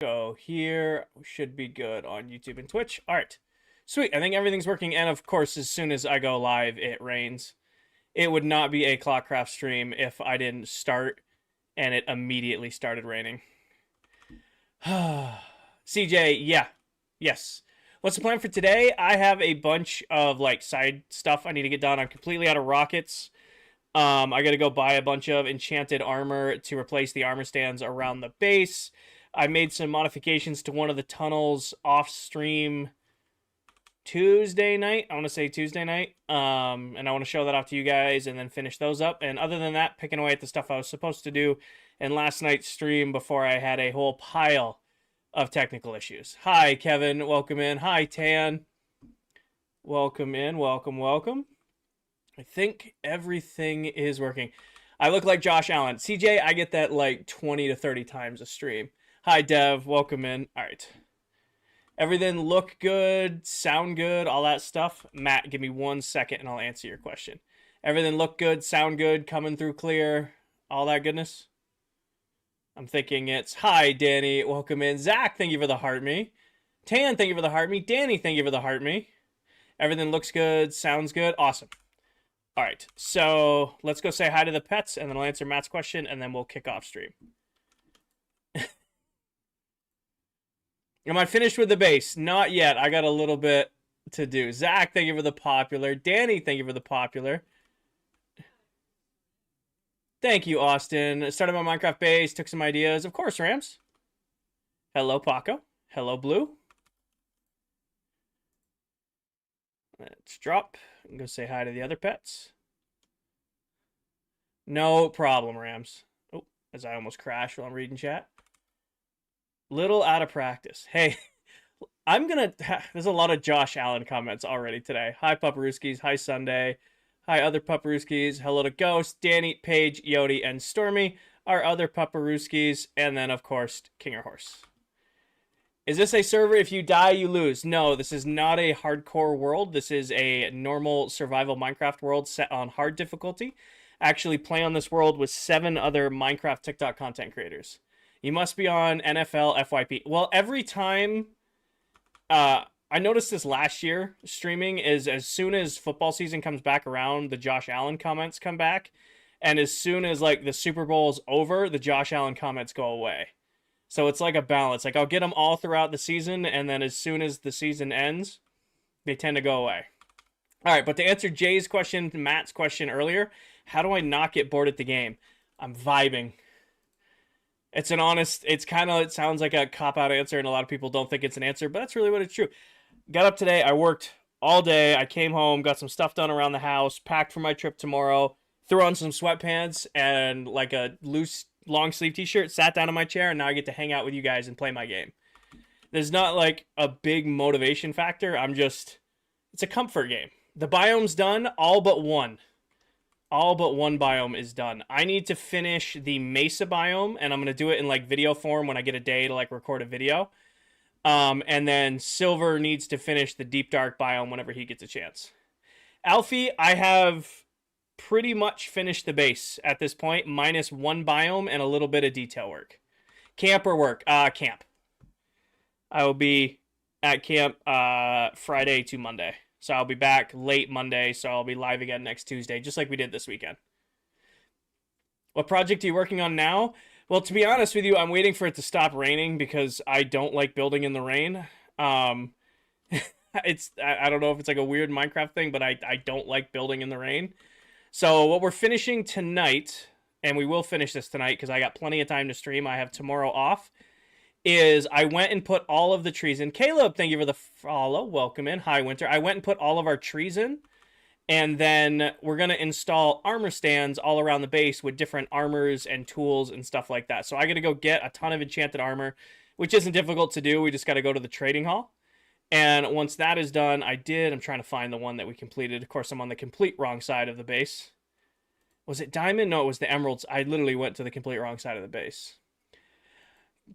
Go here. We should be good on YouTube and Twitch. All right. Sweet. I think everything's working. And of course, as soon as I go live, it rains. It would not be a ClockCraft stream if I didn't start and it immediately started raining. CJ, yeah. Yes. What's the plan for today? I have a bunch of like side stuff I need to get done. I'm completely out of rockets. I gotta go buy a bunch of enchanted armor to replace the armor stands around the base. I made some modifications to one of the tunnels off stream Tuesday night. I want to say Tuesday night. And I want to show that off to you guys and then finish those up. And other than that, picking away at the stuff I was supposed to do in last night's stream before I had a whole pile of technical issues. Hi, Kevin. Welcome in. Hi, Tan. Welcome in. Welcome, welcome. I think everything is working. I look like Josh Allen. CJ, I get that like 20 to 30 times a stream. Hi, Dev. Welcome in. All right. Everything look good, sound good, all that stuff. Matt, give me 1 second and I'll answer your question. Everything look good, sound good, coming through clear, all that goodness. I'm thinking it's, hi, Danny. Welcome in. Zach, thank you for the heart me. Tan, thank you for the heart me. Danny, thank you for the heart me. Everything looks good, sounds good. Awesome. All right, so let's go say hi to the pets, and then I'll answer Matt's question, and then we'll kick off stream. Am I finished with the base? Not yet. I got a little bit to do. Zach, thank you for the popular. Danny, thank you for the popular. Thank you, Austin. Started my Minecraft base, took some ideas. Of course, Rams. Hello, Paco. Hello, Blue. Let's drop and go say hi to the other pets. No problem, Rams. Oh, as I almost crashed while I'm reading chat. Little out of practice. Hey, I'm gonna. There's a lot of Josh Allen comments already today. Hi, Paparuskis. Hi, Sunday. Hi, other Paparuskis. Hello to Ghost, Danny, Paige, Yodi, and Stormy. Our other Paparuskis, and then of course King or Horse. Is this a server? If you die, you lose. No, this is not a hardcore world. This is a normal survival Minecraft world set on hard difficulty. Actually, play on this world with 7 other Minecraft TikTok content creators. You must be on NFL FYP. Well, every time, I noticed this last year streaming is as soon as football season comes back around, the Josh Allen comments come back. And as soon as like the Super Bowl's over, the Josh Allen comments go away. So it's like a balance. Like I'll get them all throughout the season. And then as soon as the season ends, they tend to go away. All right. But to answer Jay's question, Matt's question earlier, how do I not get bored at the game? I'm vibing. It's an honest, it sounds like a cop-out answer, and a lot of people don't think it's an answer, but that's really what it's true. Got up today, I worked all day, I came home, got some stuff done around the house, packed for my trip tomorrow, threw on some sweatpants and like a loose long-sleeve t-shirt, sat down in my chair, and now I get to hang out with you guys and play my game. There's not like a big motivation factor, it's a comfort game. The biome's done, all but one. All but one biome is done. I need to finish the Mesa biome, and I'm going to do it in like video form when I get a day to like record a video. And then Silver needs to finish the Deep Dark biome whenever he gets a chance. Alfie, I have pretty much finished the base at this point, minus one biome and a little bit of detail work. Camper work. Camp. I will be at camp Friday to Monday. So I'll be back late Monday, so I'll be live again next Tuesday, just like we did this weekend. What project are you working on now? Well, to be honest with you, I'm waiting for it to stop raining because I don't like building in the rain. I don't know if it's like a weird Minecraft thing, but I don't like building in the rain. So what we're finishing tonight, and we will finish this tonight because I got plenty of time to stream. I have tomorrow off. Is I went and put all of the trees in. Caleb, thank you for the follow. Welcome in. Hi, Winter. I went and put all of our trees in. And then we're going to install armor stands all around the base with different armors and tools and stuff like that. So I got to go get a ton of enchanted armor, which isn't difficult to do. We just got to go to the trading hall. And once that is done, I'm trying to find the one that we completed. Of course, I'm on the complete wrong side of the base. Was it diamond? No, it was the emeralds. I literally went to the complete wrong side of the base.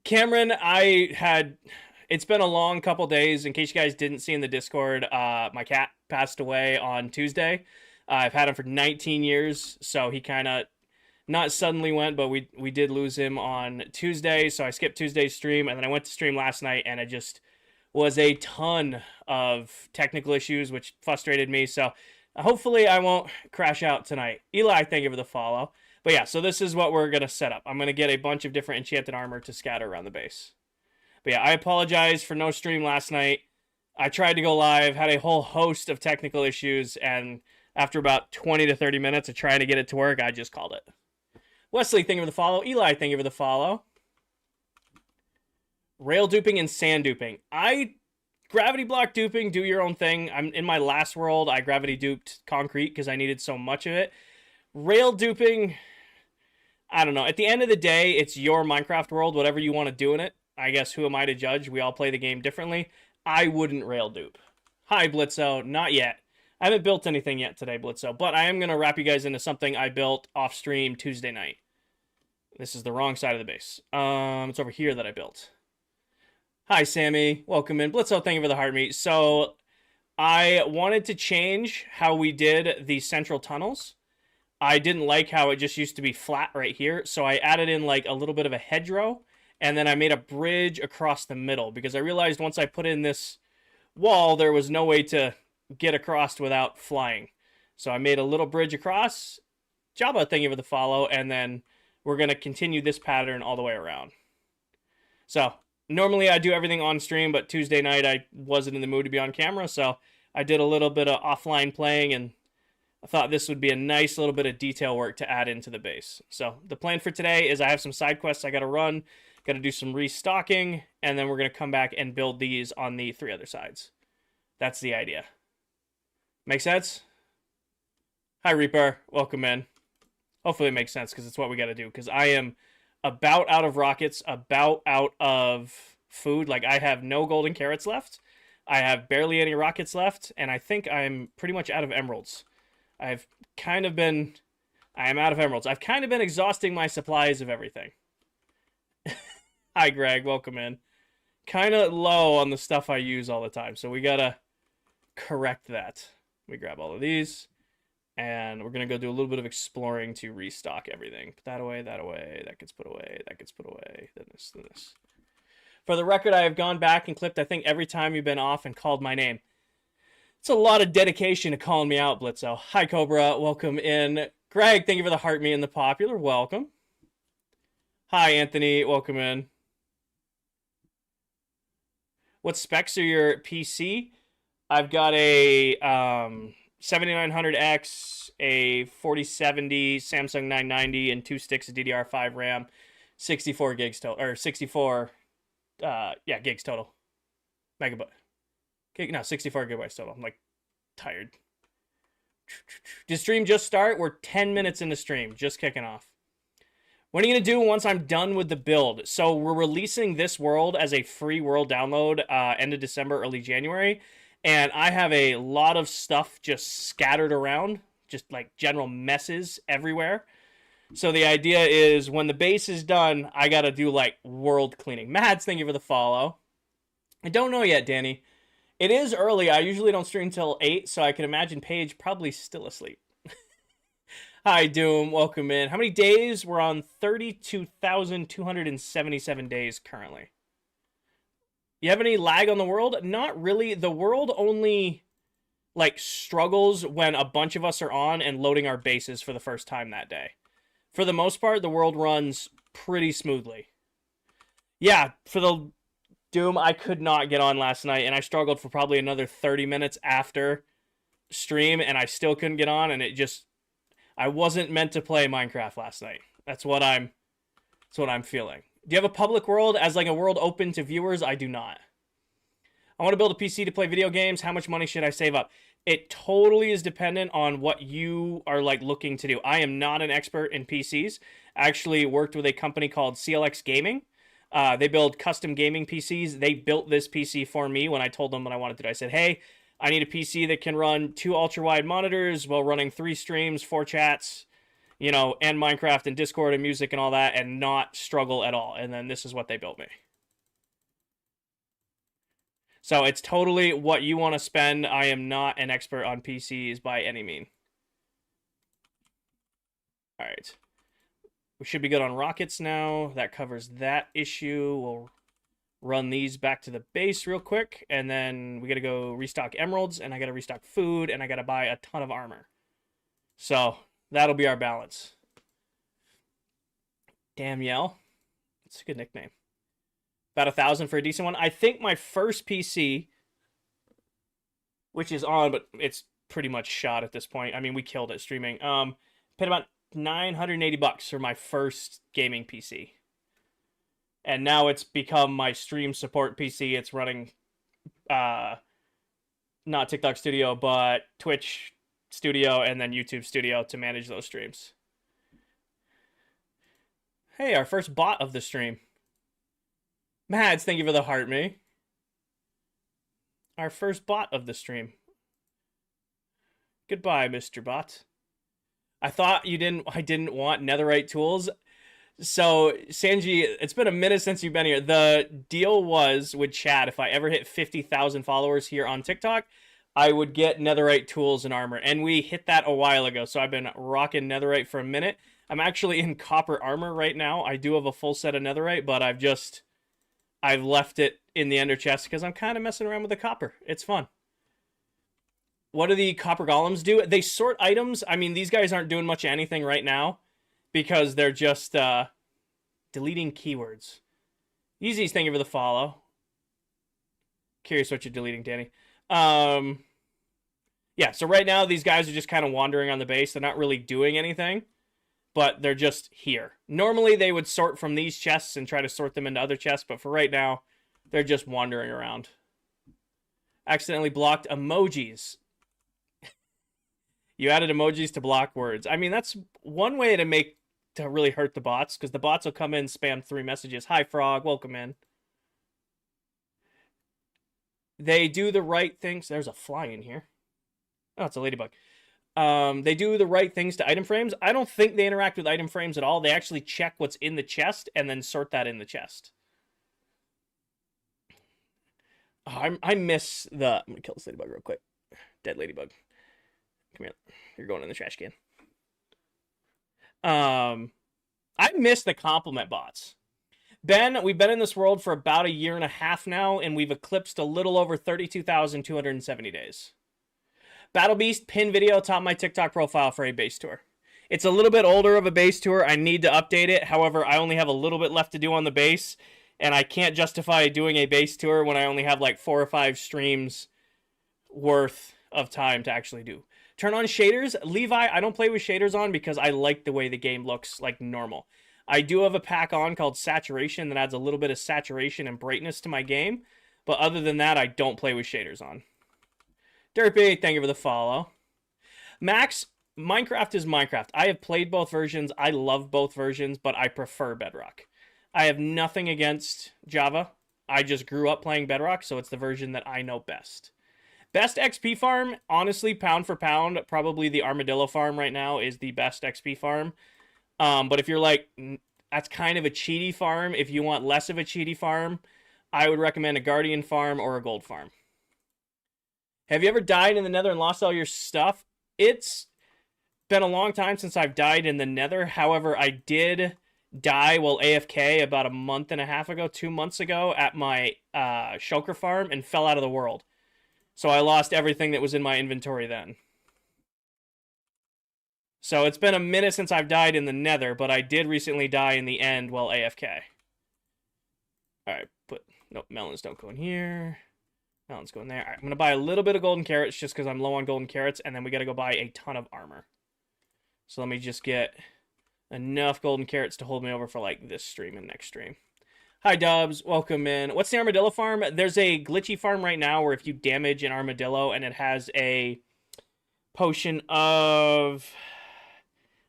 Cameron, it's been a long couple days. In case you guys didn't see in the Discord, my cat passed away on Tuesday. I've had him for 19 years, so he kind of not suddenly went, but we did lose him on Tuesday, so I skipped Tuesday's stream, and then I went to stream last night, and it just was a ton of technical issues, which frustrated me. So hopefully I won't crash out tonight. Eli, thank you for the follow. But yeah, so this is what we're going to set up. I'm going to get a bunch of different enchanted armor to scatter around the base. But yeah, I apologize for no stream last night. I tried to go live, had a whole host of technical issues, and after about 20 to 30 minutes of trying to get it to work, I just called it. Wesley, thank you for the follow. Eli, thank you for the follow. Rail duping and sand duping. Gravity block duping, do your own thing. I'm in my last world, I gravity duped concrete because I needed so much of it. Rail duping, I don't know. At the end of the day, it's your Minecraft world, whatever you want to do in it. I guess who am I to judge? We all play the game differently. I wouldn't rail dupe. Hi, Blitzo. Not yet. I haven't built anything yet today, Blitzo, but I am going to wrap you guys into something I built off stream Tuesday night. This is the wrong side of the base. It's over here that I built. Hi, Sammy. Welcome in. Blitzo, thank you for the heart meet. So I wanted to change how we did the central tunnels. I didn't like how it just used to be flat right here, so I added in like a little bit of a hedgerow, and then I made a bridge across the middle because I realized once I put in this wall, there was no way to get across without flying. So I made a little bridge across. Jabba, thank you for the follow, and then we're going to continue this pattern all the way around. So normally I do everything on stream, but Tuesday night I wasn't in the mood to be on camera, so I did a little bit of offline playing, and I thought this would be a nice little bit of detail work to add into the base. So the plan for today is I have some side quests I got to run, got to do some restocking, and then we're going to come back and build these on the 3 other sides. That's the idea. Make sense? Hi, Reaper. Welcome in. Hopefully it makes sense because it's what we got to do, because I am about out of rockets, about out of food. Like, I have no golden carrots left. I have barely any rockets left, and I think I'm pretty much out of emeralds. I am out of emeralds. I've kind of been exhausting my supplies of everything. Hi, Greg. Welcome in. Kind of low on the stuff I use all the time, so we got to correct that. We grab all of these, and we're going to go do a little bit of exploring to restock everything. Put that away, that gets put away, that gets put away, then this, then this. For the record, I have gone back and clipped, I think, every time you've been off and called my name. It's a lot of dedication to calling me out, Blitzo. Hi, Cobra. Welcome in. Greg, thank you for the heart me and the popular. Welcome. Hi, Anthony. Welcome in. What specs are your PC? I've got a 7900X, a 4070 Samsung 990, and 2 sticks of DDR5 RAM, 64 gigs total, or 64, gigs total. Megabyte. No, 64 gigabytes total. I'm like tired. Did stream just start? We're 10 minutes into stream, just kicking off. What are you going to do once I'm done with the build? So we're releasing this world as a free world download end of December, early January. And I have a lot of stuff just scattered around, just like general messes everywhere. So the idea is when the base is done, I got to do like world cleaning. Mads, thank you for the follow. I don't know yet, Danny. It is early. I usually don't stream till 8, so I can imagine Paige probably still asleep. Hi, Doom. Welcome in. How many days? We're on 32,277 days currently. You have any lag on the world? Not really. The world only like struggles when a bunch of us are on and loading our bases for the first time that day. For the most part, the world runs pretty smoothly. Yeah, for the Doom, I could not get on last night, and I struggled for probably another 30 minutes after stream, and I still couldn't get on, and it just... I wasn't meant to play Minecraft last night. That's what I'm feeling. Do you have a public world as like a world open to viewers? I do not. I want to build a PC to play video games. How much money should I save up? It totally is dependent on what you are like looking to do. I am not an expert in PCs. I actually worked with a company called CLX Gaming. They build custom gaming PCs. They built this PC for me when I told them what I wanted to do. I said, hey, I need a PC that can run 2 ultra-wide monitors while running 3 streams, 4 chats, you know, and Minecraft and Discord and music and all that, and not struggle at all. And then this is what they built me. So it's totally what you want to spend. I am not an expert on PCs by any mean. All right. We should be good on rockets now. That covers that issue. We'll run these back to the base real quick, and then we gotta go restock emeralds, and I gotta restock food, and I gotta buy a ton of armor. So that'll be our balance. Danielle. It's a good nickname. About 1,000 for a decent one. I think my first PC, which is on, but it's pretty much shot at this point. I mean, we killed it streaming. Paid about $980 for my first gaming PC. And now it's become my stream support PC. It's running not TikTok Studio, but Twitch Studio and then YouTube Studio to manage those streams. Hey, our first bot of the stream. Mads, thank you for the heart, me. Our first bot of the stream. Goodbye, Mr. Bot. I thought I didn't want netherite tools. So, Sanji, it's been a minute since you've been here. The deal was with Chad, if I ever hit 50,000 followers here on TikTok, I would get netherite tools and armor. And we hit that a while ago, so I've been rocking netherite for a minute. I'm actually in copper armor right now. I do have a full set of netherite, but I've left it in the ender chest because I'm kind of messing around with the copper. It's fun. What do the copper golems do? They sort items. I mean, these guys aren't doing much of anything right now because they're just deleting keywords. Yeezys, thank you for the follow. Curious what you're deleting, Danny. Yeah, so right now these guys are just kind of wandering on the base. They're not really doing anything, but they're just here. Normally they would sort from these chests and try to sort them into other chests, but for right now, they're just wandering around. Accidentally blocked emojis. You added emojis to block words. I mean, that's one way to really hurt the bots, because the bots will come in, spam 3 messages. Hi, Frog. Welcome in. They do the right things. There's a fly in here. Oh, it's a ladybug. They do the right things to item frames. I don't think they interact with item frames at all. They actually check what's in the chest and then sort that in the chest. Oh, I miss the... I'm going to kill this ladybug real quick. Dead ladybug. Come here. You're going in the trash can. I miss the compliment bots. Ben, we've been in this world for about 1.5 years now, and we've eclipsed a little over 32,270 days. Battle Beast, pin video top my TikTok profile for a base tour. It's a little bit older of a base tour. I need to update it. However, I only have a little bit left to do on the base, and I can't justify doing a base tour when I only have like 4 or 5 streams worth of time to actually do. Turn on shaders. Levi, I don't play with shaders on because I like the way the game looks like normal. I do have a pack on called Saturation that adds a little bit of saturation and brightness to my game. But other than that, I don't play with shaders on. Derpy, thank you for the follow. Max, Minecraft is Minecraft. I have played both versions. I love both versions, but I prefer Bedrock. I have nothing against Java. I just grew up playing Bedrock, so it's the version that I know best. Best XP farm, honestly, pound for pound, probably the Armadillo farm right now is the best XP farm. But if you're like, that's kind of a cheaty farm, if you want less of a cheaty farm, I would recommend a Guardian farm or a Gold farm. Have you ever died in the Nether and lost all your stuff? It's been a long time since I've died in the Nether. However, I did die while AFK about 1.5 months ago, 2 months ago at my shulker farm and fell out of the world. So I lost everything that was in my inventory then. So it's been a minute since I've died in the Nether, but I did recently die in the end while AFK. Alright, nope, melons don't go in here. Melons go in there. Alright, I'm going to buy a little bit of golden carrots just because I'm low on golden carrots, and then we got to go buy a ton of armor. So let me just get enough golden carrots to hold me over for like this stream and next stream. Hi, Dubs. Welcome in. What's the Armadillo farm? There's a glitchy farm right now where if you damage an Armadillo and it has a potion of...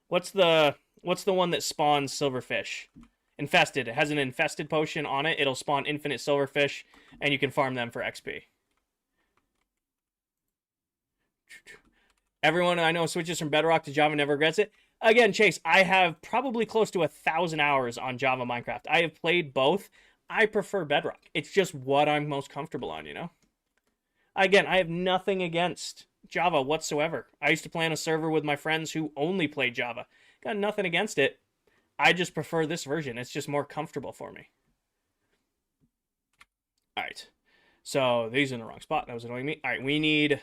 What's the one that spawns silverfish? Infested. It has an infested potion on it. It'll spawn infinite silverfish, and you can farm them for XP. Everyone I know switches from Bedrock to Java, never regrets it. Again, Chase, I have probably close to 1,000 hours on Java Minecraft. I have played both. I prefer Bedrock. It's just what I'm most comfortable on, you know? Again, I have nothing against Java whatsoever. I used to play on a server with my friends who only played Java. Got nothing against it. I just prefer this version. It's just more comfortable for me. All right. So these are in the wrong spot. That was annoying me. All right, we need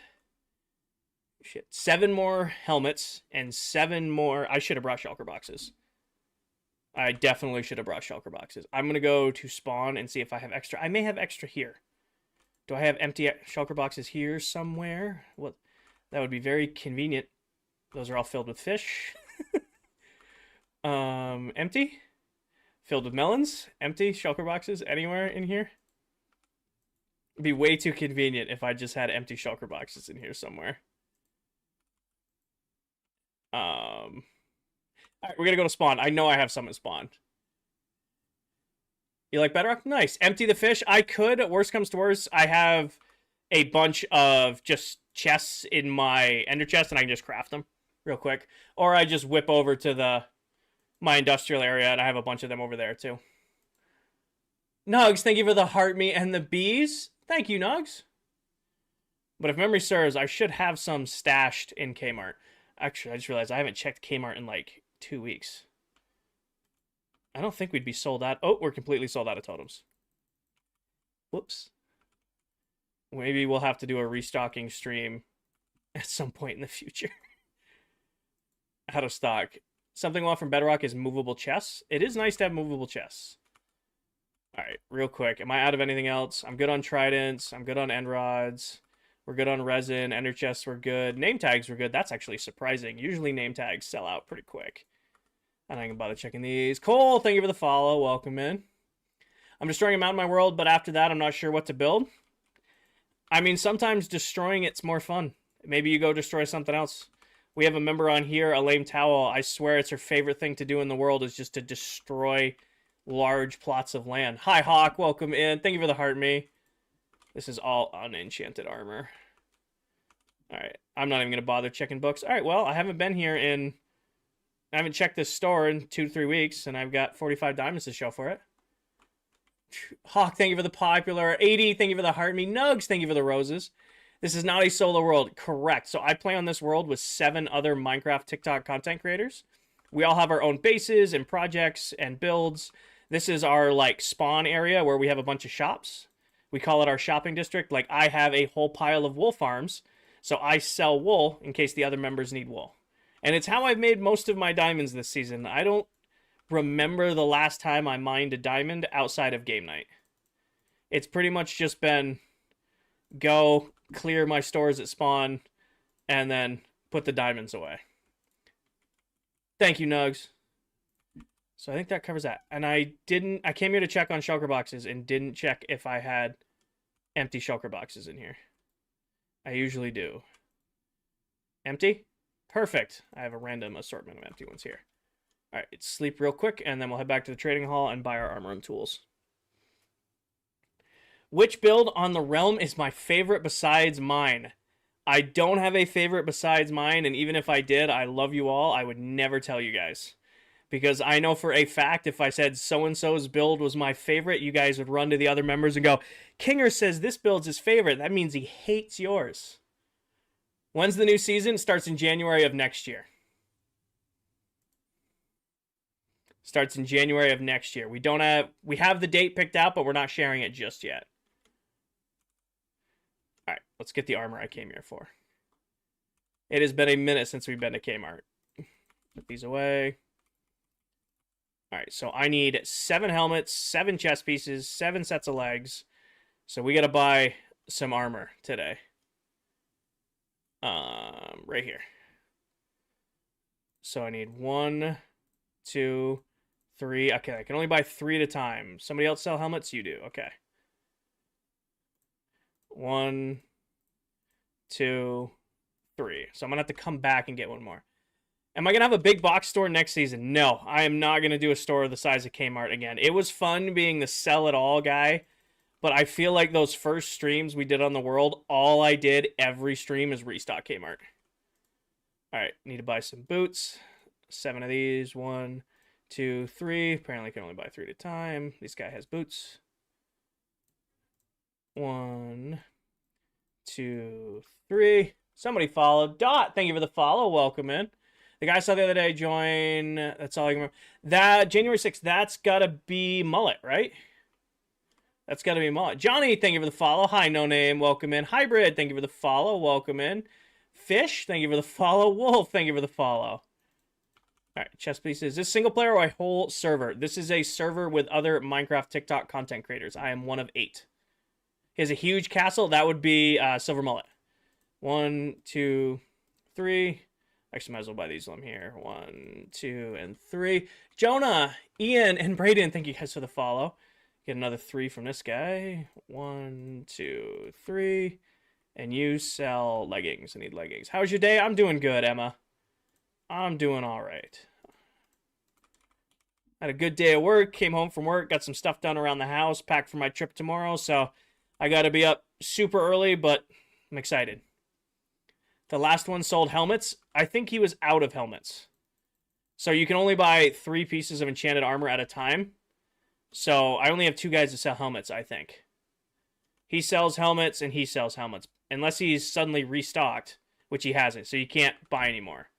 7 more helmets and 7 more. I should have brought shulker boxes. I definitely should have brought shulker boxes. I'm going to go to spawn and see if I have extra. I may have extra here. Do I have empty shulker boxes here somewhere? What? That would be very convenient. Those are all filled with fish. Empty. Filled with melons. Empty shulker boxes anywhere in here. It'd be way too convenient if I just had empty shulker boxes in here somewhere. All right, we're gonna go to spawn. I know I have some at spawn. You like bedrock? Nice. Empty the fish. I could. Worst comes to worst, I have a bunch of just chests in my ender chest, and I can just craft them real quick. Or I just whip over to my industrial area, and I have a bunch of them over there too. Nugs, thank you for the heart meat and the bees. Thank you, Nugs. But if memory serves, I should have some stashed in Kmart. Actually, I just realized I haven't checked Kmart in like 2 weeks. I don't think we'd be sold out. Oh, we're completely sold out of totems. Whoops. Maybe we'll have to do a restocking stream at some point in the future. Out of stock. Something I want from Bedrock is movable chests. It is nice to have movable chests. All right, real quick. Am I out of anything else? I'm good on tridents. I'm good on end rods. We're good on resin. Ender chests were good. Name tags were good. That's actually surprising. Usually name tags sell out pretty quick. And I can bother checking these. Cole, thank you for the follow. Welcome in. I'm destroying a mountain in my world, but after that, I'm not sure what to build. I mean, sometimes destroying it's more fun. Maybe you go destroy something else. We have a member on here, a lame towel. I swear it's her favorite thing to do in the world is just to destroy large plots of land. Hi, Hawk. Welcome in. Thank you for the heart, me. This is all unenchanted armor. All right. I'm not even going to bother checking books. All right, well, I haven't been here in... I haven't checked this store in 2 to 3 weeks, and I've got 45 diamonds to show for it. Hawk, thank you for the popular. 80, thank you for the heart. Me Nugs, thank you for the roses. This is not a solo world. Correct. So I play on this world with 7 other Minecraft TikTok content creators. We all have our own bases and projects and builds. This is our, like, spawn area where we have a bunch of shops. We call it our shopping district. Like, I have a whole pile of wool farms, so I sell wool in case the other members need wool. And it's how I've made most of my diamonds this season. I don't remember the last time I mined a diamond outside of game night. It's pretty much just been go clear my stores at spawn and then put the diamonds away. Thank you, Nugs. So I think that covers that. And I came here to check on shulker boxes and didn't check if I had empty shulker boxes in here. I usually do. Empty? Perfect. I have a random assortment of empty ones here. All right, let's sleep real quick, and then we'll head back to the trading hall and buy our armor and tools. Which build on the realm is my favorite besides mine? I don't have a favorite besides mine, and even if I did, I love you all. I would never tell you guys. Because I know for a fact if I said so-and-so's build was my favorite, you guys would run to the other members and go, Kinger says this build's his favorite. That means he hates yours. When's the new season? It starts in January of next year. Starts in January of next year. We have the date picked out, but we're not sharing it just yet. All right, let's get the armor I came here for. It has been a minute since we've been to Kmart. Put these away. All right, so I need 7 helmets, 7 chest pieces, 7 sets of legs. So we got to buy some armor today. Right here. So I need 1, 2, 3. Okay, I can only buy 3 at a time. Somebody else sell helmets? You do. Okay. 1, 2, 3. So I'm gonna have to come back and get one more. Am I gonna have a big box store next season? No, I am not gonna do a store the size of Kmart again. It was fun being the sell it all guy. But I feel like those first streams we did on the world, all I did every stream is restock Kmart. All right, need to buy some boots. 7 of these. 1, 2, 3. Apparently I can only buy 3 at a time. This guy has boots. 1, 2, 3. Somebody followed. Dot, thank you for the follow. Welcome in. The guy I saw the other day join. That's all I can remember. That January 6th, that's got to be Mullet, right? That's got to be Mullet. Johnny, thank you for the follow. Hi, No Name. Welcome in. Hybrid, thank you for the follow. Welcome in. Fish, thank you for the follow. Wolf, thank you for the follow. All right, chess pieces. Is this single player or a whole server? This is a server with other Minecraft TikTok content creators. I am one of 8. He has a huge castle. That would be Silver Mullet. 1, 2, 3. Actually, might as well buy these while I'm here. 1, 2, and 3. Jonah, Ian, and Braden, thank you guys for the follow. Get another 3 from this guy. 1, 2, 3. And you sell leggings. I need leggings. How's your day? I'm doing good, Emma. I'm doing all right. Had a good day at work. Came home from work. Got some stuff done around the house. Packed for my trip tomorrow. So I got to be up super early, but I'm excited. The last one sold helmets. I think he was out of helmets. So you can only buy 3 pieces of enchanted armor at a time. So I only have 2 guys to sell helmets, I think. He sells helmets and he sells helmets. Unless he's suddenly restocked, which he hasn't. So you can't buy anymore.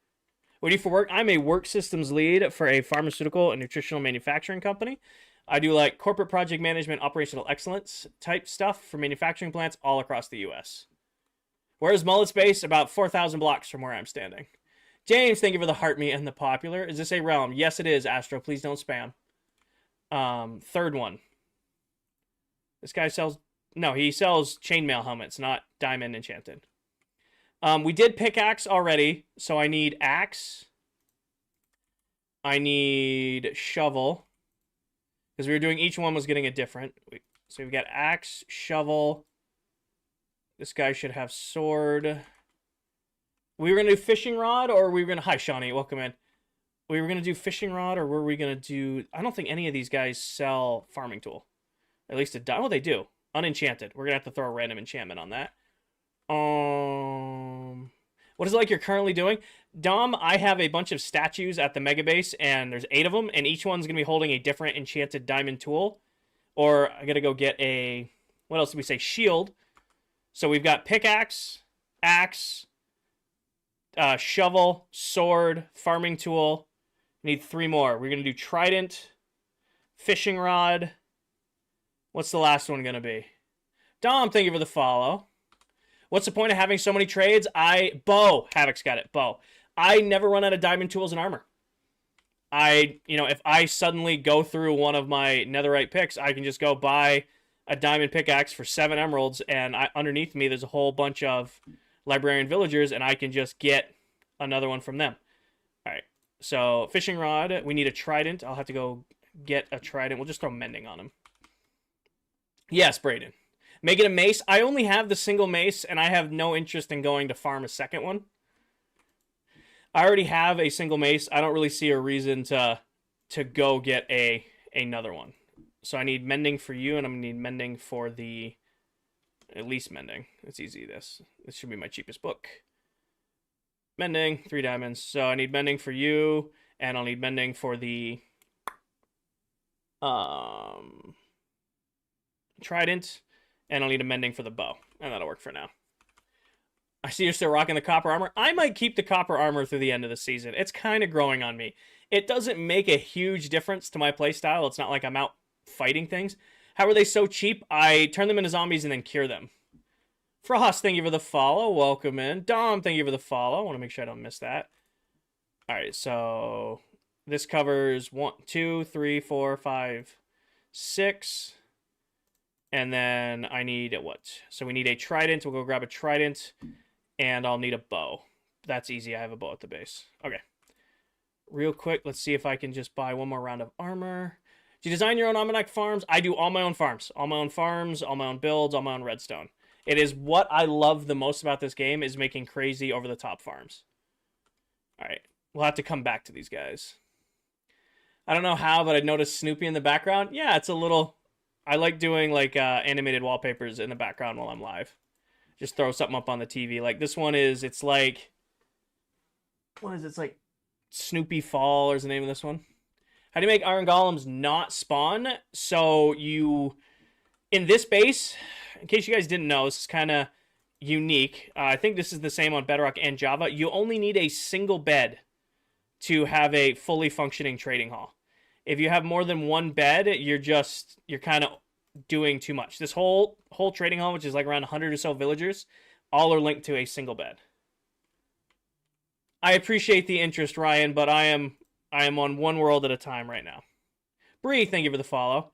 What do you for work? I'm a work systems lead for a pharmaceutical and nutritional manufacturing company. I do like corporate project management, operational excellence type stuff for manufacturing plants all across the U.S. Where is Mullet's base? About 4,000 blocks from where I'm standing. James, thank you for the heart me and the popular. Is this a realm? Yes, it is, Astro. Please don't spam. Third one. This guy sells... No, he sells chainmail helmets, not diamond enchanted. We did pickaxe already, so I need axe. I need shovel. Because we were doing, each one was getting a different. So we've got axe, shovel. This guy should have sword. We were going to do fishing rod, or we were going to... Hi, Shawnee, welcome in. We were going to do fishing rod, or were we going to do... I don't think any of these guys sell farming tool. At least oh, they do. Unenchanted. We're going to have to throw a random enchantment on that. What is it like you're currently doing? Dom, I have a bunch of statues at the mega base, and there's 8 of them, and each one's going to be holding a different enchanted diamond tool. Or I got to go get a... What else did we say? Shield. So we've got pickaxe, axe, shovel, sword, farming tool. We need 3 more. We're going to do trident, fishing rod. What's the last one going to be? Dom, thank you for the follow. What's the point of having so many trades? Bow. Havoc's got it. Bow. I never run out of diamond tools and armor. If I suddenly go through one of my netherite picks, I can just go buy a diamond pickaxe for 7 emeralds, and underneath me there's a whole bunch of librarian villagers, and I can just get another one from them. All right. So fishing rod. We need a trident. I'll have to go get a trident. We'll just throw mending on him. Yes, Braden. Make it a mace. I only have the single mace, and I have no interest in going to farm a second one. I already have a single mace. I don't really see a reason to go get another one. So I need mending for you, and I'm going to need mending for the... At least mending. It's easy, this. This should be my cheapest book. Mending, 3 diamonds. So I need mending for you, and I'll need mending for the... trident. And I'll need a mending for the bow. And that'll work for now. I see you're still rocking the copper armor. I might keep the copper armor through the end of the season. It's kind of growing on me. It doesn't make a huge difference to my playstyle. It's not like I'm out fighting things. How are they so cheap? I turn them into zombies and then cure them. Frost, thank you for the follow. Welcome in. Dom, thank you for the follow. I want to make sure I don't miss that. Alright, so this covers 1, 2, 3, 4, 5, 6... And then I need what? So we need a trident. We'll go grab a trident. And I'll need a bow. That's easy. I have a bow at the base. Okay. Real quick, let's see if I can just buy one more round of armor. Do you design your own almanac farms? I do all my own farms. All my own farms, all my own builds, all my own redstone. It is what I love the most about this game, is making crazy over-the-top farms. Alright. We'll have to come back to these guys. I don't know how, but I noticed Snoopy in the background. Yeah, it's a little... I like doing like animated wallpapers in the background while I'm live. Just throw something up on the TV. Like this one is, it's like, what is it? It's like Snoopy Fall is the name of this one. How do you make iron golems not spawn? So you, in this base, in case you guys didn't know, this is kind of unique. I think this is the same on Bedrock and Java. You only need a single bed to have a fully functioning trading hall. If you have more than one bed, you're kind of doing too much. This whole trading hall, which is like around 100 or so villagers, all are linked to a single bed. I appreciate the interest, Ryan, but I am on one world at a time right now. Bree, thank you for the follow.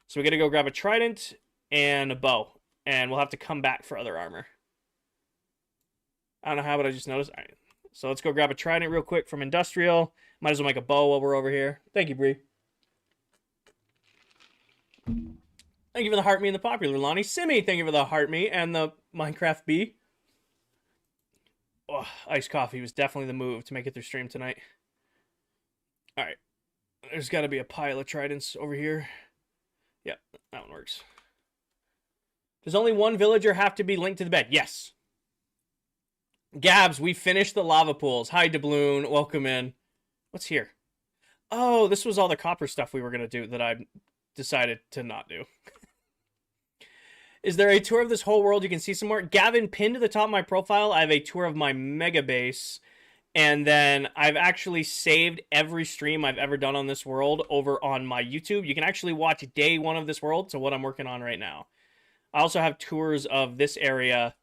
So we got to go grab a trident and a bow, and we'll have to come back for other armor. I don't know how, but I just noticed. All right. So let's go grab a trident real quick from Industrial. Might as well make a bow while we're over here. Thank you, Bree. Thank you for the heart me and the popular Lonnie. Simmy, thank you for the heart me and the Minecraft bee. Oh, iced coffee was definitely the move to make it through stream tonight. All right. There's got to be a pile of tridents over here. Yep, that one works. Does only one villager have to be linked to the bed? Yes. Gabs, we finished the lava pools. Hi, Doubloon. Welcome in. What's here? Oh, this was all the copper stuff we were going to do that I decided to not do. Is there a tour of this whole world you can see some more? Gavin, pinned to the top of my profile, I have a tour of my mega base. And then I've actually saved every stream I've ever done on this world over on my YouTube. You can actually watch day one of this world, so what I'm working on right now. I also have tours of this area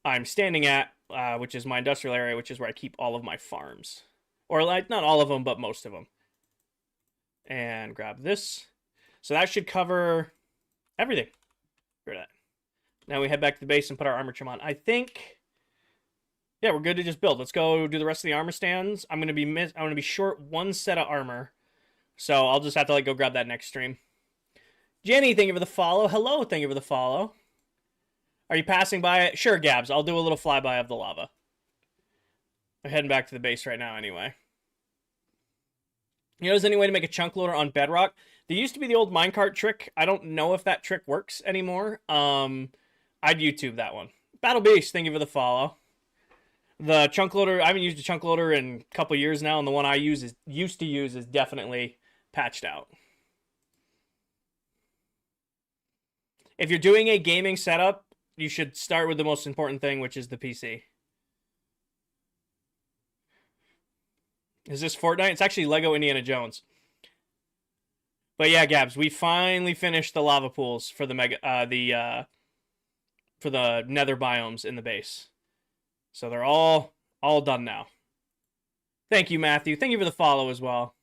I'm standing at, which is my industrial area, which is where I keep all of my farms. Or, like, not all of them, but most of them. And grab this. So that should cover everything. Hear that. Now we head back to the base and put our armor trim on. I think... yeah, we're good to just build. Let's go do the rest of the armor stands. I'm gonna be short one set of armor, so I'll just have to go grab that next stream. Jenny, thank you for the follow. Hello, thank you for the follow. Are you passing by it? Sure, Gabs. I'll do a little flyby of the lava. I'm heading back to the base right now, anyway. You know, is there any way to make a chunk loader on Bedrock? There used to be the old minecart trick. I don't know if that trick works anymore. I'd YouTube that one. Battle Beast, thank you for the follow. The chunk loader, I haven't used a chunk loader in a couple years now, and the one I used to use is definitely patched out. If you're doing a gaming setup, you should start with the most important thing, which is the PC. Is this Fortnite? It's actually Lego Indiana Jones. But yeah, Gabs, we finally finished the lava pools for the for the nether biomes in the base. So they're all done now. Thank you, Matthew. Thank you for the follow as well.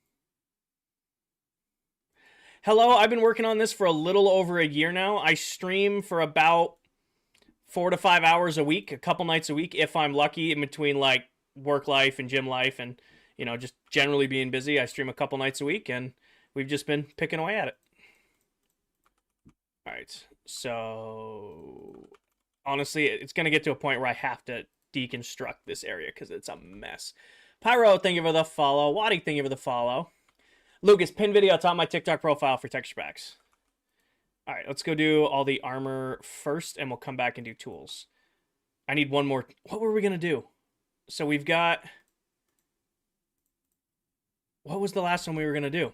Hello, I've been working on this for a little over a year now. I stream for about 4 to 5 hours a week, a couple nights a week, if I'm lucky, in between like work life and gym life and, you know, just generally being busy. I stream a couple nights a week, and we've just been picking away at it. All right, so honestly, it's going to get to a point where I have to deconstruct this area because it's a mess. Pyro, thank you for the follow. Waddy, thank you for the follow. Lucas, pin video. It's on my TikTok profile for texture packs. All right, let's go do all the armor first, and we'll come back and do tools. I need one more. What were we going to do? So we've got... what was the last one we were going to do?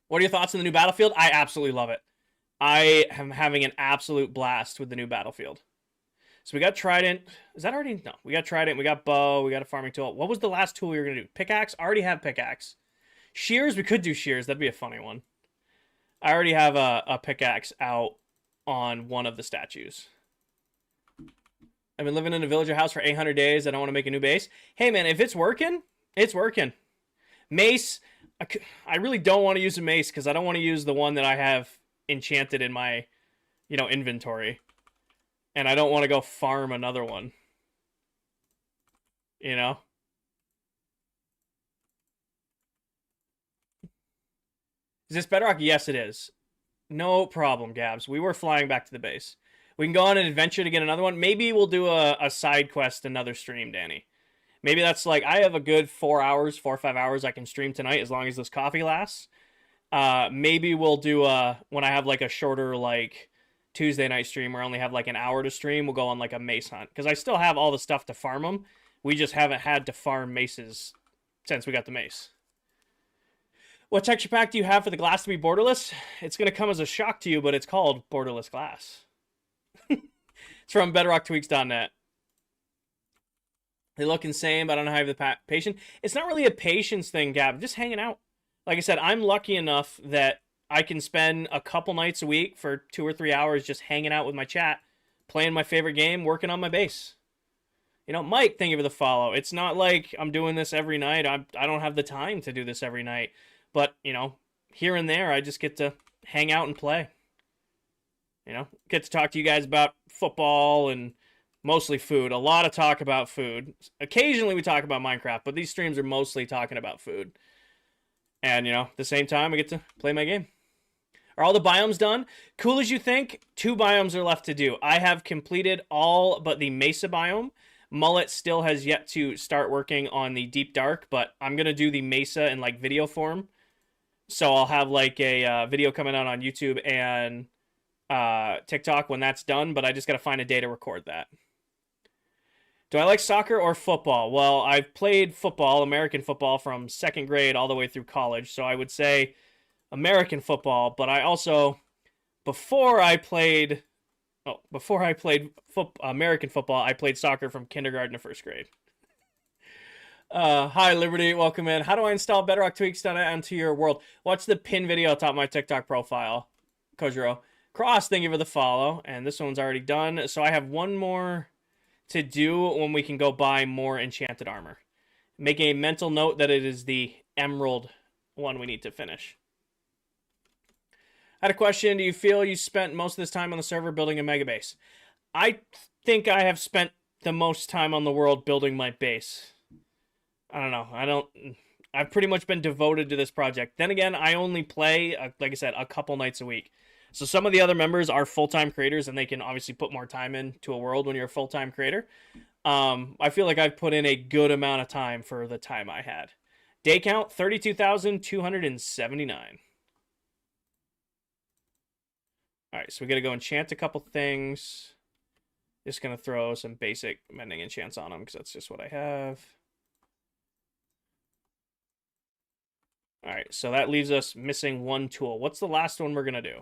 What are your thoughts on the new Battlefield? I absolutely love it. I am having an absolute blast with the new Battlefield. So we got Trident. Is that already? No. We got Trident. We got Bow. We got a farming tool. What was the last tool we were going to do? Pickaxe? I already have Pickaxe. Shears? We could do Shears. That'd be a funny one. I already have a Pickaxe out on one of the statues. I've been living in a villager house for 800 days. I don't want to make a new base. Hey, man, if it's working, it's working. Mace. I really don't want to use a mace because I don't want to use the one that I have enchanted in my, you know, inventory. And I don't want to go farm another one. You know? Is this Bedrock? Yes, it is. No problem, Gabs. We were flying back to the base. We can go on an adventure to get another one. Maybe we'll do a side quest another stream, Danny. Maybe that's like, I have a good 4 hours, 4 or 5 hours I can stream tonight as long as this coffee lasts. Maybe we'll do when I have like a shorter like Tuesday night stream where I only have like an hour to stream, we'll go on like a mace hunt. Because I still have all the stuff to farm them. We just haven't had to farm maces since we got the mace. What texture pack do you have for the glass to be borderless? It's going to come as a shock to you, but it's called borderless glass. It's from bedrocktweaks.net. They look insane, but I don't know how I have the patience. It's not really a patience thing, Gab. Just hanging out. Like I said, I'm lucky enough that I can spend a couple nights a week for 2 or 3 hours just hanging out with my chat, playing my favorite game, working on my base. You know, Mike, thank you for the follow. It's not like I'm doing this every night. I don't have the time to do this every night. But, you know, here and there, I just get to hang out and play. You know, get to talk to you guys about football and mostly food. A lot of talk about food. Occasionally we talk about Minecraft, but these streams are mostly talking about food. And, you know, at the same time, I get to play my game. Are all the biomes done? Cool as you think, 2 biomes are left to do. I have completed all but the Mesa biome. Mullet still has yet to start working on the Deep Dark, but I'm going to do the Mesa in, like, video form. So I'll have, like, a video coming out on YouTube and TikTok when that's done, but I just got to find a day to record that. Do I like soccer or football? Well, I've played football, American football, from 2nd grade all the way through college, so I would say American football, but I also, before I played American football, I played soccer from kindergarten to 1st grade. Hi, Liberty, welcome in. How do I install Bedrock tweaks onto your world? Watch the pin video atop my TikTok profile, Kojiro. Cross, thank you for the follow, and this one's already done, so I have one more to do when we can go buy more enchanted armor. Making a mental note that it is the emerald one we need to finish. I had a question. Do you feel you spent most of this time on the server building a mega base? I think I have spent the most time on the world building my base. I don't know. I've pretty much been devoted to this project. Then again, I only play, like I said, a couple nights a week. So some of the other members are full-time creators, and they can obviously put more time into a world when you're a full-time creator. I feel like I've put in a good amount of time for the time I had. Day count, 32,279. All right, so we got to go enchant a couple things. Just going to throw some basic mending enchants on them because that's just what I have. All right, so that leaves us missing one tool. What's the last one we're going to do?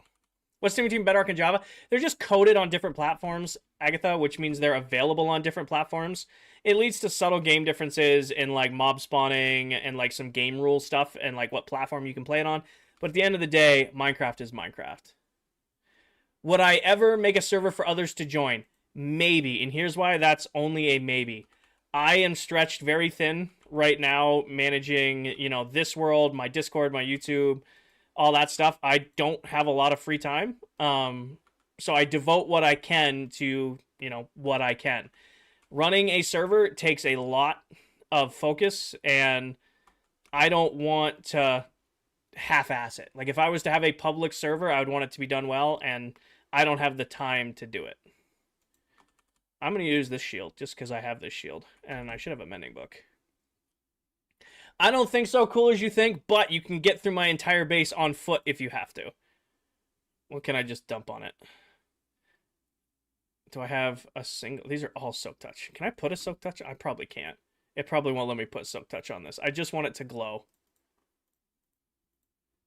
What's the difference between Bedrock and Java? They're just coded on different platforms, Agatha, which means they're available on different platforms. It leads to subtle game differences in, like, mob spawning and, like, some game rule stuff and, like, what platform you can play it on. But at the end of the day, Minecraft is Minecraft. Would I ever make a server for others to join? Maybe. And here's why that's only a maybe. I am stretched very thin right now managing, you know, this world, my Discord, my YouTube, all that stuff. I don't have a lot of free time. So I devote what I can to, you know, what I can. Running a server takes a lot of focus, and I don't want to half-ass it. Like, if I was to have a public server, I would want it to be done well, and I don't have the time to do it. I'm going to use this shield just because I have this shield, and I should have a mending book. I don't think so cool as you think, but you can get through my entire base on foot if you have to. What can I just dump on it? Do I have a single? These are all Soak Touch. Can I put a Soak Touch? I probably can't. It probably won't let me put Soak Touch on this. I just want it to glow.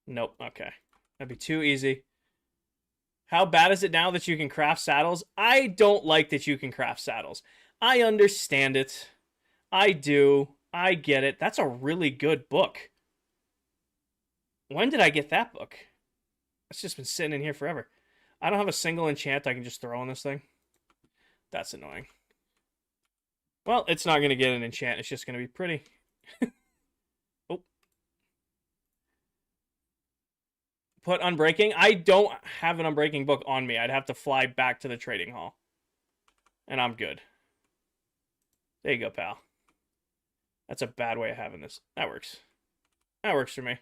Nope. Okay. That'd be too easy. How bad is it now that you can craft saddles? I don't like that you can craft saddles. I understand it. I do. I get it. That's a really good book. When did I get that book? It's just been sitting in here forever. I don't have a single enchant I can just throw on this thing. That's annoying. Well, it's not going to get an enchant. It's just going to be pretty. Oh. Put Unbreaking. I don't have an Unbreaking book on me. I'd have to fly back to the trading hall. And I'm good. There you go, pal. That's a bad way of having this. That works. That works for me.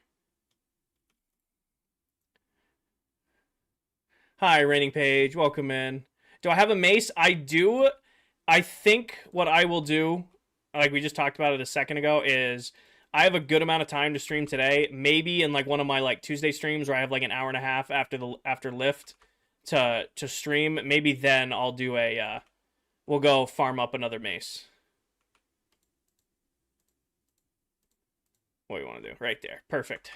Hi, Raining Page. Welcome in. Do I have a mace? I do. I think what I will do, like we just talked about it a second ago, is I have a good amount of time to stream today. Maybe in like one of my like Tuesday streams where I have like an hour and a half after lift to stream. Maybe then I'll do a we'll go farm up another mace. What do you want to do? Right there. Perfect.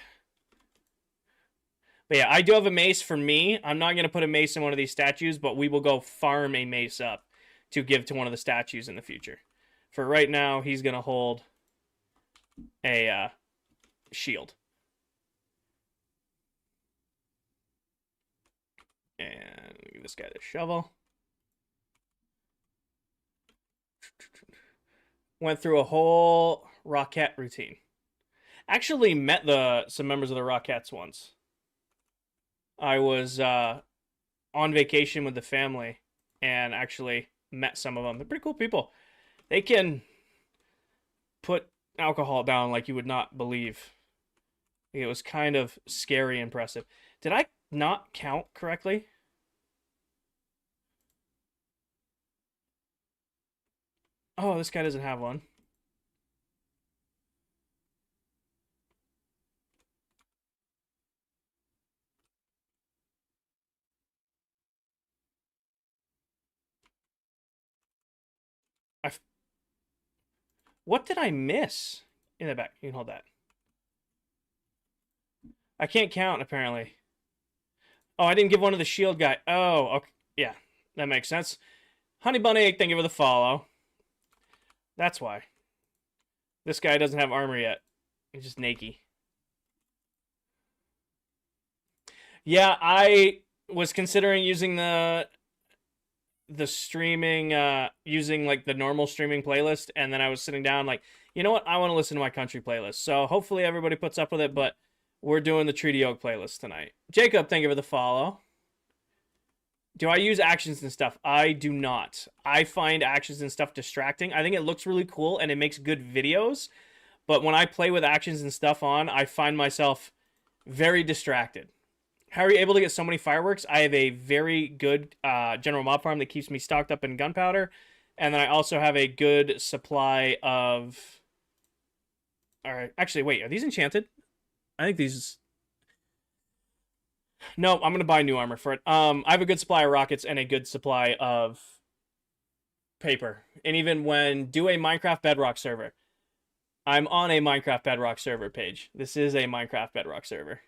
But yeah, I do have a mace for me. I'm not going to put a mace in one of these statues, but we will go farm a mace up to give to one of the statues in the future. For right now, he's going to hold a shield. And give this guy the shovel. Went through a whole Rocket routine. Actually met some members of the Rockettes once. I was on vacation with the family and actually met some of them. They're pretty cool people. They can put alcohol down like you would not believe. It was kind of scary impressive. Did I not count correctly? Oh, this guy doesn't have one. What did I miss in the back? You can hold that. I can't count, apparently. Oh, I didn't give one to the shield guy. Oh, okay. Yeah, that makes sense. Honey Bunny, thank you for the follow. That's why. This guy doesn't have armor yet. He's just naked. Yeah, I was considering using the streaming, using like the normal streaming playlist, and then I was sitting down like, you know what? I want to listen to my country playlist. So hopefully everybody puts up with it, but we're doing the Treaty Oak playlist tonight. Jacob, thank you for the follow. Do I use actions and stuff? I do not. I find actions and stuff distracting. I think it looks really cool and it makes good videos, but when I play with actions and stuff on, I find myself very distracted. How are you able to get so many fireworks? I have a very good general mob farm that keeps me stocked up in gunpowder, and then I also have a good supply of... Alright, actually, wait, are these enchanted? I think these... No, I'm going to buy new armor for it. I have a good supply of rockets and a good supply of paper. And even when do a Minecraft Bedrock server, I'm on a Minecraft Bedrock server page. This is a Minecraft Bedrock server.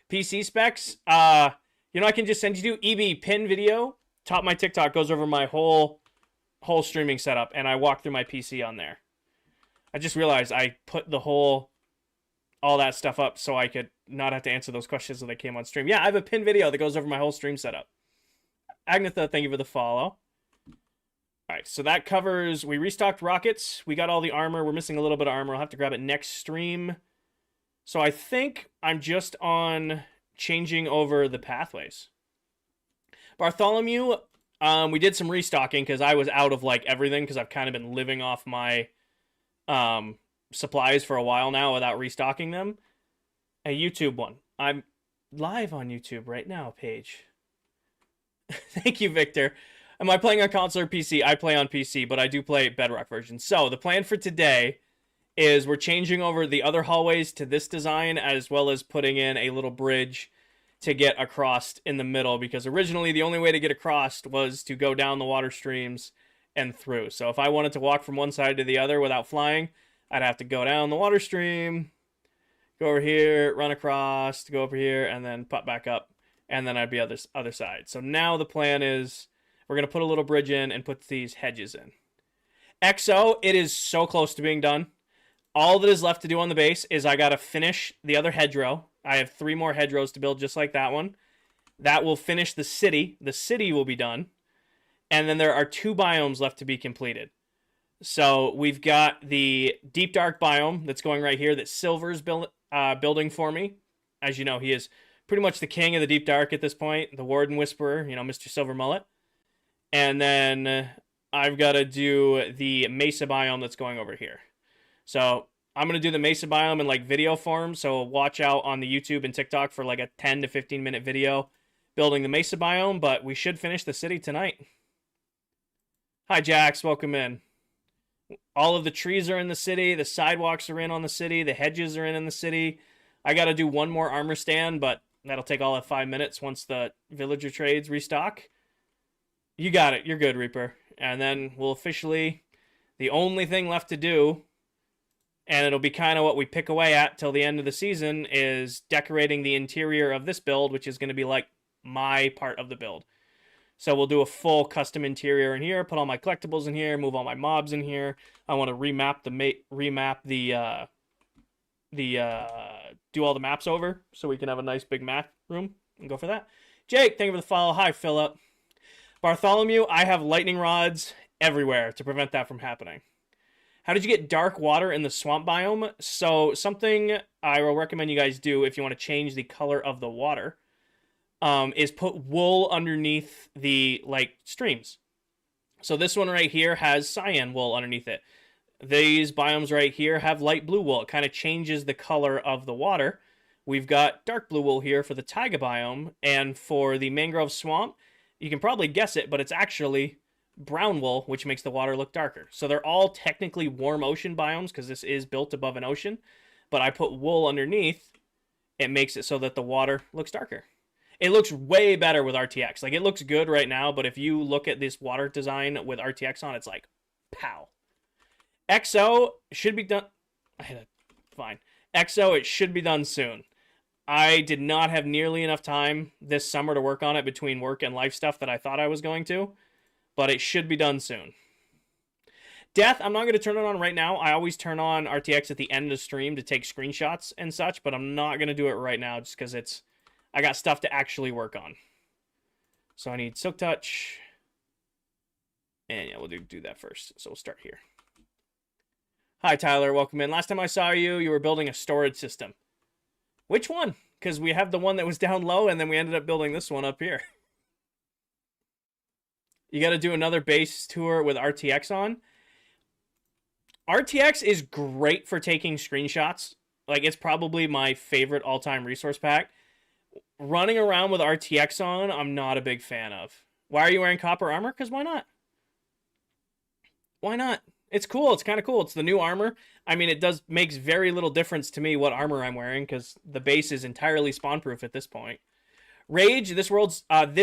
PC specs, you know, I can just send you to EB pin video. Top my TikTok goes over my whole streaming setup, and I walk through my PC on there. I just realized I put all that stuff up so I could not have to answer those questions when they came on stream. Yeah, I have a pin video that goes over my whole stream setup. Agnetha, thank you for the follow. All right, so that covers... We restocked rockets. We got all the armor. We're missing a little bit of armor. I'll have to grab it next stream. So I think I'm just on changing over the pathways. Bartholomew, we did some restocking because I was out of like everything because I've kind of been living off my supplies for a while now without restocking them. A YouTube one. I'm live on YouTube right now, Paige. Thank you, Victor. Am I playing on console or PC? I play on PC, but I do play Bedrock version. So the plan for today is we're changing over the other hallways to this design, as well as putting in a little bridge to get across in the middle, because originally the only way to get across was to go down the water streams and through. So if I wanted to walk from one side to the other without flying, I'd have to go down the water stream, go over here, run across, go over here, and then pop back up, and then I'd be other side. So now the plan is we're going to put a little bridge in and put these hedges in. XO, it is so close to being done. All that is left to do on the base is I got to finish the other hedgerow. I have 3 more hedgerows to build just like that one. That will finish the city. The city will be done. And then there are 2 biomes left to be completed. So we've got the Deep Dark biome that's going right here that Silver's building for me. As you know, he is pretty much the king of the Deep Dark at this point. The Warden Whisperer, you know, Mr. Silver Mullet. And then I've got to do the Mesa biome that's going over here. So I'm going to do the Mesa biome in like video form. So watch out on the YouTube and TikTok for like a 10 to 15 minute video building the Mesa biome. But we should finish the city tonight. Hi, Jax. Welcome in. All of the trees are in the city. The sidewalks are in on the city. The hedges are in the city. I got to do one more armor stand, but that'll take all of 5 minutes once the villager trades restock. You got it. You're good, Reaper. And then we'll officially... The only thing left to do... And it'll be kind of what we pick away at till the end of the season is decorating the interior of this build, which is going to be like my part of the build. So we'll do a full custom interior in here, put all my collectibles in here, move all my mobs in here. I want to do all the maps over so we can have a nice big map room and go for that. Jake, thank you for the follow. Hi, Philip. Bartholomew, I have lightning rods everywhere to prevent that from happening. How did you get dark water in the swamp biome? So something I will recommend you guys do if you want to change the color of the water is put wool underneath the streams. So this one right here has cyan wool underneath it. These biomes right here have light blue wool. It kind of changes the color of the water. We've got dark blue wool here for the taiga biome, and for the mangrove swamp, you can probably guess it, but it's actually brown wool, which makes the water look darker. So they're all technically warm ocean biomes because this is built above an ocean, but I put wool underneath. It makes it so that the water looks darker. It looks way better with RTX. Like, it looks good right now, but if you look at this water design with RTX on, it's like, pow. XO should be done. Fine. XO, it should be done soon. I did not have nearly enough time this summer to work on it between work and life stuff that I thought I was going to, but it should be done soon. Death, I'm not going to turn it on right now. I always turn on RTX at the end of the stream to take screenshots and such, but I'm not going to do it right now just because I got stuff to actually work on. So I need Silk Touch. And yeah, we'll do that first. So we'll start here. Hi, Tyler. Welcome in. Last time I saw you, you were building a storage system. Which one? Because we have the one that was down low, and then we ended up building this one up here. You got to do another base tour with RTX on. RTX is great for taking screenshots. Like, it's probably my favorite all-time resource pack. Running around with RTX on, I'm not a big fan of. Why are you wearing copper armor? Because why not? Why not? It's cool. It's kind of cool. It's the new armor. I mean, it makes very little difference to me what armor I'm wearing because the base is entirely spawn-proof at this point. Rage, this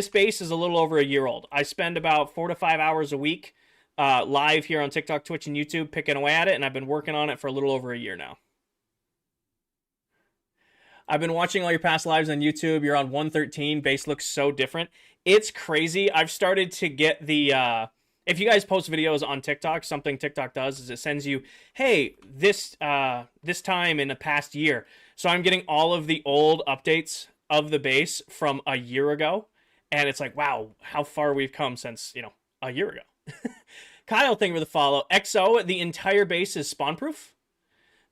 base is a little over a year old. I spend about 4 to 5 hours a week live here on TikTok, Twitch, and YouTube picking away at it, and I've been working on it for a little over a year now. I've been watching all your past lives on YouTube. You're on 113. Base looks so different. It's crazy. I've started to get the... if you guys post videos on TikTok, something TikTok does is it sends you, hey, this time in the past year. So I'm getting all of the old updates of the base from a year ago. And it's like, wow, how far we've come since, a year ago. Kyle, thank you for the follow. XO, the entire base is spawn-proof.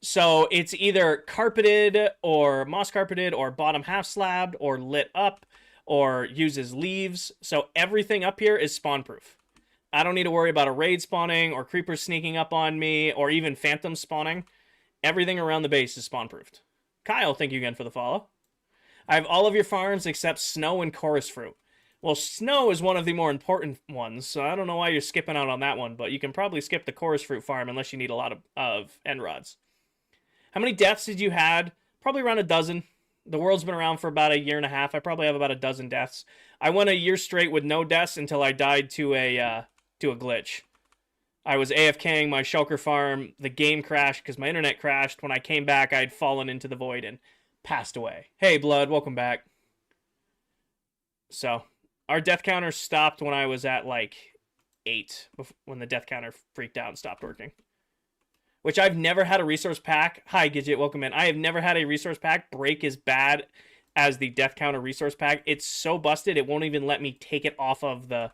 So it's either carpeted or moss carpeted or bottom half slabbed or lit up or uses leaves. So everything up here is spawn-proof. I don't need to worry about a raid spawning or creepers sneaking up on me or even phantoms spawning. Everything around the base is spawn-proofed. Kyle, thank you again for the follow. I have all of your farms except snow and chorus fruit. Well, snow is one of the more important ones, so I don't know why you're skipping out on that one, but you can probably skip the chorus fruit farm unless you need a lot of end rods. How many deaths did you had? Probably around a dozen. The world's been around for about a year and a half. I probably have about a dozen deaths. I went a year straight with no deaths until I died to a glitch. I was AFKing my shulker farm. The game crashed because my internet crashed. When I came back, I had fallen into the void and passed away. Hey, Blood, welcome back. So, our death counter stopped when I was at, 8, when the death counter freaked out and stopped working. Which I've never had a resource pack. Hi, Gidget, welcome in. I have never had a resource pack break as bad as the death counter resource pack. It's so busted, it won't even let me take it off of the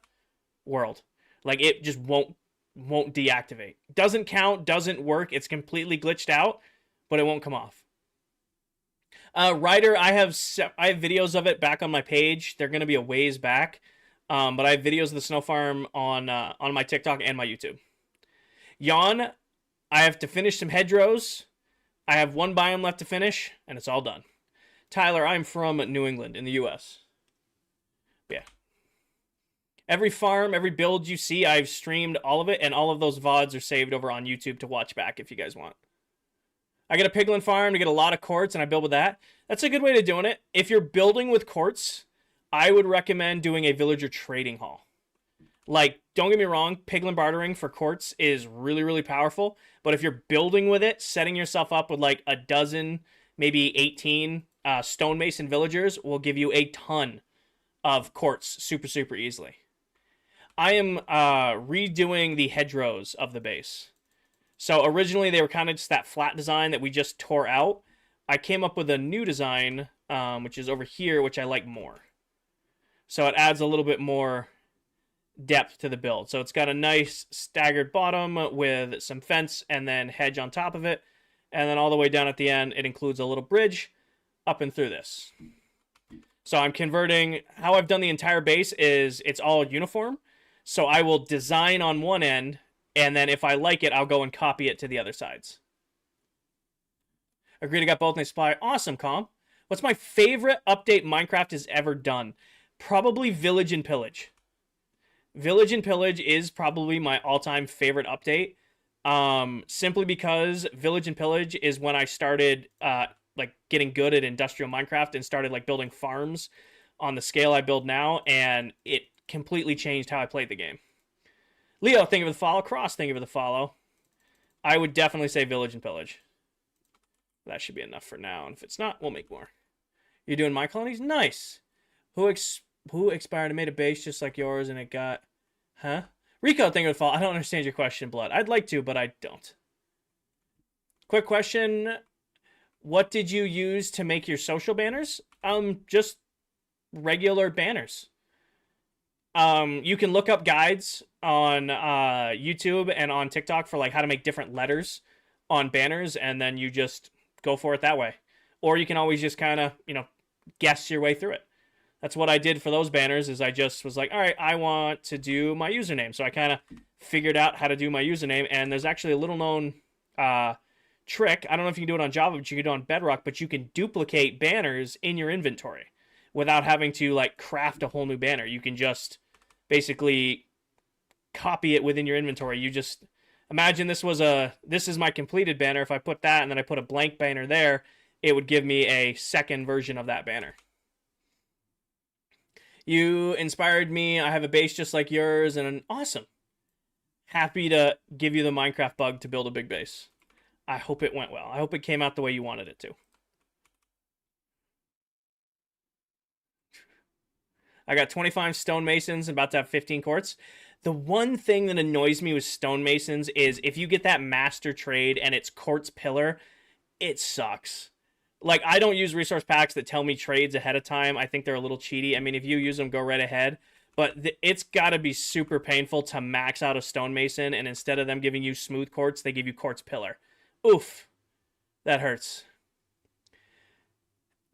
world. It just won't deactivate. Doesn't count, doesn't work. It's completely glitched out, but it won't come off. Ryder, I have videos of it back on my page. They're going to be a ways back. But I have videos of the snow farm on my TikTok and my YouTube. Yawn, I have to finish some hedgerows. I have one biome left to finish, and it's all done. Tyler, I'm from New England in the U.S. But yeah. Every farm, every build you see, I've streamed all of it, and all of those VODs are saved over on YouTube to watch back if you guys want. I get a piglin farm to get a lot of quartz, and I build with that. That's a good way to doing it. If you're building with quartz, I would recommend doing a villager trading hall. Don't get me wrong, piglin bartering for quartz is really, really powerful, but if you're building with it, setting yourself up with a dozen, maybe 18 stonemason villagers will give you a ton of quartz super, super easily. I am redoing the hedgerows of the base. So originally they were kind of just that flat design that we just tore out. I came up with a new design, which is over here, which I like more. So it adds a little bit more depth to the build. So it's got a nice staggered bottom with some fence and then hedge on top of it. And then all the way down at the end, it includes a little bridge up and through this. So I'm converting, how I've done the entire base is it's all uniform. So I will design on one end, and then if I like it, I'll go and copy it to the other sides. Agreed, I got both and they supply. Awesome, Com. What's my favorite update Minecraft has ever done? Probably Village and Pillage. Village and Pillage is probably my all-time favorite update. Simply because Village and Pillage is when I started like getting good at industrial Minecraft and started like building farms on the scale I build now, and it completely changed how I played the game. Leo, thank you for the follow. Cross, thank you for the follow. I would definitely say Village and Pillage. That should be enough for now, and if it's not, we'll make more. You're doing my colonies? Nice. Who expired and made a base just like yours and it got... Huh? Rico, thank you for the follow. I don't understand your question, Blood. I'd like to, but I don't. Quick question. What did you use to make your social banners? Just regular banners. You can look up guides on YouTube and on TikTok for like how to make different letters on banners, and then you just go for it that way. Or you can always just kind of, guess your way through it. That's what I did for those banners, is I just was like, all right, I want to do my username. So I kind of figured out how to do my username, and there's actually a little known trick. I don't know if you can do it on Java, but you can do it on Bedrock, but you can duplicate banners in your inventory without having to like craft a whole new banner. You can just basically copy it within your inventory. You just imagine this is my completed banner. If I put that and then I put a blank banner there, it would give me a second version of that banner. You inspired me. I have a base just like yours, and awesome. Happy to give you the Minecraft bug to build a big base. I hope it went well. I hope it came out the way you wanted it to. I got 25 stonemasons and about to have 15 quartz. The one thing that annoys me with stonemasons is if you get that master trade and it's quartz pillar, it sucks. Like, I don't use resource packs that tell me trades ahead of time. I think they're a little cheaty. I mean, if you use them, go right ahead. But it's got to be super painful to max out a stonemason, and instead of them giving you smooth quartz, they give you quartz pillar. Oof. That hurts.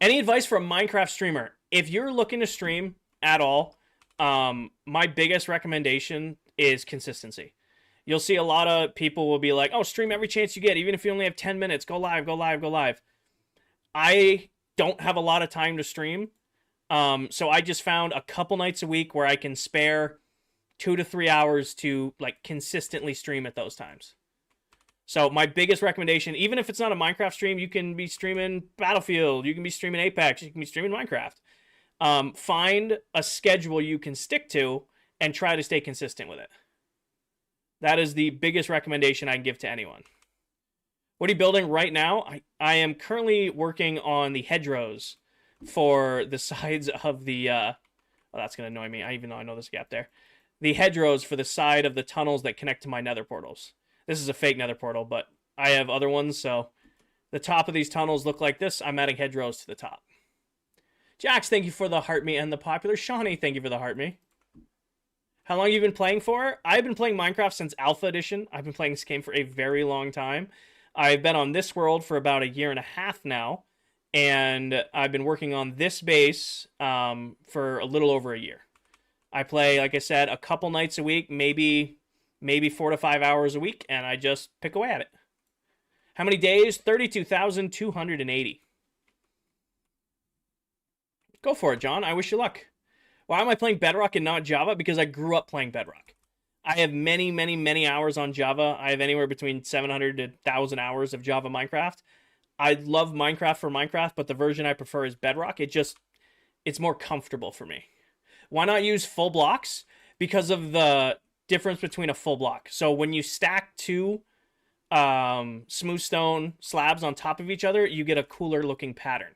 Any advice for a Minecraft streamer? If you're looking to stream at all, my biggest recommendation is consistency. You'll see a lot of people will be like, oh, stream every chance you get. Even if you only have 10 minutes, go live, go live, go live. I don't have a lot of time to stream. So I just found a couple nights a week where I can spare 2 to 3 hours to like consistently stream at those times. So my biggest recommendation, even if it's not a Minecraft stream, you can be streaming Battlefield, you can be streaming Apex, you can be streaming Minecraft. Find a schedule you can stick to and try to stay consistent with it. That is the biggest recommendation I can give to anyone. What are you building right now? I am currently working on the hedgerows for the sides of the... oh, that's going to annoy me, even though I know there's a gap there. The hedgerows for the side of the tunnels that connect to my nether portals. This is a fake nether portal, but I have other ones, so the top of these tunnels look like this. I'm adding hedgerows to the top. Jax, thank you for the heart me and the popular. Shawnee, thank you for the heart me. How long have you been playing for? I've been playing Minecraft since Alpha Edition. I've been playing this game for a very long time. I've been on this world for about 1.5 years now, and I've been working on this base for a little over 1 year. I play, like I said, a couple nights a week, maybe 4 to 5 hours a week, and I just pick away at it. How many days? 32,280. Go for it, John. I wish you luck. Why am I playing Bedrock and not Java? Because I grew up playing Bedrock. I have many, many, many hours on Java. I have anywhere between 700 to 1,000 hours of Java Minecraft. I love Minecraft for Minecraft, but the version I prefer is Bedrock. It's more comfortable for me. Why not use full blocks? Because of the difference between a full block. So when you stack 2 smooth stone slabs on top of each other, you get a cooler looking pattern.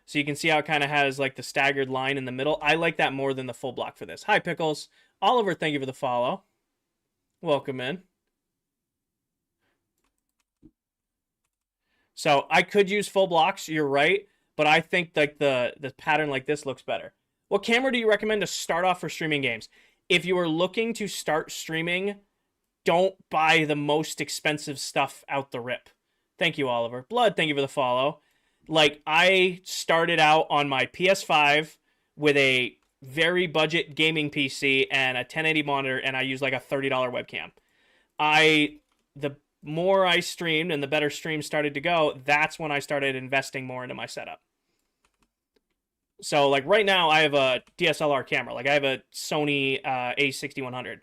So you can see how it kind of has like the staggered line in the middle. I like that more than the full block for this. Hi, Pickles. Oliver, thank you for the follow. Welcome in. So I could use full blocks, you're right, but I think like the pattern like this looks better. What camera do you recommend to start off for streaming games? If you are looking to start streaming, don't buy the most expensive stuff out the rip. Thank you, Oliver. Blood, thank you for the follow. Like, I started out on my PS5 with a very budget gaming PC and a 1080 monitor, and I used like a $30 webcam. The more I streamed and the better streams started to go, that's when I started investing more into my setup. So, like, right now, I have a DSLR camera. Like, I have a Sony A6100.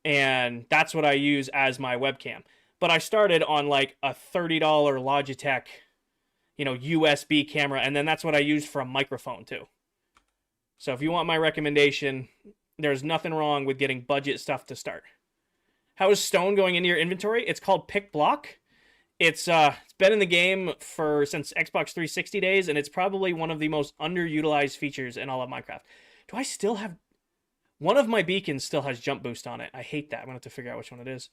And that's what I use as my webcam. But I started on, like, a $30 Logitech, USB camera. And then that's what I used for a microphone, too. So if you want my recommendation, there's nothing wrong with getting budget stuff to start. How is Stone going into your inventory? It's called Pick Block. It's been in the game since Xbox 360 days, and it's probably one of the most underutilized features in all of Minecraft. Do I still have... One of my beacons still has jump boost on it. I hate that. I'm going to have to figure out which one it is.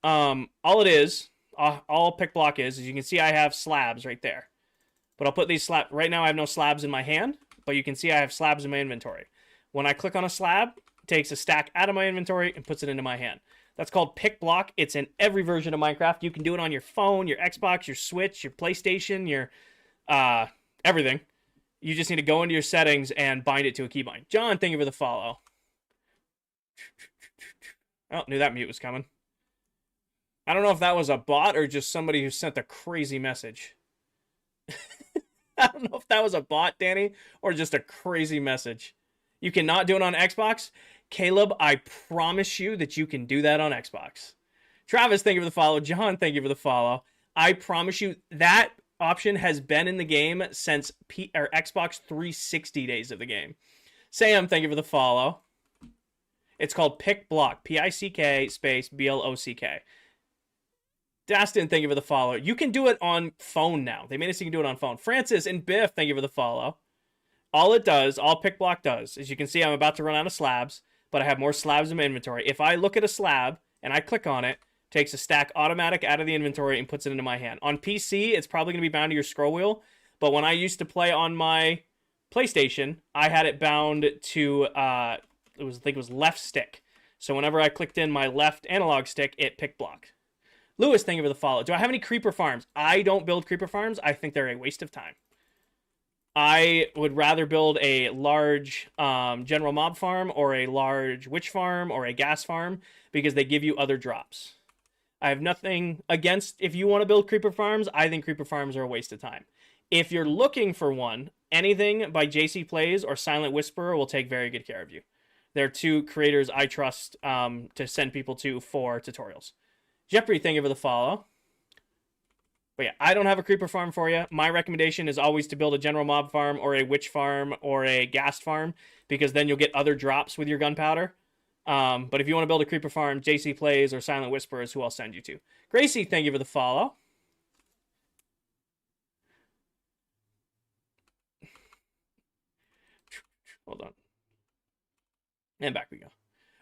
All Pick Block is you can see I have slabs right there. But I'll put these slabs... Right now I have no slabs in my hand, but you can see I have slabs in my inventory. When I click on a slab, it takes a stack out of my inventory and puts it into my hand. That's called Pick Block. It's in every version of Minecraft. You can do it on your phone, your Xbox, your Switch, your PlayStation, your everything. You just need to go into your settings and bind it to a keybind. John, thank you for the follow. Oh, knew that mute was coming. I don't know if that was a bot or just somebody who sent a crazy message. I don't know if that was a bot, Danny, or just a crazy message. You cannot do it on Xbox? Caleb, I promise you that you can do that on Xbox. Travis, thank you for the follow. John, thank you for the follow. I promise you that option has been in the game since Xbox 360 days of the game. Sam, thank you for the follow. It's called Pick Block. P-I-C-K space B-L-O-C-K. Dastin, thank you for the follow. You can do it on phone now. They made it so you can do it on phone. Francis and Biff, thank you for the follow. All Pick Block does, is you can see I'm about to run out of slabs, but I have more slabs in my inventory. If I look at a slab and I click on it, takes a stack automatic out of the inventory and puts it into my hand. On PC, it's probably going to be bound to your scroll wheel, but when I used to play on my PlayStation, I had it bound to, I think it was left stick. So whenever I clicked in my left analog stick, it Pick Block. Lewis, thank you for the follow. Do I have any creeper farms? I don't build creeper farms. I think they're a waste of time. I would rather build a large general mob farm or a large witch farm or a gas farm because they give you other drops. I have nothing against if you want to build creeper farms. I think creeper farms are a waste of time. If you're looking for one, anything by JC Plays or Silent Whisperer will take very good care of you. They're two creators I trust to send people to for tutorials. Jeffrey, thank you for the follow. But yeah, I don't have a creeper farm for you. My recommendation is always to build a general mob farm or a witch farm or a ghast farm because then you'll get other drops with your gunpowder. But if you want to build a creeper farm, JC Plays or Silent Whisper is who I'll send you to. Gracie, thank you for the follow. Hold on. And back we go.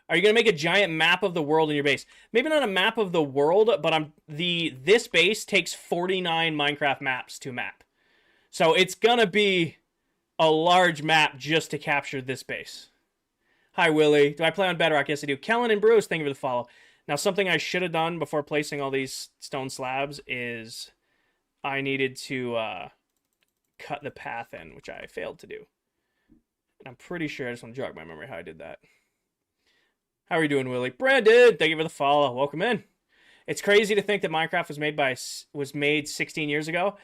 Are you going to make a giant map of the world in your base? Maybe not a map of the world, but this base takes 49 Minecraft maps to map. So it's going to be a large map just to capture this base. Hi, Willie. Do I play on Bedrock? Yes, I do. Kellen and Bruce, thank you for the follow. Now, something I should have done before placing all these stone slabs is I needed to cut the path in, which I failed to do. And I'm pretty sure I just want to jog my memory how I did that. How are you doing, Willie? Brandon, thank you for the follow. Welcome in. It's crazy to think that Minecraft was made 16 years ago.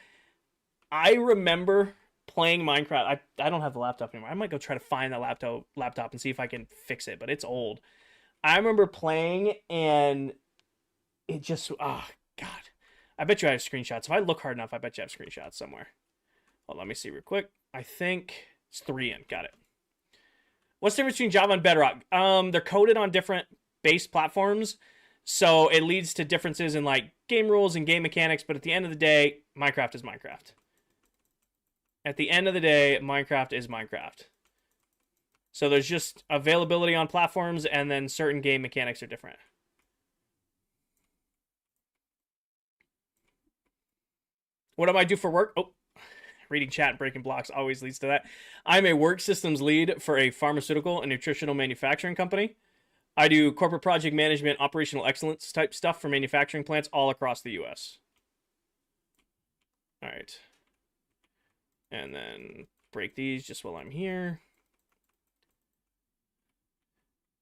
I remember playing Minecraft. I don't have the laptop anymore. I might go try to find that laptop and see if I can fix it, but it's old. I remember playing and it just, oh, God. I bet you I have screenshots. If I look hard enough, I bet you I have screenshots somewhere. Well, let me see real quick. I think it's 3 in. Got it. What's the difference between Java and Bedrock? They're coded on different base platforms, so it leads to differences in like game rules and game mechanics, but at the end of the day, Minecraft is Minecraft. At the end of the day, Minecraft is Minecraft. So there's just availability on platforms, and then certain game mechanics are different. What do I do for work? Oh, reading chat and breaking blocks always leads to that. I'm a work systems lead for a pharmaceutical and nutritional manufacturing company. I do corporate project management, operational excellence type stuff for manufacturing plants all across the US. All right. And then break these just while I'm here.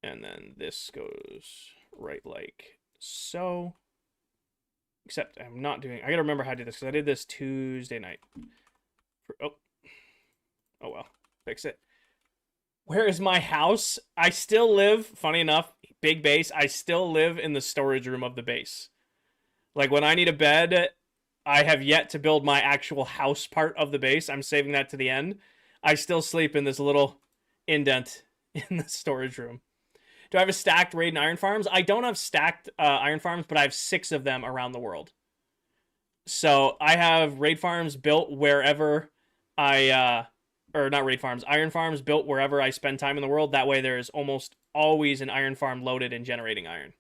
And then this goes right like so. Except I'm not doing... I gotta remember how to do this, because I did this Tuesday night. Oh well. Fix it. Where is my house? I still live, funny enough, big base, I still live in the storage room of the base. Like, when I need a bed, I have yet to build my actual house part of the base. I'm saving that to the end. I still sleep in this little indent in the storage room. Do I have a stacked raid and iron farms? I don't have stacked iron farms, but I have 6 of them around the world. So I have raid farms built wherever I, or not raid farms, iron farms built wherever I spend time in the world. That way there's almost always an iron farm loaded and generating iron.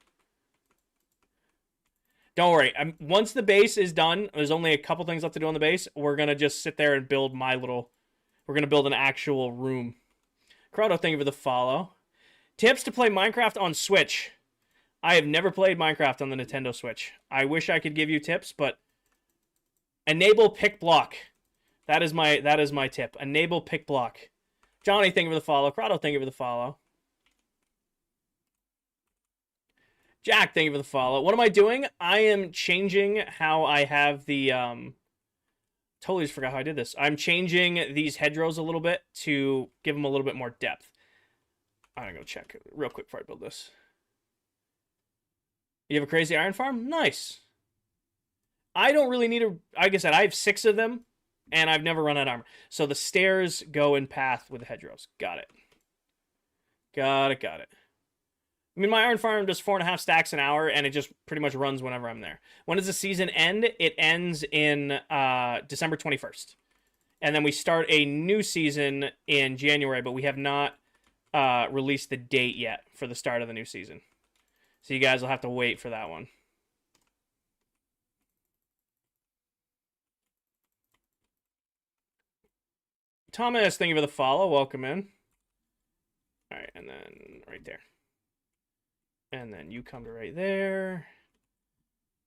Don't worry. Once the base is done, there's only a couple things left to do on the base. We're going to just sit there and build my little... We're going to build an actual room. Crowdo, thank you for the follow. Tips to play Minecraft on Switch. I have never played Minecraft on the Nintendo Switch. I wish I could give you tips, but enable pick block. That is my tip. Enable pick block. Johnny, thank you for the follow. Crowdo, thank you for the follow. Jack, thank you for the follow. What am I doing? I am changing how I have the totally just forgot how I did this. I'm changing these hedgerows a little bit to give them a little bit more depth. I'm gonna go check real quick before I build this. You have a crazy iron farm? Nice. I don't really need a... Like I said, I have 6 of them, and I've never run out of armor. So the stairs go in path with the hedgerows. Got it. Got it. I mean, my iron farm does 4.5 stacks an hour, and it just pretty much runs whenever I'm there. When does the season end? It ends in December 21st. And then we start a new season in January, but we have not... release the date yet for the start of the new season. So you guys will have to wait for that one. Thomas, thank you for the follow. Welcome in. All right, and then right there. And then you come to right there.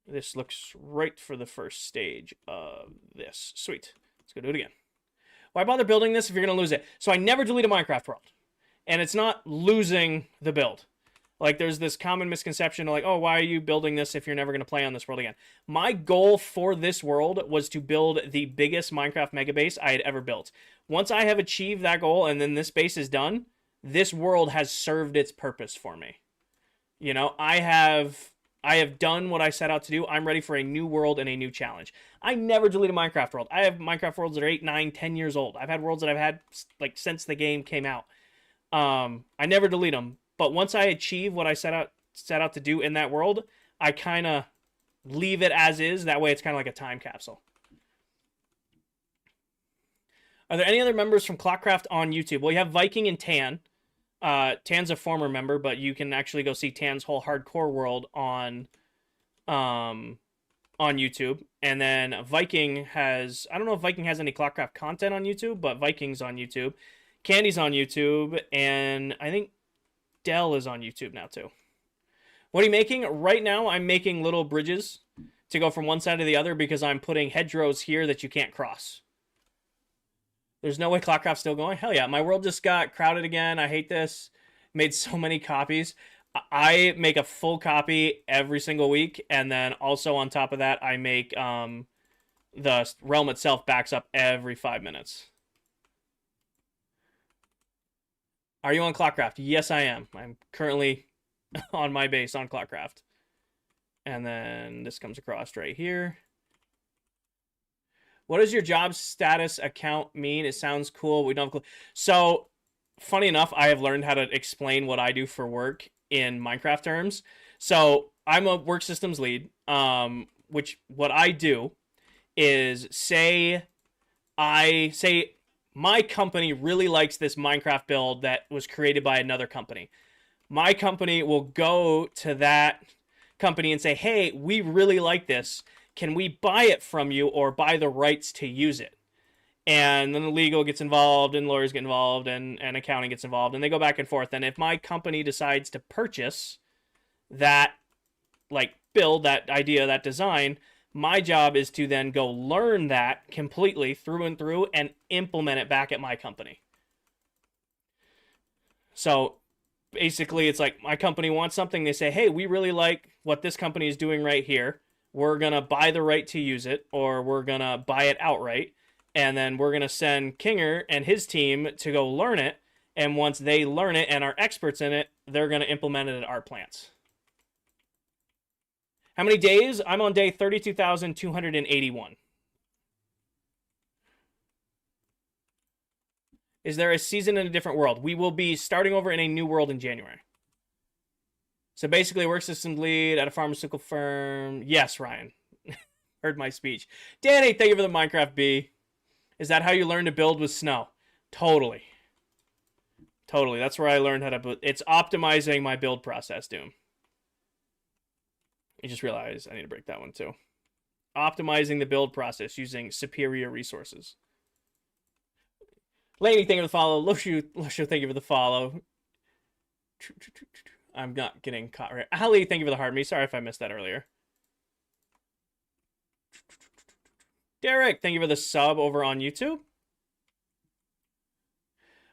This looks right for the first stage of this. Sweet. Let's go do it again. Why bother building this if you're going to lose it? So I never delete a Minecraft world. And it's not losing the build. Like, there's this common misconception like, oh, why are you building this if you're never going to play on this world again? My goal for this world was to build the biggest Minecraft mega base I had ever built. Once I have achieved that goal and then this base is done, this world has served its purpose for me. You know, I have done what I set out to do. I'm ready for a new world and a new challenge. I never delete a Minecraft world. I have Minecraft worlds that are 8, 9, 10 years old. I've had worlds that I've had like since the game came out. I never delete them. But once I achieve what I set out to do in that world, I kind of leave it as is. That way it's kind of like a time capsule. Are there any other members from ClockCraft on YouTube? Well, you have Viking and Tan. Tan's a former member, but you can actually go see Tan's whole hardcore world on YouTube. And then Viking has... I don't know if Viking has any ClockCraft content on YouTube, but Viking's on YouTube. Candy's on YouTube, and I think Dell is on YouTube now too. What are you making? Right now, I'm making little bridges to go from one side to the other because I'm putting hedgerows here that you can't cross. There's no way ClockCraft's still going? Hell yeah. My world just got crowded again. I hate this. Made so many copies. I make a full copy every single week, and then also on top of that, I make the realm itself backs up every 5 minutes. Are you on ClockCraft? Yes, I am. I'm currently on my base on ClockCraft. And then this comes across right here. What does your job status account mean? It sounds cool. We don't have a clue. So, funny enough, I have learned how to explain what I do for work in Minecraft terms. So, I'm a work systems lead, which what I do is say I say my company really likes this Minecraft build that was created by another company. My company will go to that company and say, hey, we really like this. Can we buy it from you or buy the rights to use it? And then the legal gets involved and lawyers get involved and accounting gets involved and they go back and forth. And if my company decides to purchase that, like, build, that idea, that design, my job is to then go learn that completely through and through and implement it back at my company. So basically, it's like my company wants something. They say, hey, we really like what this company is doing right here. We're going to buy the right to use it, or we're going to buy it outright. And then we're going to send Kinger and his team to go learn it. And once they learn it and are experts in it, they're going to implement it at our plants. How many days? I'm on day 32,281. Is there a season in a different world? We will be starting over in a new world in January. So basically, work systems lead at a pharmaceutical firm. Yes, Ryan. Heard my speech. Danny, thank you for the Minecraft B. Is that how you learn to build with snow? Totally. Totally. That's where I learned how to build. It's optimizing my build process, Doom. I just realized I need to break that one too. Optimizing the build process using superior resources. Laney, thank you for the follow. Loshu, thank you for the follow. I'm not getting caught right. Ali, thank you for the heart me. Sorry if I missed that earlier. Derek, thank you for the sub over on YouTube.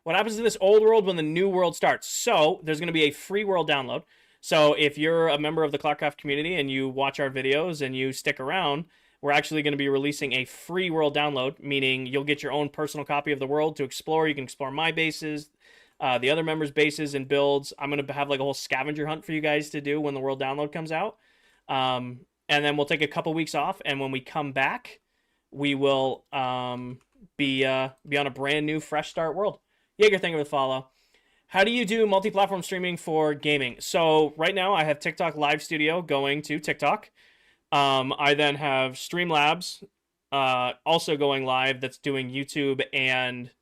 What happens to this old world when the new world starts? So, there's going to be a free world download. So if you're a member of the ClockCraft community and you watch our videos and you stick around, we're actually going to be releasing a free world download, meaning you'll get your own personal copy of the world to explore. You can explore my bases, the other members' bases and builds. I'm going to have like a whole scavenger hunt for you guys to do when the world download comes out. And then we'll take a couple weeks off, and when we come back, we will be on a brand new fresh start world. Jaeger, thank you for the follow. How do you do multi-platform streaming for gaming? So right now I have TikTok Live Studio going to TikTok. I then have Streamlabs also going live that's doing YouTube and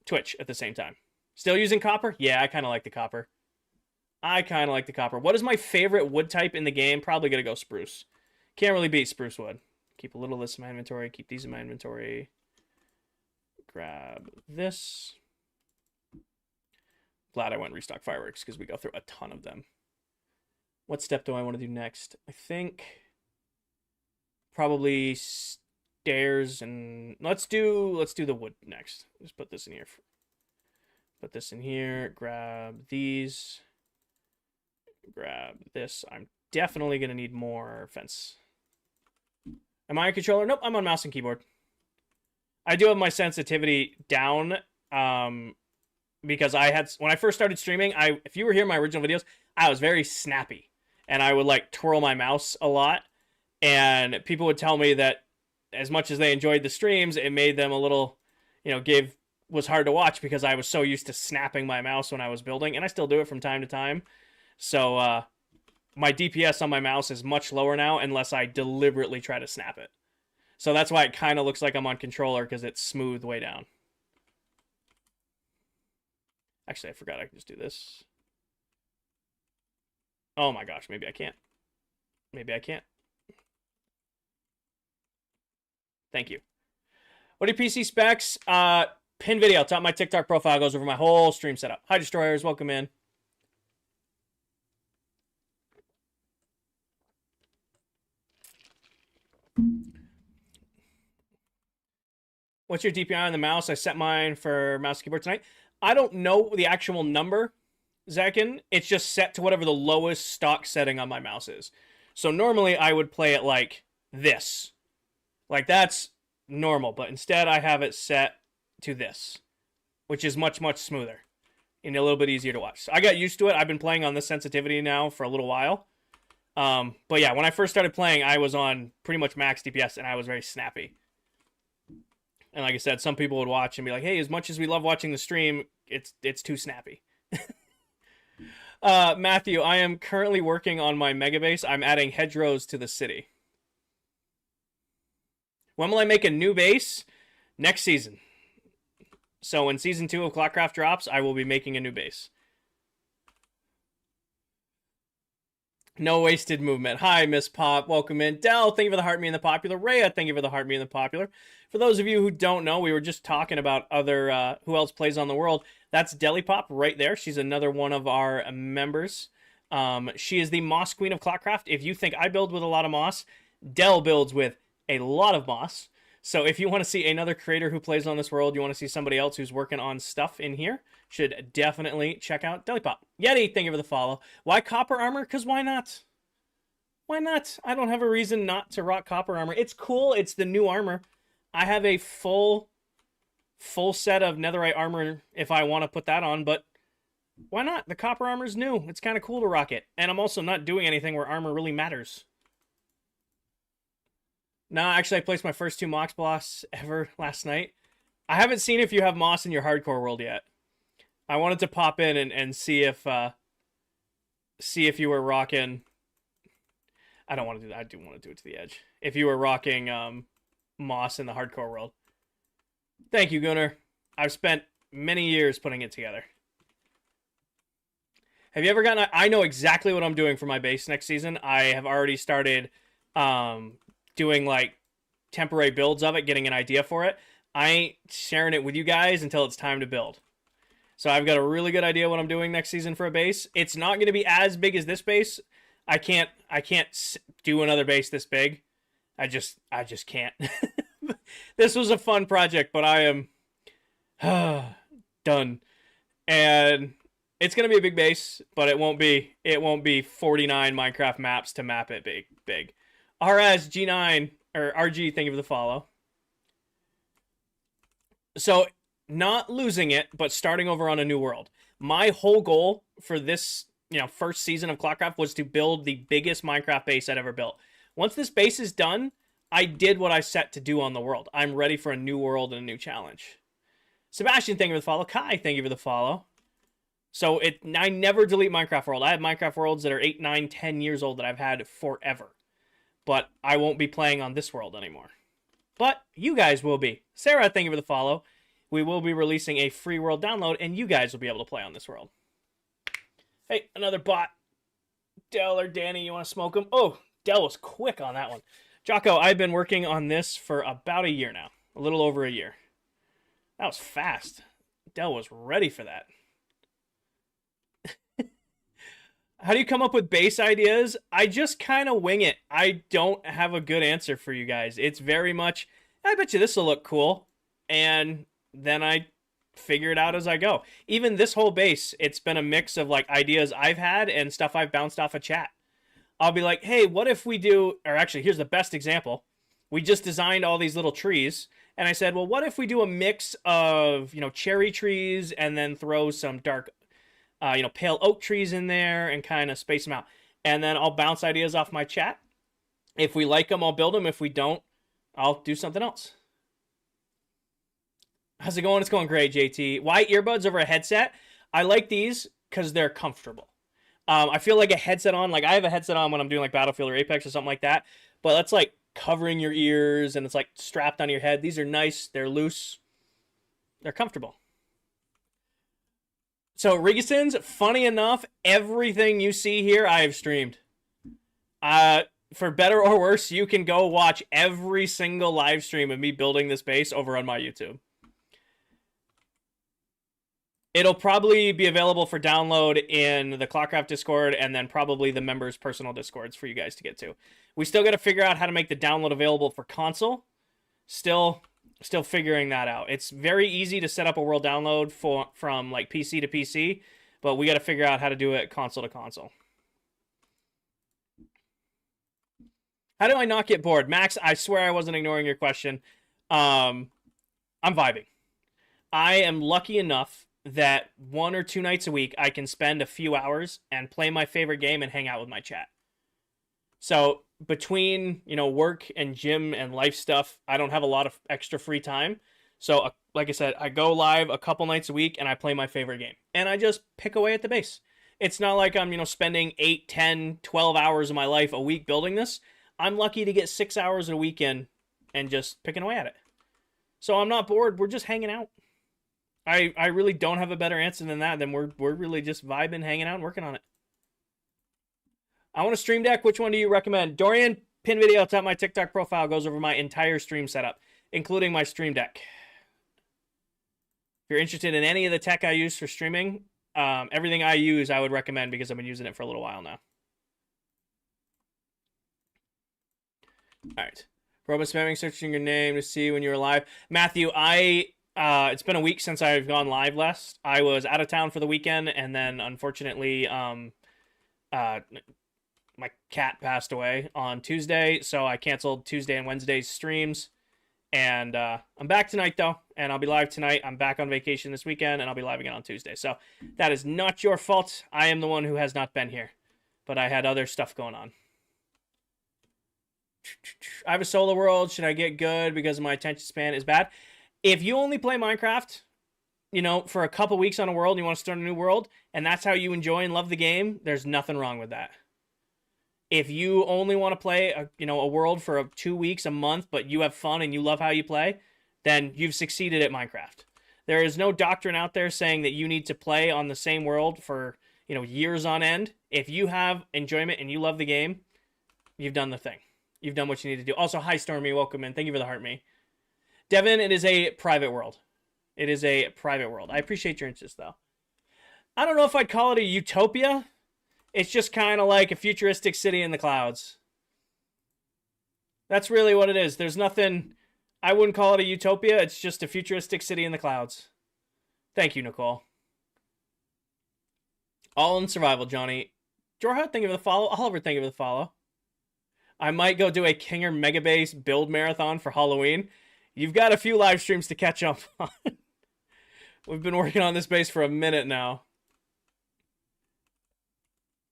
Twitch at the same time. Still using copper? Yeah, I kind of like the copper. What is my favorite wood type in the game? Probably going to go spruce. Can't really beat spruce wood. Keep a little of this in my inventory. Keep these in my inventory. Grab this. Glad I went restock fireworks because we go through a ton of them. What step do I want to do next? I think probably stairs, and let's do the wood next. Just put this in here. Put this in here. Grab these. Grab this. I'm definitely going to need more fence. Am I on controller? Nope, I'm on mouse and keyboard. I do have my sensitivity down. Because when I first started streaming, if you were here in my original videos, I was very snappy. And I would like twirl my mouse a lot. And people would tell me that as much as they enjoyed the streams, it made them a little, was hard to watch because I was so used to snapping my mouse when I was building. And I still do it from time to time. So my DPS on my mouse is much lower now unless I deliberately try to snap it. So that's why it kind of looks like I'm on controller because it's smooth way down. Actually, I forgot I can just do this. Oh my gosh, maybe I can't. Maybe I can't. Thank you. What are PC specs? Pin video. Top of my TikTok profile goes over my whole stream setup. Hi, Destroyers. Welcome in. What's your DPI on the mouse? I set mine for mouse and keyboard tonight. I don't know the actual number, Zekin. It's just set to whatever the lowest stock setting on my mouse is. So normally I would play it like this. Like that's normal, but instead I have it set to this, which is much, much smoother and a little bit easier to watch. So I got used to it. I've been playing on this sensitivity now for a little while. But yeah, when I first started playing, I was on pretty much max DPS and I was very snappy. And like I said, some people would watch and be like, hey, as much as we love watching the stream, it's too snappy. Matthew, I am currently working on my mega base. I'm adding hedgerows to the city. When will I make a new base? Next season. So when season 2 of ClockCraft drops, I will be making a new base. No wasted movement. Hi, Miss Pop. Welcome in. Dell, thank you for the heart me and the popular. Rhea, thank you for the heart me and the popular. For those of you who don't know, we were just talking about other who else plays on the world. That's Deli Pop right there. She's another one of our members. She is the Moss Queen of ClockCraft. If you think I build with a lot of moss, Dell builds with a lot of moss. So if you want to see another creator who plays on this world, you want to see somebody else who's working on stuff in here, should definitely check out Delipop. Yeti, thank you for the follow. Why copper armor? Because why not? Why not? I don't have a reason not to rock copper armor. It's cool. It's the new armor. I have a full set of netherite armor if I want to put that on, but why not? The copper armor's new. It's kind of cool to rock it. And I'm also not doing anything where armor really matters. No, actually, I placed my first 2 Mox Blocks ever last night. I haven't seen if you have moss in your hardcore world yet. I wanted to pop in and see if you were rocking. I don't want to do that. I do want to do it to the edge. If you were rocking moss in the hardcore world. Thank you, Gunnar. I've spent many years putting it together. Have you ever gotten? I know exactly what I'm doing for my base next season. I have already started doing like temporary builds of it, getting an idea for it. I ain't sharing it with you guys until it's time to build. So I've got a really good idea what I'm doing next season for a base. It's not going to be as big as this base. I can't do another base this big. I just can't. This was a fun project, but I am done. And it's going to be a big base, but it won't be 49 Minecraft maps to map it big. RSG9 or RG, thank you for the follow. So, not losing it, but starting over on a new world. My whole goal for this, first season of ClockCraft was to build the biggest Minecraft base I'd ever built. Once this base is done, I did what I set to do on the world. I'm ready for a new world and a new challenge. Sebastian, thank you for the follow. Kai, thank you for the follow. So I never delete Minecraft World. I have Minecraft Worlds that are 8, 9, 10 years old that I've had forever. But I won't be playing on this world anymore. But you guys will be. Sarah, thank you for the follow. We will be releasing a free world download, and you guys will be able to play on this world. Hey, another bot. Dell or Danny, you want to smoke him? Oh, Dell was quick on that one. Jocko, I've been working on this for about a year now. A little over a year. That was fast. Dell was ready for that. How do you come up with base ideas? I just kind of wing it. I don't have a good answer for you guys. It's very much, I bet you this will look cool. And then I figure it out as I go. Even this whole base, it's been a mix of like ideas I've had and stuff I've bounced off of chat. I'll be like, hey, what if we do, or actually, here's the best example. We just designed all these little trees. And I said, well, what if we do a mix of, cherry trees and then throw some dark pale oak trees in there and kind of space them out. And then I'll bounce ideas off my chat. If we like them, I'll build them. If we don't, I'll do something else. How's it going? It's going great, JT. Why earbuds over a headset? I like these because they're comfortable. I feel like a headset on, like I have a headset on when I'm doing like Battlefield or Apex or something like that. But that's like covering your ears and it's like strapped on your head. These are nice. They're loose. They're comfortable. So, Rigisons, funny enough, everything you see here, I have streamed. For better or worse, you can go watch every single live stream of me building this base over on my YouTube. It'll probably be available for download in the ClockCraft Discord and then probably the members' personal Discords for you guys to get to. We still got to figure out how to make the download available for console. Still figuring that out. It's very easy to set up a world download from like PC to PC, but we got to figure out how to do it console to console. How do I not get bored? Max, I swear I wasn't ignoring your question. I'm vibing. I am lucky enough that 1 or 2 nights a week I can spend a few hours and play my favorite game and hang out with my chat. So between, work and gym and life stuff, I don't have a lot of extra free time. So like I said, I go live a couple nights a week and I play my favorite game. And I just pick away at the base. It's not like I'm, spending 8, 10, 12 hours of my life a week building this. I'm lucky to get 6 hours a weekend and just picking away at it. So I'm not bored. We're just hanging out. I really don't have a better answer than that. Then we're really just vibing, hanging out, and working on it. I want a stream deck. Which one do you recommend? Dorian, pin video top my TikTok profile goes over my entire stream setup, including my stream deck. If you're interested in any of the tech I use for streaming, everything I use I would recommend because I've been using it for a little while now. All right. Robot spamming, searching your name to see when you're live. Matthew, it's been a week since I've gone live last. I was out of town for the weekend, and then unfortunately, my cat passed away on Tuesday, so I canceled Tuesday and Wednesday's streams. And I'm back tonight, though, and I'll be live tonight. I'm back on vacation this weekend, and I'll be live again on Tuesday. So that is not your fault. I am the one who has not been here, but I had other stuff going on. I have a solo world. Should I get good because my attention span is bad? If you only play Minecraft, for a couple weeks on a world, and you want to start a new world, and that's how you enjoy and love the game, there's nothing wrong with that. If you only want to play a world for 2 weeks, a month, but you have fun and you love how you play, then you've succeeded at Minecraft. There is no doctrine out there saying that you need to play on the same world for years on end. If you have enjoyment and you love the game, you've done the thing. You've done what you need to do. Also, hi, Stormy. Welcome in. Thank you for the heart me. Devin, it is a private world. It is a private world. I appreciate your interest, though. I don't know if I'd call it a utopia. It's just kind of like a futuristic city in the clouds. That's really what it is. There's nothing... I wouldn't call it a utopia. It's just a futuristic city in the clouds. Thank you, Nicole. All in survival, Johnny. Jorha, thank you for the follow. Oliver, thank you for the follow. I might go do a Kinger Megabase build marathon for Halloween. You've got a few live streams to catch up on. We've been working on this base for a minute now.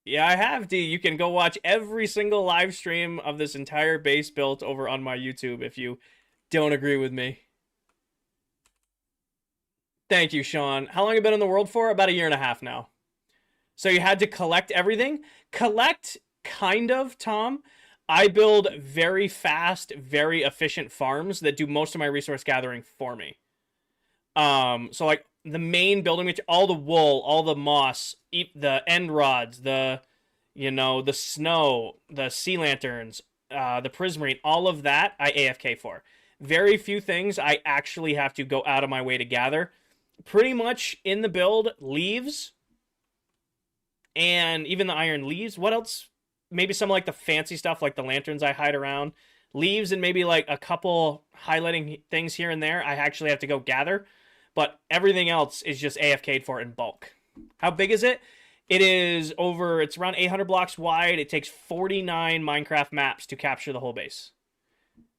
Yeah, I have, D. You can go watch every single live stream of this entire base built over on my YouTube if you don't agree with me. Thank you, Sean. How long have you been in the world for? About 1.5 years now. So you had to collect everything? Collect, kind of, Tom. I build very fast, very efficient farms that do most of my resource gathering for me. So like the main building, which all the wool, all the moss, the end rods, the snow, the sea lanterns, the prismarine, all of that I AFK for. Very few things I actually have to go out of my way to gather. Pretty much in the build, leaves, and even the iron leaves. What else? Maybe some like the fancy stuff, like the lanterns I hide around. Leaves and maybe like a couple highlighting things here and there I actually have to go gather. But everything else is just AFK'd for in bulk. How big is it? It's around 800 blocks wide. It takes 49 Minecraft maps to capture the whole base.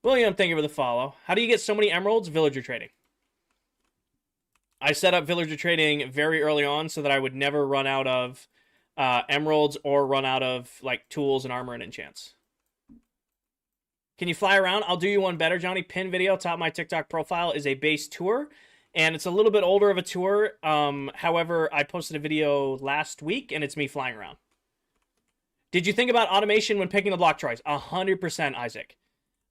William, thank you for the follow. How do you get so many emeralds? Villager trading. I set up villager trading very early on so that I would never run out of emeralds or run out of like tools and armor and enchants. Can you fly around? I'll do you one better, Johnny. Pin video top of my TikTok profile is a base tour, and it's a little bit older of a tour. However, I posted a video last week and it's me flying around. Did you think about automation when picking the block choice? 100%, Isaac.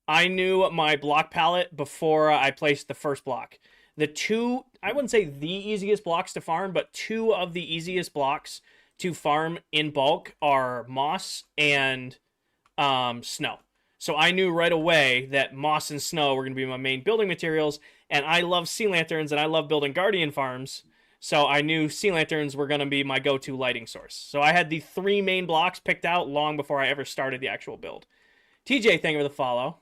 I knew my block palette before I placed the first block. The two, I wouldn't say the easiest blocks to farm, but two of the easiest blocks to farm in bulk are moss and snow. So I knew right away that moss and snow were going to be my main building materials, and I love sea lanterns and I love building guardian farms, so I knew sea lanterns were going to be my go-to lighting source. So I had the 3 main blocks picked out long before I ever started the actual build. TJ, thank you for the follow.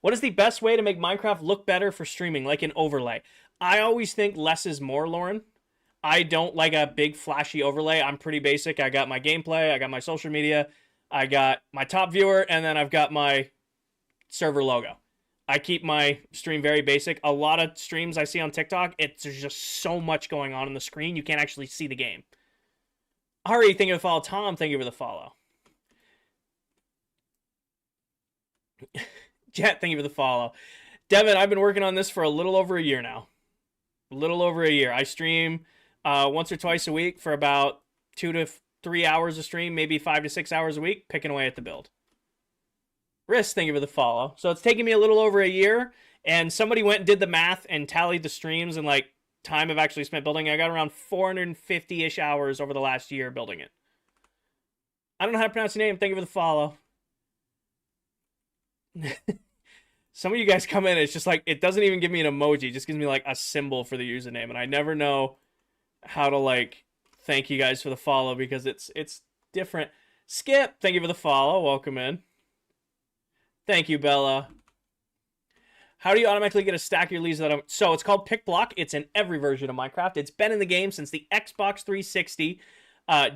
What is the best way to make Minecraft look better for streaming, like an overlay? I always think less is more, Lauren. I don't like a big flashy overlay. I'm pretty basic. I got my gameplay, I got my social media, I got my top viewer, and then I've got my server logo. I keep my stream very basic. A lot of streams I see on TikTok, there's just so much going on the screen, you can't actually see the game. Ari, thank you for the follow. Tom, thank you for the follow. Jet, thank you for the follow. Devin, I've been working on this for a little over a year now. A little over a year. I stream once or twice a week for about 2 to 3 hours a stream, maybe 5 to 6 hours a week, picking away at the build. Risk, thank you for the follow. So it's taken me a little over a year, and somebody went and did the math and tallied the streams and like time I've actually spent building. I got around 450-ish hours over the last year building it. I don't know how to pronounce your name. Thank you for the follow. Some of you guys come in, it's just like, it doesn't even give me an emoji. It just gives me like a symbol for the username. And I never know how to like thank you guys for the follow because it's different. Skip, thank you for the follow. Welcome in. Thank you, Bella. How do you automatically get a stack of your leaves? So it's called Pick Block. It's in every version of Minecraft. It's been in the game since the Xbox 360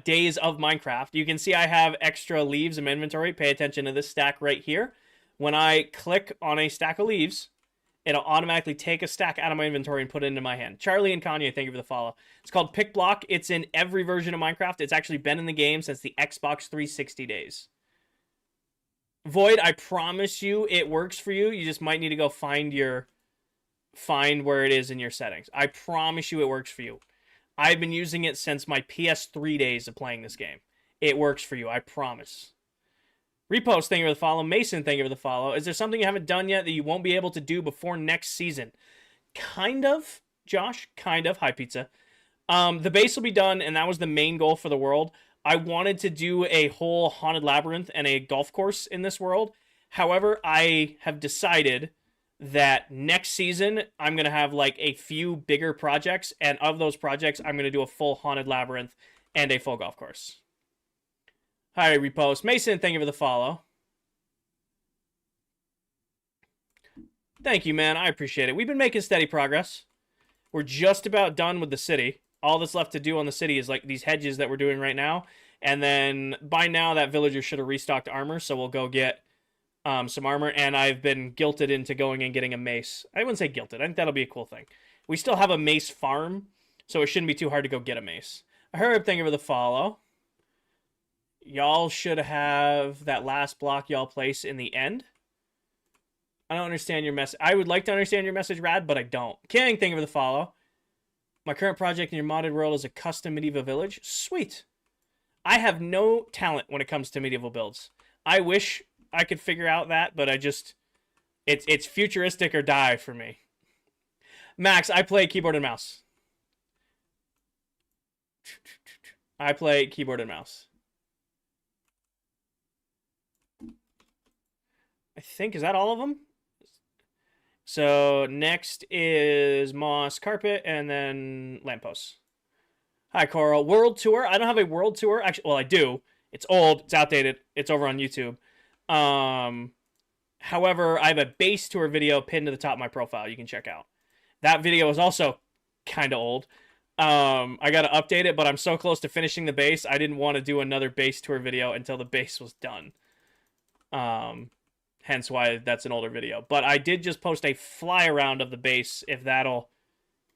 days of Minecraft. You can see I have extra leaves in my inventory. Pay attention to this stack right here. When I click on a stack of leaves, it'll automatically take a stack out of my inventory and put it into my hand. Charlie and Kanye, thank you for the follow. It's called Pick Block. It's in every version of Minecraft. It's actually been in the game since the Xbox 360 days. Void, I promise you it works for you. You just might need to go find where it is in your settings. I promise you it works for you. I've been using it since my PS3 days of playing this game. It works for you, I promise. Repost, thank you for the follow. Mason, thank you for the follow. Is there something you haven't done yet that you won't be able to do before next season? Kind of, Josh. Kind of. Hi, pizza. The base will be done, and that was the main goal for the world. I wanted to do a whole haunted labyrinth and a golf course in this world. However, I have decided that next season, I'm going to have like a few bigger projects, and of those projects, I'm going to do a full haunted labyrinth and a full golf course. Hi, Repost. Mason, thank you for the follow. Thank you, man. I appreciate it. We've been making steady progress. We're just about done with the city. All that's left to do on the city is like these hedges that we're doing right now. And then by now, that villager should have restocked armor, so we'll go get some armor. And I've been guilted into going and getting a mace. I wouldn't say guilted. I think that'll be a cool thing. We still have a mace farm, so it shouldn't be too hard to go get a mace. Herb, thank you for the follow. Y'all should have that last block y'all place in the end. I don't understand your message. I would like to understand your message, Rad, but I don't. King, thank you for the follow. My current project in your modded world is a custom medieval village. Sweet. I have no talent when it comes to medieval builds. I wish I could figure out that, but I just... It's futuristic or die for me. Max, I play keyboard and mouse. I play keyboard and mouse. I think, is that all of them? So next is moss carpet and then lampposts. Hi, Coral. World tour. I don't have a world tour. Actually, well, I do. It's old. It's outdated. It's over on YouTube. However, I have a base tour video pinned to the top of my profile you can check out. That video is also kind of old. I got to update it, but I'm so close to finishing the base, I didn't want to do another base tour video until the base was done. Hence why that's an older video. But I did just post a fly around of the base, if that'll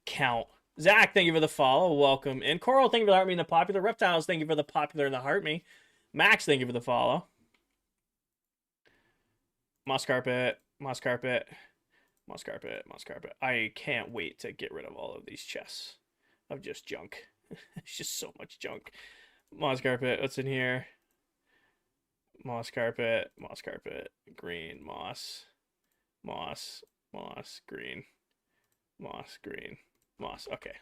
count. Zach, thank you for the follow. Welcome. And Coral, thank you for the heart me and the popular. Reptiles, thank you for the popular and the heart me. Max, thank you for the follow. Moss carpet, moss carpet, moss carpet, moss carpet. I can't wait to get rid of all of these chests of just junk. It's just so much junk. Moss carpet, what's in here? Moss carpet, green, moss, moss, moss, green, moss, green, moss. Okay.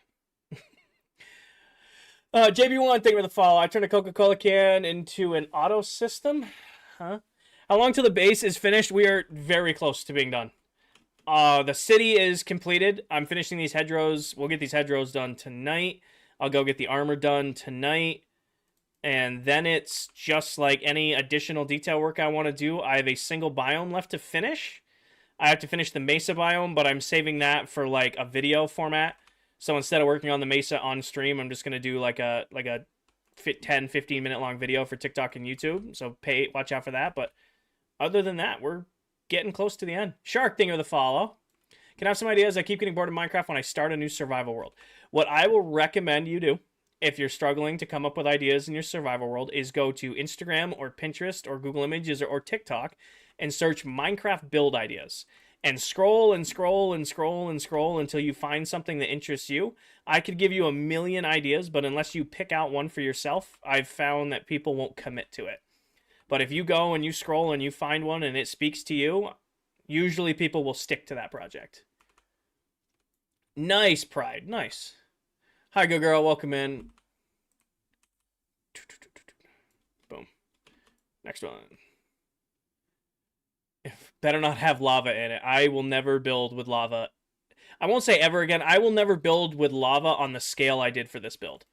JB1, thank you for the follow. I turned a Coca-Cola can into an auto system. Huh? How long till the base is finished? We are very close to being done. The city is completed. I'm finishing these hedgerows. We'll get these hedgerows done tonight. I'll go get the armor done tonight. And then it's just like any additional detail work I want to do. I have a single biome left to finish. I have to finish the mesa biome, but I'm saving that for like a video format. So instead of working on the mesa on stream, I'm just going to do like a 10-15 minute long video for TikTok and YouTube. So watch out for that. But other than that, we're getting close to the end. Shark, thank you for the follow. Can I have some ideas? I keep getting bored of Minecraft when I start a new survival world. What I will recommend you do, if you're struggling to come up with ideas in your survival world, is go to Instagram or Pinterest or Google Images or TikTok and search Minecraft build ideas. And scroll and scroll and scroll and scroll until you find something that interests you. I could give you a million ideas, but unless you pick out one for yourself, I've found that people won't commit to it. But if you go and you scroll and you find one and it speaks to you, usually people will stick to that project. Nice, Pride. Nice. Hi, good girl. Welcome in. Boom. Next one. Better not have lava in it. I will never build with lava. I won't say ever again. I will never build with lava on the scale I did for this build.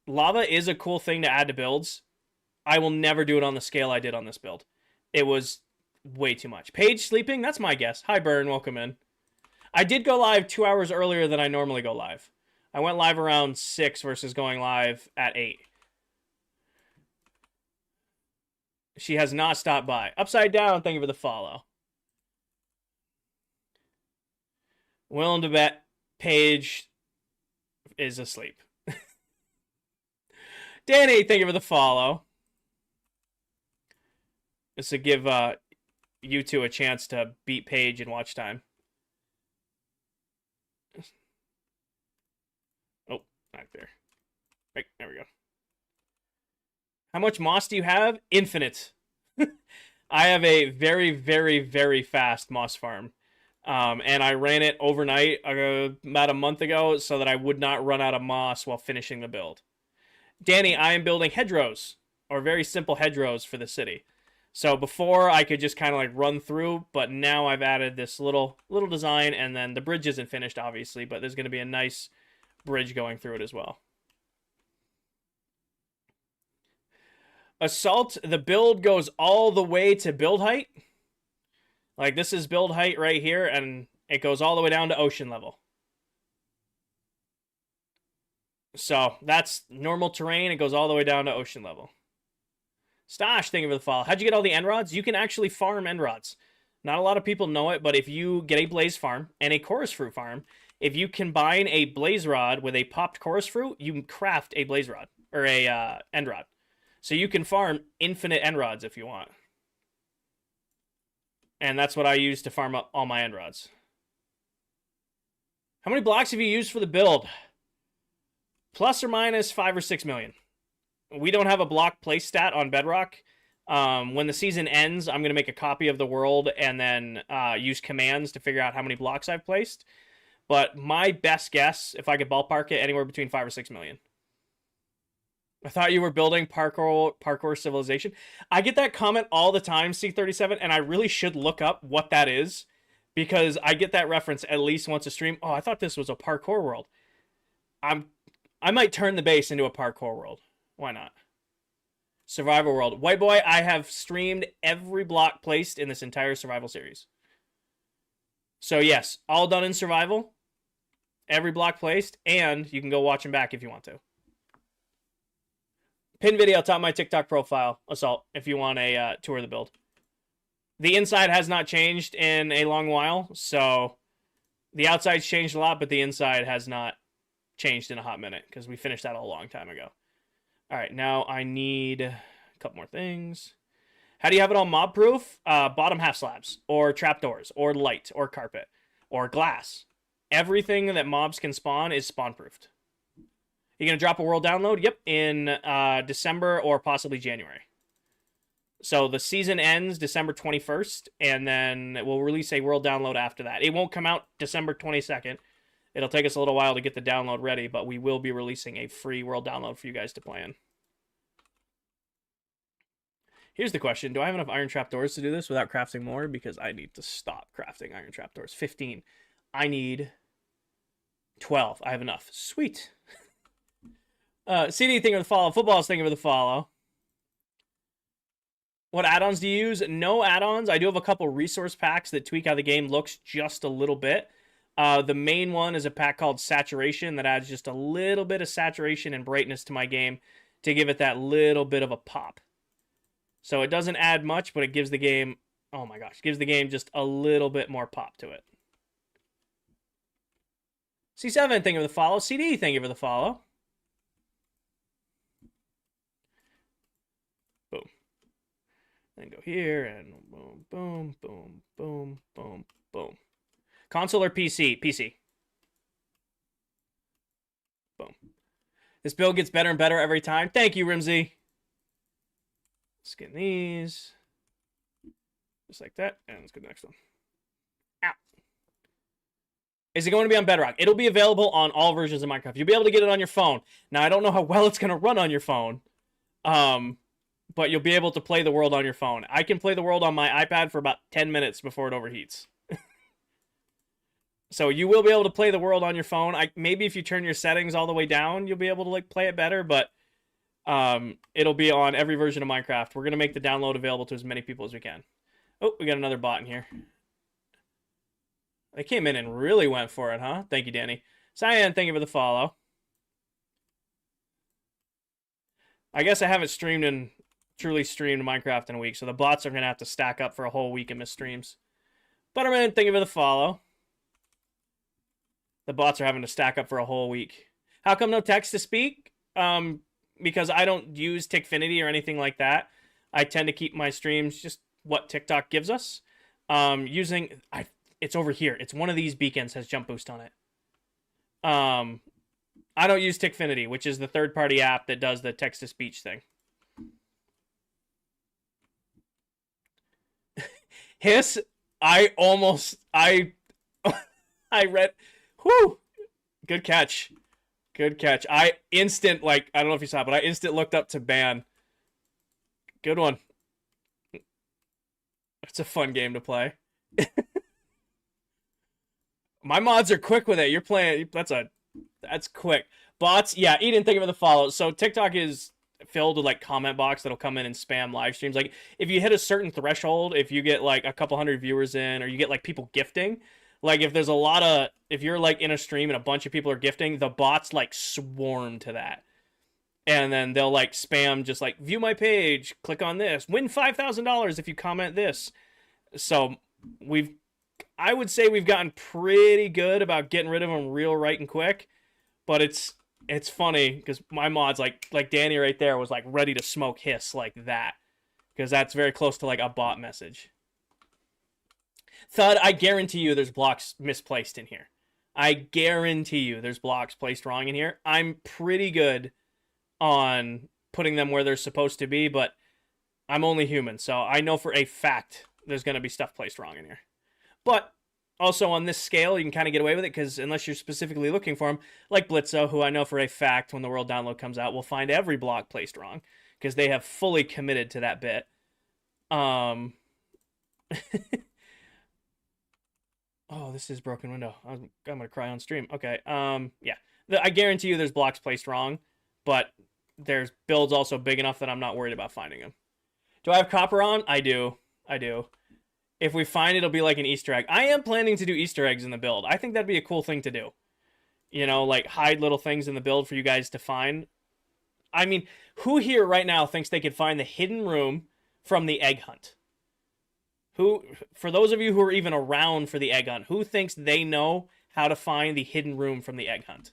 Lava is a cool thing to add to builds. I will never do it on the scale I did on this build. It was way too much. Paige sleeping? That's my guess. Hi, Burn. Welcome in. I did go live 2 hours earlier than I normally go live. I went live around 6 versus going live at 8. She has not stopped by. Upside Down, thank you for the follow. Willing to bet Paige is asleep. Danny, thank you for the follow. This to give you two a chance to beat Paige in watch time. Oh, not there. Right, there we go. How much moss do you have? Infinite. I have a very, very, very fast moss farm. And I ran it overnight about a month ago so that I would not run out of moss while finishing the build. Danny, I am building hedgerows, or very simple hedgerows for the city. So before I could just kind of like run through, but now I've added this little design, and then the bridge isn't finished, obviously, but there's going to be a nice bridge going through it as well. Assault, the build goes all the way to build height. Like, this is build height right here, and it goes all the way down to ocean level. So, that's normal terrain. It goes all the way down to ocean level. Stash, thank you for the follow. How'd you get all the end rods? You can actually farm end rods. Not a lot of people know it, but if you get a blaze farm and a chorus fruit farm, if you combine a blaze rod with a popped chorus fruit, you can craft a blaze rod, or a end rod. So you can farm infinite end rods if you want. And that's what I use to farm up all my end rods. How many blocks have you used for the build? Plus or minus 5 or 6 million. We don't have a block place stat on Bedrock. When the season ends, I'm going to make a copy of the world and then use commands to figure out how many blocks I've placed. But my best guess, if I could ballpark it, anywhere between 5 or 6 million. I thought you were building parkour civilization. I get that comment all the time, C37, and I really should look up what that is, because I get that reference at least once a stream. Oh, I thought this was a parkour world. I might turn the base into a parkour world. Why not? Survival world. White boy, I have streamed every block placed in this entire survival series. So yes, all done in survival. Every block placed, and you can go watch them back if you want to. Pin video top of my TikTok profile, Assault, if you want a tour of the build. The inside has not changed in a long while, so the outside's changed a lot, but the inside has not changed in a hot minute, because we finished that a long time ago. All right, now I need a couple more things. How do you have it all mob-proof? Bottom half slabs, or trapdoors, or light, or carpet, or glass. Everything that mobs can spawn is spawn-proofed. You gonna drop a world download? Yep, in December or possibly January. So the season ends December 21st, and then we'll release a world download after that. It won't come out December 22nd. It'll take us a little while to get the download ready, but we will be releasing a free world download for you guys to play in. Here's the question. Do I have enough iron trapdoors to do this without crafting more? Because I need to stop crafting iron trapdoors. 15. I need 12. I have enough. Sweet. CD, thank you for the follow. Footballs, thank you for the follow. What add-ons do you use? No add-ons. I do have a couple resource packs that tweak how the game looks just a little bit. The main one is a pack called Saturation that adds just a little bit of saturation and brightness to my game to give it that little bit of a pop. So it doesn't add much, but it gives the game, oh my gosh, gives the game just a little bit more pop to it. C7, thank you for the follow. CD, thank you for the follow. Boom. Then go here and boom, boom, boom, boom, boom, boom. Console or PC? PC. Boom. This build gets better and better every time. Thank you, Rimsey. Skin these. Just like that. And let's go to the next one. Ow. Is it going to be on Bedrock? It'll be available on all versions of Minecraft. You'll be able to get it on your phone. Now, I don't know how well it's going to run on your phone. But you'll be able to play the world on your phone. I can play the world on my iPad for about 10 minutes before it overheats. So you will be able to play the world on your phone. Maybe if you turn your settings all the way down, you'll be able to like play it better, but it'll be on every version of Minecraft. We're going to make the download available to as many people as we can. Oh, we got another bot in here. They came in and really went for it, huh? Thank you, Danny. Cyan, thank you for the follow. I guess I haven't truly streamed Minecraft in a week, so the bots are going to have to stack up for a whole week and miss streams. Butterman, thank you for the follow. The bots are having to stack up for a whole week. How come no text to speak? Because I don't use Tickfinity or anything like that. I tend to keep my streams just what TikTok gives us. It's over here. It's one of these beacons has jump boost on it. I don't use Tickfinity, which is the third-party app that does the text-to-speech thing. Hiss, I read, whew, good catch. Good catch. I don't know if you saw it, but I instant looked up to ban. Good one. It's a fun game to play. My mods are quick with it. You're playing, that's quick. Bots, yeah, Eden, thank you for the follow. So TikTok is filled with like comment box that'll come in and spam live streams. Like if you hit a certain threshold, if you get like a couple hundred viewers in, or you get like people gifting, like if you're like in a stream and a bunch of people are gifting, the bots like swarm to that. And then they'll like spam just like view my page, click on this, win $5,000 if you comment this. So I would say we've gotten pretty good about getting rid of them real right and quick, but it's funny because my mods like Danny right there was like ready to smoke Hiss like that, because that's very close to like a bot message. Thud, I guarantee you there's blocks misplaced in here. I guarantee you there's blocks placed wrong in here. I'm pretty good on putting them where they're supposed to be, but I'm only human, so I know for a fact there's going to be stuff placed wrong in here. But also on this scale, you can kind of get away with it because unless you're specifically looking for them, like Blitzo, who I know for a fact when the world download comes out will find every block placed wrong because they have fully committed to that bit. Oh, this is broken window. I'm going to cry on stream. Okay. Yeah. I guarantee you there's blocks placed wrong, but there's builds also big enough that I'm not worried about finding them. Do I have copper on? I do. If we find it, it'll be like an Easter egg. I am planning to do Easter eggs in the build. I think that'd be a cool thing to do. You know, like hide little things in the build for you guys to find. I mean, who here right now thinks they could find the hidden room from the egg hunt? For those of you who are even around for the egg hunt, who thinks they know how to find the hidden room from the egg hunt?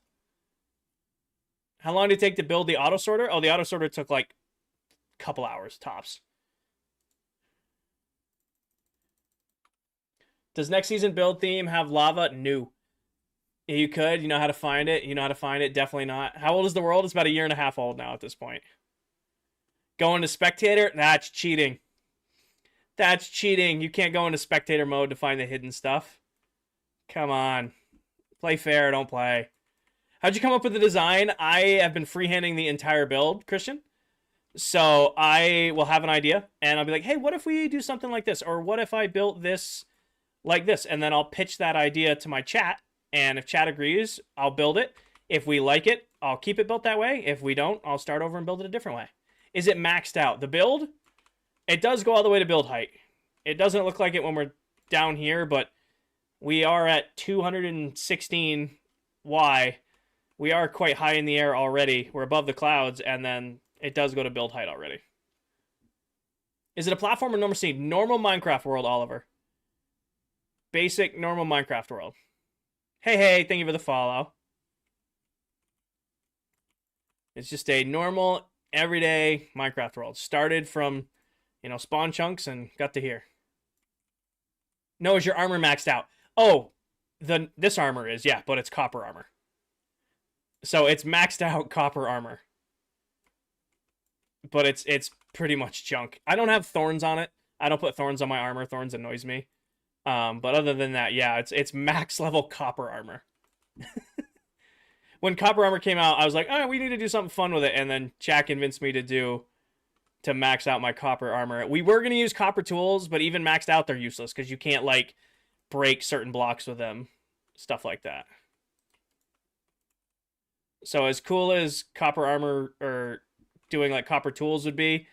How long did it take to build the auto sorter? Oh, the auto sorter took like a couple hours tops. Does next season build theme have lava? No. You could. You know how to find it. Definitely not. How old is the world? It's about 1.5 years old now at this point. Going to spectator? That's cheating. That's cheating. You can't go into spectator mode to find the hidden stuff. Come on. Play fair, don't play. How'd you come up with the design? I have been freehanding the entire build, Christian. So I will have an idea, and I'll be like, hey, what if we do something like this? Or what if I built this like this? And then I'll pitch that idea to my chat, and if chat agrees, I'll build it. If we like it, I'll keep it built that way. If we don't, I'll start over and build it a different way. Is it maxed out? The build? It does go all the way to build height. It doesn't look like it when we're down here, but we are at 216 Y. We are quite high in the air already. We're above the clouds, and then it does go to build height already. Is it a platform or normal scene? Normal Minecraft world, Oliver. Basic, normal Minecraft world. Hey, thank you for the follow. It's just a normal, everyday Minecraft world. Started from, spawn chunks and got to here. No, is your armor maxed out? Oh, this armor is, yeah, but it's copper armor. So it's maxed out copper armor. but it's pretty much junk. I don't have thorns on it. I don't put thorns on my armor. Thorns annoys me. But other than that, yeah, it's max level copper armor. When copper armor came out, I was like, oh, we need to do something fun with it. And then Jack convinced me to max out my copper armor. We were gonna use copper tools, but even maxed out, they're useless because you can't like break certain blocks with them, stuff like that. So as cool as copper armor or doing like copper tools would be,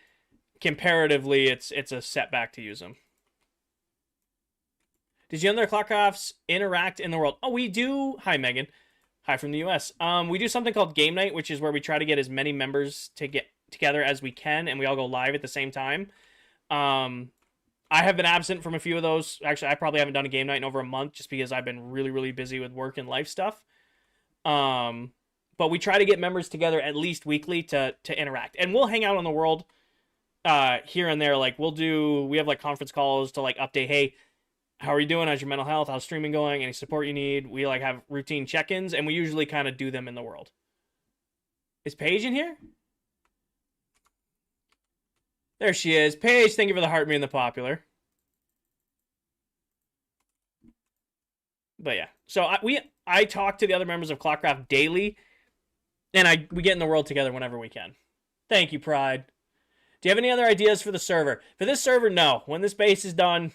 comparatively, it's a setback to use them. Did you and other ClockCrafts interact in the world? Oh, we do. Hi, Megan. Hi from the US. We do something called Game Night, which is where we try to get as many members to get together as we can, and we all go live at the same time. I have been absent from a few of those. Actually, I probably haven't done a game night in over a month just because I've been really, really busy with work and life stuff. But we try to get members together at least weekly to interact, and we'll hang out on the world here and there. Like we have like conference calls to like update. Hey, how are you doing? How's your mental health? How's streaming going? Any support you need? We like have routine check-ins, and we usually kind of do them in the world. Is Paige in here? There she is. Paige, thank you for the heart me and the popular. But yeah, so I talk to the other members of ClockCraft daily, and we get in the world together whenever we can. Thank you, Pride. Do you have any other ideas for the server? For this server, no. When this base is done,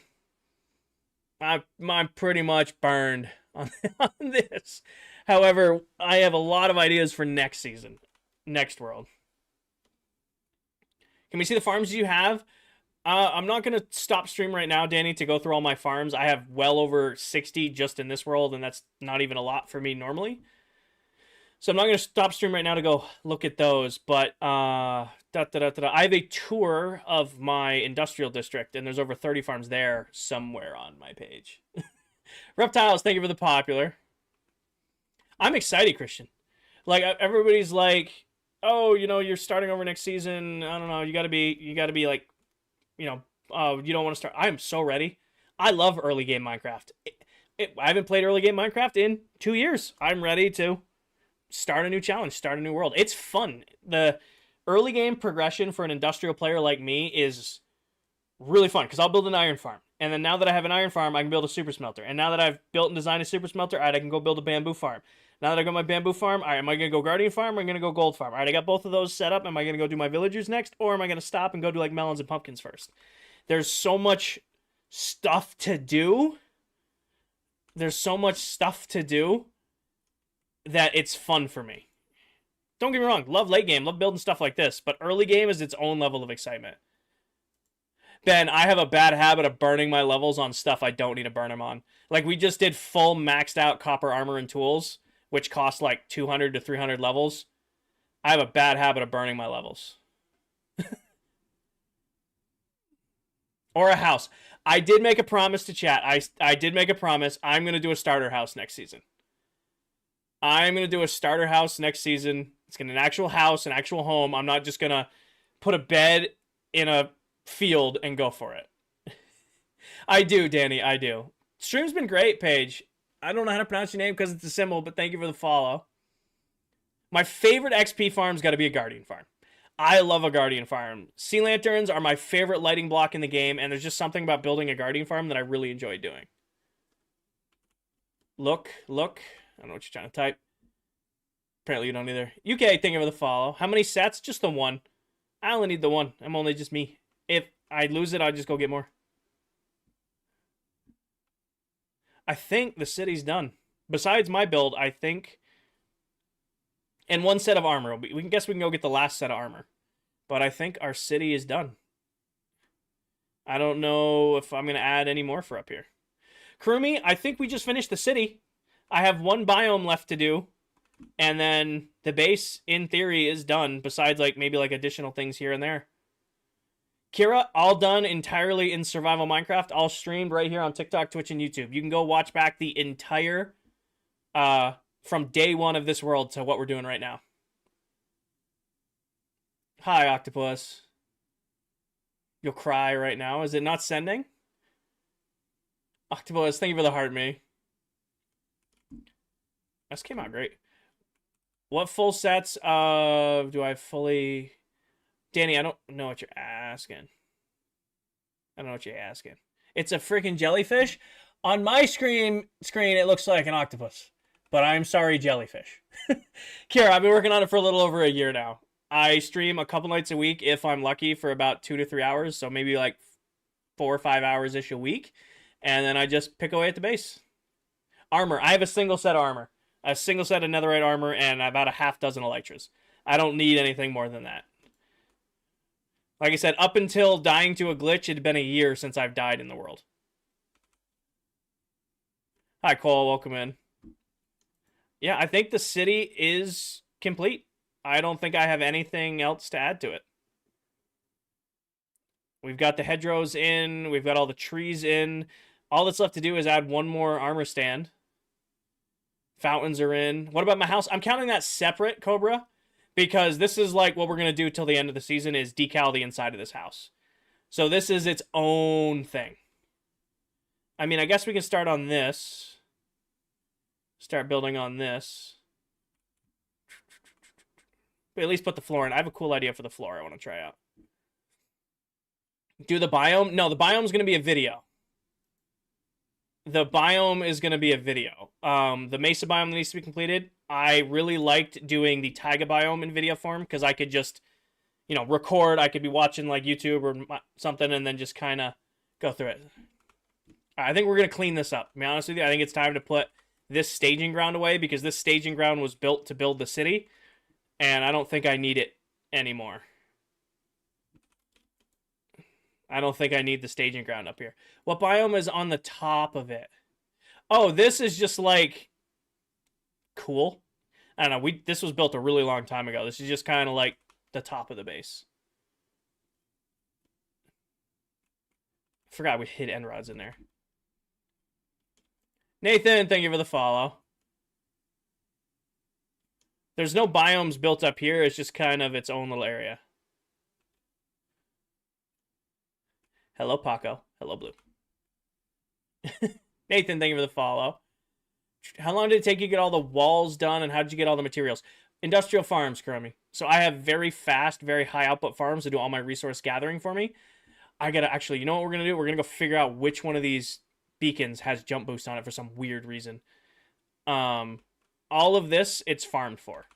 I'm pretty much burned on this. However, I have a lot of ideas for next season, next world. Can we see the farms you have? I'm not going to stop stream right now, Danny, to go through all my farms. I have well over 60 just in this world, and that's not even a lot for me normally. So I'm not going to stop stream right now to go look at those. But I have a tour of my industrial district, and there's over 30 farms there somewhere on my page. Reptiles, thank you for the popular. I'm excited, Christian. Like, everybody's like, oh, you're starting over next season. I don't know. You got to be like, you don't want to start. I'm so ready. I love early game Minecraft. I haven't played early game Minecraft in 2 years. I'm ready to start a new challenge, start a new world. It's fun. The early game progression for an industrial player like me is really fun because I'll build an iron farm. And then now that I have an iron farm, I can build a super smelter. And now that I've built and designed a super smelter, all right, I can go build a bamboo farm. Now that I got my bamboo farm, all right, am I going to go guardian farm or am I going to go gold farm? All right, I got both of those set up. Am I going to go do my villagers next? Or am I going to stop and go do like melons and pumpkins first? There's so much stuff to do. There's so much stuff to do that it's fun for me. Don't get me wrong, love late game, love building stuff like this, but early game is its own level of excitement. Ben, I have a bad habit of burning my levels on stuff I don't need to burn them on. Like, we just did full maxed out copper armor and tools, which cost like 200 to 300 levels. I have a bad habit of burning my levels. Or a house. I did make a promise to chat. I did make a promise. I'm going to do a starter house next season. I'm going to do a starter house next season. It's going to be an actual house, an actual home. I'm not just going to put a bed in a field and go for it. I do, Danny. I do. Stream's been great, Paige. I don't know how to pronounce your name because it's a symbol, but thank you for the follow. My favorite XP farm's got to be a guardian farm. I love a guardian farm. Sea lanterns are my favorite lighting block in the game, and there's just something about building a guardian farm that I really enjoy doing. Look. I don't know what you're trying to type. Apparently you don't either. UK, thank you for the follow. How many sets? Just the one. I only need the one. I'm only just me. If I lose it, I'll just go get more. I think the city's done. Besides my build, I think... And one set of armor. We can go get the last set of armor. But I think our city is done. I don't know if I'm going to add any more for up here. Kurumi, I think we just finished the city. I have one biome left to do. And then the base, in theory, is done. Besides, like, maybe like additional things here and there. Kira, all done entirely in survival Minecraft. All streamed right here on TikTok, Twitch, and YouTube. You can go watch back the entire... from day one of this world to what we're doing right now. Hi, Octopus. You'll cry right now. Is it not sending? Octopus, thank you for the heart, me. This came out great. What full sets do I fully... Danny, I don't know what you're asking. I don't know what you're asking. It's a freaking jellyfish. On my screen, it looks like an octopus. But I'm sorry, jellyfish. Kira, I've been working on it for a little over a year now. I stream a couple nights a week if I'm lucky for about 2 to 3 hours. So maybe like 4 or 5 hours-ish a week. And then I just pick away at the base. Armor. I have a single set of armor. A single set of netherite armor and about a half dozen elytras. I don't need anything more than that. Like I said, up until dying to a glitch, it had been a year since I've died in the world. Hi, Cole. Welcome in. Yeah, I think the city is complete. I don't think I have anything else to add to it. We've got the hedgerows in. We've got all the trees in. All that's left to do is add one more armor stand. Fountains are in. What about my house? I'm counting that separate, Cobra, because this is like what we're going to do till the end of the season is decal the inside of this house. So this is its own thing. I mean, I guess we can start on this. Start building on this. But at least put the floor in. I have a cool idea for the floor I want to try out. Do the biome? No, the biome's going to be a video. The biome is going to be a video. The mesa biome that needs to be completed. I really liked doing the taiga biome in video form because I could just, you know, record. I could be watching like YouTube or something and then just kind of go through it. I think we're going to clean this up. To be honest with you, I think it's time to put this staging ground away because this staging ground was built to build the city and I don't think I need it anymore. I don't think I need the staging ground up here. What biome is on the top of it? Oh, this is just like cool. I don't know. This was built a really long time ago. This is just kind of like the top of the base. I forgot we hid end rods in there. Nathan, thank you for the follow. There's no biomes built up here. It's just kind of its own little area. Hello, Paco. Hello, Blue. Nathan, thank you for the follow. How long did it take you to get all the walls done, and how did you get all the materials? Industrial farms, Kurumi. So I have very fast, very high output farms to do all my resource gathering for me. I gotta actually, you know what we're gonna do? We're gonna go figure out which one of these beacons has jump boost on it for some weird reason. All of this, it's farmed for.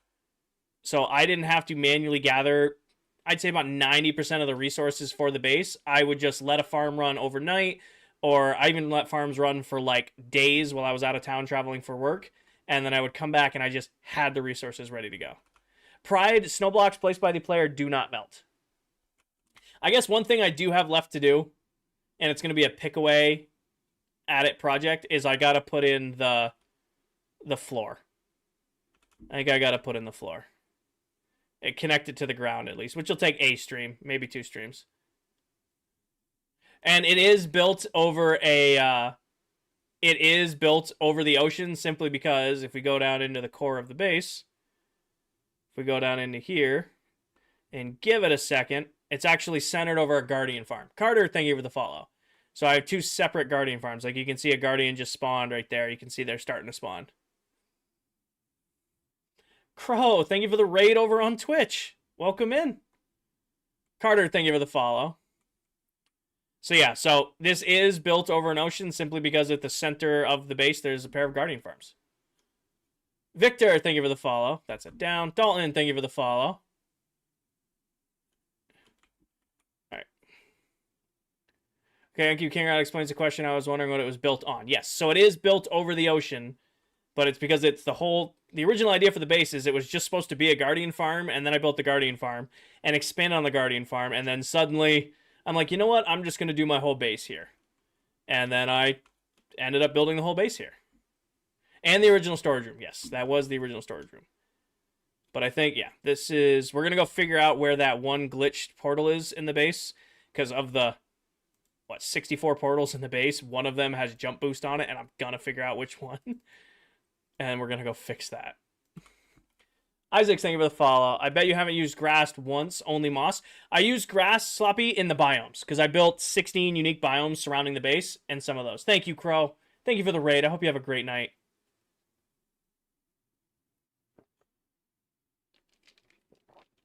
So I didn't have to manually gather, I'd say about 90% of the resources for the base. I would just let a farm run overnight, or I even let farms run for like days while I was out of town traveling for work. And then I would come back and I just had the resources ready to go. Pride, snow blocks placed by the player do not melt. I guess one thing I do have left to do, and it's going to be a pick away at it project, is I got to put in the floor. I think I got to put in the floor. It connected to the ground at least, which will take a stream, maybe 2 streams. And it is built over a it is built over the ocean simply because if we go down into the core of the base, if we go down into here and give it a second, it's actually centered over a guardian farm. Carter, thank you for the follow. So I have 2 separate guardian farms. Like you can see a guardian just spawned right there. You can see they're starting to spawn. Crow, thank you for the raid over on Twitch. Welcome in. Carter, thank you for the follow. So yeah, so this is built over an ocean simply because at the center of the base, there's a pair of guardian farms. Victor, thank you for the follow. That's it down. Dalton, thank you for the follow. All right. Okay, thank you. King Rod explains the question. I was wondering what it was built on. Yes, so it is built over the ocean, but it's because it's the original idea for the base is it was just supposed to be a guardian farm, and then I built the guardian farm and expanded on the guardian farm, and then suddenly I'm like, you know what? I'm just going to do my whole base here. And then I ended up building the whole base here. And the original storage room. Yes, that was the original storage room. But I think, yeah, we're going to go figure out where that one glitched portal is in the base. Because of the, 64 portals in the base, one of them has jump boost on it, and I'm going to figure out which one. And we're going to go fix that. Isaac, thank you for the follow. I bet you haven't used grass once, only moss. I used grass, Sloppy, in the biomes, because I built 16 unique biomes surrounding the base, and some of those. Thank you, Crow. Thank you for the raid. I hope you have a great night.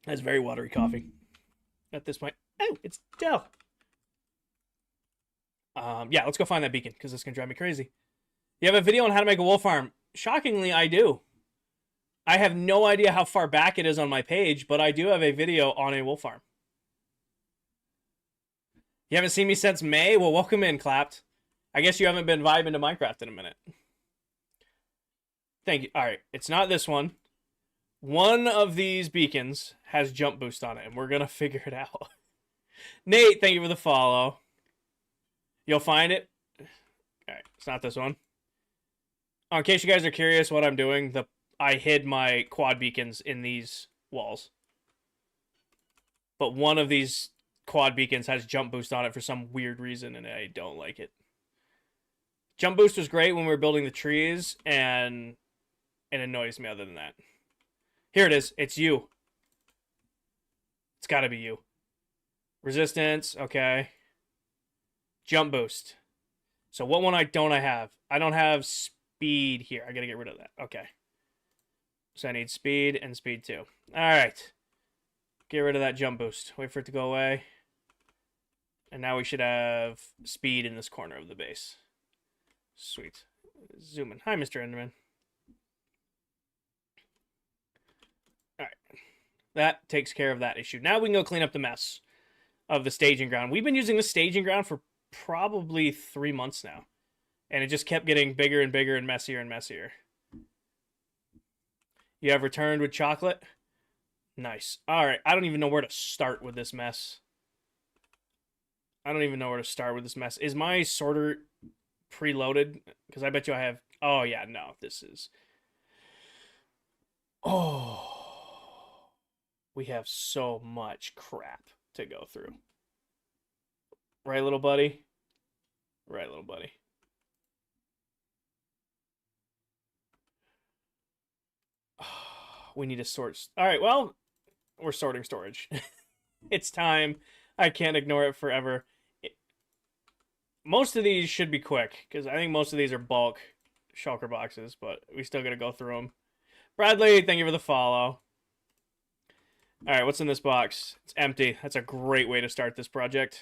That's very watery coffee. at this point. Oh, it's Dell. Yeah, let's go find that beacon because it's gonna drive me crazy. You have a video on how to make a wool farm. Shockingly, I do. I have no idea how far back it is on my page, but I do have a video on a wool farm. You haven't seen me since May? Well, welcome in, Clapped. I guess you haven't been vibing to Minecraft in a minute. Thank you. All right, it's not this one. One of these beacons has jump boost on it, and we're going to figure it out. Nate, thank you for the follow. You'll find it. All right, it's not this one. Oh, in case you guys are curious what I'm doing, I hid my quad beacons in these walls. But one of these quad beacons has jump boost on it for some weird reason, and I don't like it. Jump boost was great when we were building the trees, and it annoys me other than that. Here it is. It's you. It's got to be you. Resistance. Okay. Jump boost. So what one don't I have? I don't have speed here. I got to get rid of that. Okay. So I need speed and speed too. All right. Get rid of that jump boost. Wait for it to go away. And now we should have speed in this corner of the base. Sweet. Zoom in. Hi, Mr. Enderman. All right. That takes care of that issue. Now we can go clean up the mess of the staging ground. We've been using the staging ground for probably 3 months now. And it just kept getting bigger and bigger and messier and messier. You have returned with chocolate? Nice. All right. I don't even know where to start with this mess. Is my sorter preloaded? Because I bet you I have... Oh, yeah. No, this is... Oh. We have so much crap to go through. Right, little buddy? Right, little buddy. We need to sort... All right, well, we're sorting storage. It's time. I can't ignore it forever. Most of these should be quick, because I think most of these are bulk shulker boxes, but we still got to go through them. Bradley, thank you for the follow. All right, what's in this box? It's empty. That's a great way to start this project.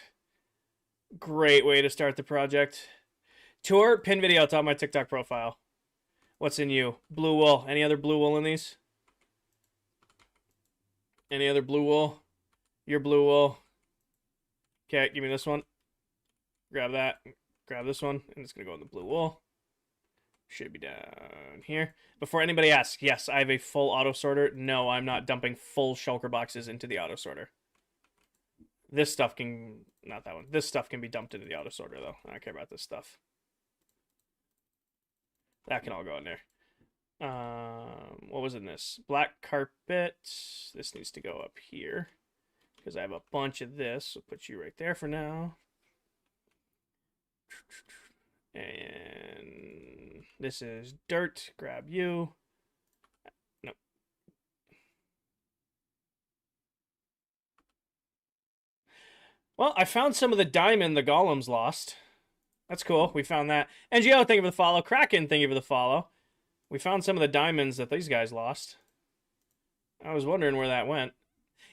Great way to start the project. Tour, pin video, it's on my TikTok profile. What's in you? Blue wool. Any other blue wool in these? Any other blue wool? Your blue wool. Okay, give me this one. Grab that. Grab this one. And it's going to go in the blue wool. Should be down here. Before anybody asks, yes, I have a full auto sorter. No, I'm not dumping full shulker boxes into the auto sorter. This stuff can... Not that one. This stuff can be dumped into the auto sorter, though. I don't care about this stuff. That can all go in there. What was in this? Black carpet. This needs to go up here. Because I have a bunch of this. So put you right there for now. And this is dirt. Grab you. Nope. Well, I found some of the diamond the golems lost. That's cool. We found that. NGO, thank you for the follow. Kraken, thank you for the follow. We found some of the diamonds that these guys lost. I was wondering where that went.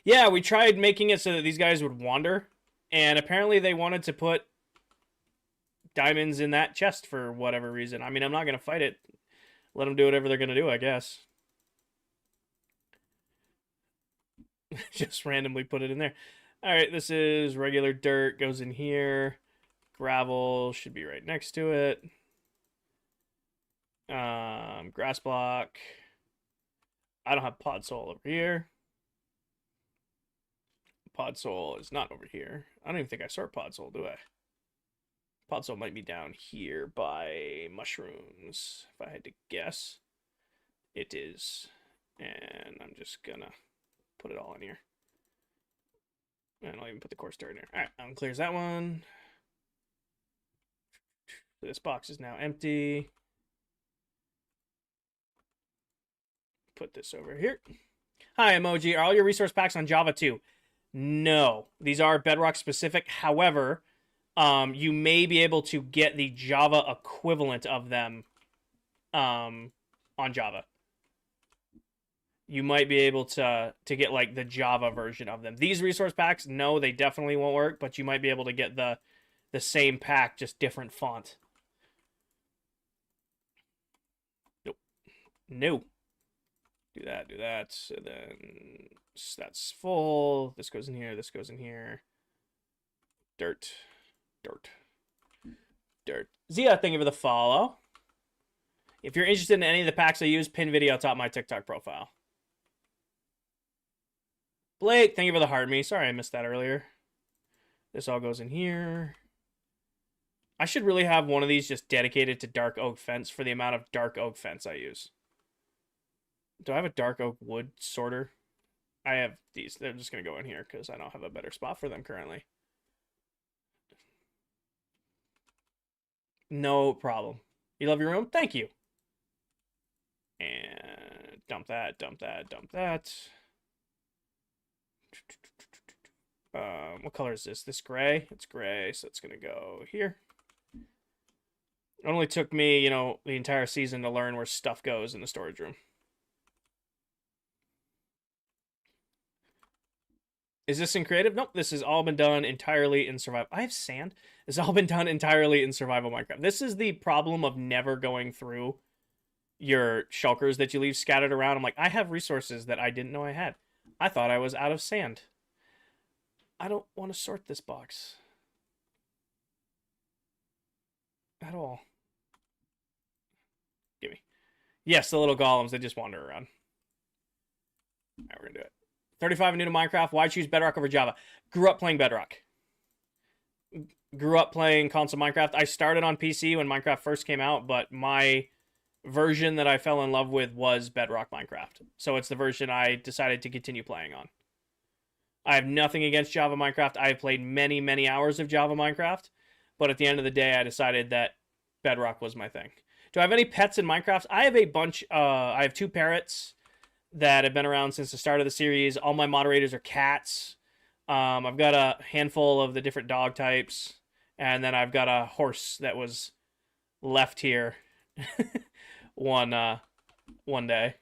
Yeah, we tried making it so that these guys would wander. And apparently they wanted to put diamonds in that chest for whatever reason. I mean, I'm not going to fight it. Let them do whatever they're going to do, I guess. Just randomly put it in there. All right, this is regular dirt. Goes in here. Gravel should be right next to it. Grass block. I don't have pod soul over here. Pod soul is not over here. I don't even think I sort pod soul, do I? Pod soul might be down here by mushrooms, if I had to guess. It is. And I'm just gonna put it all in here. And I'll even put the coarse dirt in there. Alright, unclears that one. This box is now empty. Put this over here. Hi, Emoji. Are all your resource packs on Java 2? No. These are Bedrock specific. However, you may be able to get the Java equivalent of them on Java. you might be able to get like the Java version of them. These resource packs, no, they definitely won't work, but you might be able to get the same pack, just different font. Nope. No. Do that. And then that's full. This goes in here. This goes in here. Dirt. Zia, thank you for the follow. If you're interested in any of the packs I use, pin video atop my TikTok profile. Blake, thank you for the heart me. Sorry I missed that earlier. This all goes in here. I should really have one of these just dedicated to dark oak fence for the amount of dark oak fence I use. Do I have a dark oak wood sorter? I have these. They're just going to go in here because I don't have a better spot for them currently. No problem. You love your room? Thank you. And dump that. What color is this? This gray? It's gray, so it's gonna go here. It only took me, you know, the entire season to learn where stuff goes in the storage room. Is this in creative? Nope, this has all been done entirely in survival. I have sand. This has all been done entirely in survival Minecraft. This is the problem of never going through your shulkers that you leave scattered around. I'm like, I have resources that I didn't know I had. I thought I was out of sand. I don't want to sort this box at all. Gimme. Yes, the little golems, they just wander around. All right, we're gonna do it. 35 and new to Minecraft. Why choose Bedrock over Java? Grew up playing Bedrock. Grew up playing console Minecraft. I started on PC when Minecraft first came out, but my version that I fell in love with was Bedrock Minecraft. So it's the version I decided to continue playing on. I have nothing against Java Minecraft. I have played many, many hours of Java Minecraft, but at the end of the day, I decided that Bedrock was my thing. Do I have any pets in Minecraft? I have a bunch. I have 2 parrots that have been around since the start of the series. All my moderators are cats. I've got a handful of the different dog types, and then I've got a horse that was left here one day.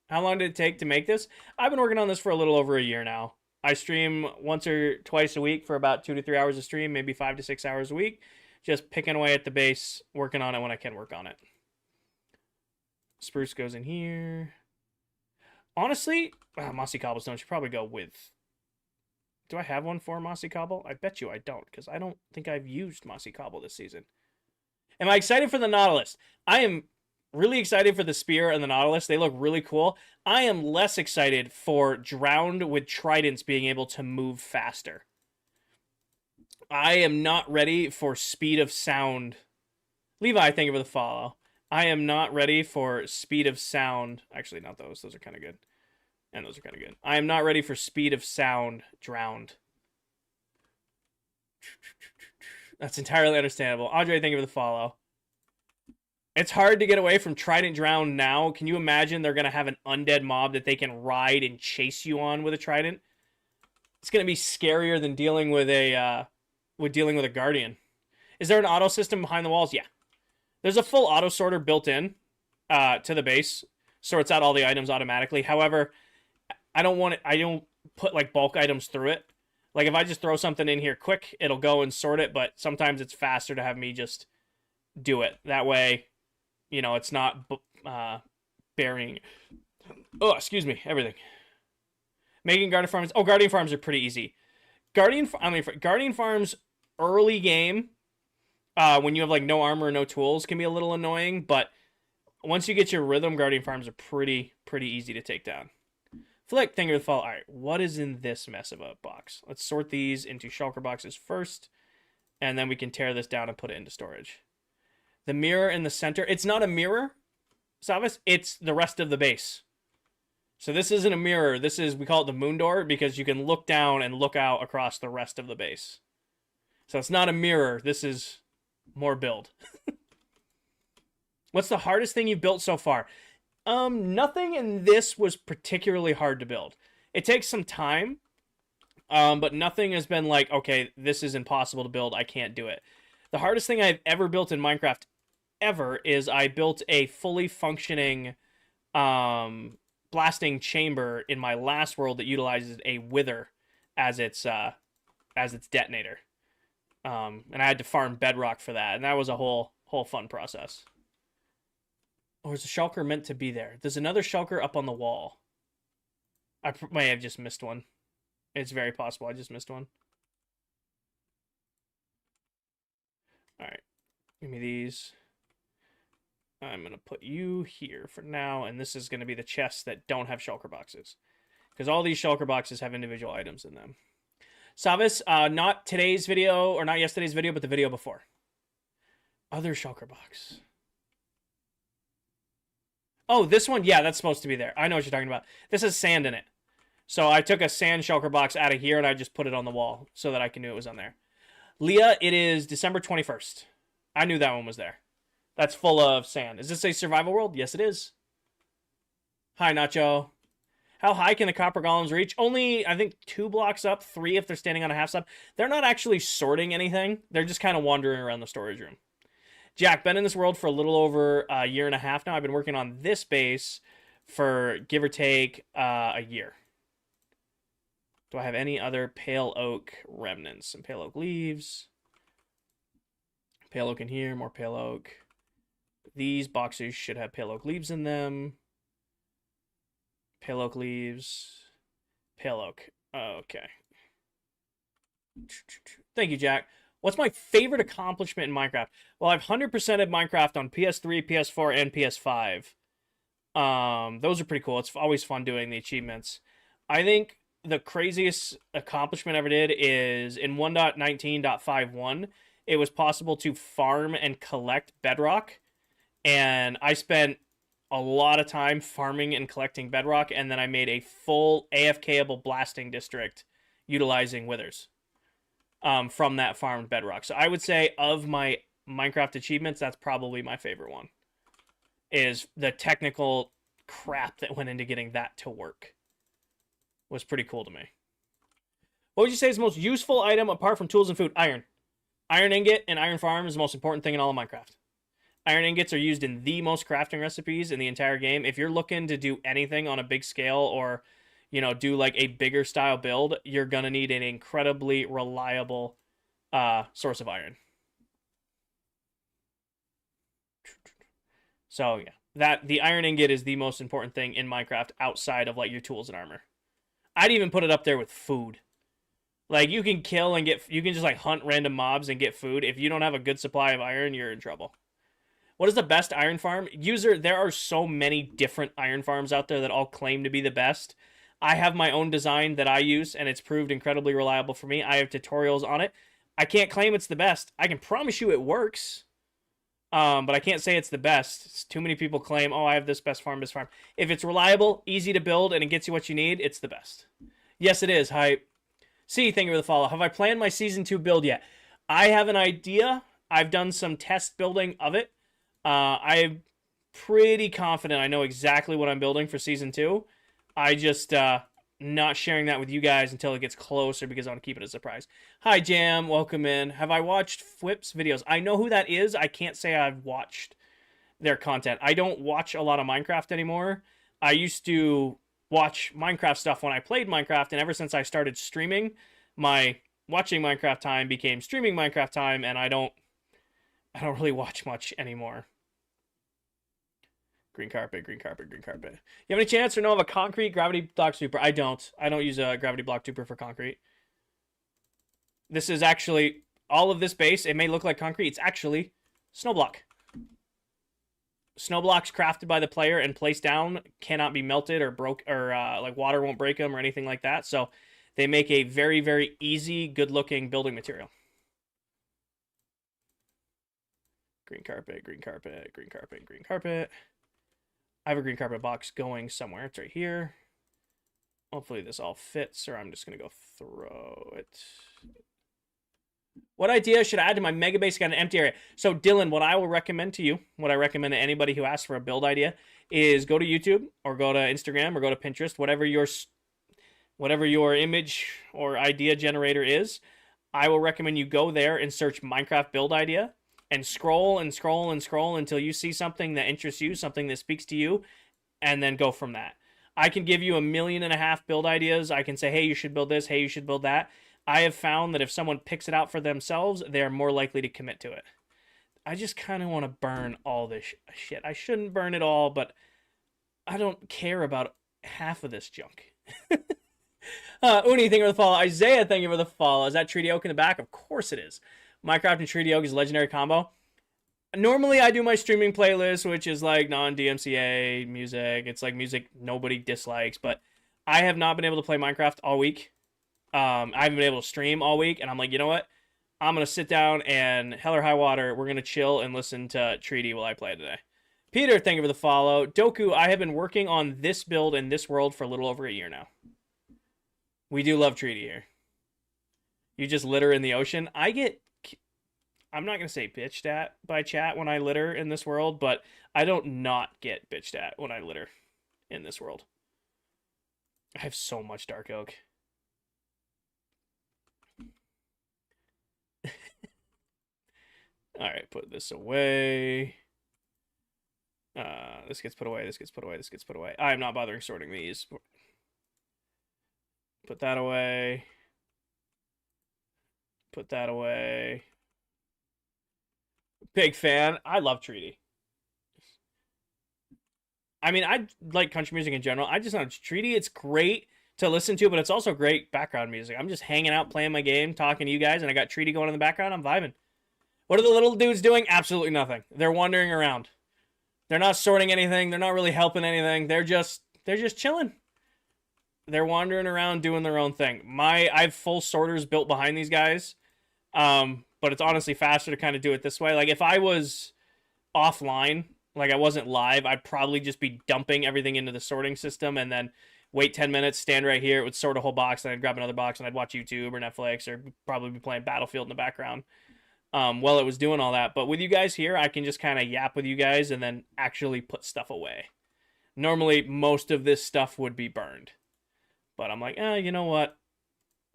How long did it take to make this? I've been working on this for a little over a year now. I stream once or twice a week for about 2 to 3 hours of stream, maybe 5 to 6 hours a week. Just picking away at the base, working on it when I can work on it. Spruce goes in here. Honestly, Mossy Cobblestone should probably go with... Do I have one for Mossy Cobble? I bet you I don't, because I don't think I've used Mossy Cobble this season. Am I excited for the Nautilus? I am really excited for the Spear and the Nautilus. They look really cool. I am less excited for Drowned with Tridents being able to move faster. I am not ready for Speed of Sound. Levi, thank you for the follow. I am not ready for Speed of Sound. Actually, not those. Those are kind of good. And those are kind of good. I am not ready for Speed of Sound Drowned. That's entirely understandable. Andre, thank you for the follow. It's hard to get away from Trident Drowned now. Can you imagine they're going to have an undead mob that they can ride and chase you on with a trident? It's going to be scarier than dealing with a guardian. Is there an auto system behind the walls? Yeah. There's a full auto sorter built in to the base. Sorts out all the items automatically. However, I don't put like bulk items through it. Like if I just throw something in here quick, it'll go and sort it, but sometimes it's faster to have me just do it. That way, you know, it's not burying. Oh, excuse me, everything. Making Guardian Farms. Oh, Guardian Farms are pretty easy. Guardian Farms early game, when you have like no armor or no tools, can be a little annoying, but once you get your rhythm, Guardian Farms are pretty easy to take down. Flick, thank you for the follow. All right, what is in this mess of a box? Let's sort these into shulker boxes first, and then we can tear this down and put it into storage. The mirror in the center. It's not a mirror, Savas. It's the rest of the base. So this isn't a mirror. This is, we call it the moon door because you can look down and look out across the rest of the base. So it's not a mirror. This is more build. What's the hardest thing you've built so far? Nothing in this was particularly hard to build. It takes some time, but nothing has been like, okay, this is impossible to build. I can't do it. The hardest thing I've ever built in Minecraft ever is I built a fully functioning blasting chamber in my last world that utilizes a wither as its detonator. And I had to farm bedrock for that, and that was a whole fun process. Or is the shulker meant to be there? There's another shulker up on the wall. I may have just missed one. It's very possible I just missed one. Alright. Give me these. I'm going to put you here for now, and this is going to be the chests that don't have shulker boxes. Because all these shulker boxes have individual items in them. Savis, not today's video, or not yesterday's video, but the video before. Other shulker box. Oh, this one? Yeah, that's supposed to be there. I know what you're talking about. This has sand in it. So I took a sand shulker box out of here, and I just put it on the wall so that I knew it was on there. Leah, it is December 21st. I knew that one was there. That's full of sand. Is this a survival world? Yes, it is. Hi, Nacho. How high can the copper golems reach? Only, I think, 2 blocks up, 3 if they're standing on a half slab. They're not actually sorting anything. They're just kind of wandering around the storage room. Jack, been in this world for a little over a year and a half now. I've been working on this base for, give or take, a year. Do I have any other pale oak remnants? Some pale oak leaves. Pale oak in here, more pale oak. These boxes should have pale oak leaves in them. Pale oak leaves. Pale oak. Okay. Thank you, Jack. What's my favorite accomplishment in Minecraft? Well, I've 100%ed Minecraft on PS3, PS4, and PS5. Those are pretty cool. It's always fun doing the achievements. I think the craziest accomplishment I ever did is in 1.19.51, it was possible to farm and collect bedrock. And I spent a lot of time farming and collecting bedrock, and then I made a full AFKable blasting district utilizing withers from that farmed bedrock. So I would say of my Minecraft achievements, that's probably my favorite one, is the technical crap that went into getting that to work. Was pretty cool to me. What would you say is the most useful item apart from tools and food? Iron. Iron ingot and iron farm is the most important thing in all of Minecraft. Iron ingots are used in the most crafting recipes in the entire game. If you're looking to do anything on a big scale or, you know, do like a bigger style build, you're going to need an incredibly reliable source of iron. So, yeah, the iron ingot is the most important thing in Minecraft outside of like your tools and armor. I'd even put it up there with food. Like, you can kill and you can just like hunt random mobs and get food. If you don't have a good supply of iron, you're in trouble. What is the best iron farm? User, there are so many different iron farms out there that all claim to be the best. I have my own design that I use, and it's proved incredibly reliable for me. I have tutorials on it. I can't claim it's the best. I can promise you it works, but I can't say it's the best. Too many people claim, oh, I have this best farm, this farm. If it's reliable, easy to build, and it gets you what you need, it's the best. Yes, it is. Hype. See, thank you for the follow. Have I planned my Season 2 build yet? I have an idea. I've done some test building of it. I'm pretty confident I know exactly what I'm building for Season 2. I just not sharing that with you guys until it gets closer because I want to keep it a surprise. Hi, Jam. Welcome in. Have I watched Fwip's videos? I know who that is. I can't say I've watched their content. I don't watch a lot of Minecraft anymore. I used to watch Minecraft stuff when I played Minecraft, and ever since I started streaming, my watching Minecraft time became streaming Minecraft time, and I don't really watch much anymore. Green carpet, green carpet, green carpet. You have any chance or know of a concrete gravity block super? I don't. I don't use a gravity block super for concrete. This is actually all of this base. It may look like concrete. It's actually snow block. Snow blocks crafted by the player and placed down cannot be melted or broke, or like water won't break them or anything like that. So they make a very, very easy, good-looking building material. Green carpet, green carpet, green carpet, green carpet. I have a green carpet box going somewhere. It's right here. Hopefully this all fits, or I'm just going to go throw it. What idea should I add to my mega base? Got an empty area. So, Dylan, what I will recommend to you, what I recommend to anybody who asks for a build idea, is go to YouTube or go to Instagram or go to Pinterest, whatever your image or idea generator is. I will recommend you go there and search Minecraft build idea. And scroll and scroll and scroll until you see something that interests you, something that speaks to you, and then go from that. I can give you 1.5 million build ideas. I can say, hey, you should build this. Hey, you should build that. I have found that if someone picks it out for themselves, they are more likely to commit to it. I just kind of want to burn all this shit. I shouldn't burn it all, but I don't care about half of this junk. Uni, thank you for the follow. Isaiah, thank you for the follow. Is that Treaty Oak in the back? Of course it is. Minecraft and Treaty Oak is a legendary combo. Normally, I do my streaming playlist, which is like non-DMCA music. It's like music nobody dislikes, but I have not been able to play Minecraft all week. I haven't been able to stream all week, and I'm like, you know what? I'm going to sit down and hell or high water, we're going to chill and listen to Treaty while I play today. Peter, thank you for the follow. Doku, I have been working on this build in this world for a little over a year now. We do love Treaty here. You just litter in the ocean. I'm not going to say bitched at by chat when I litter in this world, but I don't not get bitched at when I litter in this world. I have so much dark oak. Alright, put this away. This gets put away, this gets put away, this gets put away. I'm not bothering sorting these. Put that away. Put that away. Big fan. I love Treaty. I mean, I like country music in general. I just know Treaty, it's great to listen to, but it's also great background music. I'm just hanging out, playing my game, talking to you guys, and I got Treaty going in the background. I'm vibing. What are the little dudes doing? Absolutely nothing. They're wandering around. They're not sorting anything. They're not really helping anything. They're just chilling. They're wandering around doing their own thing. I have full sorters built behind these guys. But it's honestly faster to kind of do it this way. Like if I was offline, like I wasn't live, I'd probably just be dumping everything into the sorting system and then wait 10 minutes, stand right here, it would sort a whole box, and I'd grab another box and I'd watch YouTube or Netflix or probably be playing Battlefield in the background while it was doing all that. But with you guys here, I can just kind of yap with you guys and then actually put stuff away. Normally, most of this stuff would be burned. But I'm like, you know what?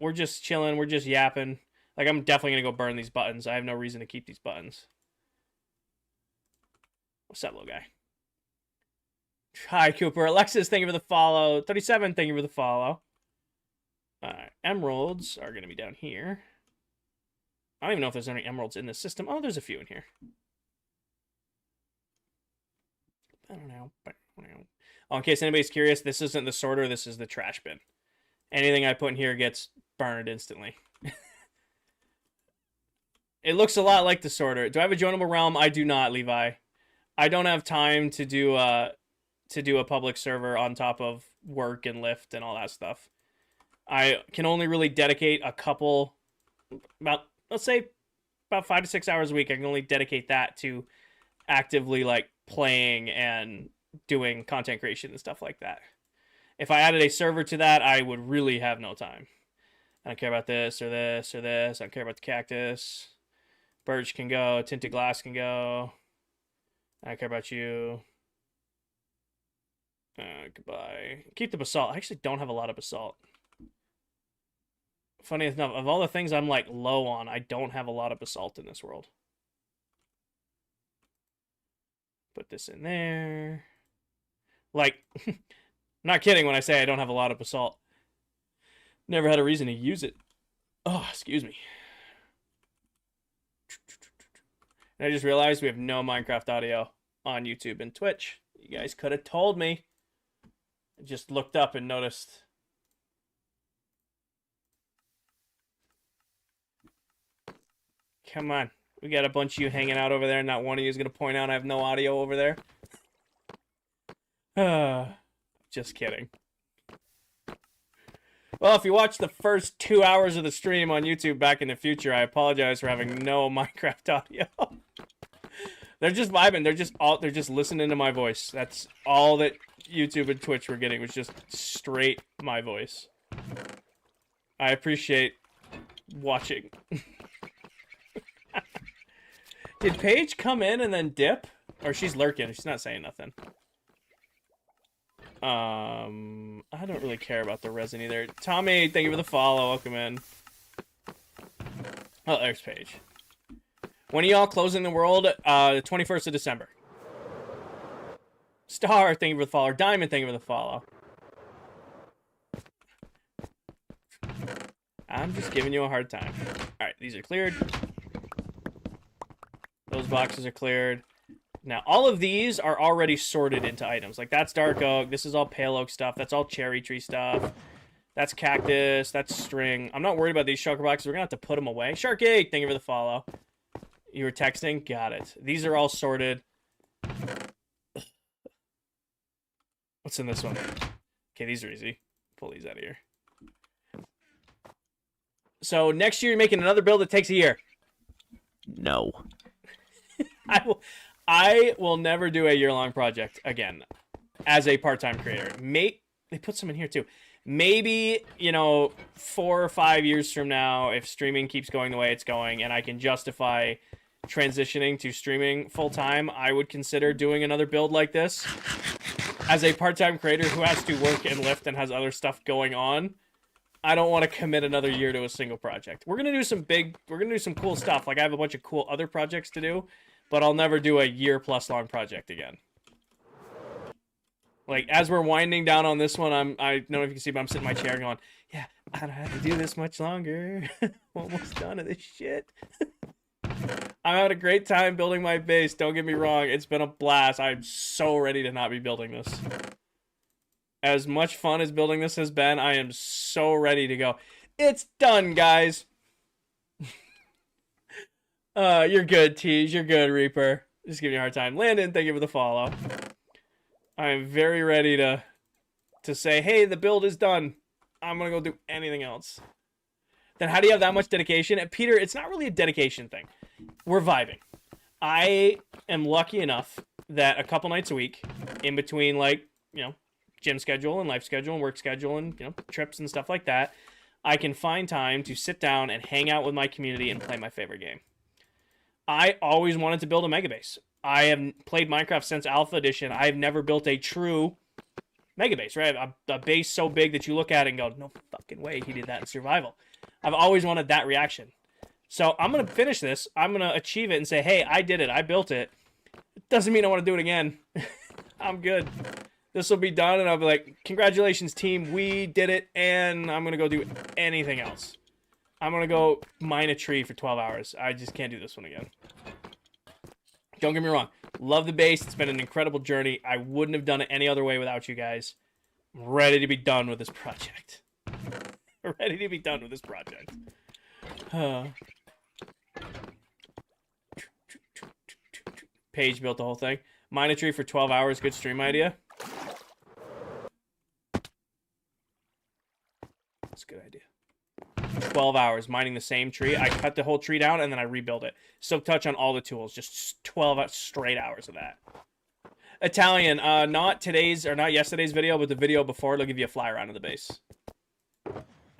We're just chilling. We're just yapping. Like, I'm definitely going to go burn these buttons. I have no reason to keep these buttons. What's up, little guy? Hi, Cooper. Alexis, thank you for the follow. 37, thank you for the follow. Alright, emeralds are going to be down here. I don't even know if there's any emeralds in this system. Oh, there's a few in here. I don't know. Oh, in case anybody's curious, this isn't the sorter. This is the trash bin. Anything I put in here gets burned instantly. It looks a lot like the sorter. Do I have a joinable realm? I do not, Levi. I don't have time to do a public server on top of work and Lyft and all that stuff. I can only really dedicate a couple, let's say about 5 to 6 hours a week. I can only dedicate that to actively like playing and doing content creation and stuff like that. If I added a server to that, I would really have no time. I don't care about this or this or this. I don't care about the cactus. Birch can go. Tinted glass can go. I don't care about you. Goodbye. Keep the basalt. I actually don't have a lot of basalt. Funny enough, of all the things I'm like low on, I don't have a lot of basalt in this world. Put this in there. Like, I'm not kidding when I say I don't have a lot of basalt. Never had a reason to use it. Oh, excuse me. And I just realized we have no Minecraft audio on YouTube and Twitch. You guys could have told me. I just looked up and noticed. Come on. We got a bunch of you hanging out over there. Not one of you is going to point out I have no audio over there. Just kidding. Well, if you watch the first 2 hours of the stream on YouTube back in the future, I apologize for having no Minecraft audio. They're just vibing. They're just listening to my voice. That's all that YouTube and Twitch were getting, was just straight my voice. I appreciate watching. Did Paige come in and then dip? Or she's lurking. She's not saying nothing. I don't really care about the resin either. Tommy, thank you for the follow. Welcome in. Oh, there's Paige. When are y'all closing the world? The 21st of December. Star, thank you for the follow. Diamond, thank you for the follow. I'm just giving you a hard time. All right, these are cleared. Those boxes are cleared. Now, all of these are already sorted into items. Like, that's dark oak. This is all pale oak stuff. That's all cherry tree stuff. That's cactus. That's string. I'm not worried about these shulker boxes. We're going to have to put them away. Sharky, thank you for the follow. You were texting? Got it. These are all sorted. What's in this one? Okay, these are easy. Pull these out of here. So, next year, you're making another build that takes a year. No. I will never do a year-long project again as a part-time creator. They put some in here, too. Maybe, 4 or 5 years from now, if streaming keeps going the way it's going and I can justify transitioning to streaming full-time, I would consider doing another build like this. As a part-time creator who has to work and lift and has other stuff going on, I don't want to commit another year to a single project. We're going to do some cool stuff. Like, I have a bunch of cool other projects to do, but I'll never do a year-plus long project again. Like, as we're winding down on this one, I don't know if you can see, but I'm sitting in my chair going, yeah, I don't have to do this much longer. I'm almost done with this shit. I'm having a great time building my base. Don't get me wrong. It's been a blast. I'm so ready to not be building this. As much fun as building this has been, I am so ready to go. It's done, guys. You're good, Tease. You're good, Reaper. Just giving you a hard time. Landon, thank you for the follow. I am very ready to say, hey, the build is done. I'm going to go do anything else. Then how do you have that much dedication? And Peter, it's not really a dedication thing. We're vibing. I am lucky enough that a couple nights a week, in between, gym schedule and life schedule and work schedule and, trips and stuff like that, I can find time to sit down and hang out with my community and play my favorite game. I always wanted to build a mega base. I have played Minecraft since Alpha Edition. I have never built a true mega base, right? A base so big that you look at it and go, no fucking way he did that in survival. I've always wanted that reaction. So I'm going to finish this. I'm going to achieve it and say, hey, I did it. I built it. It doesn't mean I want to do it again. I'm good. This will be done, and I'll be like, congratulations, team. We did it, and I'm going to go do anything else. I'm going to go mine a tree for 12 hours. I just can't do this one again. Don't get me wrong. Love the base. It's been an incredible journey. I wouldn't have done it any other way without you guys. I'm ready to be done with this project. Ready to be done with this project. Paige built the whole thing. Mine a tree for 12 hours. Good stream idea. That's a good idea. 12 hours mining the same tree. I cut the whole tree down and then I rebuild it. Silk touch on all the tools. Just 12 straight hours of that. Italian, not yesterday's video, but the video before. It'll give you a fly around of the base.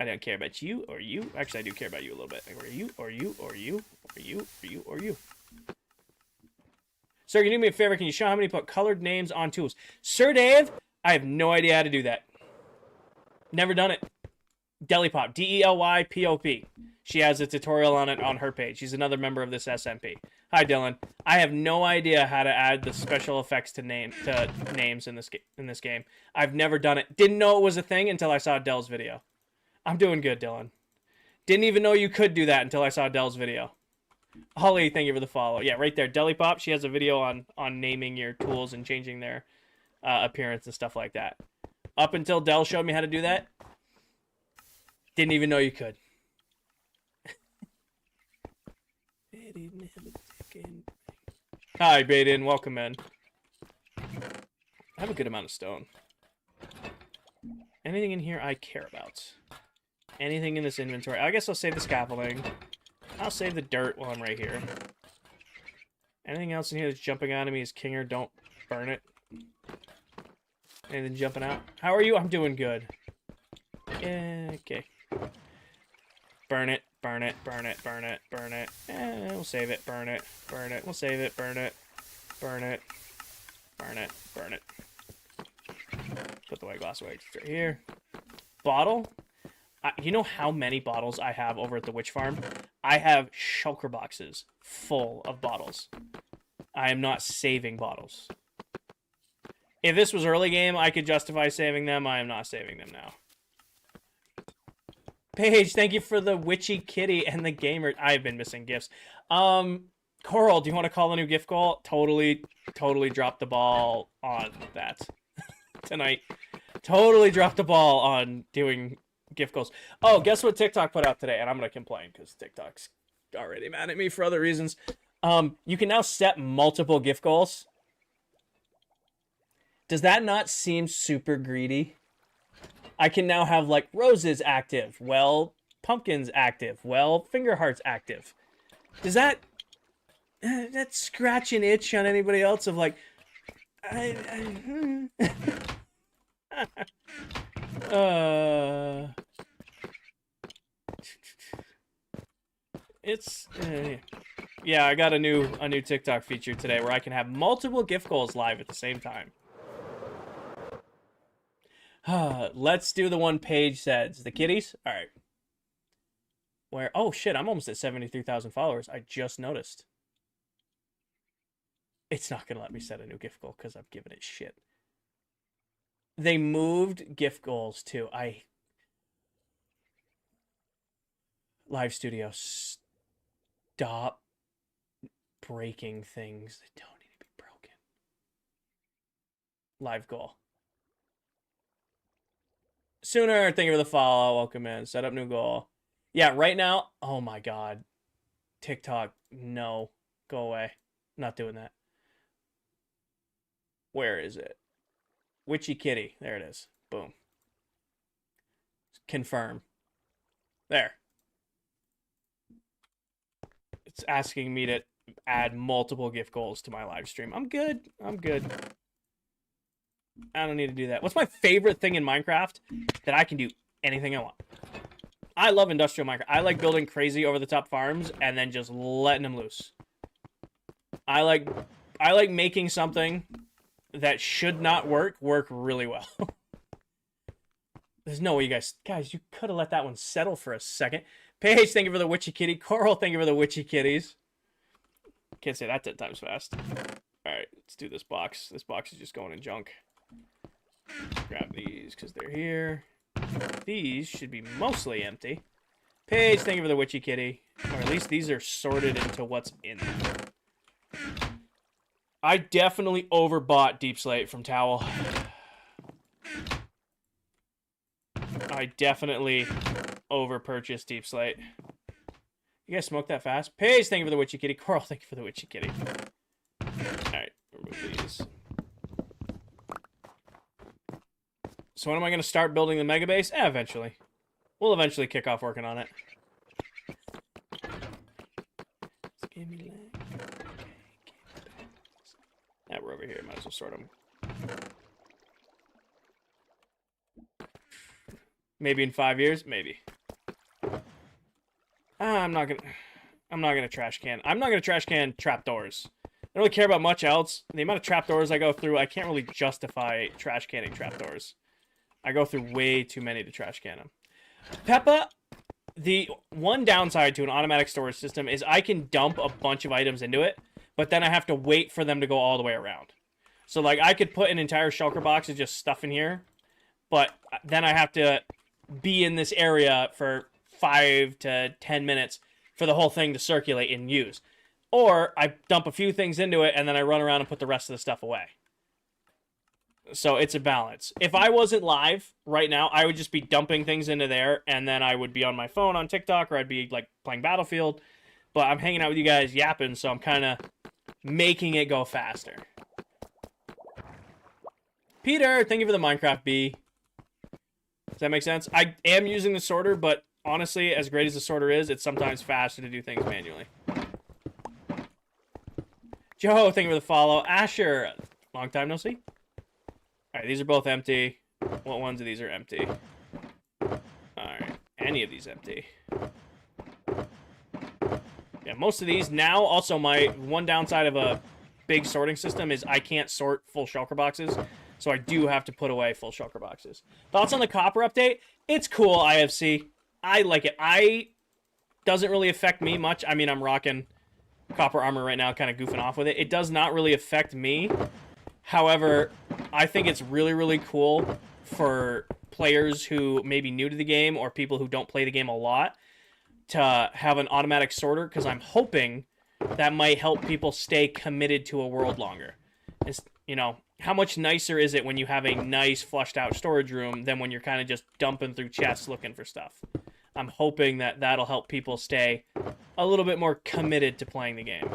I don't care about you or you. Actually, I do care about you a little bit. Or you, or you, or you, or you, or you, or you. Sir, can you do me a favor? Can you show how many put colored names on tools? Sir Dave, I have no idea how to do that. Never done it. Delypop, Delypop. She has a tutorial on it on her page. She's another member of this SMP. Hi, Dylan. I have no idea how to add the special effects to names in this game. I've never done it. Didn't know it was a thing until I saw Dell's video. I'm doing good, Dylan. Didn't even know you could do that until I saw Dell's video. Holly, thank you for the follow. Yeah, right there. Delypop, she has a video on naming your tools and changing their appearance and stuff like that. Up until Dell showed me how to do that, didn't even know you could. Hi, Baden. Welcome in. I have a good amount of stone. Anything in here I care about? Anything in this inventory? I guess I'll save the scaffolding. I'll save the dirt while I'm right here. Anything else in here that's jumping out of me is Kinger. Don't burn it. Anything jumping out? How are you? I'm doing good. Yeah, okay. Burn it, burn it, burn it, burn it, burn it. We'll save it, burn it, burn it. We'll save it, burn it, burn it, burn it, burn it. Put the white glass away right here. Bottle? You know how many bottles I have over at the witch farm? I have shulker boxes full of bottles. I am not saving bottles. If this was early game, I could justify saving them. I am not saving them now. Paige, thank you for the witchy kitty and the gamer. I've been missing gifts. Coral, do you want to call a new gift goal? Totally dropped the ball on that tonight. Totally dropped the ball on doing gift goals. Oh, guess what TikTok put out today? And I'm going to complain because TikTok's already mad at me for other reasons. You can now set multiple gift goals. Does that not seem super greedy? I can now have, like, roses active. Well, pumpkins active. Well, finger hearts active. Does that... that scratch an itch on anybody else of, like... It's... yeah, I got a new TikTok feature today where I can have multiple gift goals live at the same time. Let's do the one Paige says. The kitties? All right. Where? Oh, shit. I'm almost at 73,000 followers. I just noticed. It's not going to let me set a new gift goal because I've given it shit. They moved gift goals to... Live Studio. Stop breaking things that don't need to be broken. Live goal. Sooner, thank you for the follow. Welcome in. Set up new goal. Yeah, right now, oh my god. TikTok, no. Go away. Not doing that. Where is it? Witchy kitty. There it is. Boom. Confirm. There. It's asking me to add multiple gift goals to my live stream. I'm good. I'm good. I don't need to do that. What's my favorite thing in Minecraft? That I can do anything I want. I love industrial Minecraft. I like building crazy over-the-top farms and then just letting them loose. I like making something that should not work really well. There's no way you guys, you could have let that one settle for a second. Paige, thank you for the witchy kitty. Coral, thank you for the witchy kitties. Can't say that 10 times fast. All right, let's do this box. This box is just going in junk. Grab these because they're here. These should be mostly empty. Paige, thank you for the witchy kitty. Or at least these are sorted into what's in them. I definitely overbought Deep Slate from Towel. I definitely overpurchased Deep Slate. You guys smoke that fast? Paige, thank you for the witchy kitty. Coral, thank you for the witchy kitty. Alright, remove these. So when am I going to start building the mega base? Eventually. We'll eventually kick off working on it. Yeah, we're over here. Might as well sort them. Maybe in 5 years? Maybe. I'm not gonna trash can. I'm not gonna trash can trapdoors. I don't really care about much else. The amount of trapdoors I go through, I can't really justify trash canning trapdoors. I go through way too many to trash can them. Peppa, the one downside to an automatic storage system is I can dump a bunch of items into it, but then I have to wait for them to go all the way around. So, like, I could put an entire shulker box of just stuff in here, but then I have to be in this area for 5 to 10 minutes for the whole thing to circulate and use. Or I dump a few things into it and then I run around and put the rest of the stuff away. So it's a balance. If I wasn't live right now, I would just be dumping things into there and then I would be on my phone on TikTok or I'd be like playing Battlefield. But I'm hanging out with you guys yapping, so I'm kind of making it go faster. Peter, thank you for the Minecraft bee. Does that make sense? I am using the sorter, but honestly, as great as the sorter is, it's sometimes faster to do things manually. Joe, thank you for the follow. Asher, long time no see. All right, these are both empty. What ones of these are empty? All right, any of these empty. Yeah, most of these now. Also, my one downside of a big sorting system is I can't sort full shulker boxes, so I do have to put away full shulker boxes. Thoughts on the copper update? It's cool, IFC. I like it. Doesn't really affect me much. I mean, I'm rocking copper armor right now, kind of goofing off with it. It does not really affect me. However, I think it's really, really cool for players who may be new to the game or people who don't play the game a lot to have an automatic sorter, because I'm hoping that might help people stay committed to a world longer. It's, you know, how much nicer is it when you have a nice flushed out storage room than when you're kind of just dumping through chests looking for stuff? I'm hoping that that'll help people stay a little bit more committed to playing the game.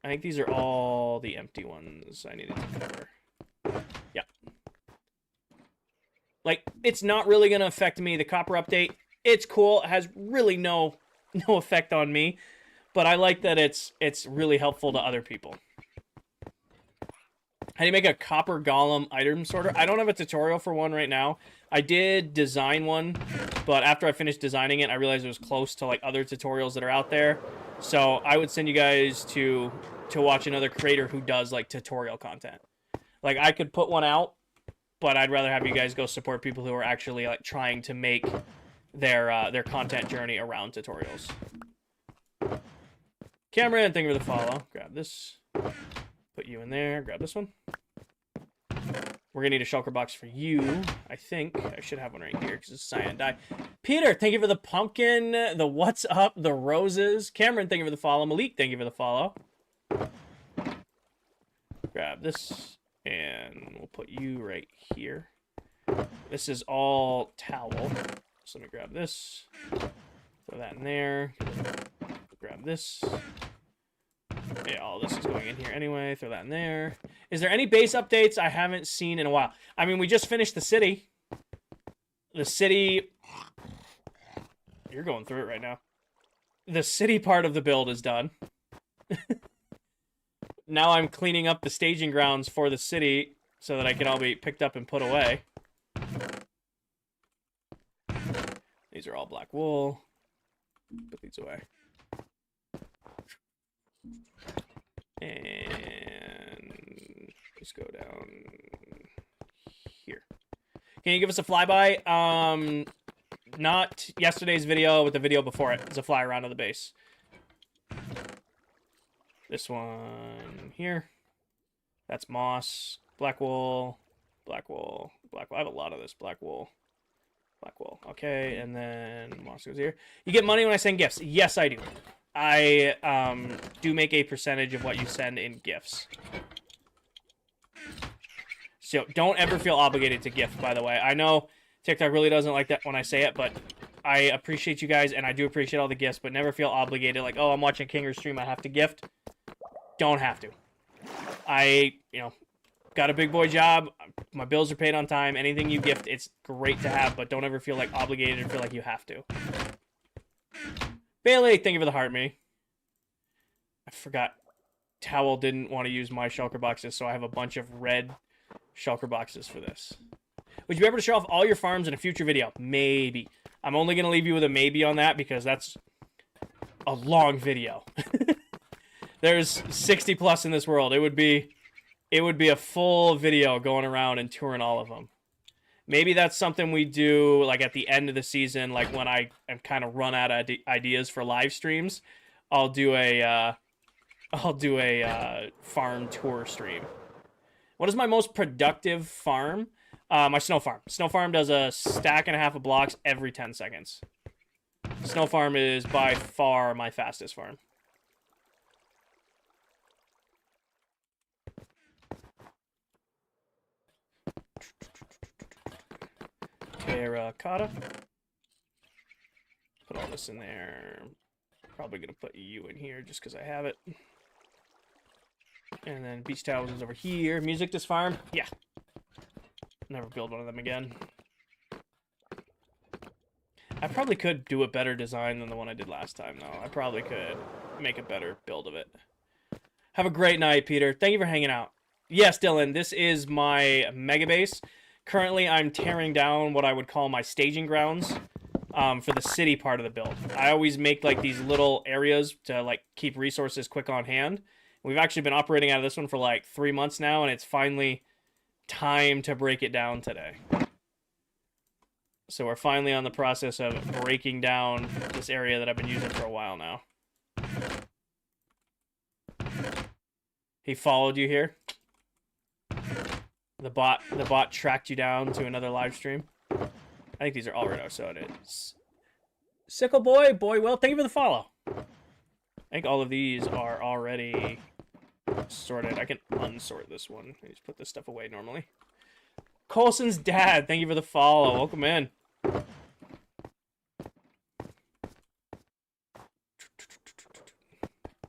I think these are all the empty ones I needed to cover. Yeah. Like, it's not really going to affect me. The copper update, it's cool. It has really no effect on me. But I like that it's really helpful to other people. How do you make a copper golem item sorter? I don't have a tutorial for one right now. I did design one, but after I finished designing it, I realized it was close to like other tutorials that are out there. So I would send you guys to watch another creator who does like tutorial content. Like, I could put one out, but I'd rather have you guys go support people who are actually like trying to make their content journey around tutorials. Cameron, thank you for the follow. Grab this. Put you in there. Grab this one. We're going to need a shulker box for you, I think. I should have one right here because it's cyan dye. Peter, thank you for the pumpkin, the what's up, the roses. Cameron, thank you for the follow. Malik, thank you for the follow. Grab this, and we'll put you right here. This is all towel. So let me grab this. Throw that in there. Grab this. Yeah, all this is going in here anyway. Throw that in there. Is there any base updates I haven't seen in a while? I mean, we just finished the city. The city... You're going through it right now. The city part of the build is done. Now I'm cleaning up the staging grounds for the city so that I can all be picked up and put away. These are all black wool. Put these away. And just go down here. Can you give us a flyby? Not yesterday's video, but the video before it. It's a fly around of the base. This one here. That's moss. Black wool. Black wool. Black wool. I have a lot of this. Black wool. Black wool. Okay, and then moss goes here. You get money when I send gifts. Yes, I do. I do make a percentage of what you send in gifts. So don't ever feel obligated to gift, by the way. I know TikTok really doesn't like that when I say it, but I appreciate you guys, and I do appreciate all the gifts, but never feel obligated. Like, oh, I'm watching Kinger's stream, I have to gift. Don't have to. I, got a big boy job. My bills are paid on time. Anything you gift, it's great to have, but don't ever feel like obligated or feel like you have to. Bailey, thank you for the heart, me. I forgot. Towel didn't want to use my shulker boxes, so I have a bunch of red shulker boxes for this. Would you be able to show off all your farms in a future video? Maybe. I'm only going to leave you with a maybe on that because that's a long video. There's 60 plus in this world. It would be a full video going around and touring all of them. Maybe that's something we do like at the end of the season, like when I am kind of run out of ideas for live streams. I'll do a farm tour stream. What is my most productive farm? My snow farm. Snow farm does a stack and a half of blocks every 10 seconds. Snow farm is by far my fastest farm. Terracotta. Put all this in there. Probably gonna put you in here just because I have it. And then beach towels is over here. Music this farm? Yeah. Never build one of them again. I probably could do a better design than the one I did last time, though. I probably could make a better build of it. Have a great night, Peter. Thank you for hanging out. Yes, Dylan, this is my mega base. Currently, I'm tearing down what I would call my staging grounds for the city part of the build. I always make like these little areas to like keep resources quick on hand. We've actually been operating out of this one for like 3 months now, and it's finally time to break it down today. So we're finally on the process of breaking down this area that I've been using for a while now. He followed you here? The bot tracked you down to another live stream. I think these are all right, so it is. Sickle boy, well, thank you for the follow. I think all of these are already sorted. I can unsort this one. I just put this stuff away normally. Colson's dad, thank you for the follow. Welcome in.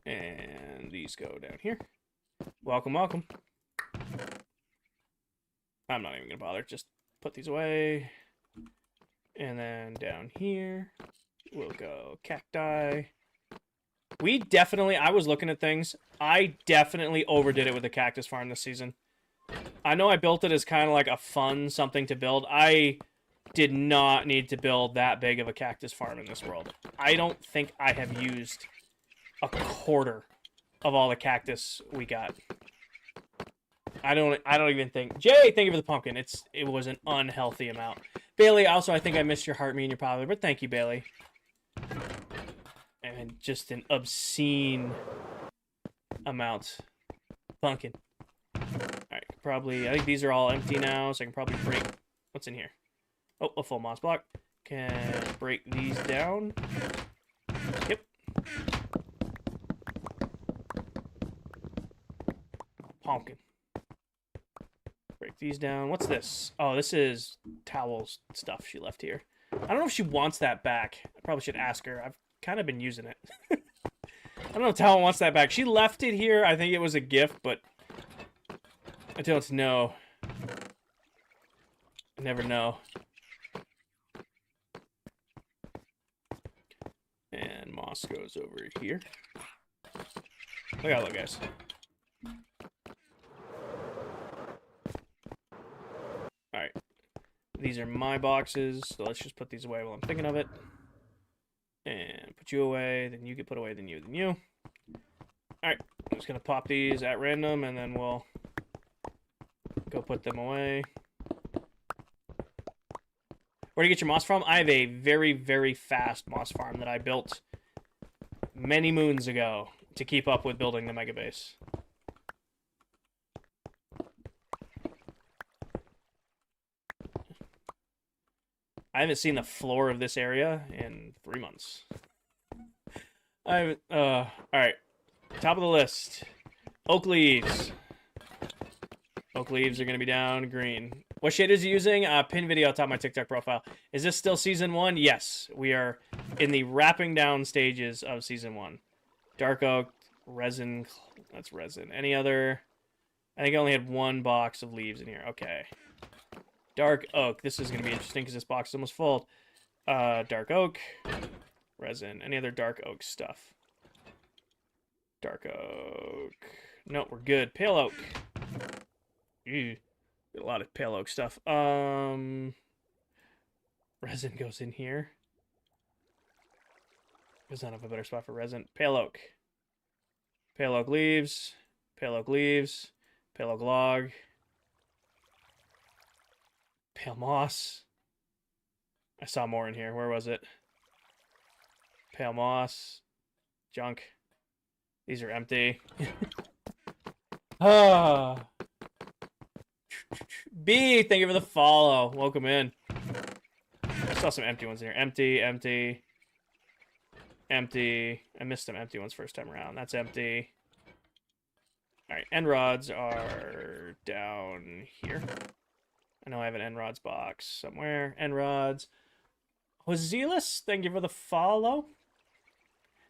And these go down here. Welcome, welcome. I'm not even gonna bother. Just put these away. And then down here, we'll go cacti. We definitely, I was looking at things. I definitely overdid it with the cactus farm this season. I know I built it as kind of like a fun something to build. I did not need to build that big of a cactus farm in this world. I don't think I have used a quarter of all the cactus we got. I don't even think. Jay, thank you for the pumpkin. It was an unhealthy amount. Bailey, also, I think I missed your heart, me and your popular, but thank you, Bailey. And just an obscene amount. Pumpkin. Alright, probably, I think these are all empty now, so I can probably break, what's in here? Oh, a full moss block. Can break these down. Yep. Pumpkin. Break these down. What's this? Oh, this is towels stuff she left here. I don't know if she wants that back. I probably should ask her. I've kind of been using it. I don't know if Towel wants that back. She left it here. I think it was a gift, but I don't know. I never know. And moss goes over here. Look out, look, guys. Alright. These are my boxes, so let's just put these away while I'm thinking of it. And put you away, then you get put away, then you, then you. Alright, I'm just going to pop these at random, and then we'll go put them away. Where do you get your moss from? I have a very, very fast moss farm that I built many moons ago to keep up with building the mega base. I haven't seen the floor of this area in 3 months. I haven't, alright. Top of the list. Oak leaves. Oak leaves are going to be down green. What shade is he using? Pin video on top of my TikTok profile. Is this still season 1? Yes. We are in the wrapping down stages of season 1. Dark oak, resin. That's resin. Any other? I think I only had 1 box of leaves in here. Okay. Dark oak. This is going to be interesting because this box is almost full. Dark oak. Resin. Any other dark oak stuff? Dark oak. No, we're good. Pale oak. Ew. A lot of pale oak stuff. Resin goes in here. Does not have a better spot for resin. Pale oak. Pale oak leaves. Pale oak leaves. Pale oak log. Pale moss. I saw more in here. Where was it? Pale moss. Junk. These are empty. Ah. B, thank you for the follow. Welcome in. I saw some empty ones in here. Empty, empty, empty. I missed some empty ones first time around. That's empty. Alright, end rods are down here. I know I have an end rods box somewhere. End rods. Joselis, thank you for the follow.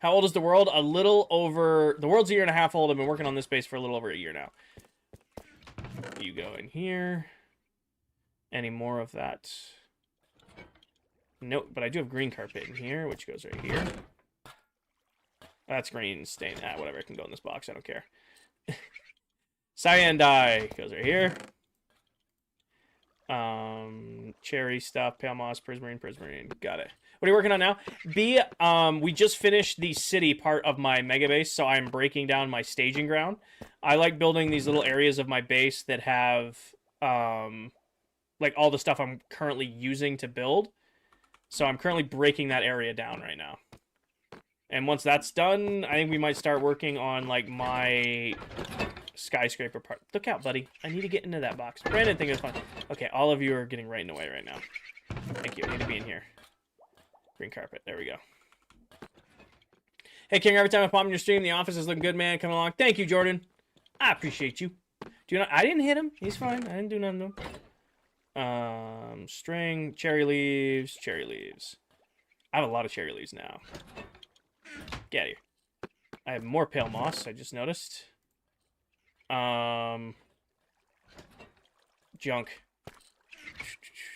How old is the world? A little over... The world's a year and a half old. I've been working on this base for a little over a year now. You go in here. Any more of that? Nope, but I do have green carpet in here, which goes right here. That's green stain. Ah, whatever. It can go in this box. I don't care. Cyan dye goes right here. Cherry stuff, pale moss, prismarine. Got it. What are you working on now? B, we just finished the city part of my mega base, so I'm breaking down my staging ground. I like building these little areas of my base that have, like all the stuff I'm currently using to build. So I'm currently breaking that area down right now. And once that's done, I think we might start working on like my skyscraper part. Look out, buddy. I need to get into that box. Brandon, think it was fun. Okay, all of you are getting right in the way right now. Thank you. I need to be in here. Green carpet. There we go. Hey, King, every time I pop in your stream, the office is looking good, man. Coming along. Thank you, Jordan. I appreciate you. Do you know? I didn't hit him. He's fine. I didn't do nothing to him. String, cherry leaves, cherry leaves. I have a lot of cherry leaves now. Get out of here. I have more pale moss, I just noticed. Junk.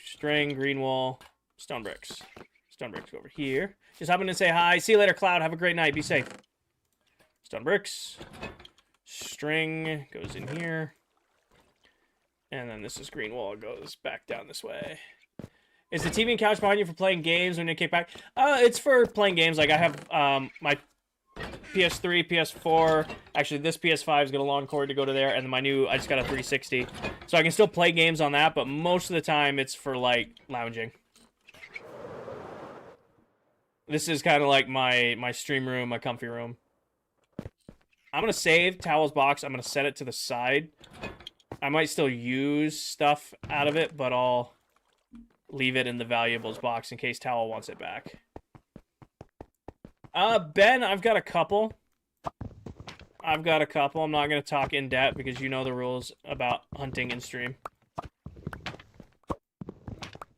String, green wool, stone bricks. Stone bricks over here. Just happened to say hi. See you later, Cloud. Have a great night. Be safe. Stone bricks. String goes in here. And then this is green wool. It goes back down this way. Is the TV and couch behind you for playing games when you kick back? It's for playing games. Like, I have my PS3, PS4. Actually, this PS5 has got a long cord to go to there. And then my new, I just got a 360. So I can still play games on that, but most of the time it's for, like, lounging. This is kind of like my stream room, my comfy room. I'm going to save Towel's box. I'm going to set it to the side. I might still use stuff out of it, but I'll leave it in the valuables box in case Towel wants it back. Ben, I've got a couple. I'm not going to talk in depth because you know the rules about hunting in stream.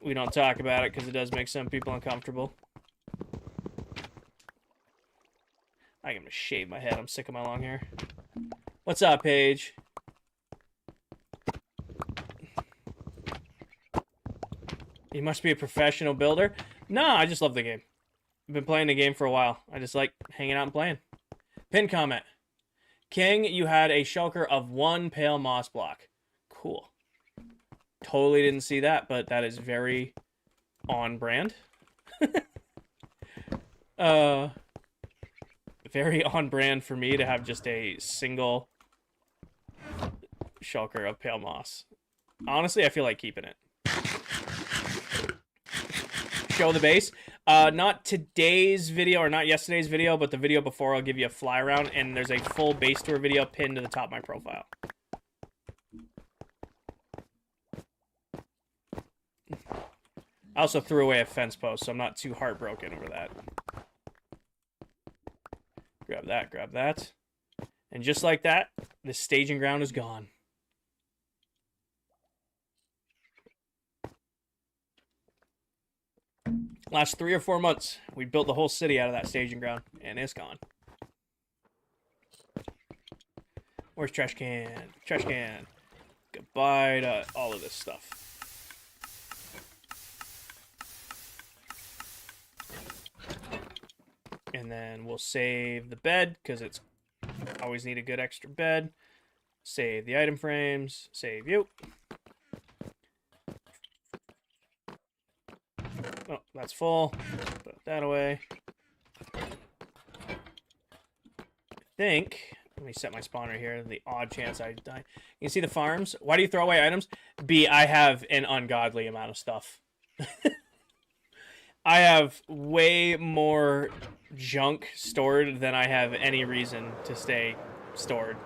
We don't talk about it because it does make some people uncomfortable. I'm going to shave my head. I'm sick of my long hair. What's up, Paige? You must be a professional builder. No, I just love the game. I've been playing the game for a while. I just like hanging out and playing. Pin comment. King, you had a shulker of 1 pale moss block. Cool. Totally didn't see that, but that is very on brand. Very on brand for me to have just a single shulker of pale moss. Honestly, I feel like keeping it. Show the base. Not today's video or not yesterday's video, but the video before I'll give you a fly around, and there's a full base tour video pinned to the top of my profile. I also threw away a fence post, so I'm not too heartbroken over that. Grab that, grab that. And just like that, the staging ground is gone. Last 3 or 4 months, we built the whole city out of that staging ground, and it's gone. Where's trash can? Trash can. Goodbye to all of this stuff. And then we'll save the bed, because it's always need a good extra bed. Save the item frames. Save you. Oh, that's full. Put that away. I think, let me set my spawner here, the odd chance I die. You can see the farms. Why do you throw away items? B, I have an ungodly amount of stuff. I have way more junk stored than I have any reason to stay stored.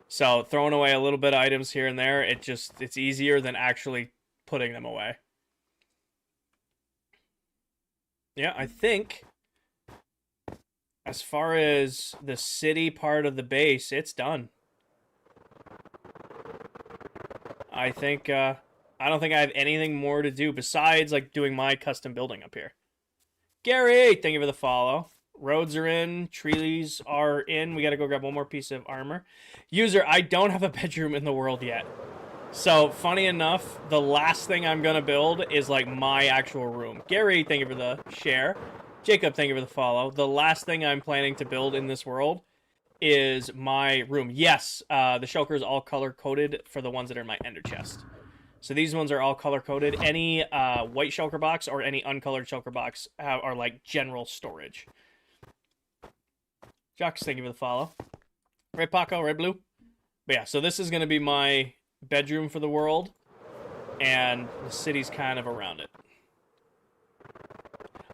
So throwing away a little bit of items here and there, it's easier than actually putting them away. Yeah, I think as far as the city part of the base, it's done. I think, I don't think I have anything more to do besides, like, doing my custom building up here. Gary, thank you for the follow. Roads are in. Trees are in. We got to go grab one more piece of armor. User, I don't have a bedroom in the world yet. So, funny enough, the last thing I'm going to build is, like, my actual room. Gary, thank you for the share. Jacob, thank you for the follow. The last thing I'm planning to build in this world is my room. Yes, the shulker is all color-coded for the ones that are in my ender chest. So these ones are all color-coded. Any white shulker box or any uncolored shulker box are like general storage. Jocks, thank you for the follow. Red Paco, red blue. But yeah, so this is going to be my bedroom for the world. And the city's kind of around it.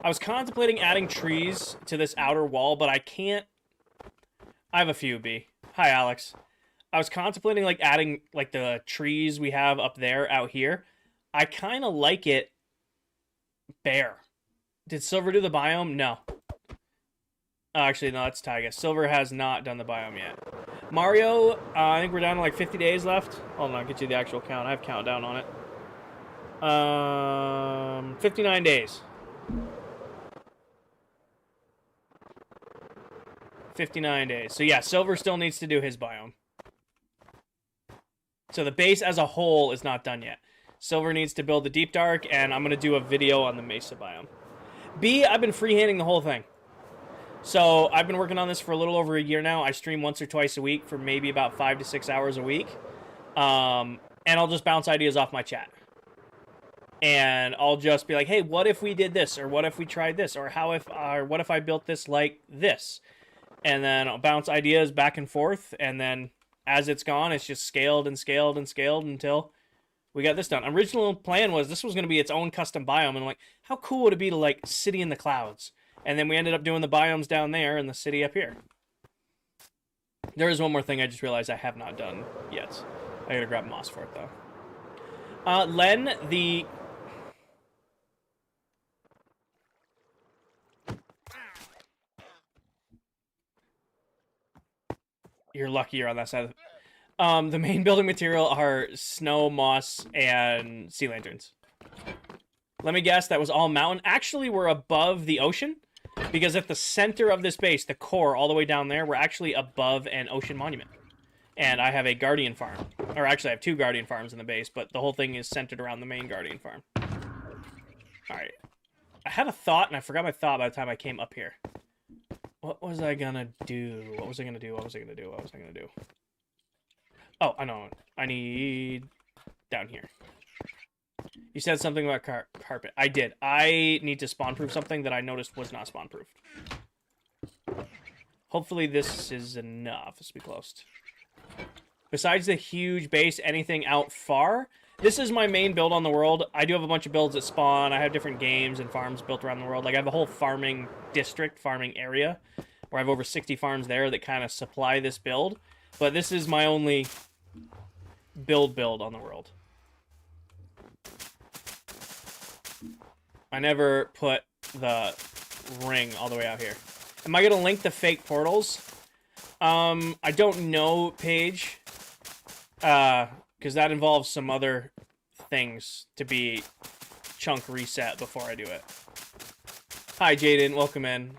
I was contemplating adding trees to this outer wall, but I can't. I have a few, B. Hi, Alex. I was contemplating like adding like the trees we have up there out here. I kind of like it bare. Did Silver do the biome? No. Oh, actually, no, that's Tyga. Silver has not done the biome yet. Mario, I think we're down to like 50 days left. Hold on, I'll get you the actual count. I have countdown on it. 59 days. 59 days. So yeah, Silver still needs to do his biome. So the base as a whole is not done yet. Silver needs to build the Deep Dark, and I'm going to do a video on the Mesa biome. B, I've been freehanding the whole thing. So I've been working on this for a little over a year now. I stream once or twice a week for maybe about 5 to 6 hours a week. And I'll just bounce ideas off my chat. And I'll just be like, hey, what if we did this? Or what if we tried this? Or what if I built this like this? And then I'll bounce ideas back and forth. And then as it's gone, it's just scaled and scaled and scaled until we got this done. Original plan was this was going to be its own custom biome. And I'm like, how cool would it be to like city in the clouds? And then we ended up doing the biomes down there and the city up here. There is one more thing I just realized I have not done yet. I gotta grab moss for it, though. Len, the... You're lucky you're on that side of the main building material are snow, moss, and sea lanterns. Let me guess, that was all mountain. Actually, we're above the ocean. Because at the center of this base, the core, all the way down there, we're actually above an ocean monument. And I have a guardian farm. Or actually, I have 2 guardian farms in the base, but the whole thing is centered around the main guardian farm. Alright. I had a thought, and I forgot my thought by the time I came up here. What was I gonna do? What was I gonna do? What was I gonna do? What was I gonna do? Oh, I know. I need... down here. You said something about carpet. I did. I need to spawn-proof something that I noticed was not spawn-proofed. Hopefully this is enough. This will be close. Besides the huge base, anything out far? This is my main build on the world. I do have a bunch of builds that spawn. I have different games and farms built around the world. Like, I have a whole farming district, farming area, where I have over 60 farms there that kind of supply this build. But this is my only build on the world. I never put the ring all the way out here. Am I going to link the fake portals? I don't know, Paige. Because that involves some other things to be chunk reset before I do it. Hi, Jaden. Welcome in.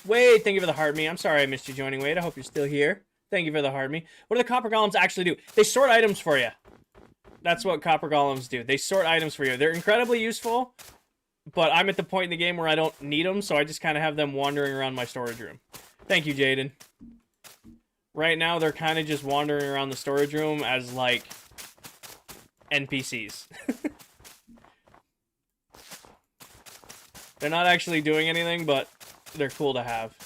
Wade, thank you for the heart me. I'm sorry I missed you joining, Wade. I hope you're still here. Thank you for the hard me. What do the copper golems actually do? They sort items for you. That's what copper golems do. They sort items for you. They're incredibly useful, but I'm at the point in the game where I don't need them, so I just kind of have them wandering around my storage room. Thank you, Jaden. Right now, they're kind of just wandering around the storage room as, like, NPCs. They're not actually doing anything, but they're cool to have.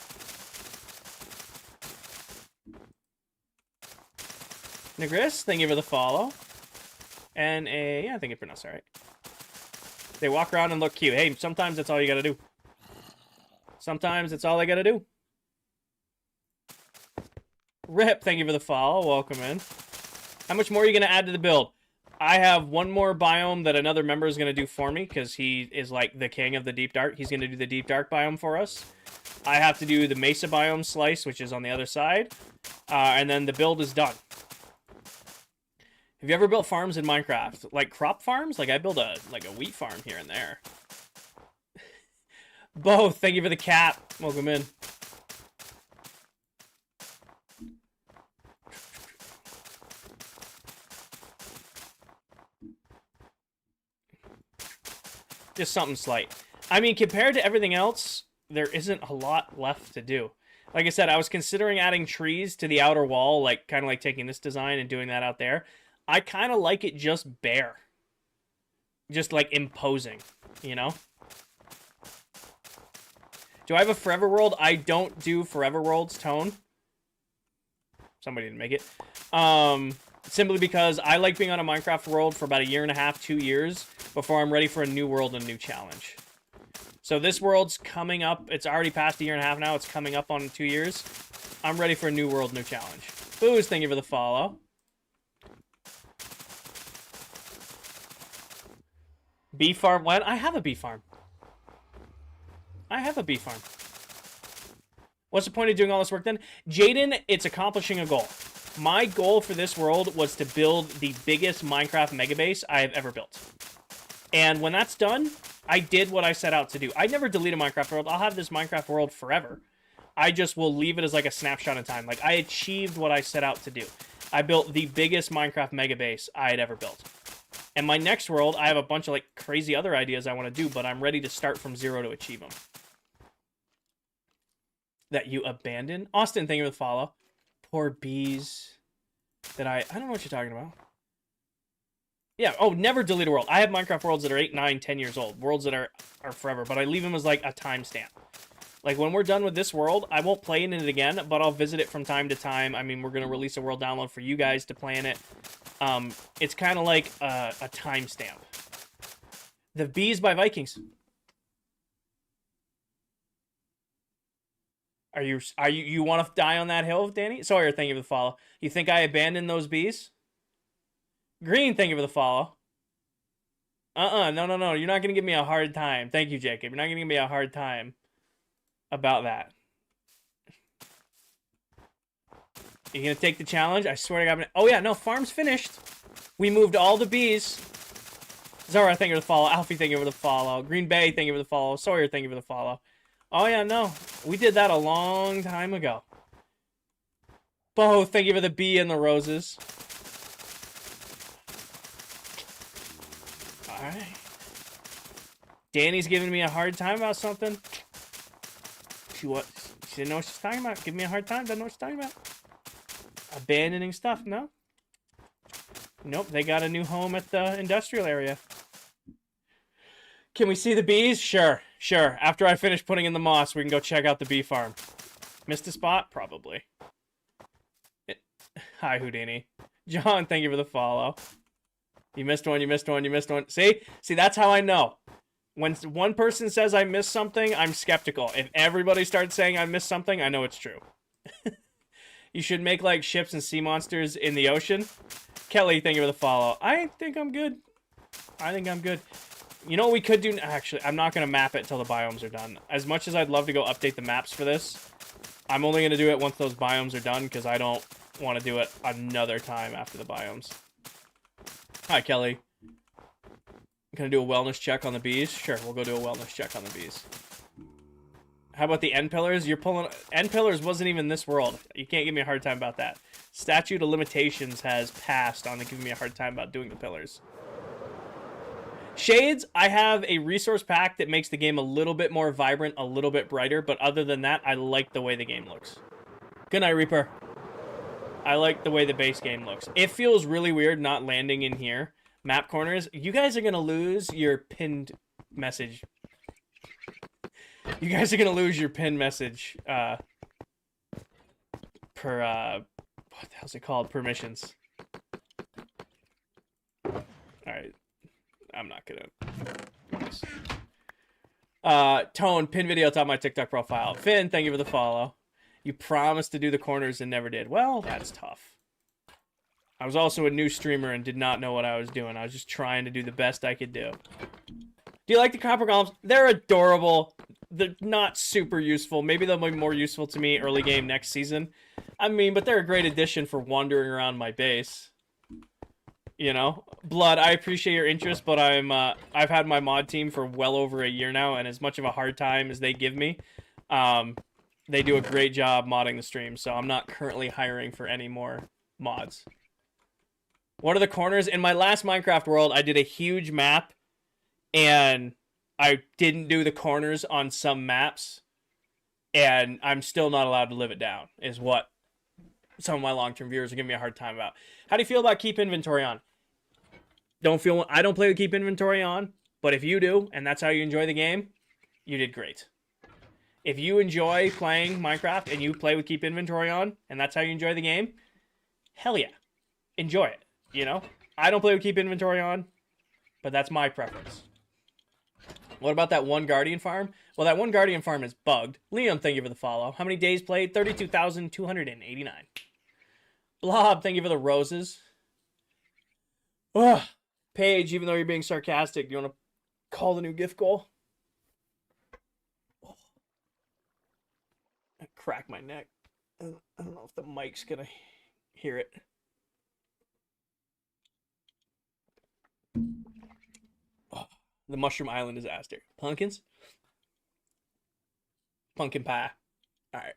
Nigris, thank you for the follow. And yeah, I think it pronounced alright. They walk around and look cute. Hey, sometimes that's all you gotta do. Sometimes that's all I gotta do. Rip, thank you for the follow. Welcome in. How much more are you gonna add to the build? I have one more biome that another member is gonna do for me, because he is like the king of the Deep Dark. He's gonna do the Deep Dark biome for us. I have to do the Mesa biome slice, which is on the other side. And then the build is done. Have you ever built farms in Minecraft? Like crop farms? Like I build a wheat farm here and there. Both. Thank you for the cap. Welcome in. Just something slight. I mean, compared to everything else, there isn't a lot left to do. Like I said, I was considering adding trees to the outer wall, like kind of like taking this design and doing that out there. I kind of like it just bare. Just like imposing, you know? Do I have a Forever World? I don't do Forever World's tone. Somebody didn't make it. Simply because I like being on a Minecraft world for about 1.5 years, 2 years, before I'm ready for a new world and a new challenge. So this world's coming up. It's already past a year and a half now. It's coming up on 2 years. I'm ready for a new world, new challenge. Booze, thank you for the follow. Bee farm. When? I have a bee farm. I have a bee farm. What's the point of doing all this work then? Jaden, it's accomplishing a goal. My goal for this world was to build the biggest Minecraft megabase I have ever built. And when that's done, I did what I set out to do. I never delete a Minecraft world. I'll have this Minecraft world forever. I just will leave it as like a snapshot in time. Like, I achieved what I set out to do. I built the biggest Minecraft megabase I had ever built. And my next world, I have a bunch of like crazy other ideas I want to do, but I'm ready to start from zero to achieve them. That you abandon? Austin, thank you for the follow. Poor bees. That I don't know what you're talking about. Yeah, oh, never delete a world. I have Minecraft worlds that are 8, 9, 10 years old. Worlds that are forever, but I leave them as like a timestamp. Like, when we're done with this world, I won't play in it again, but I'll visit it from time to time. I mean, we're going to release a world download for you guys to play in it. It's kind of like a timestamp. The Bees by Vikings. You want to die on that hill, Danny? Sawyer, thank you for the follow. You think I abandoned those bees? Green, thank you for the follow. No. You're not going to give me a hard time. Thank you, Jacob. You're not going to give me a hard time about that. You going to take the challenge? I swear to God. Oh, yeah, no, farm's finished. We moved all the bees. Zara, thank you for the follow. Alfie, thank you for the follow. Green Bay, thank you for the follow. Sawyer, thank you for the follow. Oh, yeah, no. We did that a long time ago. Bo, thank you for the bee and the roses. Alright. Danny's giving me a hard time about something. She didn't know what she's talking about. Give me a hard time. Doesn't know what she's talking about. Abandoning stuff, no? Nope, they got a new home at the industrial area. Can we see the bees? Sure. After I finish putting in the moss, we can go check out the bee farm. Missed a spot? Probably. Hi, Houdini. John, thank you for the follow. You missed one. See, that's how I know. When one person says I missed something, I'm skeptical. If everybody starts saying I missed something, I know it's true. You should make, like, ships and sea monsters in the ocean. Kelly, thank you for the follow. I think I'm good. You know what we could do? Actually, I'm not going to map it till the biomes are done. As much as I'd love to go update the maps for this, I'm only going to do it once those biomes are done, because I don't want to do it another time after the biomes. Hi, Kelly. Gonna do a wellness check on the bees? Sure, we'll go do a wellness check on the bees. How about the end pillars? You're pulling... End pillars wasn't even this world. You can't give me a hard time about that. Statute of limitations has passed on giving me a hard time about doing the pillars. Shades, I have a resource pack that makes the game a little bit more vibrant, a little bit brighter, but other than that, I like the way the game looks. Good night, Reaper. I like the way the base game looks. It feels really weird not landing in here. Map corners. You guys are going to lose your pinned message. You guys are going to lose your pinned message per, what the hell's it called? Permissions. Alright. I'm not going to... Tone, pin video top of my TikTok profile. Finn, thank you for the follow. You promised to do the corners and never did. Well, that's tough. I was also a new streamer and did not know what I was doing. I was just trying to do the best I could do. Do you like the copper golems? They're adorable. They're not super useful. Maybe they'll be more useful to me early game next season. I mean, but they're a great addition for wandering around my base. You know? Blood, I appreciate your interest, but I've had my mod team for well over a year now, and as much of a hard time as they give me, they do a great job modding the stream, so I'm not currently hiring for any more mods. What are the corners? In my last Minecraft world, I did a huge map, and I didn't do the corners on some maps, and I'm still not allowed to live it down, is what some of my long-term viewers are giving me a hard time about. How do you feel about keep inventory on? I don't play with keep inventory on, but if you do, and that's how you enjoy the game, you did great. If you enjoy playing Minecraft and you play with keep inventory on, and that's how you enjoy the game, hell yeah. Enjoy it, you know? I don't play with keep inventory on, but that's my preference. What about that one Guardian farm? Well, that one Guardian farm is bugged. Liam, thank you for the follow. How many days played? 32,289. Blob, thank you for the roses. Ugh. Paige, even though you're being sarcastic, do you want to call the new gift goal? Oh. I cracked my neck. I don't know if the mic's going to hear it. Oh. The Mushroom Island disaster. Pumpkins? Pumpkin pie. Alright.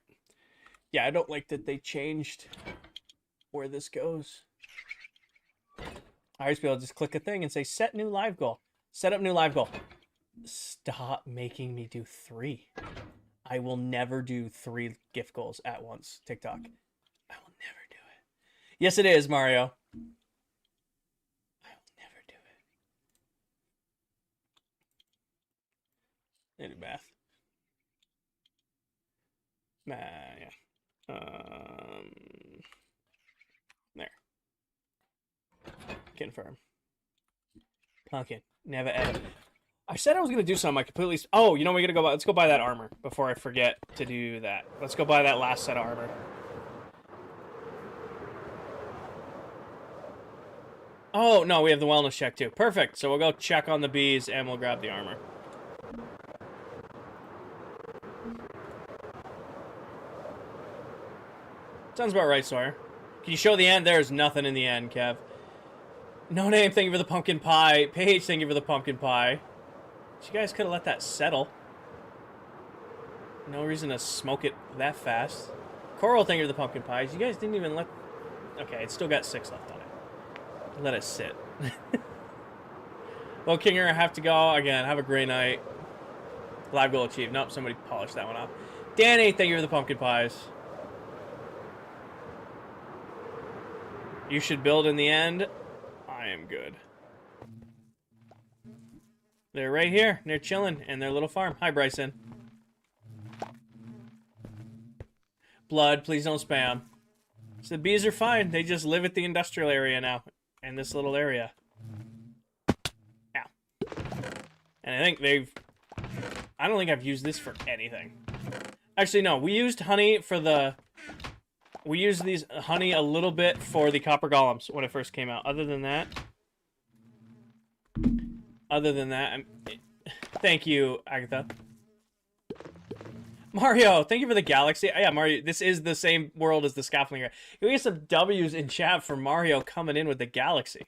Yeah, I don't like that they changed where this goes. I used to be able to just click a thing and say, set new live goal. Set up new live goal. Stop making me do 3. I will never do 3 gift goals at once. TikTok. I will never do it. Yes, it is, Mario. I will never do it. I do math. Yeah. There. Confirm. Pumpkin. Never ever. I said I was going to do something. I completely... Oh, you know we're going to go buy... Let's go buy that armor before I forget to do that. Let's go buy that last set of armor. Oh, no, we have the wellness check too. Perfect. So we'll go check on the bees and we'll grab the armor. Sounds about right, Sawyer. Can you show the end? There's nothing in the end, Kev. No name, thank you for the pumpkin pie. Paige, thank you for the pumpkin pie. You guys could have let that settle. No reason to smoke it that fast. Coral, thank you for the pumpkin pies. You guys didn't even let... Okay, it's still got 6 left on it. Let it sit. Well, Kinger, I have to go. Again, have a great night. Live goal achieved. Nope, somebody polished that one off. Danny, thank you for the pumpkin pies. You should build in the end. I am good. They're right here. They're chilling in their little farm. Hi, Bryson. Blood, please don't spam. So the bees are fine. They just live at the industrial area now. In this little area. Ow. And I think they've... I don't think I've used this for anything. Actually, no. We used honey for the... We used these honey a little bit for the copper golems when it first came out. Other than that, thank you, Agatha. Mario, thank you for the galaxy. Oh, yeah, Mario, this is the same world as the scaffolding. You get some W's in chat for Mario coming in with the galaxy.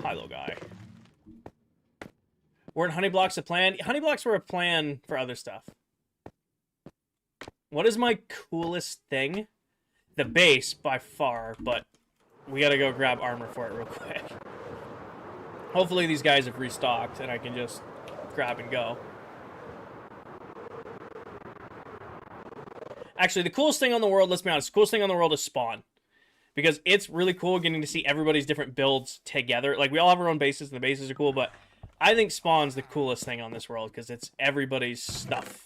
Hi, little guy. Weren't honey blocks a plan? Honey blocks were a plan for other stuff. What is my coolest thing? The base, by far, but we gotta go grab armor for it real quick. Hopefully these guys have restocked and I can just grab and go. Actually, the coolest thing on the world, let's be honest, the coolest thing on the world is spawn. Because it's really cool getting to see everybody's different builds together. Like, we all have our own bases, and the bases are cool, but I think spawn's the coolest thing on this world, because it's everybody's stuff.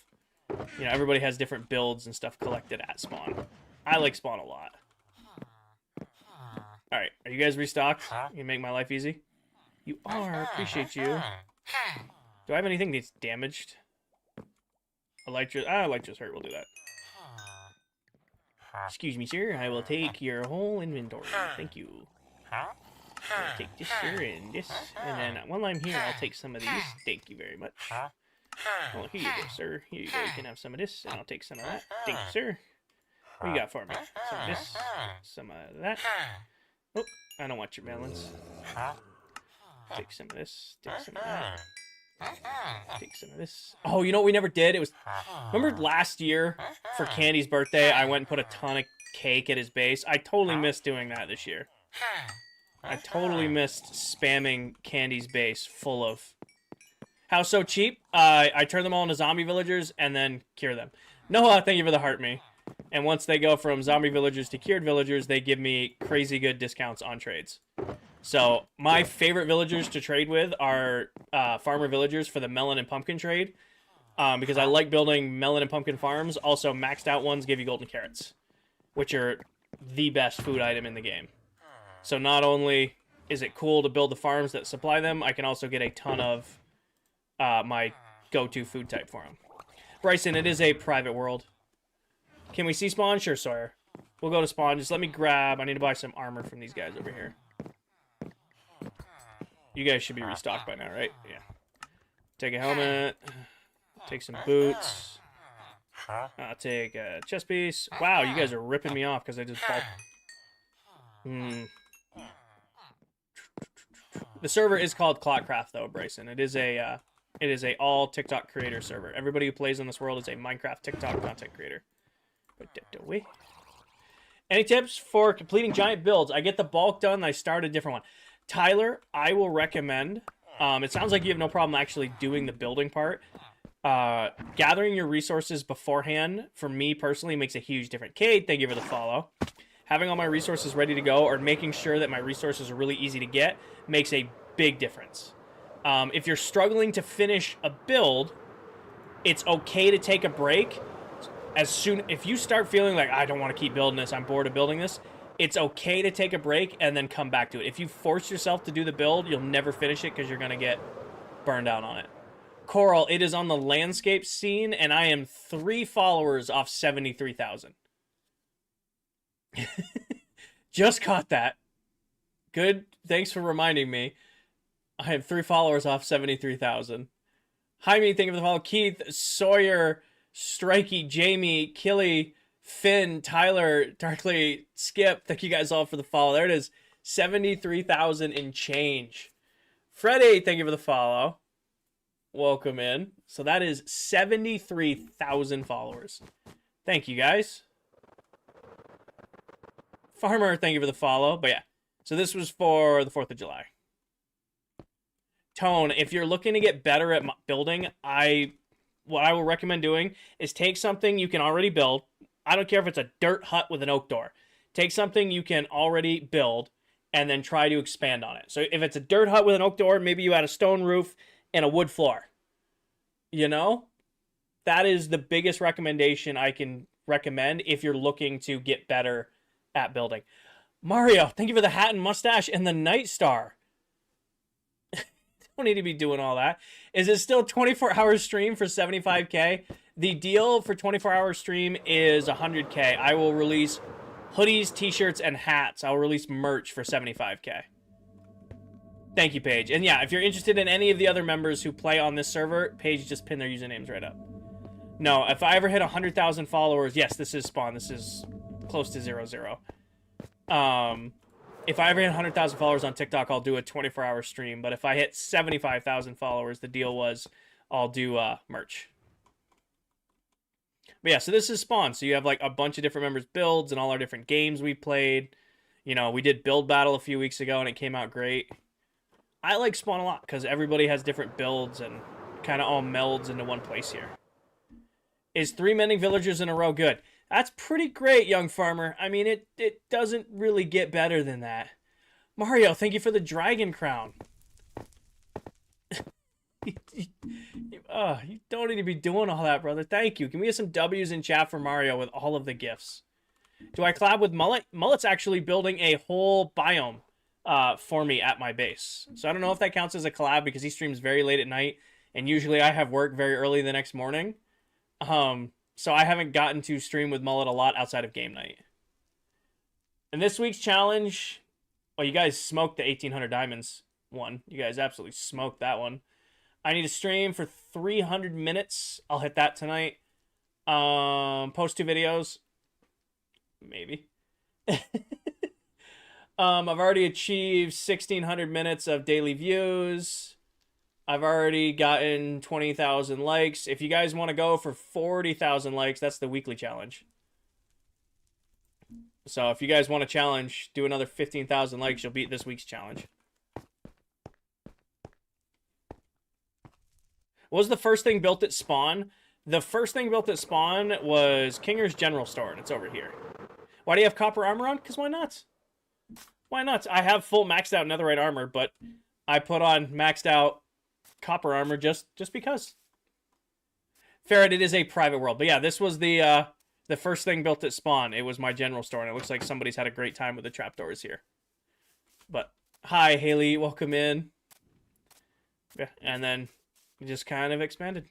You know, everybody has different builds and stuff collected at spawn. I like spawn a lot. Alright, are you guys restocked? You can make my life easy? You are, appreciate you. Do I have anything that's damaged? Elytra's hurt, we'll do that. Excuse me, sir, I will take your whole inventory. Thank you. I'll take this, sir, and this. And then while I'm here, I'll take some of these. Thank you very much. Well, here you go, sir. Here you go. You can have some of this, and I'll take some of that. Thank you, sir. What you got for me? Some of this, some of that. Oh, I don't want your melons. Take some of this, take some of that. Take some of this. Oh, you know what we never did? It was... Remember last year, for Candy's birthday, I went and put a ton of cake at his base? I totally missed doing that this year. I totally missed spamming Candy's base full of... How so cheap? I turn them all into zombie villagers and then cure them. Noah, thank you for the heart me. And once they go from zombie villagers to cured villagers, they give me crazy good discounts on trades. So my favorite villagers to trade with are farmer villagers for the melon and pumpkin trade. Because I like building melon and pumpkin farms. Also, maxed out ones give you golden carrots, which are the best food item in the game. So not only is it cool to build the farms that supply them? I can also get a ton of my go-to food type for them. Bryson, it is a private world. Can we see spawn? Sure, Sawyer. We'll go to spawn. Just let me grab... I need to buy some armor from these guys over here. You guys should be restocked by now, right? Yeah. Take a helmet. Take some boots. I'll take a chest piece. Wow, you guys are ripping me off because I just bulked. The server is called ClockCraft, though, Bryson. It is a all TikTok creator server. Everybody who plays in this world is a Minecraft TikTok content creator. Any tips for completing giant builds? I get the bulk done, I start a different one. Tyler, I will recommend... it sounds like you have no problem actually doing the building part. Gathering your resources beforehand, for me personally, makes a huge difference. Kate, thank you for the follow. Having all my resources ready to go or making sure that my resources are really easy to get makes a big difference. If you're struggling to finish a build, it's okay to take a break. If you start feeling like, I don't want to keep building this, I'm bored of building this, it's okay to take a break and then come back to it. If you force yourself to do the build, you'll never finish it because you're going to get burned out on it. Coral, it is on the landscape scene, and I am 3 followers off 73,000. Just caught that. Good. Thanks for reminding me. I have 3 followers off 73,000. Jaime, thank you for the follow. Keith, Sawyer, Strikey, Jamie, Killy, Finn, Tyler, Darkly, Skip, thank you guys all for the follow. There it is. 73,000 and change. Freddie, thank you for the follow. Welcome in. So that is 73,000 followers. Thank you, guys. Farmer, thank you for the follow. But yeah, so this was for the 4th of July. Tone, if you're looking to get better at building, what I will recommend doing is take something you can already build. I don't care if it's a dirt hut with an oak door. Take something you can already build and then try to expand on it. So if it's a dirt hut with an oak door, maybe you add a stone roof and a wood floor. You know? That is the biggest recommendation I can recommend if you're looking to get better at building. Mario, thank you for the hat and mustache and the Night Star. Don't need to be doing all that. Is it still 24-hour stream for 75K? The deal for 24-hour stream is 100K. I will release hoodies, t-shirts, and hats. I'll release merch for 75K. Thank you, Paige. And yeah, if you're interested in any of the other members who play on this server, Paige just pinned their usernames right up. No, if I ever hit 100,000 followers, yes, this is spawn. This is close to 0-0. If I ever hit 100,000 followers on TikTok, I'll do a 24-hour stream. But if I hit 75,000 followers, the deal was I'll do merch. But yeah, so this is spawn. So you have like a bunch of different members' builds and all our different games we played. You know, we did build battle a few weeks ago and it came out great. I like spawn a lot because everybody has different builds and kind of all melds into one place here. Is 3 mending villagers in a row good? That's pretty great, young farmer. I mean, it doesn't really get better than that. Mario, thank you for the dragon crown. You don't need to be doing all that, brother. Thank you. Can we get some W's in chat for Mario with all of the gifts? Do I collab with Mullet? Mullet's actually building a whole biome for me at my base. So I don't know if that counts as a collab because he streams very late at night. And usually I have work very early the next morning. So I haven't gotten to stream with Mullet a lot outside of game night. And this week's challenge, well, you guys smoked the 1,800 diamonds one. You guys absolutely smoked that one. I need to stream for 300 minutes. I'll hit that tonight. Post 2 videos. Maybe. I've already achieved 1,600 minutes of daily views. I've already gotten 20,000 likes. If you guys want to go for 40,000 likes, that's the weekly challenge. So if you guys want to challenge, do another 15,000 likes, you'll beat this week's challenge. What was the first thing built at spawn? The first thing built at spawn was Kinger's General Store, and it's over here. Why do you have copper armor on? Because why not? Why not? I have full maxed out netherite armor, but I put on maxed out copper armor just because. Ferret, it is a private world. But yeah, this was the first thing built at spawn. It was my general store, and it looks like somebody's had a great time with the trapdoors here. But Hi, Haley. Welcome in. Yeah, and then it just kind of expanded.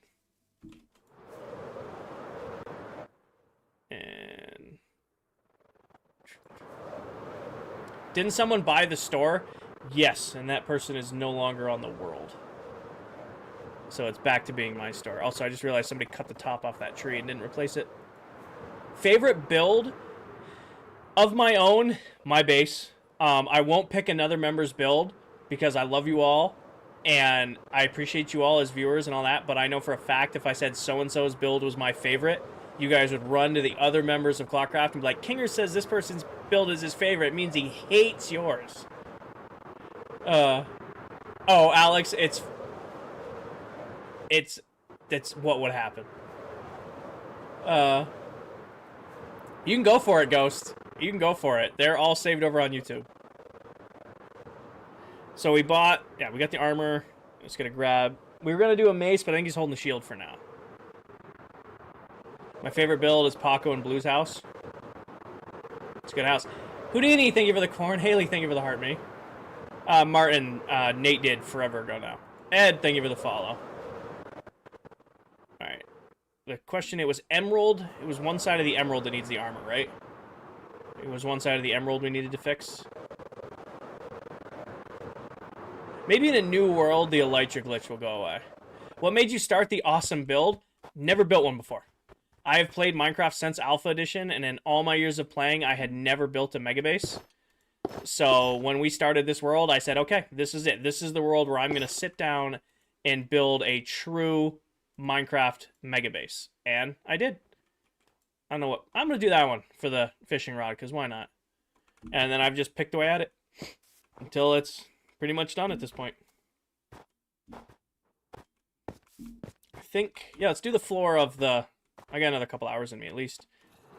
And didn't someone buy the store? Yes, and that person is no longer on the world. So it's back to being my store. Also, I just realized somebody cut the top off that tree and didn't replace it. Favorite build of my own, my base. I won't pick another member's build because I love you all and I appreciate you all as viewers and all that, but I know for a fact if I said so-and-so's build was my favorite, you guys would run to the other members of ClockCraft and be like, Kinger says this person's build is his favorite. It means he hates yours. Oh, Alex, that's what would happen. You can go for it, Ghost. You can go for it. They're all saved over on YouTube. So we got the armor. Just gonna grab. We were gonna do a mace, but I think he's holding the shield for now. My favorite build is Paco and Blue's house. It's a good house. Houdini, thank you for the corn. Haley, thank you for the heart, me. Martin, Nate did forever ago now. Ed, thank you for the follow. Alright. The question, it was emerald. It was one side of the emerald that needs the armor, right? It was one side of the emerald we needed to fix. Maybe in a new world, the elytra glitch will go away. What made you start the awesome build? Never built one before. I have played Minecraft since Alpha Edition, and in all my years of playing, I had never built a mega base. So when we started this world, I said, okay, this is it. This is the world where I'm going to sit down and build a true Minecraft mega base. And I did. I don't know what. I'm going to do that one for the fishing rod, because why not? And then I've just picked away at it until it's pretty much done at this point. I think, yeah, let's do the floor of the... I got another couple hours in me, at least.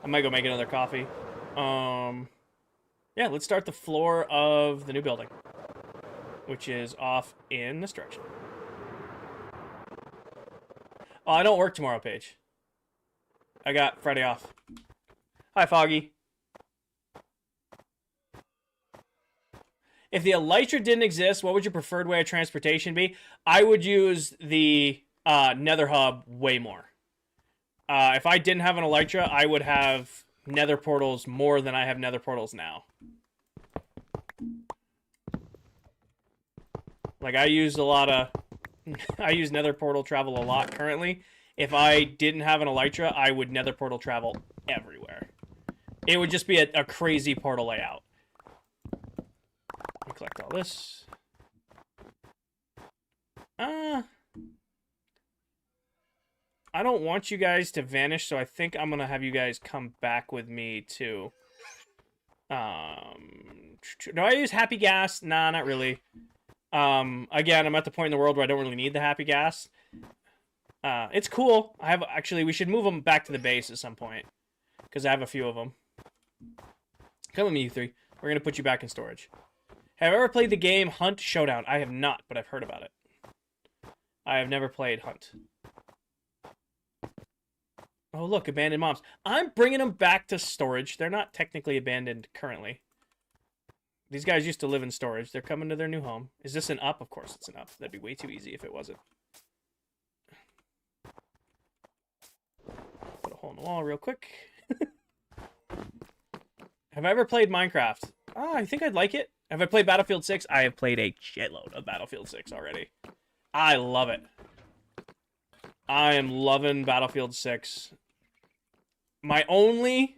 I might go make another coffee. Yeah, let's start the floor of the new building, which is off in this direction. Oh, I don't work tomorrow, Paige. I got Friday off. Hi, Foggy. If the elytra didn't exist, what would your preferred way of transportation be? I would use the nether hub way more. If I didn't have an elytra, I would have nether portals more than I have nether portals now. Like, I use a lot of... I use nether portal travel a lot currently. If I didn't have an elytra, I would nether portal travel everywhere. It would just be a crazy portal layout. Let me collect all this. I don't want you guys to vanish, so I think I'm gonna have you guys come back with me to... do I use happy gas? Nah, not really. Again, I'm at the point in the world where I don't really need the happy gas. It's cool. Actually, we should move them back to the base at some point, because I have a few of them. Come with me, you three. We're gonna put you back in storage. Have I ever played the game Hunt Showdown? I have not, but I've heard about it. I have never played Hunt. Oh, look, abandoned mobs. I'm bringing them back to storage. They're not technically abandoned currently. These guys used to live in storage. They're coming to their new home. Is this an up? Of course it's an up. That'd be way too easy if it wasn't. Put a hole in the wall real quick. Have I ever played Minecraft? I think I'd like it. Have I played Battlefield 6? I have played a shitload of Battlefield 6 already. I love it. I am loving Battlefield 6. My only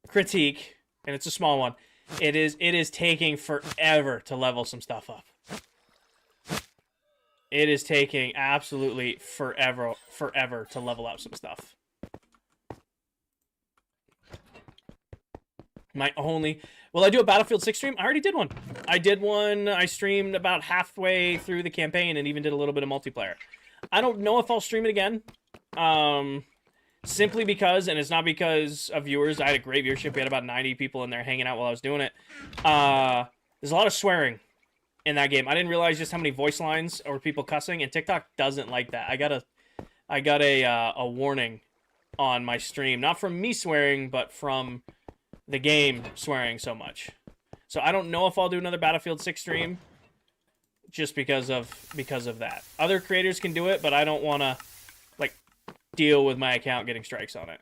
critique, and it's a small one, it is taking forever to level some stuff up. It is taking absolutely forever to level up some stuff. My only... Will I do a Battlefield 6 stream? I already did one. I did one. I streamed about halfway through the campaign and even did a little bit of multiplayer. I don't know if I'll stream it again. Simply because, and it's not because of viewers. I had a great viewership. We had about 90 people in there hanging out while I was doing it. There's a lot of swearing in that game. I didn't realize just how many voice lines or people cussing, and TikTok doesn't like that. I got a warning on my stream, not from me swearing, but from the game swearing so much. So I don't know if I'll do another Battlefield 6 stream just because of that. Other creators can do it, but I don't want to like deal with my account getting strikes on it.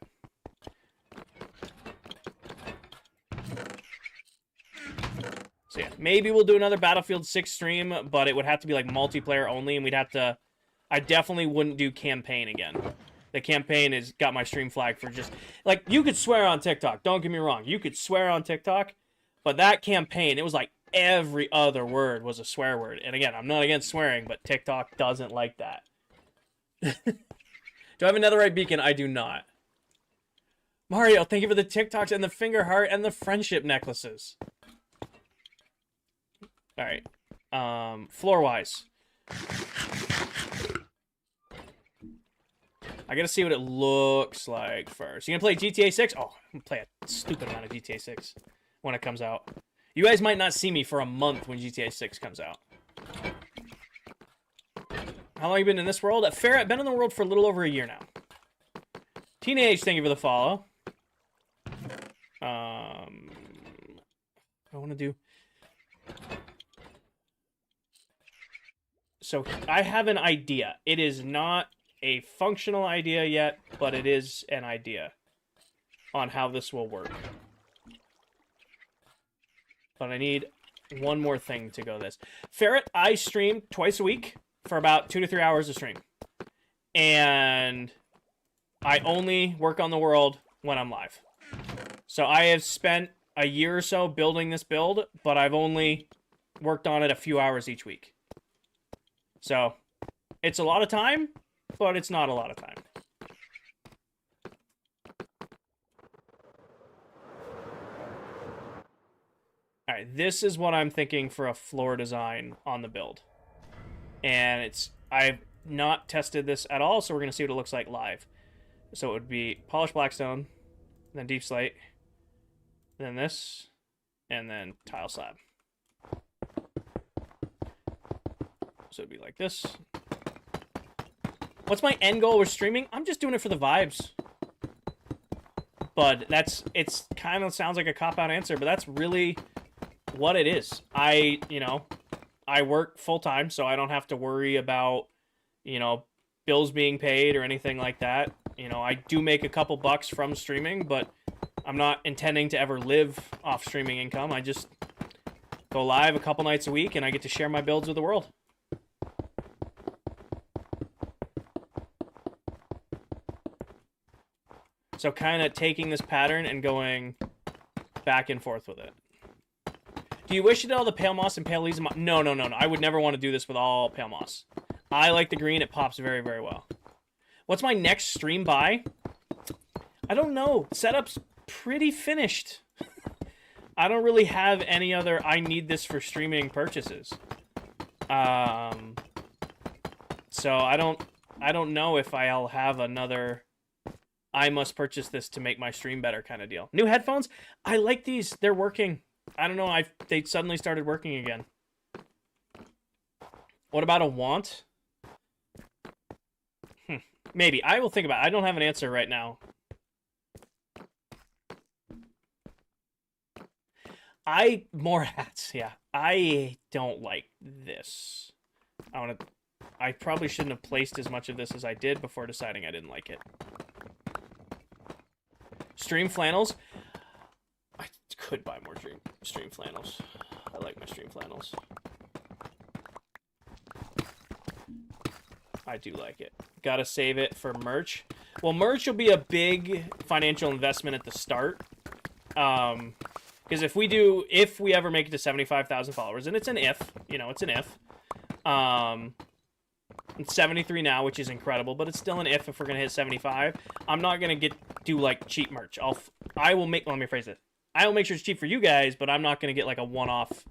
So yeah, maybe we'll do another Battlefield 6 stream, but it would have to be like multiplayer only, and we'd have to... I definitely wouldn't do campaign again. The campaign has got my stream flag for just... Like, you could swear on TikTok, don't get me wrong. You could swear on TikTok, but that campaign, it was like every other word was a swear word. And again, I'm not against swearing, but TikTok doesn't like that. Do I have a netherite beacon? I do not. Mario, thank you for the TikToks and the finger heart and the friendship necklaces. Alright. Floor-wise. I gotta see what it looks like first. You gonna play GTA 6? Oh, I'm gonna play a stupid amount of GTA 6 when it comes out. You guys might not see me for a month when GTA 6 comes out. How long have you been in this world? I've been in the world for a little over a year now. Teenage, thank you for the follow. I want to do... So I have an idea. It is not a functional idea yet, but it is an idea on how this will work. But I need one more thing to go this. Ferret, I stream twice a week for about 2 to 3 hours of stream. And I only work on the world when I'm live. So I have spent a year or so building this build, but I've only worked on it a few hours each week. So, it's a lot of time, but it's not a lot of time. Alright, this is what I'm thinking for a floor design on the build. And I've not tested this at all, so we're going to see what it looks like live. So it would be polished blackstone, then deep slate, then this, and then tile slab. So it'd be like this. What's my end goal with streaming? I'm just doing it for the vibes. But it's kind of sounds like a cop-out answer, but that's really what it is. I work full-time, so I don't have to worry about, bills being paid or anything like that. I do make a couple bucks from streaming, but I'm not intending to ever live off streaming income. I just go live a couple nights a week, and I get to share my builds with the world. So kind of taking this pattern and going back and forth with it. Do you wish you did all the pale moss and pale leaves? No. I would never want to do this with all pale moss. I like the green. It pops very, very well. What's my next stream buy? I don't know. Setup's pretty finished. I don't really have any other I need this for streaming purchases. So I don't know if I'll have another I must purchase this to make my stream better kind of deal. New headphones? I like these. They're working. I don't know. They suddenly started working again. What about a want? Maybe. I will think about it. I don't have an answer right now. More hats. Yeah. I don't like this. I probably shouldn't have placed as much of this as I did before deciding I didn't like it. Stream flannels. I could buy more stream flannels. I like my stream flannels. I do like it. Gotta save it for merch. Well, merch will be a big financial investment at the start. Because if we ever make it to 75,000 followers, and it's an if, it's an if. It's 73 now, which is incredible, but it's still an if we're gonna hit 75. I'm not gonna do like cheap merch. Let me phrase it. I will make sure it's cheap for you guys, but I'm not gonna get like a one-off,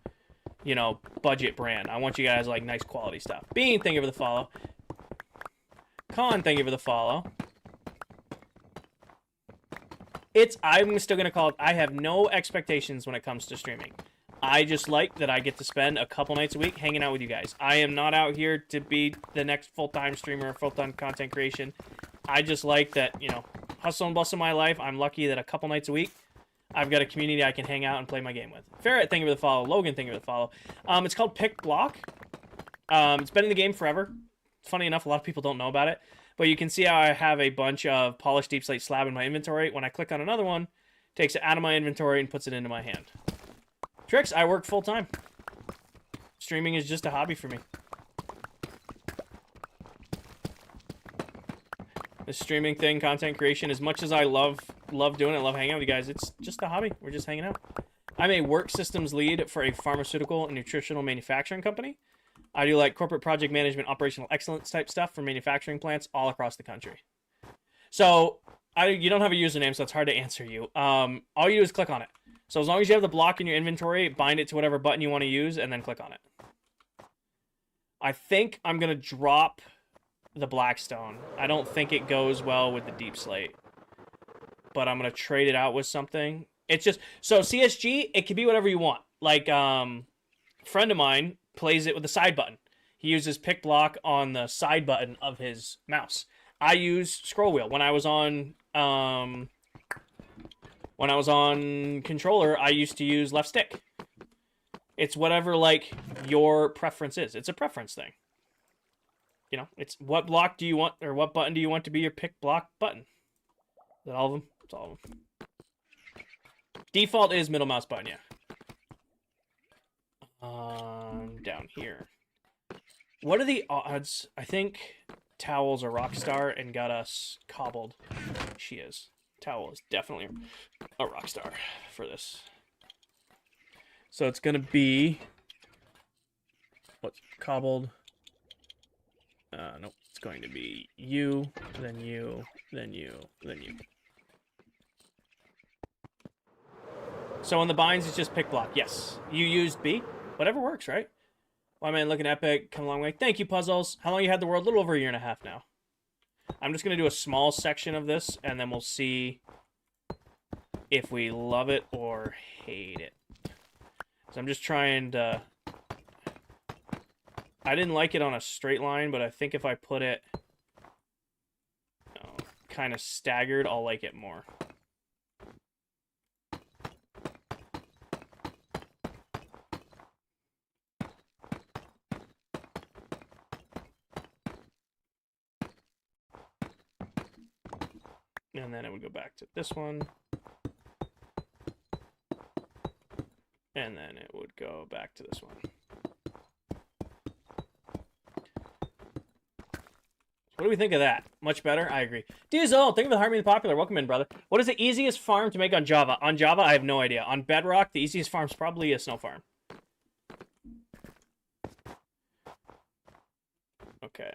budget brand. I want you guys like nice quality stuff. Bean, thank you for the follow. Con, thank you for the follow. I'm still gonna call it. I have no expectations when it comes to streaming. I just like that I get to spend a couple nights a week hanging out with you guys. I am not out here to be the next full-time streamer, full-time content creation. I just like that, hustle and bustle my life. I'm lucky that a couple nights a week, I've got a community I can hang out and play my game with. Ferret, thank you for the follow. Logan, thank you for the follow. It's called Pick Block. It's been in the game forever. Funny enough, a lot of people don't know about it. But you can see how I have a bunch of polished deep slate slab in my inventory. When I click on another one, it takes it out of my inventory and puts it into my hand. Tricks, I work full time. Streaming is just a hobby for me. The streaming thing, content creation, as much as I love doing it, love hanging out with you guys, it's just a hobby. We're just hanging out. I'm a work systems lead for a pharmaceutical and nutritional manufacturing company. I do like corporate project management, operational excellence type stuff for manufacturing plants all across the country. So you don't have a username, so it's hard to answer you. All you do is click on it. So as long as you have the block in your inventory, bind it to whatever button you want to use, and then click on it. I think I'm going to drop the Blackstone. I don't think it goes well with the deep slate. But I'm going to trade it out with something. It's just... So CSG, it can be whatever you want. Like, a friend of mine plays it with the side button. He uses pick block on the side button of his mouse. I use scroll wheel. When I was on controller, I used to use left stick. It's whatever, like, your preference is. It's a preference thing. You know, it's what block do you want, or what button do you want to be your pick block button? Is that all of them? It's all of them. Default is middle mouse button, yeah. Down here. What are the odds? I think Towel's a rock star and got us cobbled. She is. Towel is definitely a rock star for this. So it's gonna be what's cobbled? Nope. It's going to be you, then you, then you, then you. So on the binds, it's just pick block. Yes. You used B. Whatever works, right? Why man, looking epic. Come a long way. Thank you, Puzzles. How long you had the world? A little over a year and a half now. I'm just going to do a small section of this, and then we'll see if we love it or hate it. So I'm just trying to... I didn't like it on a straight line, but I think if I put it kind of staggered, I'll like it more. And then it would go back to this one. And then it would go back to this one. What do we think of that? Much better? I agree. Diesel, thank you for the Harmony Popular. Welcome in, brother. What is the easiest farm to make on Java? On Java, I have no idea. On Bedrock, the easiest farm is probably a snow farm. Okay.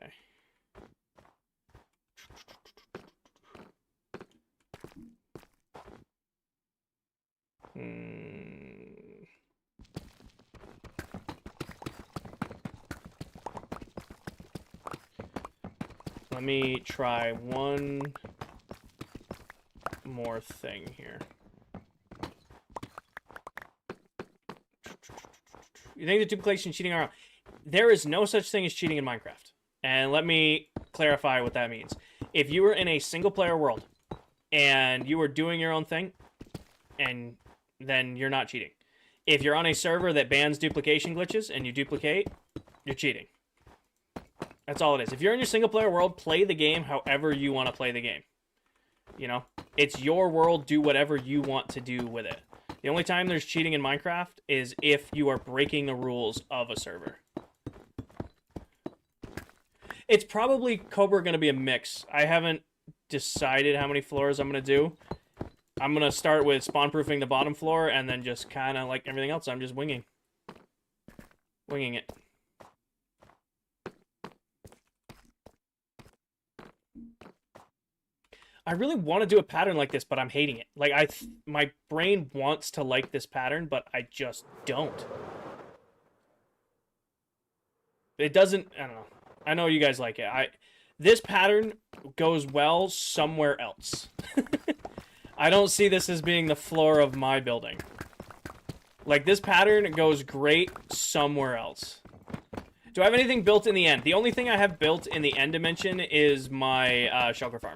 Let me try one more thing here. You think the duplication cheating around? There is no such thing as cheating in Minecraft. And let me clarify what that means. If you were in a single player world and you were doing your own thing, and then you're not cheating. If you're on a server that bans duplication glitches and you duplicate, you're cheating. That's all it is. If you're in your single player world, play the game however you want to play the game. You know? It's your world, do whatever you want to do with it. The only time there's cheating in Minecraft is if you are breaking the rules of a server. It's probably, Cobra, going to be a mix. I haven't decided how many floors I'm going to do. I'm going to start with spawn-proofing the bottom floor, and then just kind of like everything else, I'm just winging. Winging it. I really want to do a pattern like this, but I'm hating it. Like, my brain wants to like this pattern, but I just don't. It doesn't, I don't know. I know you guys like it. This pattern goes well somewhere else. I don't see this as being the floor of my building. Like, this pattern goes great somewhere else. Do I have anything built in the end? The only thing I have built in the end dimension is my shulker farm.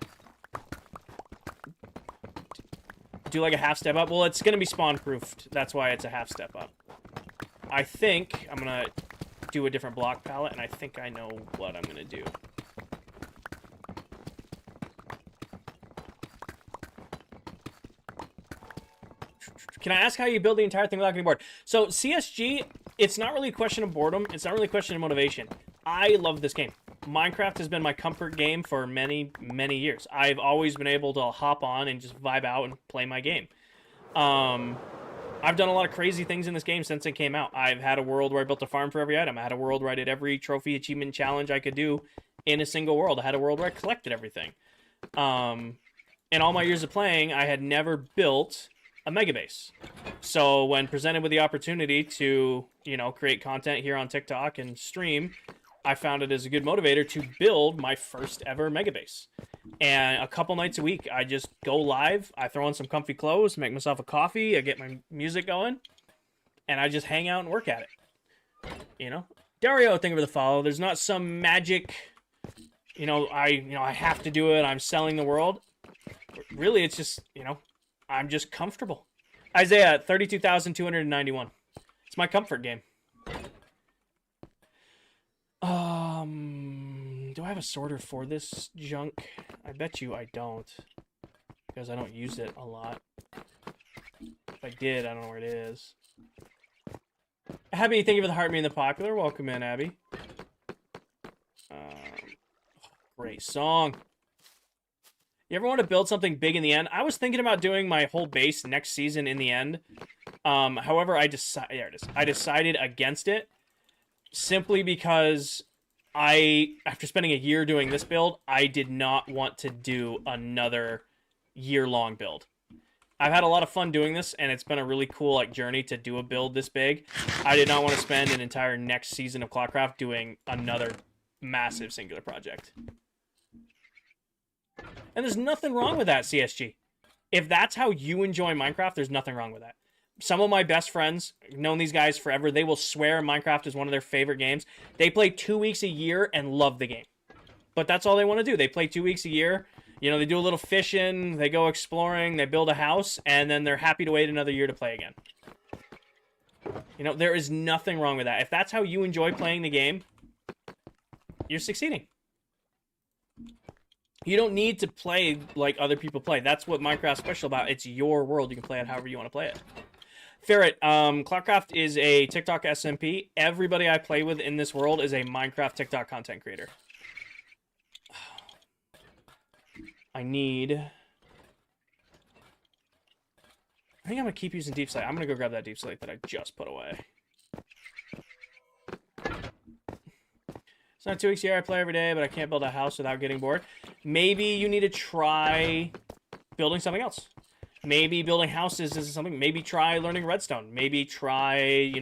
do like a half step up. Well, it's going to be spawn proofed. That's why it's a half step up. I think I'm going to do a different block palette, and I think I know what I'm going to do. Can I ask how you build the entire thing without getting bored? So CSG, it's not really a question of boredom. It's not really a question of motivation. I love this game. Minecraft has been my comfort game for many, many years. I've always been able to hop on and just vibe out and play my game. I've done a lot of crazy things in this game since it came out. I've had a world where I built a farm for every item. I had a world where I did every trophy, achievement, challenge I could do in a single world. I had a world where I collected everything. In all my years of playing, I had never built a mega base. So when presented with the opportunity to, you know, create content here on TikTok and stream, I found it as a good motivator to build my first ever mega base. And a couple nights a week, I just go live, I throw on some comfy clothes, make myself a coffee, I get my music going, and I just hang out and work at it. You know? Dario, thank you for the follow. There's not some magic, I have to do it, I'm selling the world. Really, it's just, I'm just comfortable. Isaiah, 32,291. It's my comfort game. Do I have a sorter for this junk? I bet you I don't. Because I don't use it a lot. If I did, I don't know where it is. Abby, thank you for the heart being the popular. Welcome in, Abby. Great song. You ever want to build something big in the end? I was thinking about doing my whole base next season in the end. However, I decided against it simply because after spending a year doing this build, I did not want to do another year-long build. I've had a lot of fun doing this, and it's been a really cool journey to do a build this big. I did not want to spend an entire next season of ClockCraft doing another massive singular project. And there's nothing wrong with that, CSG. If that's how you enjoy Minecraft, there's nothing wrong with that. Some of my best friends, known these guys forever, they will swear Minecraft is one of their favorite games. They play 2 weeks a year and love the game. But that's all they want to do. They play 2 weeks a year. They do a little fishing, they go exploring, they build a house, and then they're happy to wait another year to play again. There is nothing wrong with that. If that's how you enjoy playing the game, you're succeeding. You don't need to play like other people play. That's what Minecraft's special about. It's your world. You can play it however you want to play it. Ferret, ClockCraft is a TikTok SMP. Everybody I play with in this world is a Minecraft TikTok content creator. I think I'm going to keep using Deep Slate. I'm going to go grab that Deep Slate that I just put away. It's not 2 weeks a year I play every day, but I can't build a house without getting bored. Maybe you need to try building something else. Maybe building houses is something. Maybe try learning redstone. Maybe try,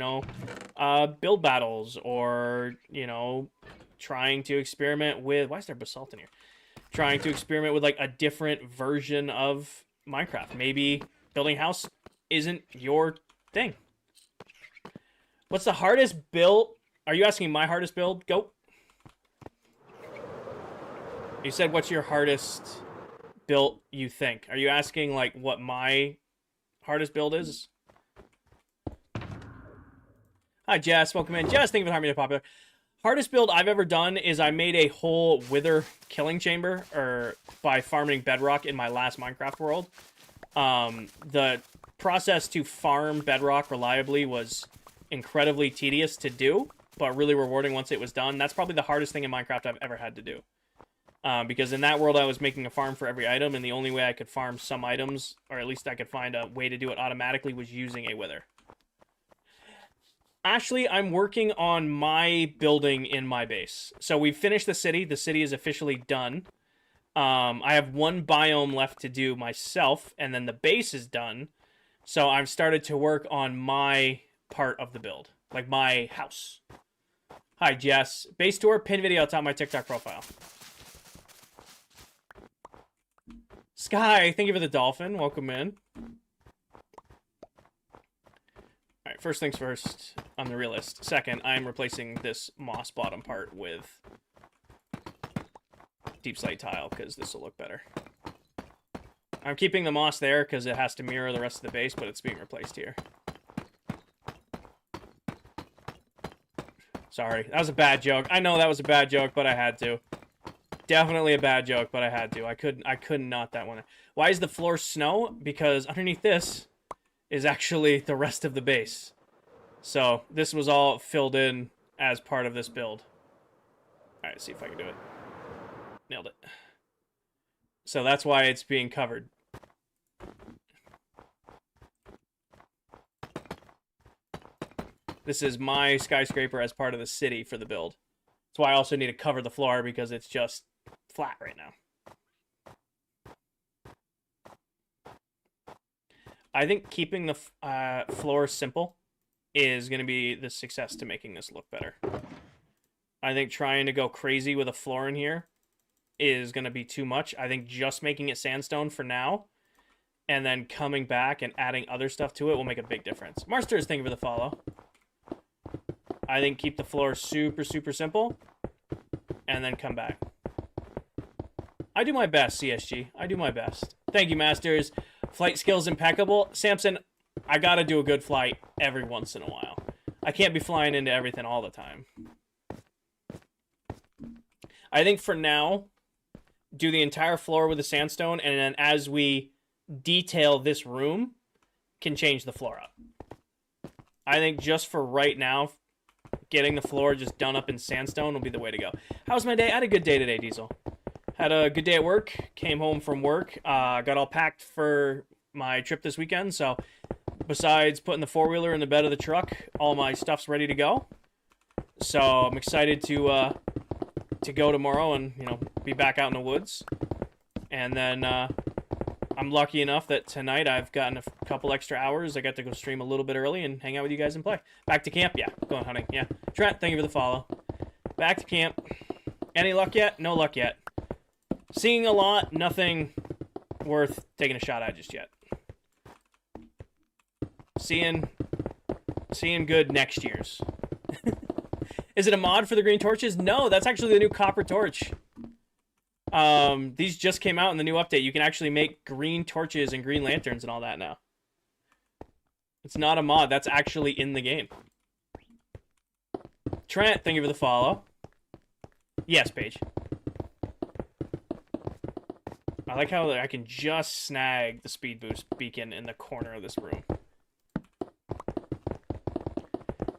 build battles, or, trying to experiment with... Why is there basalt in here? Trying to experiment with, a different version of Minecraft. Maybe building a house isn't your thing. What's the hardest build? Are you asking my hardest build? Go. You said, what's your hardest build you think? Are you asking, what my hardest build is? Hi, Jess. Welcome in. Jess, thank you for having me popular. Hardest build I've ever done is I made a whole wither killing chamber by farming bedrock in my last Minecraft world. The process to farm bedrock reliably was incredibly tedious to do, but really rewarding once it was done. That's probably the hardest thing in Minecraft I've ever had to do. Because in that world I was making a farm for every item, and the only way I could farm some items, or at least I could find a way to do it automatically, was using a wither. Ashley, I'm working on my building in my base. So we've finished the city. The city is officially done. I have one biome left to do myself, and then the base is done. So I've started to work on my part of the build, like my house. Hi, Jess. Base tour, pin video atop my TikTok profile. Sky, thank you for the dolphin. Welcome in. Alright, first things first, I'm the realist. Second, I'm replacing this moss bottom part with deep slate tile, because this will look better. I'm keeping the moss there because it has to mirror the rest of the base, but it's being replaced here. Sorry, that was a bad joke. I know that was a bad joke, but I had to. Definitely a bad joke, but I had to. I couldn't not that one. Why is the floor snow? Because underneath this is actually the rest of the base. So this was all filled in as part of this build. All right, see if I can do it. Nailed it. So that's why it's being covered. This is my skyscraper as part of the city for the build. That's why I also need to cover the floor because it's just flat right now. I think keeping the floor simple is going to be the success to making this look better. I think trying to go crazy with a floor in here is going to be too much. I think just making it sandstone for now and then coming back and adding other stuff to it will make a big difference. Marsters, thank you for the follow. I think keep the floor super, super simple and then come back. I do my best, CSG. I do my best. Thank you, Masters. Flight skills impeccable. Samson, I gotta do a good flight every once in a while. I can't be flying into everything all the time. I think for now, do the entire floor with the sandstone, and then as we detail this room, can change the floor up. I think just for right now, getting the floor just done up in sandstone will be the way to go. How's my day? I had a good day today, Diesel. Had a good day at work. Came home from work. Got all packed for my trip this weekend. So besides putting the four-wheeler in the bed of the truck, all my stuff's ready to go. So I'm excited to go tomorrow and, you know, be back out in the woods. And then I'm lucky enough that tonight I've gotten a couple extra hours. I got to go stream a little bit early and hang out with you guys and play. Back to camp? Yeah. Going hunting. Yeah. Trent, thank you for the follow. Back to camp. Any luck yet? No luck yet. Seeing a lot, nothing worth taking a shot at just yet. Seeing good next year's. Is it a mod for the green torches? No, that's actually the new copper torch. These just came out in the new update. You can actually make green torches and green lanterns and all that now. It's not a mod. That's actually in the game. Trent, thank you for the follow. Yes, Paige. I like how I can just snag the speed boost beacon in the corner of this room.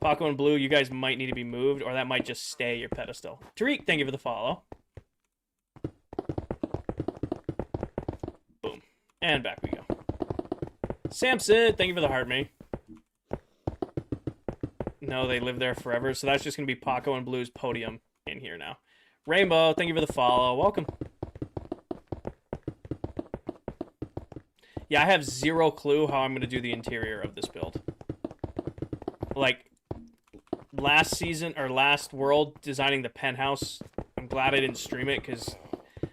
Paco and Blue, you guys might need to be moved, or that might just stay your pedestal. Tariq, thank you for the follow. Boom. And back we go. Samson, thank you for the heart, me. No, they live there forever, so that's just going to be Paco and Blue's podium in here now. Rainbow, thank you for the follow. Welcome. Yeah, I have zero clue how I'm going to do the interior of this build. Like, last season, or last world, designing the penthouse, I'm glad I didn't stream it, because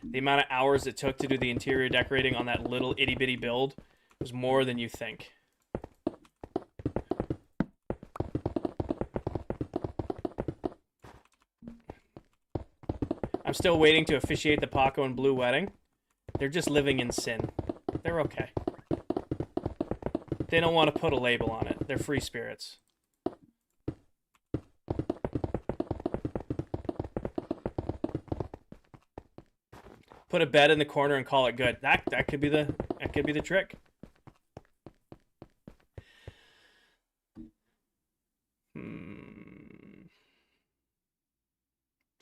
the amount of hours it took to do the interior decorating on that little itty-bitty build was more than you think. I'm still waiting to officiate the Paco and Blue wedding. They're just living in sin. They're okay. They don't want to put a label on it. They're free spirits. Put a bed in the corner and call it good. That could be the trick.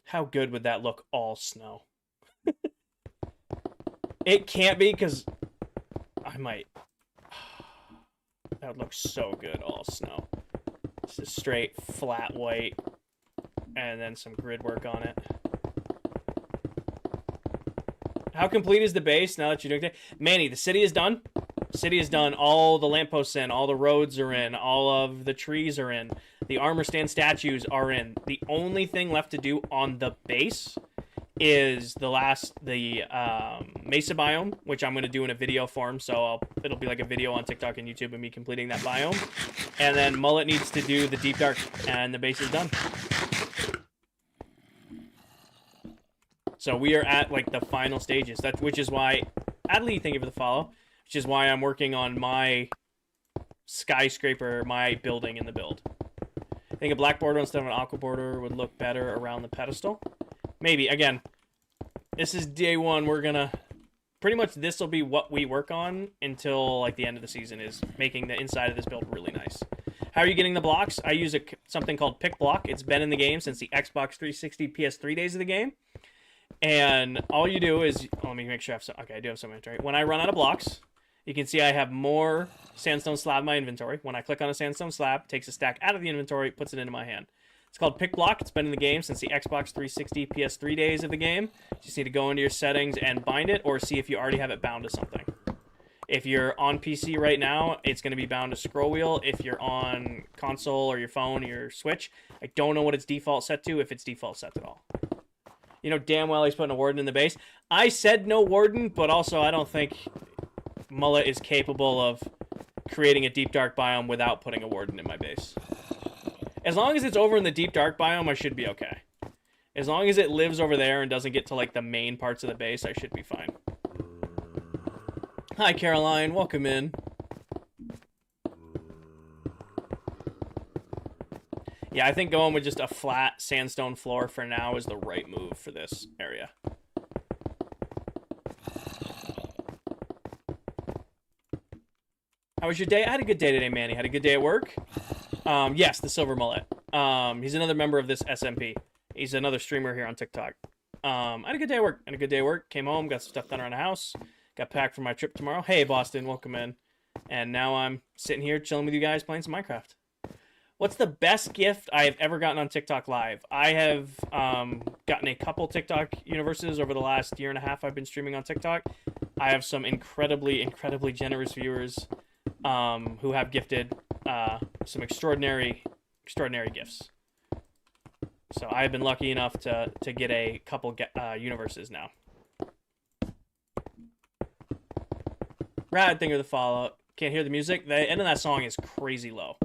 How good would that look all snow? It can't be, because I might. That would look so good all snow. Just straight flat white and then some grid work on it. How complete is the base now that you're doing it? Manny, the city is done. City is done. All the lampposts in, all the roads are in, all of the trees are in, the armor stand statues are in. The only thing left to do on the base is the mesa biome, which I'm going to do in a video form, so it'll be like a video on TikTok and YouTube of me completing that biome. And then Mullet needs to do the deep dark, and the base is done. So we are at like the final stages, which is why Adley, thank you for the follow, which is why I'm working on my skyscraper, my building in the build. I think a black border instead of an aqua border would look better around the pedestal. Maybe. Again, this is day one. We're gonna... Pretty much this will be what we work on until like the end of the season, is making the inside of this build really nice. How are you getting the blocks? I use something called Pick Block. It's been in the game since the Xbox 360 PS3 days of the game. And all you do is... let me make sure I have some... Okay, I do have some inventory. When I run out of blocks, you can see I have more sandstone slab in my inventory. When I click on a sandstone slab, it takes a stack out of the inventory, puts it into my hand. It's called Pick Block. It's been in the game since the Xbox 360 PS3 days of the game. You just need to go into your settings and bind it, or see if you already have it bound to something. If you're on PC right now, it's going to be bound to scroll wheel. If you're on console or your phone or your Switch, I don't know what it's default set to, if it's default set at all. You know damn well he's putting a warden in the base. I said no warden, but also I don't think Mullet is capable of creating a deep dark biome without putting a warden in my base. As long as it's over in the deep dark biome, I should be okay. As long as it lives over there and doesn't get to like the main parts of the base, I should be fine. Hi Caroline, welcome in. Yeah, I think going with just a flat sandstone floor for now is the right move for this area. How was your day? I had a good day today, Manny. Had a good day at work. Yes, the Silver Mullet. He's another member of this SMP. He's another streamer here on TikTok. I had a good day at work. Came home, got some stuff done around the house. Got packed for my trip tomorrow. Hey, Boston, welcome in. And now I'm sitting here chilling with you guys playing some Minecraft. What's the best gift I have ever gotten on TikTok Live? I have gotten a couple TikTok universes over the last year and a half I've been streaming on TikTok. I have some incredibly, incredibly generous viewers who have gifted some extraordinary gifts. So I've been lucky enough to get a couple universes now. Rad, thank you for the follow. Can't hear the music. The end of that song is crazy low.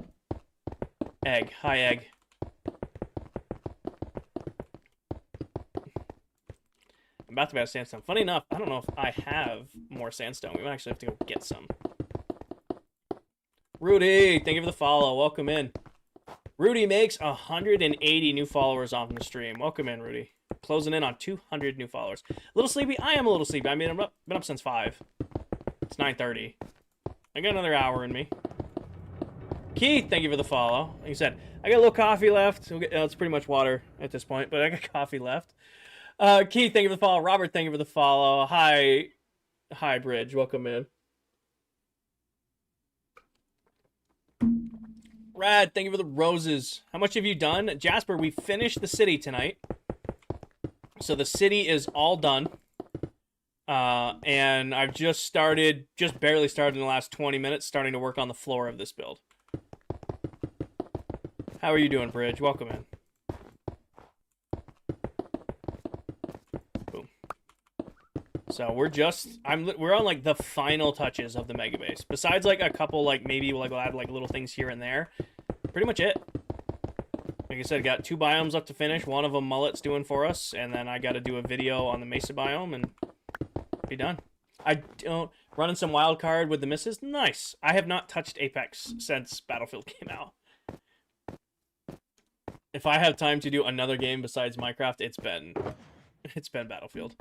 Egg. Hi, Egg. I'm about to buy sandstone. Funny enough, I don't know if I have more sandstone. We might actually have to go get some. Rudy, thank you for the follow. Welcome in. Rudy makes 180 new followers off the stream. Welcome in, Rudy. Closing in on 200 new followers. A little sleepy? I am a little sleepy. I mean, I've been up since 5. It's 9:30. I got another hour in me. Keith, thank you for the follow. Like you said, I got a little coffee left. It's pretty much water at this point, but I got coffee left. Keith, thank you for the follow. Robert, thank you for the follow. Hi, Bridge. Welcome in. Rad, thank you for the roses. How much have you done? Jasper, we finished the city tonight. So the city is all done. And I've just barely started in the last 20 minutes, starting to work on the floor of this build. How are you doing, Bridge? Welcome in. Boom. So we're on like the final touches of the mega base. Besides like a couple, like maybe we'll add like little things here and there. Pretty much it. Like I said, got 2 biomes up to finish. One of them Mullet's doing for us, and then I got to do a video on the Mesa biome and be done. I don't running some wild card with the misses. Nice. I have not touched Apex since Battlefield came out. If I have time to do another game besides Minecraft, it's been Battlefield.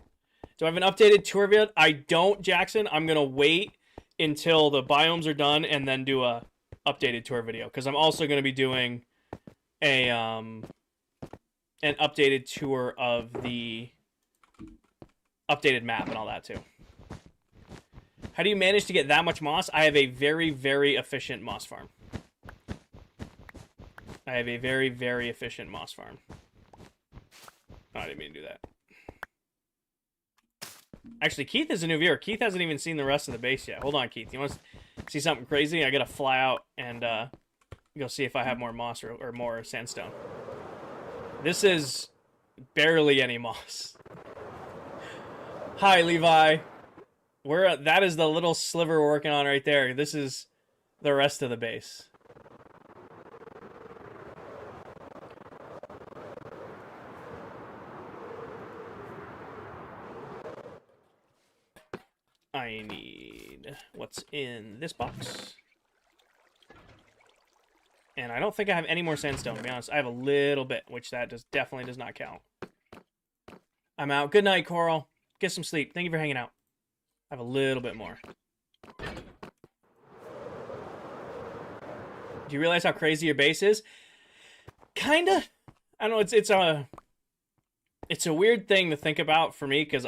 Do I have an updated tour video? I don't, Jackson. I'm gonna wait until the biomes are done and then do a updated tour video, because I'm also gonna be doing a an updated tour of the updated map and all that too. How do you manage to get that much moss? I have a very, very efficient moss farm. I have a very, very efficient moss farm. Oh, I didn't mean to do that. Actually, Keith is a new viewer. Keith hasn't even seen the rest of the base yet. Hold on, Keith. You want to see something crazy? I gotta fly out and go see if I have more moss or more sandstone. This is barely any moss. Hi, Levi. That is the little sliver we're working on right there. This is the rest of the base. I need what's in this box. And I don't think I have any more sandstone, to be honest. I have a little bit, which that definitely does not count. I'm out. Good night, Coral. Get some sleep. Thank you for hanging out. I have a little bit more. Do you realize how crazy your base is? Kinda. I don't know, it's a weird thing to think about for me, because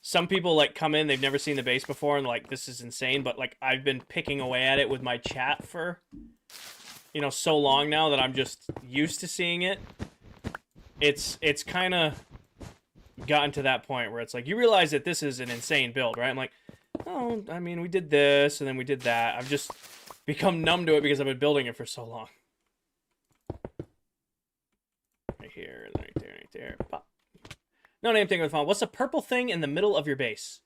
some people like come in, they've never seen the base before, and like, this is insane, but like, I've been picking away at it with my chat for, you know, so long now that I'm just used to seeing it. It's kind of gotten to that point where it's like, you realize that this is an insane build, right? I'm like, oh, I mean, we did this, and then we did that. I've just become numb to it because I've been building it for so long. Right here, right there, right there. Pop. No name thing with phone. What's the purple thing in the middle of your base?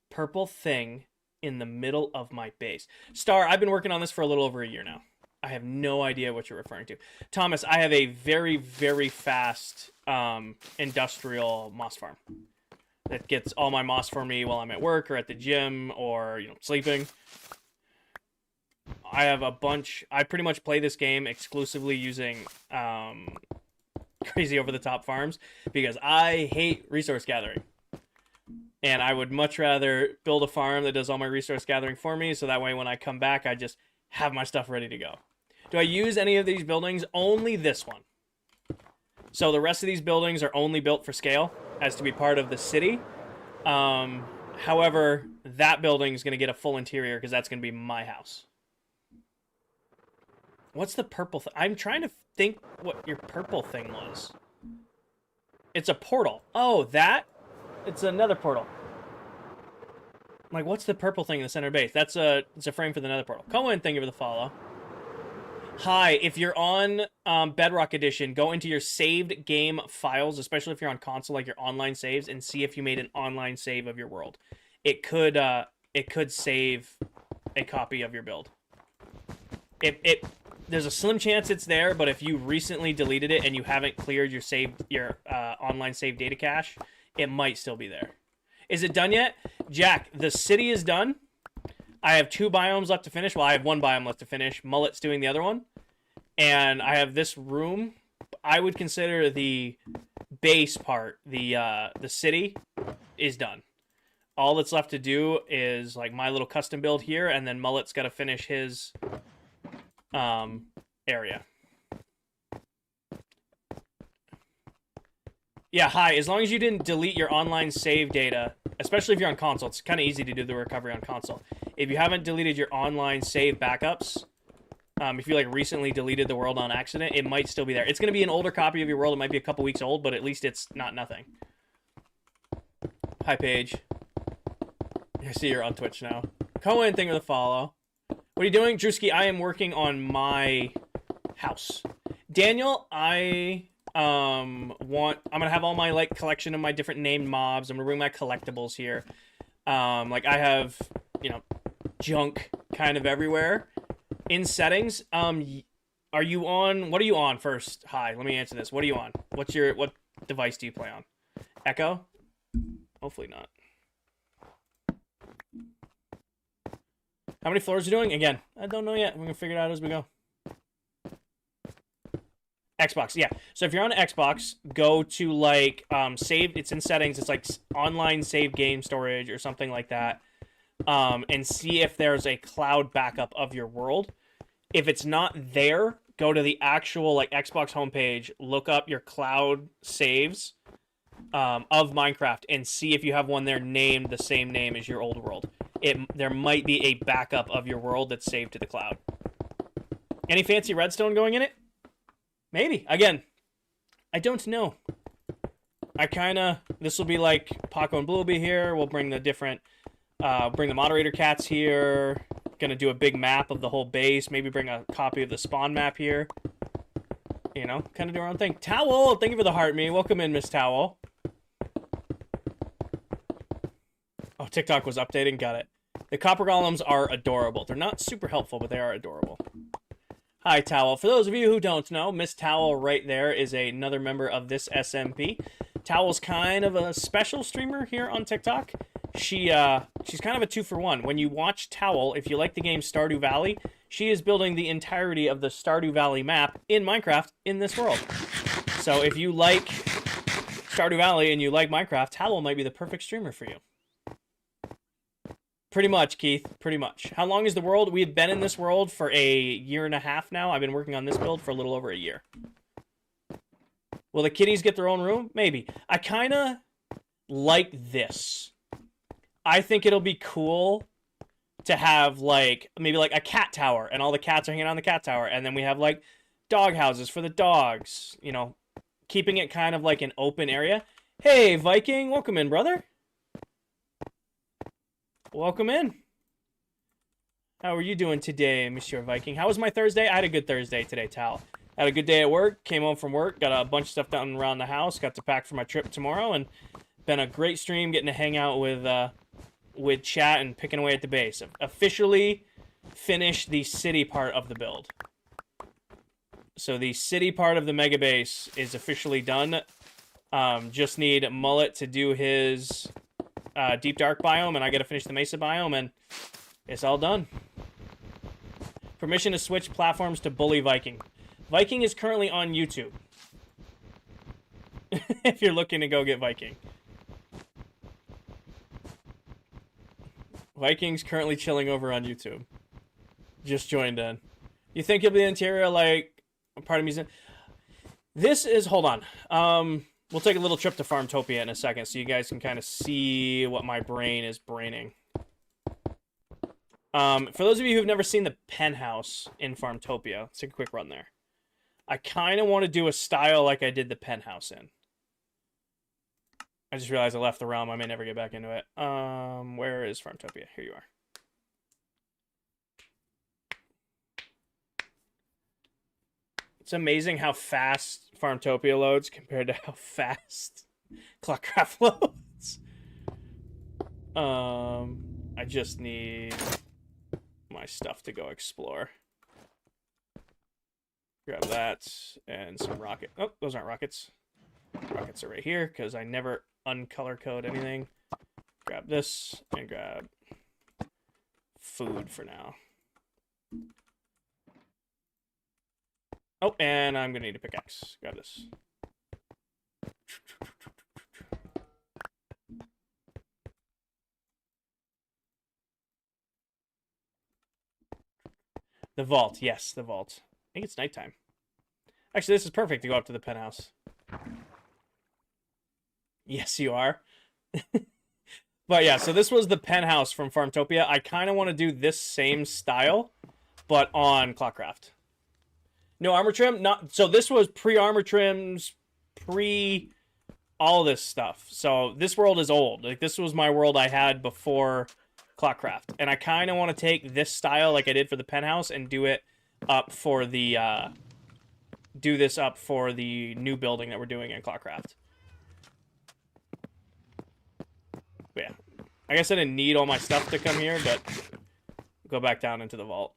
Purple thing in the middle of my base. Star, I've been working on this for a little over a year now. I have no idea what you're referring to. Thomas, I have a very, very fast industrial moss farm that gets all my moss for me while I'm at work or at the gym or, you know, sleeping. I have a bunch. I pretty much play this game exclusively using crazy over-the-top farms because I hate resource gathering. And I would much rather build a farm that does all my resource gathering for me, so that way when I come back, I just have my stuff ready to go. Do I use any of these buildings? Only this one. So the rest of these buildings are only built for scale, as to be part of the city. However, that building is going to get a full interior because that's going to be my house. What's the purple thing? I'm trying to think what your purple thing was. It's a portal. Oh, that? It's another portal. I'm like, what's the purple thing in the center base? It's a frame for the nether portal. Cohen, thank you for the follow. Hi, if you're on Bedrock Edition, go into your saved game files, especially if you're on console, like your online saves, and see if you made an online save of your world. It could save a copy of your build. There's a slim chance it's there, but if you recently deleted it and you haven't cleared your online save data cache, it might still be there. Is it done yet? Jack, the city is done. I have 2 biomes left to finish. Well, I have 1 biome left to finish. Mullet's doing the other one. And I have this room. I would consider the base part, the city, is done. All that's left to do is like my little custom build here, and then Mullet's got to finish his area. Yeah, hi. As long as you didn't delete your online save data, especially if you're on console, it's kind of easy to do the recovery on console. If you haven't deleted your online save backups, if you like recently deleted the world on accident, it might still be there. It's going to be an older copy of your world. It might be a couple weeks old, but at least it's not nothing. Hi, Paige. I see you're on Twitch now. Cohen, thank you for the follow. What are you doing? Drewski, I am working on my house. Daniel, I'm gonna have all my like collection of my different named mobs. I'm gonna bring my collectibles here. Like I have, you know, junk kind of everywhere. In settings, are you on? What are you on first? Hi, let me answer this. What are you on? What device do you play on? Echo? Hopefully not. How many floors are you doing? Again, I don't know yet. We're gonna figure it out as we go. Xbox, yeah. So if you're on Xbox, go to like save. It's in settings. It's like online save game storage or something like that, and see if there's a cloud backup of your world. If it's not there, go to the actual like Xbox homepage, look up your cloud saves of Minecraft, and see if you have one there named the same name as your old world. There might be a backup of your world that's saved to the cloud. Any fancy redstone going in it? Maybe. Again, I don't know. This will be like Paco and Blue will be here. We'll bring the different, bring the moderator cats here. Gonna do a big map of the whole base. Maybe bring a copy of the spawn map here. You know, kind of do our own thing. Towel, thank you for the heart me. Welcome in, Miss Towel. Oh, TikTok was updating. Got it. The copper golems are adorable. They're not super helpful, but they are adorable. Hi, Towel. For those of you who don't know, Miss Towel right there is another member of this SMP. Towel's kind of a special streamer here on TikTok. she's kind of a 2-for-1. When you watch Towel, if you like the game Stardew Valley, she is building the entirety of the Stardew Valley map in Minecraft in this world. So if you like Stardew Valley and you like Minecraft, Towel might be the perfect streamer for you. Pretty much, Keith. Pretty much. How long is the world? We've been in this world for a year and a half now. I've been working on this build for a little over a year. Will the kitties get their own room? Maybe. I kind of like this. I think it'll be cool to have, like, maybe like a cat tower, and all the cats are hanging out on the cat tower, and then we have, like, dog houses for the dogs, you know, keeping it kind of like an open area. Hey, Viking, welcome in, brother. Welcome in. How are you doing today, Monsieur Viking? How was my Thursday? I had a good Thursday today, Tal. I had a good day at work, came home from work, got a bunch of stuff done around the house, got to pack for my trip tomorrow, and been a great stream getting to hang out with chat and picking away at the base. Officially finished the city part of the build. So the city part of the mega base is officially done. Just need Mullet to do his Deep Dark biome, and I gotta finish the Mesa biome, and it's all done. Permission to switch platforms to bully Viking. Viking is currently on YouTube. If you're looking to go get Viking. Viking's currently chilling over on YouTube. Just joined in. You think you'll be interior like part of museum? This is, hold on. We'll take a little trip to Farmtopia in a second so you guys can kind of see what my brain is braining. For those of you who've never seen the penthouse in Farmtopia, let's take a quick run there. I kind of want to do a style like I did the penthouse in. I just realized I left the realm. I may never get back into it. Where is Farmtopia? Here you are. It's amazing how fast Farmtopia loads compared to how fast ClockCraft loads. I just need my stuff to go explore. Grab that and some rocket. Oh, those aren't rockets. Rockets are right here because I never uncolor code anything. Grab this and grab food for now. Oh, and I'm gonna need a pickaxe. Grab this. The vault. Yes, the vault. I think it's nighttime. Actually, this is perfect to go up to the penthouse. Yes, you are. But yeah, so this was the penthouse from Farmtopia. I kind of want to do this same style, but on ClockCraft. No armor trim? Not so this was pre-armor trims, pre all this stuff. So this world is old. Like this was my world I had before ClockCraft. And I kind of want to take this style like I did for the penthouse and do it up for the do this up for the new building that we're doing in ClockCraft. But yeah. I guess I didn't need all my stuff to come here, but go back down into the vault.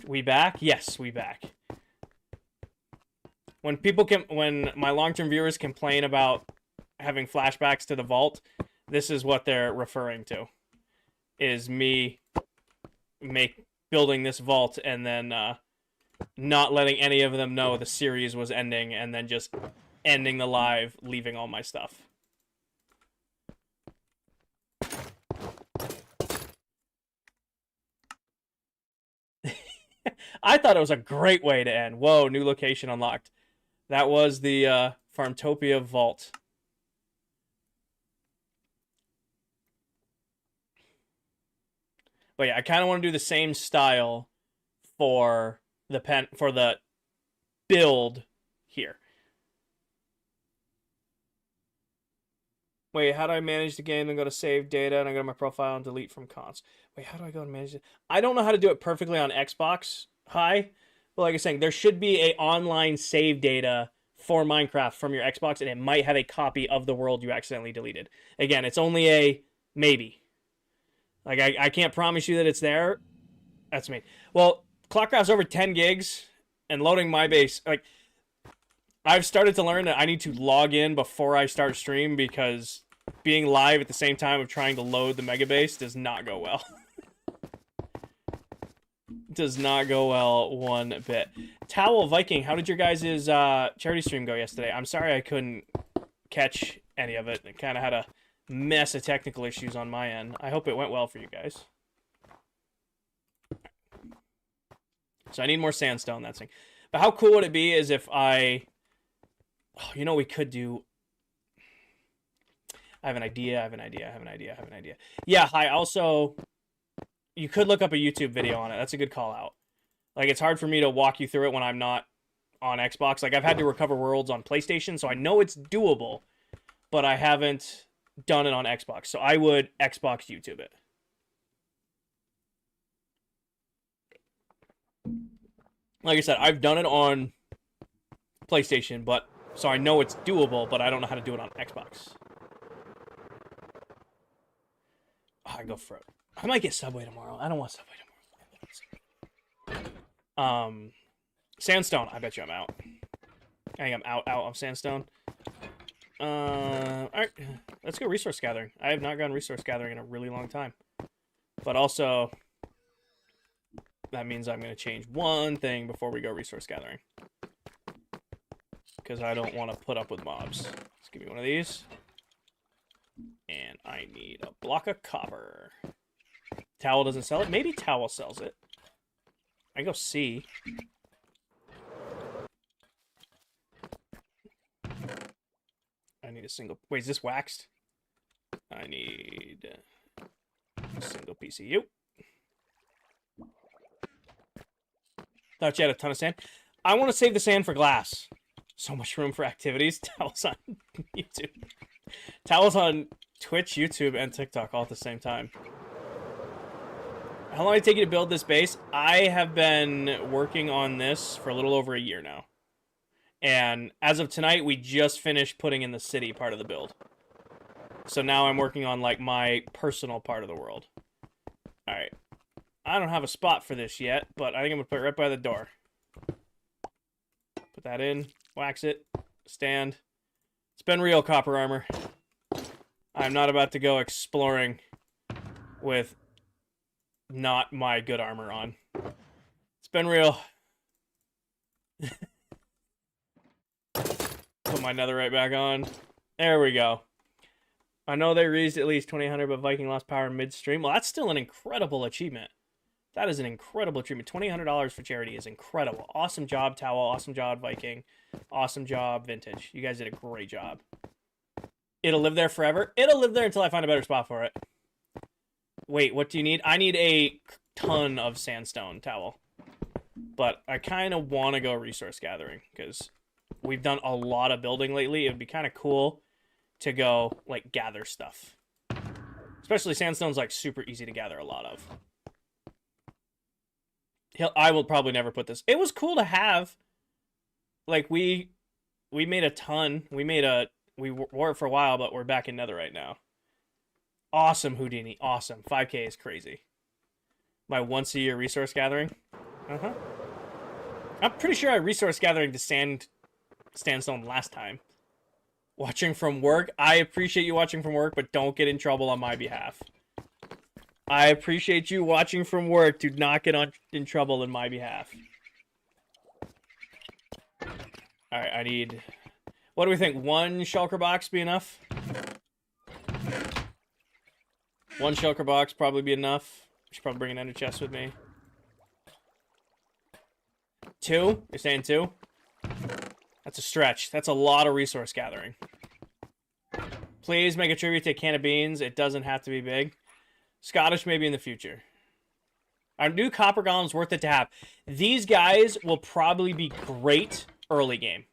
We back? Yes, we back. When my long-term viewers complain about having flashbacks to the vault, this is what they're referring to. Is me building this vault and then not letting any of them know the series was ending and then just ending the live, leaving all my stuff. I thought it was a great way to end. Whoa, new location unlocked. That was the Farmtopia vault. But yeah, I kind of want to do the same style for the build here. Wait, how do I manage the game and go to save data and I go to my profile and delete from cons? Wait, how do I go and manage it? I don't know how to do it perfectly on Xbox High. But like I was saying, there should be a online save data for Minecraft from your Xbox, and it might have a copy of the world you accidentally deleted. Again, it's only a maybe. Like, I can't promise you that it's there. That's me. Well, ClockCraft's over 10 gigs, and loading my base, like, I've started to learn that I need to log in before I start stream because being live at the same time of trying to load the mega base does not go well. Does not go well one bit. Towel Viking, how did your guys' charity stream go yesterday? I'm sorry I couldn't catch any of it. I kind of had a mess of technical issues on my end. I hope it went well for you guys. So I need more sandstone, that's thing. But how cool would it be is if I... Oh, you know what we could do? I have an idea. Yeah, hi, also... You could look up a YouTube video on it. That's a good call out. Like, it's hard for me to walk you through it when I'm not on Xbox. Like, I've had to recover worlds on PlayStation, so I know it's doable, but I haven't done it on Xbox. So I would Xbox YouTube it. Like I said, I've done it on PlayStation, but so I know it's doable, but I don't know how to do it on Xbox. Oh, I go for it. I might get Subway tomorrow. I don't want Subway tomorrow. Sandstone. I bet you I'm out. I think I'm out of sandstone. Alright. Let's go resource gathering. I have not gone resource gathering in a really long time. But also, that means I'm going to change one thing before we go resource gathering. Because I don't want to put up with mobs. Let's give me one of these. And I need a block of copper. Towel doesn't sell it. Maybe Towel sells it. I go see. I need a single... Wait, is this waxed? I need a single PCU. Thought you had a ton of sand. I want to save the sand for glass. So much room for activities. Towels on YouTube. Towels on Twitch, YouTube, and TikTok all at the same time. How long did it take you to build this base? I have been working on this for a little over a year now. And as of tonight, we just finished putting in the city part of the build. So now I'm working on, like, my personal part of the world. Alright. I don't have a spot for this yet, but I think I'm going to put it right by the door. Put that in. Wax it. Stand. It's been real, copper armor. I'm not about to go exploring with not my good armor on. It's been real. Put my netherite back on. There we go. I know they raised at least 2,800, but Viking lost power midstream. Well, that's still an incredible achievement. That is an incredible achievement. $2,800 for charity is incredible. Awesome job, Towel. Awesome job, Viking. Awesome job, Vintage. You guys did a great job. It'll live there forever? It'll live there until I find a better spot for it. Wait, what do you need? I need a ton of sandstone, Towel. But I kind of want to go resource gathering, because we've done a lot of building lately. It would be kind of cool to go, like, gather stuff. Especially sandstone's, like, super easy to gather a lot of. I will probably never put this. It was cool to have. Like, we made a ton. We wore it for a while, but we're back in netherite now. Awesome, Houdini. Awesome. 5K is crazy. My once-a-year resource gathering. Uh-huh. I'm pretty sure I resource gathering to sandstone last time. Watching from work. I appreciate you watching from work, but don't get in trouble on my behalf. I appreciate you watching from work. Do not get in trouble on my behalf. Alright, I need... What do we think? One shulker box be enough? One shulker box probably be enough. Should probably bring an ender chest with me. 2? You're saying 2? That's a stretch. That's a lot of resource gathering. Please make a tribute to a can of beans. It doesn't have to be big. Scottish maybe in the future. Our new copper golem's worth it to have. These guys will probably be great early game.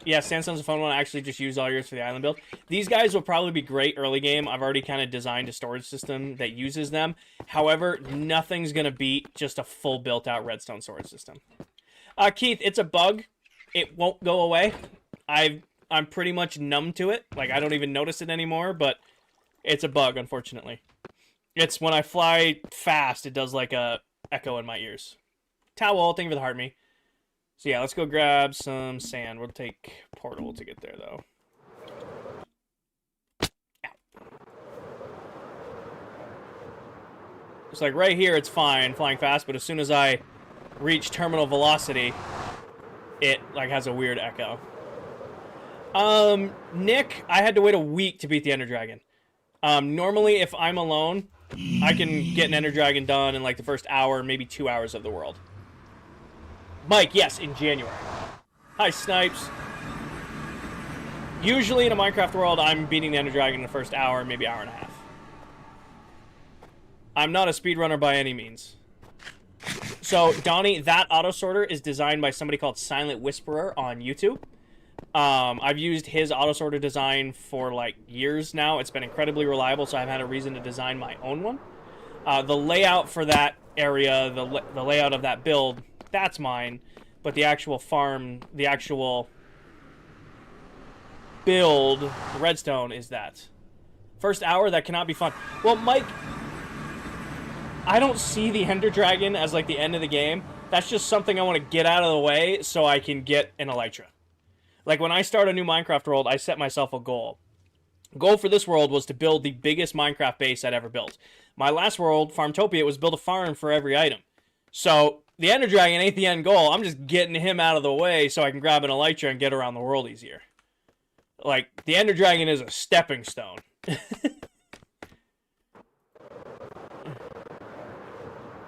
Yeah, sandstone's a fun one. I actually just use all yours for the island build. These guys will probably be great early game. I've already kind of designed a storage system that uses them. However, nothing's going to beat just a full built-out redstone storage system. Keith, it's a bug. It won't go away. I'm pretty much numb to it. Like, I don't even notice it anymore, but it's a bug, unfortunately. It's when I fly fast, it does like a echo in my ears. Towel, thank you for the heart me. So yeah, let's go grab some sand. We'll take portal to get there, though. It's like right here, it's fine, flying fast, but as soon as I reach terminal velocity, it like has a weird echo. Nick, I had to wait a week to beat the Ender Dragon. Normally, if I'm alone, I can get an Ender Dragon done in like the first hour, maybe 2 hours of the world. Mike, yes, in January. Hi, Snipes. Usually in a Minecraft world, I'm beating the Ender Dragon in the first hour, maybe hour and a half. I'm not a speedrunner by any means. So, Donnie, that auto sorter is designed by somebody called Silent Whisperer on YouTube. I've used his auto sorter design for like years now. It's been incredibly reliable, so I've had a reason to design my own one. The layout for that area, the layout of that build, that's mine. But the actual farm, the actual build, redstone, is that. First hour, that cannot be fun. Well, Mike, I don't see the Ender Dragon as like the end of the game. That's just something I want to get out of the way so I can get an Elytra. Like when I start a new Minecraft world, I set myself a goal. Goal for this world was to build the biggest Minecraft base I'd ever built. My last world, Farmtopia, was build a farm for every item. So the Ender Dragon ain't the end goal. I'm just getting him out of the way so I can grab an Elytra and get around the world easier. Like, the Ender Dragon is a stepping stone.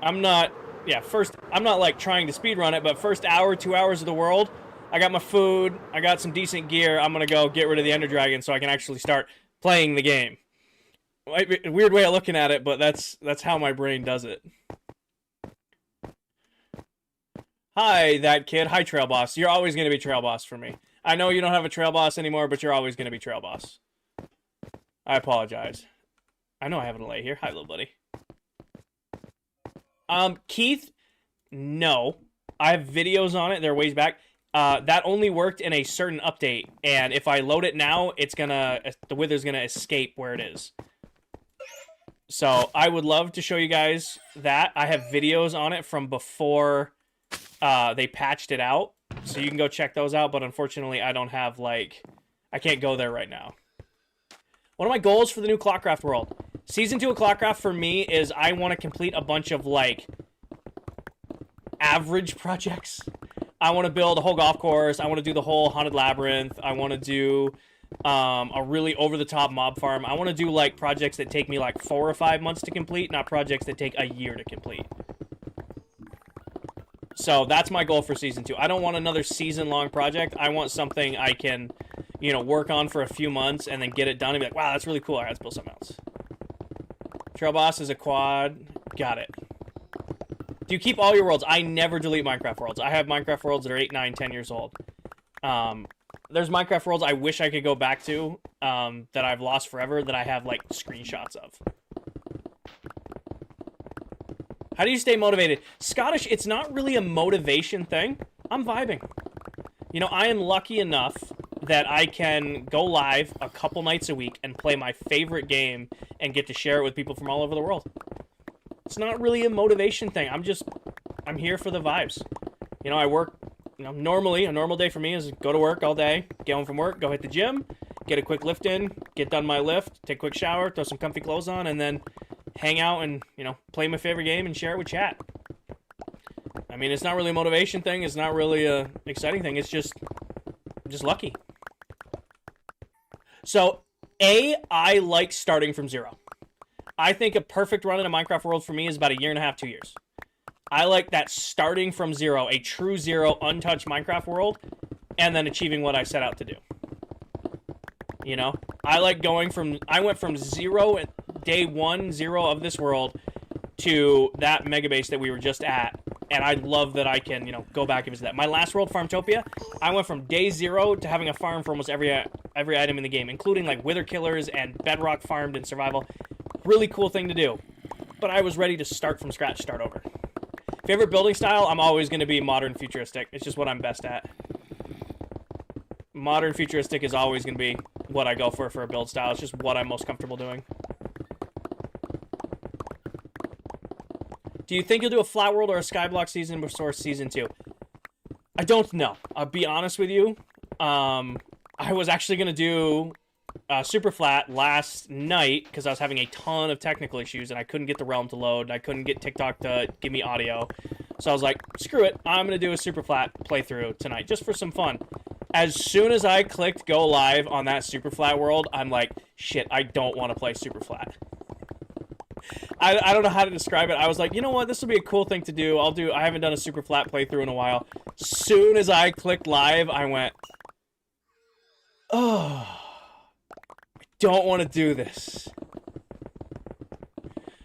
I'm not like trying to speedrun it, but first hour, 2 hours of the world, I got my food, I got some decent gear, I'm gonna go get rid of the Ender Dragon so I can actually start playing the game. A weird way of looking at it, but that's how my brain does it. Hi, that kid. Hi, Trail Boss. You're always gonna be Trail Boss for me. I know you don't have a Trail Boss anymore, but you're always gonna be Trail Boss. I apologize. I know I have an delay here. Hi, little buddy. Keith, no. I have videos on it. They're ways back. That only worked in a certain update, and if I load it now, the wither's gonna escape where it is. So I would love to show you guys that. I have videos on it from before they patched it out, so you can go check those out, but unfortunately I don't have, like, I can't go there right now. One of my goals for the new ClockCraft world. Season 2 of ClockCraft for me is I want to complete a bunch of, like, average projects. I want to build a whole golf course. I want to do the whole Haunted Labyrinth. I want to do a really over-the-top mob farm. I want to do, like, projects that take me, like, 4 or 5 months to complete, not projects that take a year to complete. So that's my goal for Season 2. I don't want another season-long project. I want something I can, you know, work on for a few months and then get it done and be like, wow, that's really cool. All right, let's build something else. Trail Boss is a quad. Got it. Do you keep all your worlds? I never delete Minecraft worlds. I have Minecraft worlds that are 8, 9, 10 years old. There's Minecraft worlds I wish I could go back to that I've lost forever that I have, like, screenshots of. How do you stay motivated? Scottish, it's not really a motivation thing. I'm vibing. You know, I am lucky enough that I can go live a couple nights a week and play my favorite game and get to share it with people from all over the world. It's not really a motivation thing. I'm here for the vibes. You know, I work, you know, normally, a normal day for me is go to work all day, get home from work, go hit the gym, get a quick lift in, get done my lift, take a quick shower, throw some comfy clothes on, and then hang out and, you know, play my favorite game and share it with chat. I mean, it's not really a motivation thing. It's not really a exciting thing. It's just lucky. So, I like starting from zero. I think a perfect run in a Minecraft world for me is about 1.5 to 2 years. I like that starting from zero, a true zero, untouched Minecraft world, and then achieving what I set out to do. You know? I like I went from zero at day 1, 0 of this world to that mega base that we were just at, and I love that I can, you know, go back and visit that. My last world, Farmtopia, I went from day 0 to having a farm for almost every item in the game, including, like, wither killers and bedrock farmed in survival. Really cool thing to do. But I was ready to start from scratch, start over. Favorite building style? I'm always going to be modern futuristic. It's just what I'm best at. Modern futuristic is always going to be what I go for a build style. It's just what I'm most comfortable doing. Do you think you'll do a flat world or a skyblock season before Season 2? I don't know. I'll be honest with you. I was actually going to do super flat last night because I was having a ton of technical issues and I couldn't get the realm to load and I couldn't get TikTok to give me audio. So I was like, screw it. I'm going to do a super flat playthrough tonight just for some fun. As soon as I clicked go live on that super flat world, I'm like, shit, I don't want to play super flat. I don't know how to describe it. I was like, you know what? This will be a cool thing to do. I haven't done a super flat playthrough in a while. Soon as I clicked live, I went, oh, I don't want to do this.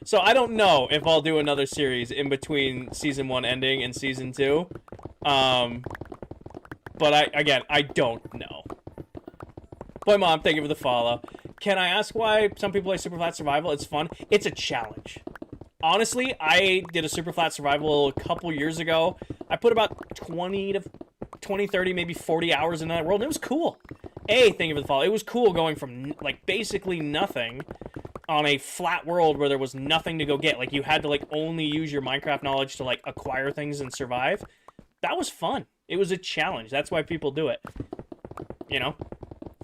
So I don't know if I'll do another series in between season 1 ending and season 2. But I don't know. Boy, Mom, thank you for the follow. Can I ask why some people play Super Flat Survival? It's fun. It's a challenge. Honestly, I did a Super Flat Survival a couple years ago. I put about 20, 30, maybe 40 hours in that world, and it was cool. Thank you for the follow. It was cool going from, like, basically nothing on a flat world where there was nothing to go get. Like, you had to, like, only use your Minecraft knowledge to, like, acquire things and survive. That was fun. It was a challenge. That's why people do it. You know?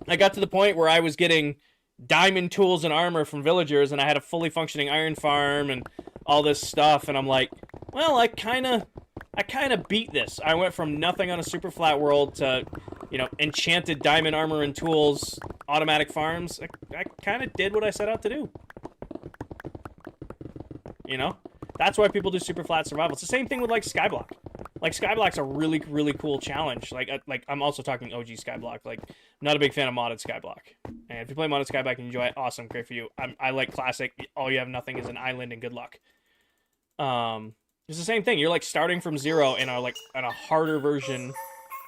I got to the point where I was getting diamond tools and armor from villagers, and I had a fully functioning iron farm and all this stuff, and I'm like, well, I kind of beat this. I went from nothing on a super flat world to, you know, enchanted diamond armor and tools, automatic farms. I kind of did what I set out to do. You know? That's why people do super flat survival. It's the same thing with, like, Skyblock. Like, Skyblock's a really, really cool challenge. Like I'm also talking OG Skyblock. Like, not a big fan of modded Skyblock. And if you play modded Skyblock and enjoy it, awesome, great for you. I like classic. All you have nothing is an island and good luck. It's the same thing. You're like starting from zero in a harder version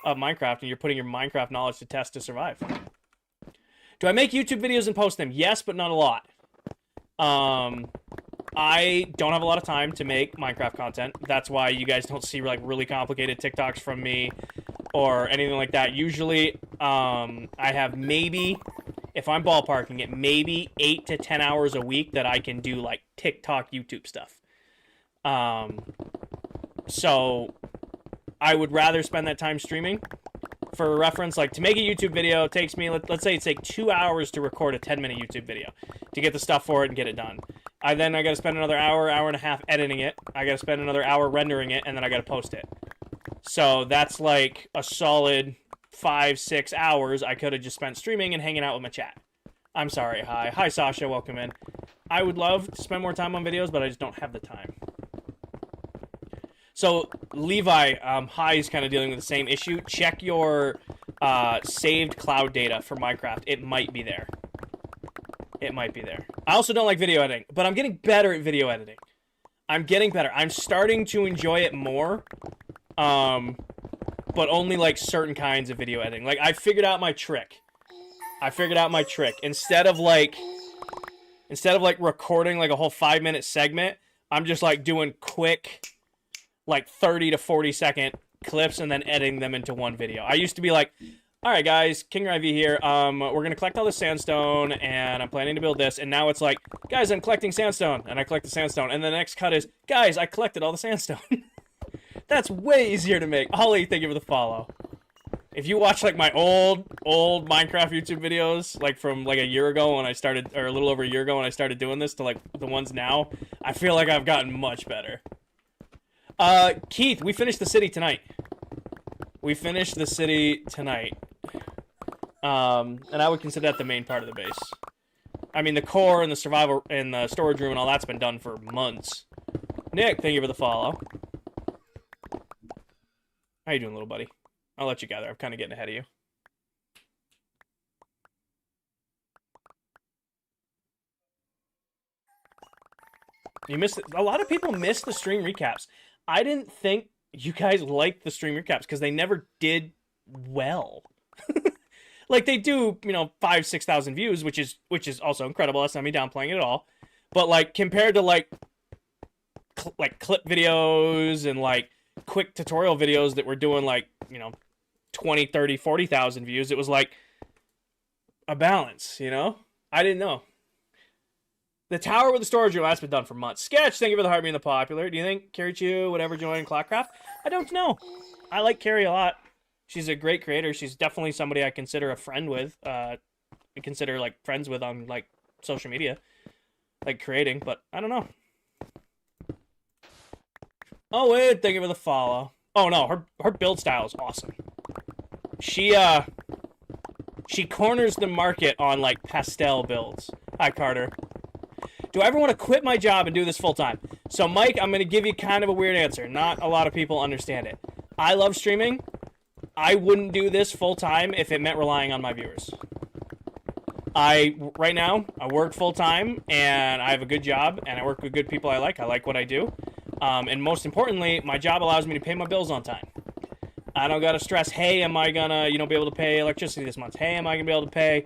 of Minecraft, and you're putting your Minecraft knowledge to test to survive. Do I make YouTube videos and post them? Yes, but not a lot. I don't have a lot of time to make Minecraft content. That's why you guys don't see, like, really complicated TikToks from me or anything like that. Usually, I have maybe, if I'm ballparking it, maybe 8 to 10 hours a week that I can do, like, TikTok, YouTube stuff. So I would rather spend that time streaming. For reference, like, to make a YouTube video, it takes me, let's say it's like 2 hours to record a 10-minute YouTube video to get the stuff for it and get it done. I got to spend another hour and a half editing it. I got to spend another hour rendering it, and then I got to post it. So that's like a solid 5-6 hours I could have just spent streaming and hanging out with my chat. I'm sorry. Hi, Sasha. Welcome in. I would love to spend more time on videos, but I just don't have the time. So, Levi, Hi's kind of dealing with the same issue. Check your saved cloud data for Minecraft. It might be there. It might be there. I also don't like video editing, but I'm getting better at video editing. I'm getting better. I'm starting to enjoy it more, but only, like, certain kinds of video editing. Like, I figured out my trick. Instead of recording, like, a whole 5-minute segment, I'm just, like, doing quick, like, 30 to 40 second clips and then editing them into one video. I used to be like, all right, guys, King IV here. We're going to collect all the sandstone, and I'm planning to build this. And now it's like, guys, I'm collecting sandstone, and I collect the sandstone. And the next cut is, guys, I collected all the sandstone. That's way easier to make. Holly, thank you for the follow. If you watch, like, my old Minecraft YouTube videos, like, from, like, a year ago when I started, or a little over a year ago when I started doing this to, like, the ones now, I feel like I've gotten much better. Keith, we finished the city tonight. And I would consider that the main part of the base. I mean, the core and the survival and the storage room and all that's been done for months. Nick, thank you for the follow. How you doing, little buddy? I'll let you gather. I'm kind of getting ahead of you. You missed it. A lot of people missed the stream recaps. I didn't think you guys liked the stream recaps because they never did well. Like, they do, you know, 5,000-6,000 views, which is also incredible. That's not me downplaying it at all. But, like, compared to, like clip videos and, like, quick tutorial videos that were doing, like, you know, 20, 30, 40,000 views, it was, like, a balance, you know? I didn't know. The tower with the storage room, that's been done for months. Sketch, thank you for the heart being the popular. Do you think Kirichu would ever join ClockCraft? I don't know. I like Carrie a lot. She's a great creator. She's definitely somebody I consider a friend with. I consider like friends with on like social media, like creating. But I don't know. Oh wait, thank you for the follow. Oh no, her build style is awesome. She corners the market on like pastel builds. Hi Carter. Do I ever want to quit my job and do this full time? So Mike, I'm going to give you kind of a weird answer. Not a lot of people understand it. I love streaming. I wouldn't do this full time if it meant relying on my viewers. Right now, I work full time and I have a good job and I work with good people I like. I like what I do. And most importantly, my job allows me to pay my bills on time. I don't got to stress, hey, am I going to, be able to pay electricity this month? Hey, am I going to be able to pay,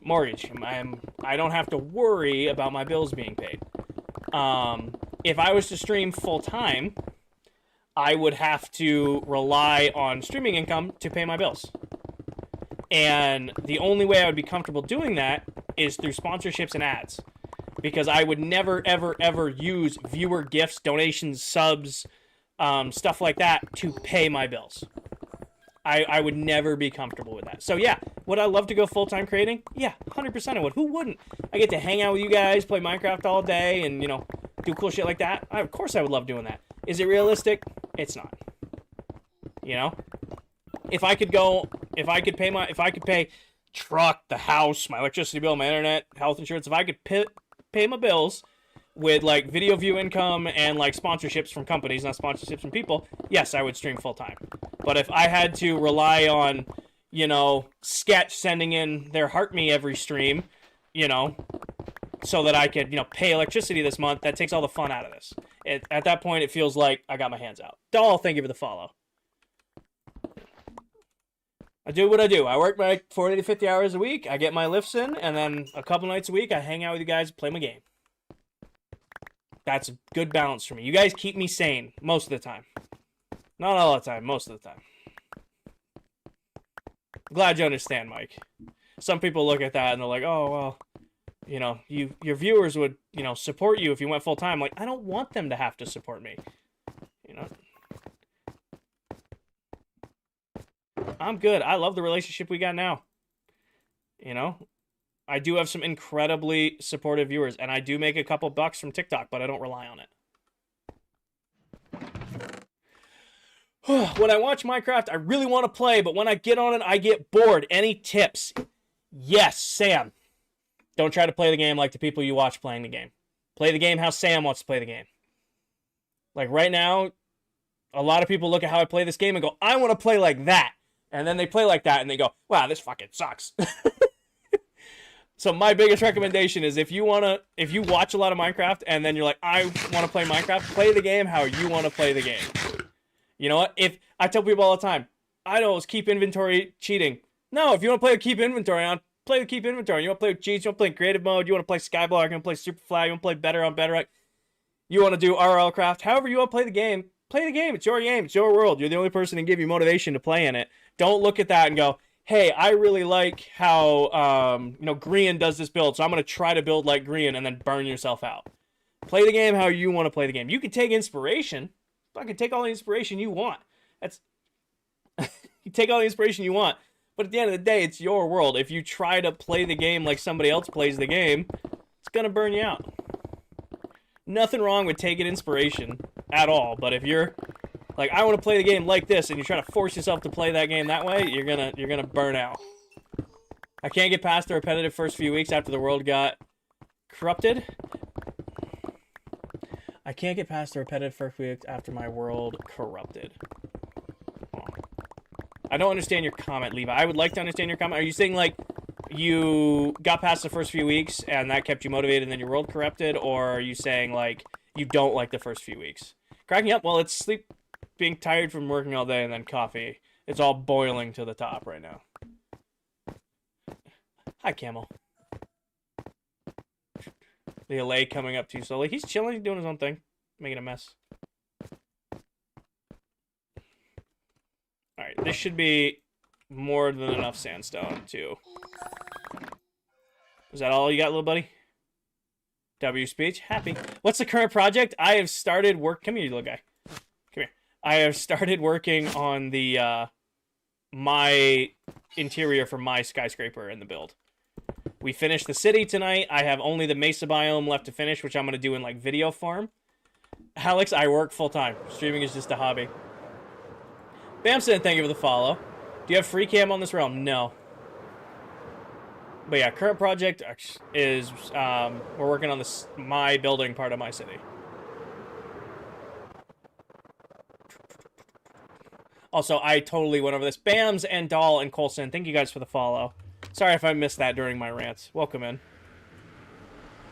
mortgage? I don't have to worry about my bills being paid. If I was to stream full time, I would have to rely on streaming income to pay my bills. And the only way I would be comfortable doing that is through sponsorships and ads. Because I would never, ever, ever use viewer gifts, donations, subs, stuff like that to pay my bills. I would never be comfortable with that. So yeah, would I love to go full-time creating? Yeah, 100% I would. Who wouldn't? I get to hang out with you guys, play Minecraft all day, and, do cool shit like that. Of course I would love doing that. Is it realistic? It's not. If I could pay truck, the house, my electricity bill, my internet, health insurance, if I could pay my bills with like video view income and like sponsorships from companies, not sponsorships from people, yes, I would stream full time. But if I had to rely on, Sketch sending in their heart me every stream, so that I could, pay electricity this month, that takes all the fun out of this. At that point, it feels like I got my hands out. Doll, thank you for the follow. I do what I do. I work my 40 to 50 hours a week. I get my lifts in, and then a couple nights a week, I hang out with you guys and play my game. That's a good balance for me. You guys keep me sane most of the time. Not all the time, most of the time. I'm glad you understand, Mike. Some people look at that and they're like, oh, well, your viewers would, support you if you went full time. Like, I don't want them to have to support me. I'm good. I love the relationship we got now. I do have some incredibly supportive viewers, and I do make a couple bucks from TikTok, but I don't rely on it. When I watch Minecraft, I really want to play, but when I get on it, I get bored. Any tips? Yes, Sam. Don't try to play the game like the people you watch playing the game. Play the game how Sam wants to play the game. Like right now, a lot of people look at how I play this game and go, I want to play like that. And then they play like that and they go, wow, this fucking sucks. So my biggest recommendation is if you watch a lot of Minecraft and then you're like, I want to play Minecraft, play the game how you want to play the game. You know what? If I tell people all the time, I know it's keep inventory cheating. No, if you want to play with keep inventory on, play with keep inventory. You want to play with cheats, you want to play in creative mode, you want to play Skyblock, you want to play Superfly, you want to play better on Bedrock. You want to do RL Craft, however you want to play the game. Play the game. It's your game. It's your world. You're the only person to give you motivation to play in it. Don't look at that and go, hey, I really like how, Grian does this build, so I'm going to try to build like Grian and then burn yourself out. Play the game how you want to play the game. You can take inspiration. Fucking take all the inspiration you want. You take all the inspiration you want. But at the end of the day, it's your world. If you try to play the game like somebody else plays the game, it's going to burn you out. Nothing wrong with taking inspiration at all, but if you're like, I want to play the game like this, and you try to force yourself to play that game that way, you're gonna burn out. I can't get past the repetitive first few weeks after the world got corrupted. I can't get past the repetitive first weeks after my world corrupted. Oh. I don't understand your comment, Levi. I would like to understand your comment. Are you saying like you got past the first few weeks and that kept you motivated and then your world corrupted, or are you saying like you don't like the first few weeks? Cracking up? Well, it's sleep, being tired from working all day, and then coffee. It's all boiling to the top right now. Hi, Camel. The LA coming up too slowly. He's chilling, he's doing his own thing. Making a mess. Alright, this should be more than enough sandstone, too. Is that all you got, little buddy? W speech? Happy. What's the current project? I have started work... Come here, you little guy. Come here. I have started working on the my interior for my skyscraper in the build. We finished the city tonight. I have only the mesa biome left to finish, which I'm going to do in like video form. Alex, I work full time. Streaming is just a hobby. Bamson, thank you for the follow. Do you have free cam on this realm? No. But yeah, current project is we're working on this my building part of my city. Also, I totally went over this. Bams and Dahl and Colson, thank you guys for the follow. Sorry if I missed that during my rants. Welcome in.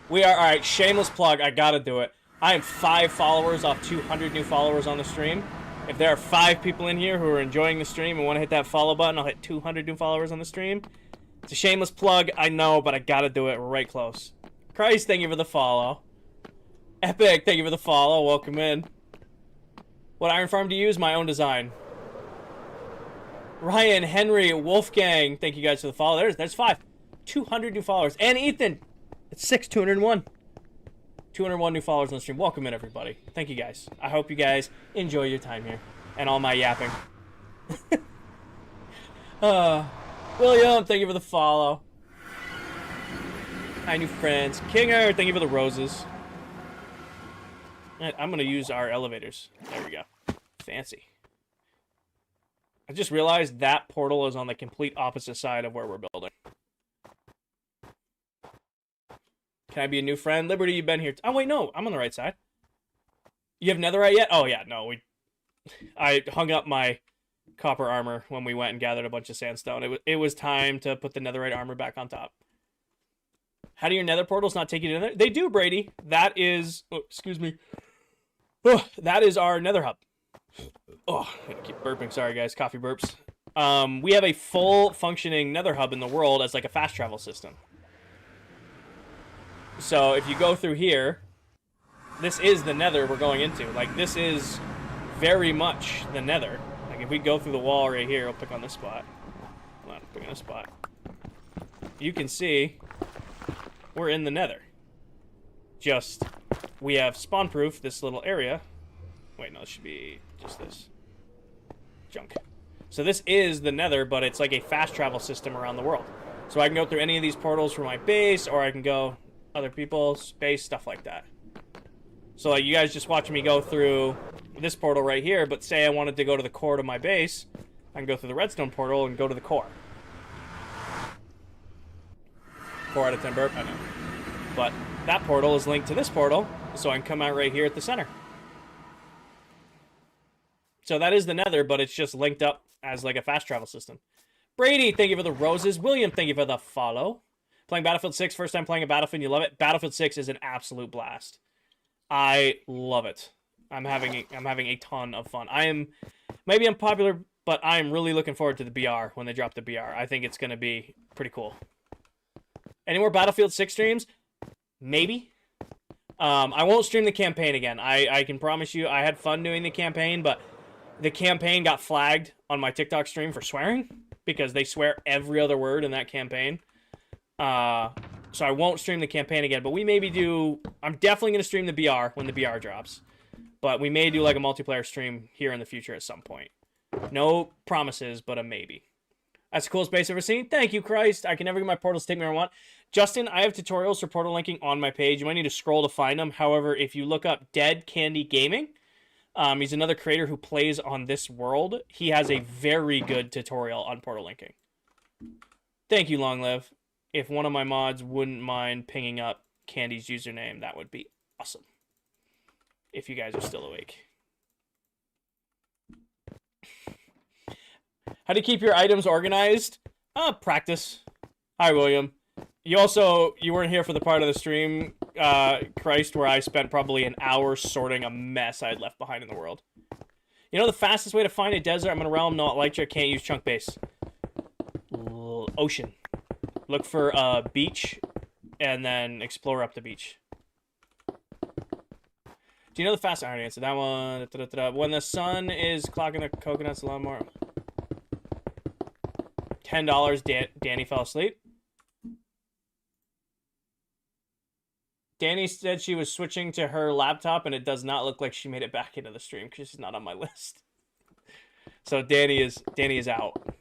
We are, alright, shameless plug, I gotta do it. I am 5 followers off 200 new followers on the stream. If there are 5 people in here who are enjoying the stream and want to hit that follow button, I'll hit 200 new followers on the stream. It's a shameless plug, I know, but I gotta do it. We're right close. Christ, thank you for the follow. Epic, thank you for the follow. Welcome in. What iron farm do you use? My own design. Ryan, Henry, Wolfgang, thank you guys for the follow. There's 5. 200 new followers. And Ethan, it's 6, 201. 201 new followers on the stream. Welcome in, everybody. Thank you guys. I hope you guys enjoy your time here. And all my yapping. William, thank you for the follow. Hi, new friends. Kinger, thank you for the roses. Right, I'm going to use our elevators. There we go. Fancy. I just realized that portal is on the complete opposite side of where we're building. Can I be a new friend? Liberty, you've been here. Oh, wait, no. I'm on the right side. You have netherite yet? Oh, yeah. No, I hung up my copper armor when we went and gathered a bunch of sandstone. It was time to put the netherite armor back on top. How do your nether portals not take you to nether? They do, Brady. That is... Oh, excuse me. Oh, that is our nether hub. Oh, I gotta keep burping. Sorry, guys. Coffee burps. We have a full functioning nether hub in the world as like a fast travel system. So if you go through here, this is the nether we're going into. Like, this is very much the nether. Like, if we go through the wall right here, I'll pick on this spot. Hold on, pick on this spot. You can see we're in the nether. Just, we have spawn-proof this little area. Wait, no, it should be just this. Junk. So this is the nether, but it's like a fast travel system around the world. So I can go through any of these portals from my base, or I can go other people's base, stuff like that. So like, you guys just watch me go through this portal right here, but say I wanted to go to the core to my base, I can go through the redstone portal and go to the core. 4 out of 10 burp, I know. But that portal is linked to this portal, so I can come out right here at the center. So that is the nether, but it's just linked up as like a fast travel system. Brady, thank you for the roses. William, thank you for the follow. Playing Battlefield 6, first time playing a Battlefield, you love it? Battlefield 6 is an absolute blast. I love it. I'm having a ton of fun. Maybe I'm popular, but I am really looking forward to the BR when they drop the BR. I think it's going to be pretty cool. Any more Battlefield 6 streams? Maybe. I won't stream the campaign again. I can promise you I had fun doing the campaign, but the campaign got flagged on my TikTok stream for swearing because they swear every other word in that campaign. So I won't stream the campaign again, but we maybe do... I'm definitely going to stream the BR when the BR drops. But we may do like a multiplayer stream here in the future at some point. No promises, but a maybe. That's the coolest base I've ever seen. Thank you, Christ. I can never get my portals to take me where I want. Justin, I have tutorials for portal linking on my page. You might need to scroll to find them. However, if you look up Dead Candy Gaming, he's another creator who plays on this world. He has a very good tutorial on portal linking. Thank you, Long Live. If one of my mods wouldn't mind pinging up Candy's username, that would be awesome. If you guys are still awake. How do you keep your items organized? Practice. Hi, William. You weren't here for the part of the stream, Christ, where I spent probably an hour sorting a mess I had left behind in the world. You know the fastest way to find a desert? I'm in a realm, not Elytra, can't use chunk base. Ocean. Look for a beach, and then explore up the beach. Do you know the fast... I already answered that one. When the sun is clocking the coconuts a lot more. $10, Danny fell asleep. Danny said she was switching to her laptop, and it does not look like she made it back into the stream because she's not on my list. So Danny is out.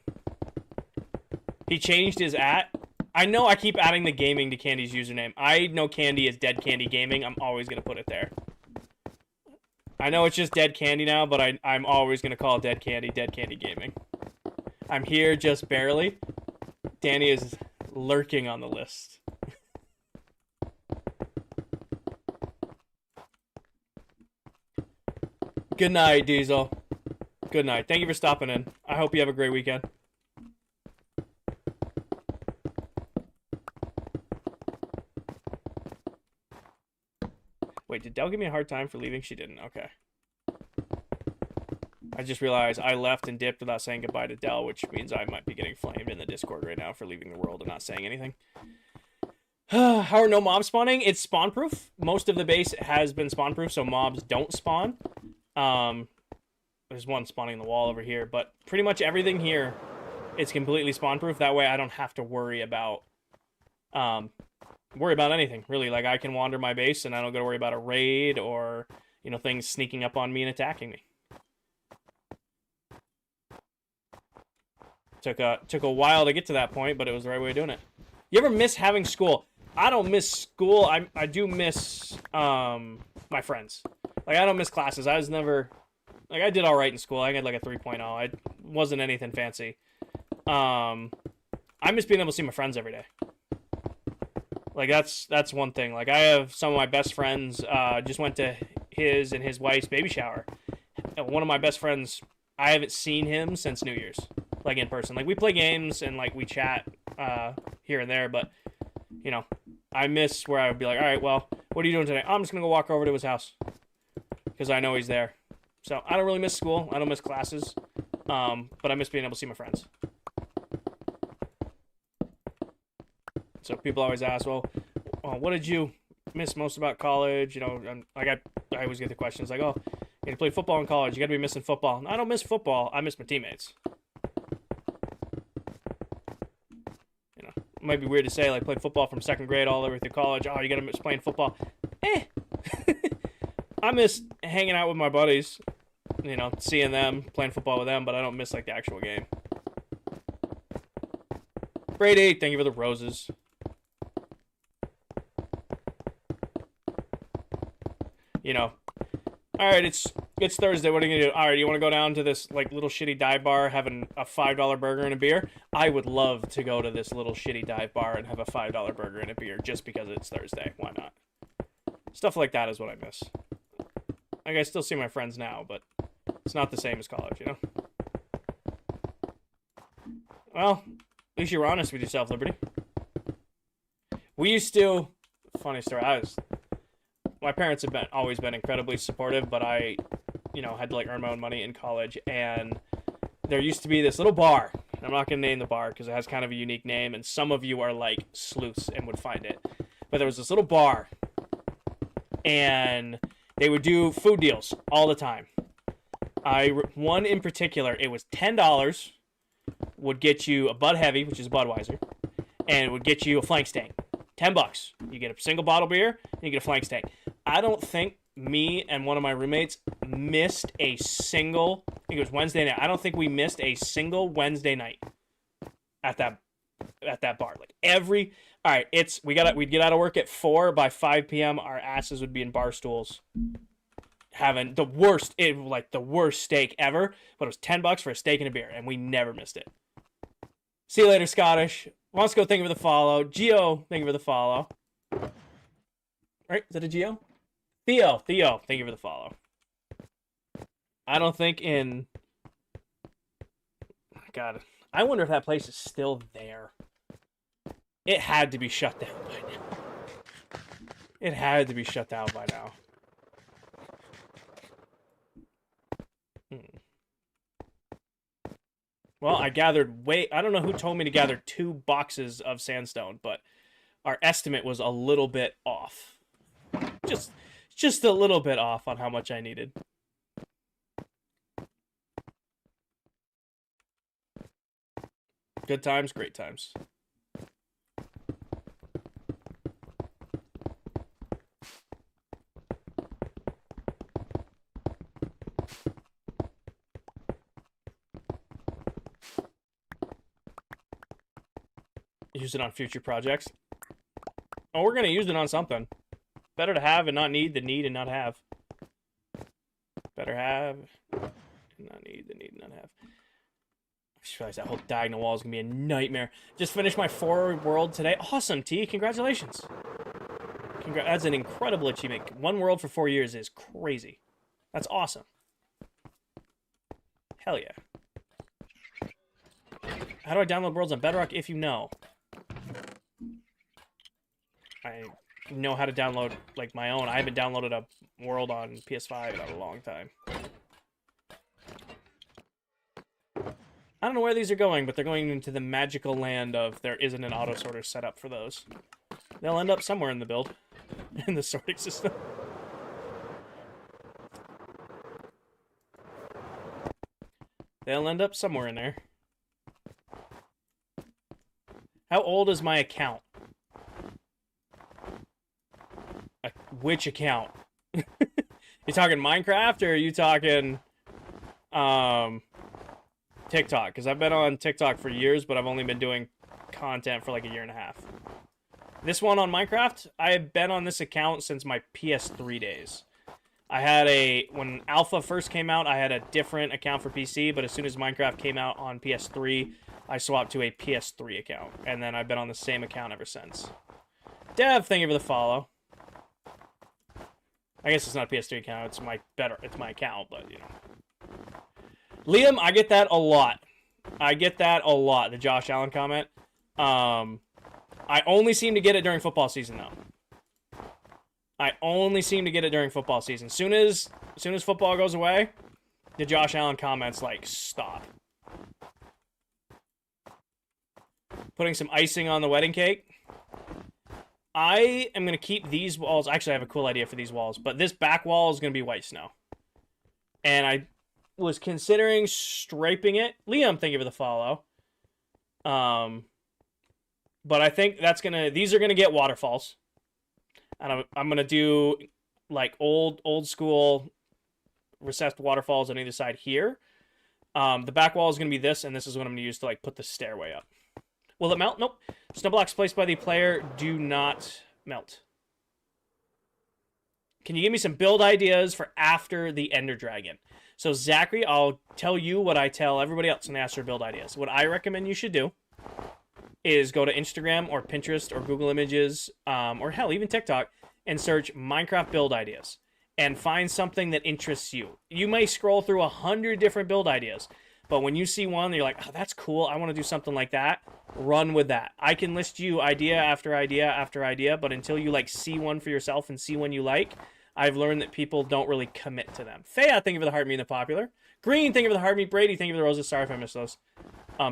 He changed his @ I know I keep adding the gaming to Candy's username. I know Candy is Dead Candy Gaming. I'm always going to put it there. I know it's just Dead Candy now, but I'm always going to call Dead Candy Gaming. I'm here just barely. Danny is lurking on the list. Good night, Diesel. Good night. Thank you for stopping in. I hope you have a great weekend. Wait, did Dell give me a hard time for leaving? She didn't. Okay. I just realized I left and dipped without saying goodbye to Dell, which means I might be getting flamed in the Discord right now for leaving the world and not saying anything. How are no mobs spawning? It's spawn proof. Most of the base has been spawn proof, so mobs don't spawn. There's one spawning in the wall over here, but pretty much everything here, it's completely spawn proof. That way I don't have to worry about anything, really. Like, I can wander my base and I don't got to worry about a raid or, you know, things sneaking up on me and attacking me. Took a while to get to that point, but it was the right way of doing it. You ever miss having school? I don't miss school. I do miss my friends. Like, I don't miss classes. I was never, like, I did all right in school. I got like a 3.0. I wasn't anything fancy. I miss being able to see my friends every day. Like, that's one thing. Like, I have some of my best friends, just went to his and his wife's baby shower. And one of my best friends, I haven't seen him since New Year's, like, in person. Like, we play games and, like, we chat here and there, but, you know, I miss where I would be like, all right, well, what are you doing today? I'm just going to go walk over to his house because I know he's there. So I don't really miss school. I don't miss classes, but I miss being able to see my friends. So people always ask, well, what did you miss most about college? You know, I always get the questions like, oh, you played football in college. You got to be missing football. I don't miss football. I miss my teammates. You know, it might be weird to say, like, played football from 2nd grade all the way through college. Oh, you got to miss playing football. I miss hanging out with my buddies, you know, seeing them, playing football with them, but I don't miss, like, the actual game. Brady, thank you for the roses. You know, all right, it's Thursday. What are you gonna do? All right, you want to go down to this, like, little shitty dive bar having a $5 burger and a beer? I would love to go to this little shitty dive bar and have a $5 burger and a beer just because it's Thursday. Why not? Stuff like that is what I miss. Like, I still see my friends now, but it's not the same as college, you know? Well, at least you were honest with yourself, Liberty. We used to, funny story, my parents have always been incredibly supportive, but I, you know, had to, like, earn my own money in college, and there used to be this little bar. I'm not going to name the bar because it has kind of a unique name, and some of you are, like, sleuths and would find it. But there was this little bar, and they would do food deals all the time. One in particular, it was $10, would get you a Bud Heavy, which is Budweiser, and it would get you a flank steak. $10. You get a single bottle beer, and you get a flank steak. I don't think me and one of my roommates missed a single, I think it was Wednesday night. I don't think we missed a single Wednesday night at that bar. Like, all right, we'd get out of work at 4. By 5 p.m., our asses would be in bar stools having the worst steak ever, but it was $10 for a steak and a beer, and we never missed it. See you later, Scottish. Moscow, thank you for the follow. Geo, thank you for the follow. Right? Is that a Geo? Theo, thank you for the follow. I don't think God, I wonder if that place is still there. It had to be shut down by now. It had to be shut down by now. Well, I gathered I don't know who told me to gather 2 boxes of sandstone, but our estimate was a little bit off. Just a little bit off on how much I needed. Good times, great times. Use it on future projects. Oh, we're gonna use it on something. Better to have and not need than need and not have. Better have and not need than need and not have. I just realized that whole diagonal wall is gonna be a nightmare. Just finished my 4-world today. Awesome, T. Congratulations. That's an incredible achievement. 1 world for 4 years is crazy. That's awesome. Hell yeah. How do I download worlds on Bedrock if you know? I know how to download, like, my own. I haven't downloaded a world on PS5 in a long time. I don't know where these are going, but they're going into the magical land of there isn't an auto sorter set up for those. They'll end up somewhere in the build. In the sorting system. They'll end up somewhere in there. How old is my account? Which account? You talking Minecraft or are you talking TikTok? Because I've been on TikTok for years, but I've only been doing content for like a year and a half. This one on Minecraft, I have been on this account since my PS3 days. I had when Alpha first came out, I had a different account for PC, but as soon as Minecraft came out on PS3, I swapped to a PS3 account, and then I've been on the same account ever since. Dev, thank you for the follow. I guess it's not a PS3 account, it's my account, but, you know. Liam, I get that a lot. The Josh Allen comment. I only seem to get it during football season, though. I only seem to get it during football season. Soon as football goes away, the Josh Allen comments, like, stop. Putting some icing on the wedding cake. I am going to keep these walls. Actually, I have a cool idea for these walls. But this back wall is going to be white snow. And I was considering striping it. Liam, thank you for the follow. But I think these are going to get waterfalls. And I'm going to do, like, old school recessed waterfalls on either side here. The back wall is going to be this, and this is what I'm going to use to, like, put the stairway up. Will it melt? Nope. Snow blocks placed by the player do not melt. Can you give me some build ideas for after the Ender Dragon? So, Zachary, I'll tell you what I tell everybody else when they ask for build ideas. What I recommend you should do is go to Instagram or Pinterest or Google Images, or hell, even TikTok, and search Minecraft build ideas and find something that interests you. You may scroll through 100 different build ideas, but when you see one, you're like, oh, that's cool, I want to do something like that, run with that. I can list you idea after idea after idea, but until you, like, see one for yourself and see one you like, I've learned that people don't really commit to them. Thea, thank you for the heart meat and the popular. Green, thank you for the heart meat. Brady, thank you for the roses. Sorry if I missed those.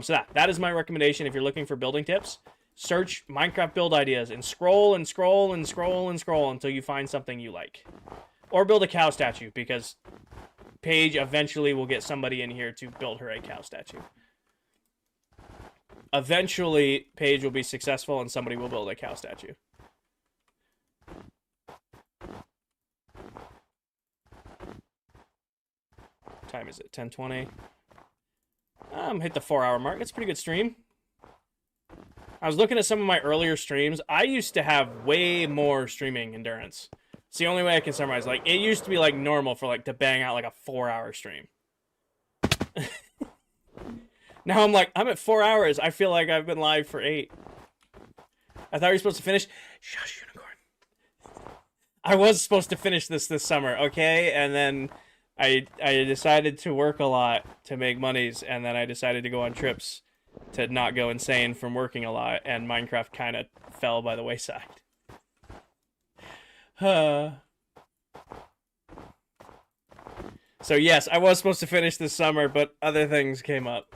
So that is my recommendation if you're looking for building tips. Search Minecraft build ideas and scroll and scroll and scroll and scroll until you find something you like. Or build a cow statue, because Paige eventually will get somebody in here to build her a cow statue. Eventually, Paige will be successful and somebody will build a cow statue. What time is it? 10:20. Hit the 4-hour mark. That's a pretty good stream. I was looking at some of my earlier streams. I used to have way more streaming endurance. It's the only way I can summarize. Like, it used to be, like, normal for, like, to bang out, like, a 4-hour stream. Now I'm like, I'm at 4 hours. I feel like I've been live for 8. I thought you were supposed to finish. Shush, unicorn. I was supposed to finish this summer, okay? And then I decided to work a lot to make monies, and then I decided to go on trips to not go insane from working a lot, and Minecraft kind of fell by the wayside. So yes, I was supposed to finish this summer, but other things came up.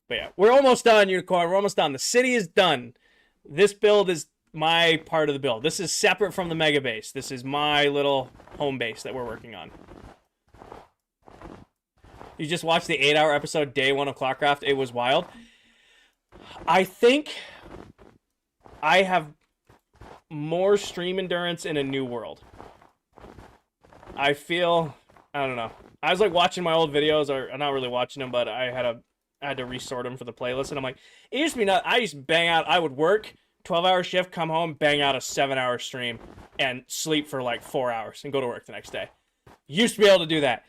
But yeah, we're almost done, Unicorn. We're almost done. The city is done. This build is my part of the build. This is separate from the mega base. This is my little home base that we're working on. You just watched the 8-hour episode day 1 of ClockCraft. It was wild. I think I have more stream endurance in a new world. I don't know. I was like watching my old videos, or not really watching them, but I had to resort them for the playlist, and I'm like, it used to be not. I used to bang out. I would work 12-hour shift, come home, bang out a 7-hour stream, and sleep for like 4 hours, and go to work the next day. Used to be able to do that.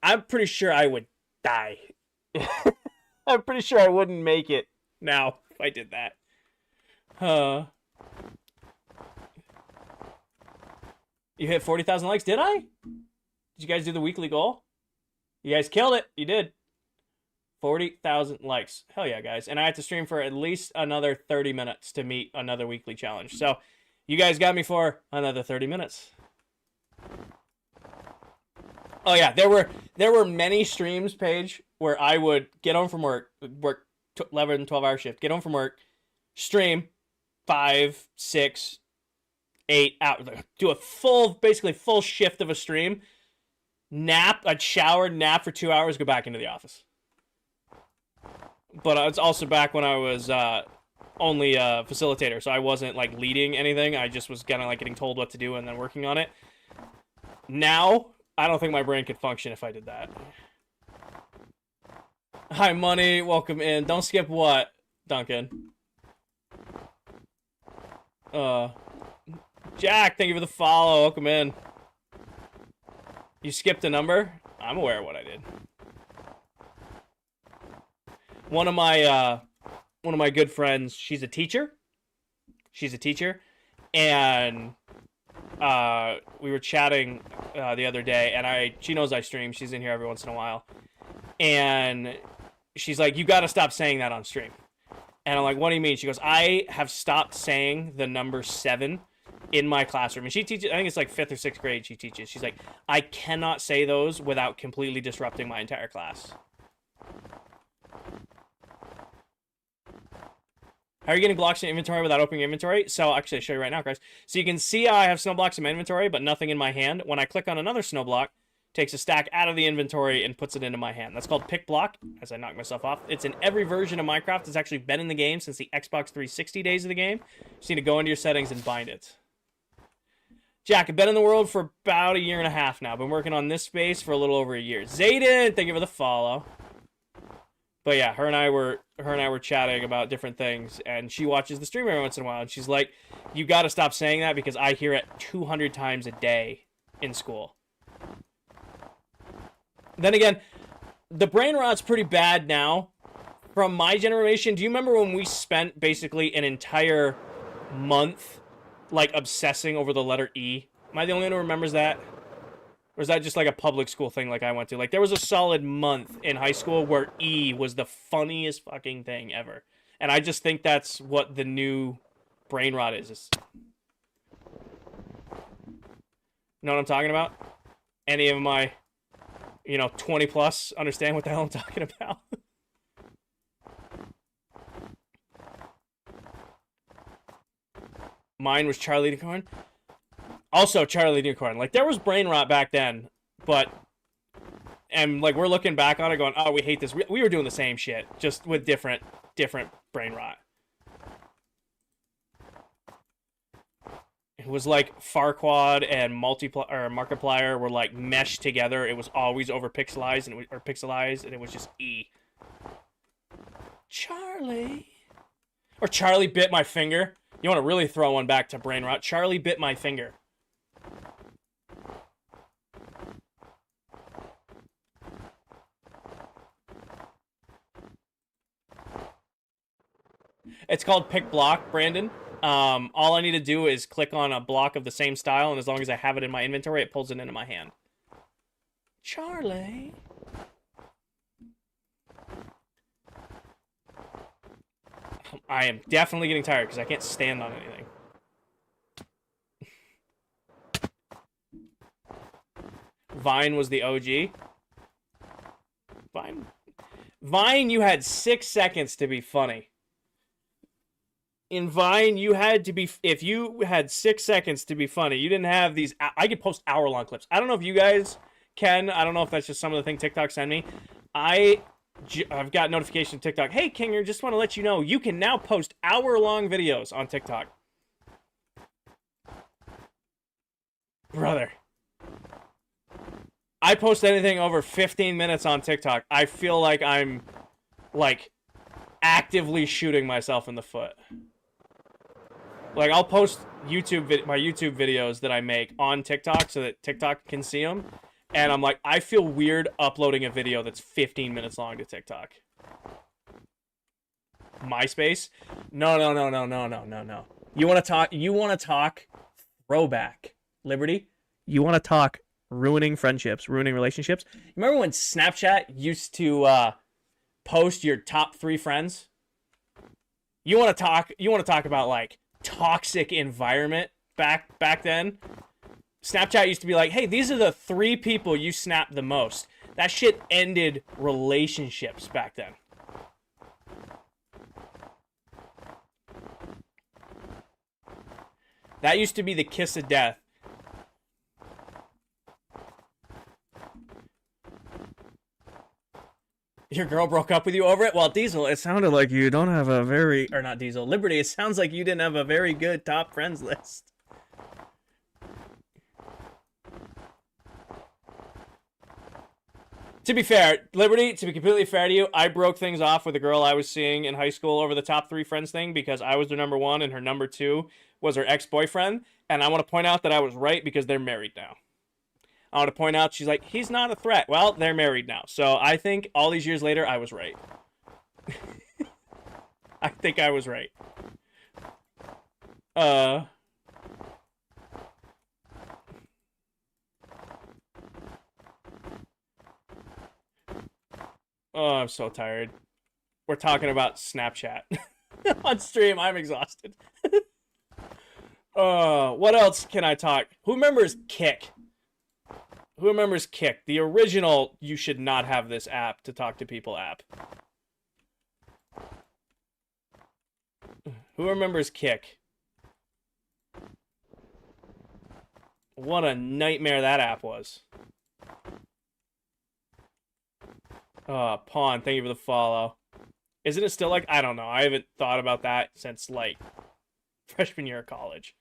I'm pretty sure I would die. I'm pretty sure I wouldn't make it now if I did that. You hit 40,000 likes, did I? Did you guys do the weekly goal? You guys killed it. You did. 40,000 likes. Hell yeah, guys. And I have to stream for at least another 30 minutes to meet another weekly challenge. So you guys got me for another 30 minutes. Oh yeah, there were many streams, Paige, where I would get home from work 11, 12-hour shift, get home from work, stream 5, 6, 8 hours, do a basically full shift of a stream, nap, I'd shower, nap for 2 hours, go back into the office. But it's also back when I was only a facilitator, so I wasn't like leading anything. I just was kind of like getting told what to do and then working on it. Now, I don't think my brain could function if I did that. Hi, Money. Welcome in. Don't skip what, Duncan? Jack, thank you for the follow. Welcome in. You skipped a number? I'm aware of what I did. One of my good friends, she's a teacher. And we were chatting the other day, and she knows I stream. She's in here every once in a while. And she's like, you got to stop saying that on stream. And I'm like, what do you mean? She goes, I have stopped saying the number 7 in my classroom. And she teaches, I think it's like 5th or 6th grade she teaches. She's like, I cannot say those without completely disrupting my entire class. How are you getting blocks in inventory without opening inventory? So actually, I'll show you right now, guys. So you can see I have snow blocks in my inventory, but nothing in my hand. When I click on another snow block, it takes a stack out of the inventory and puts it into my hand. That's called pick block, as I knock myself off. It's in every version of Minecraft. It's actually been in the game since the Xbox 360 days of the game. You just need to go into your settings and bind it. Jack, I've been in the world for about 1.5 years now. Been working on this space for a little over a year. Zayden, thank you for the follow. But yeah, her and I were chatting about different things, and she watches the stream every once in a while, and she's like, you got to stop saying that because I hear it 200 times a day in school. Then again, the brain rot's pretty bad now. From my generation, do you remember when we spent basically an entire month like obsessing over the letter E? Am I the only one who remembers that? Or is that just like a public school thing like I went to? Like, there was a solid month in high school where E was the funniest fucking thing ever. And I just think that's what the new brain rot is. Know what I'm talking about? Any of my, 20 plus understand what the hell I'm talking about? Mine was Charlie Unicorn. Also, Charlie Unicorn. Like, there was brain rot back then, and like, we're looking back on it going, oh, we hate this. We were doing the same shit, just with different brain rot. It was like Farquaad and Markiplier were like meshed together. It was always over pixelized, or pixelized, and it was just E. Charlie. Or Charlie bit my finger. You want to really throw one back to brain rot. Charlie bit my finger. It's called pick block, Brandon. All I need to do is click on a block of the same style, and as long as I have it in my inventory, it pulls it into my hand. Charlie. I am definitely getting tired because I can't stand on anything. Vine was the OG. Vine, you had 6 seconds to be funny. In Vine, you had to be, if you had 6 seconds to be funny, you didn't have these, I could post hour-long clips. I don't know if you guys can, I don't know if that's just some of the things TikTok send me. I've got notification TikTok. Hey, Kinger, just want to let you know, you can now post hour-long videos on TikTok. Brother. I post anything over 15 minutes on TikTok, I feel like I'm like actively shooting myself in the foot. Like I'll post my YouTube videos that I make on TikTok so that TikTok can see them, and I'm like, I feel weird uploading a video that's 15 minutes long to TikTok. MySpace? No. You want to talk? You want to talk throwback, Liberty? You want to talk ruining friendships, ruining relationships? Remember when Snapchat used to post your top 3 friends? You want to talk? You want to talk about like toxic environment back then? Snapchat used to be like, hey, these are the 3 people you snap the most. That shit ended relationships back then. That used to be the kiss of death. Your girl broke up with you over it? Well, Diesel, it sounded like you don't have a very... Or not Diesel, Liberty, it sounds like you didn't have a very good top friends list. To be fair, Liberty, to be completely fair to you, I broke things off with a girl I was seeing in high school over the top 3 friends thing because I was their number 1 and her number 2 was her ex-boyfriend. And I want to point out that I was right because they're married now. I want to point out, she's like, he's not a threat. Well, they're married now. So I think all these years later, I was right. I think I was right. Oh, I'm so tired. We're talking about Snapchat. On stream, I'm exhausted. What else can I talk? Who remembers Kick? Who remembers Kick? The original, you should not have this app to talk to people app. Who remembers Kick? What a nightmare that app was. Pawn, thank you for the follow. Isn't it still like, I don't know. I haven't thought about that since like freshman year of college.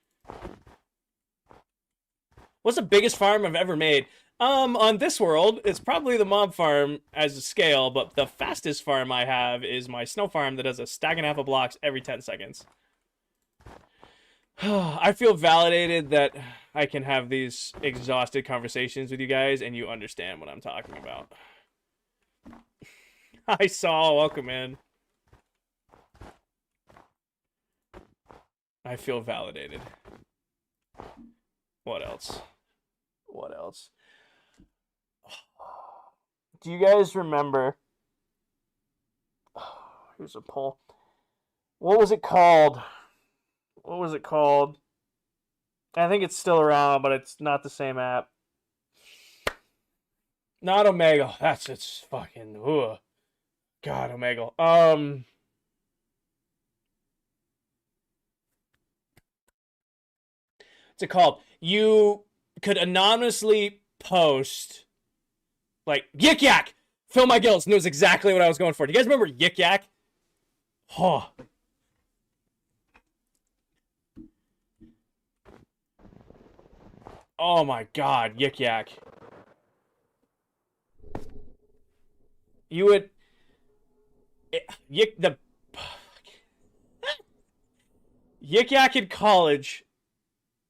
What's the biggest farm I've ever made? On this world, it's probably the mob farm as a scale, but the fastest farm I have is my snow farm that does a stack and a half of blocks every 10 seconds. I feel validated that I can have these exhausted conversations with you guys and you understand what I'm talking about. Hi, Saul. Welcome in. I feel validated. What else? What else? Do you guys remember? Here's a poll. What was it called? What was it called? I think it's still around, but it's not the same app. Not Omegle. It's fucking. Ugh. God, Omegle. What's it called? You could anonymously post, like, Yik Yak! Fill my gills. Knows exactly what I was going for. Do you guys remember Yik Yak? Oh. Oh my god, Yik Yak. You would... Yik Yak in college,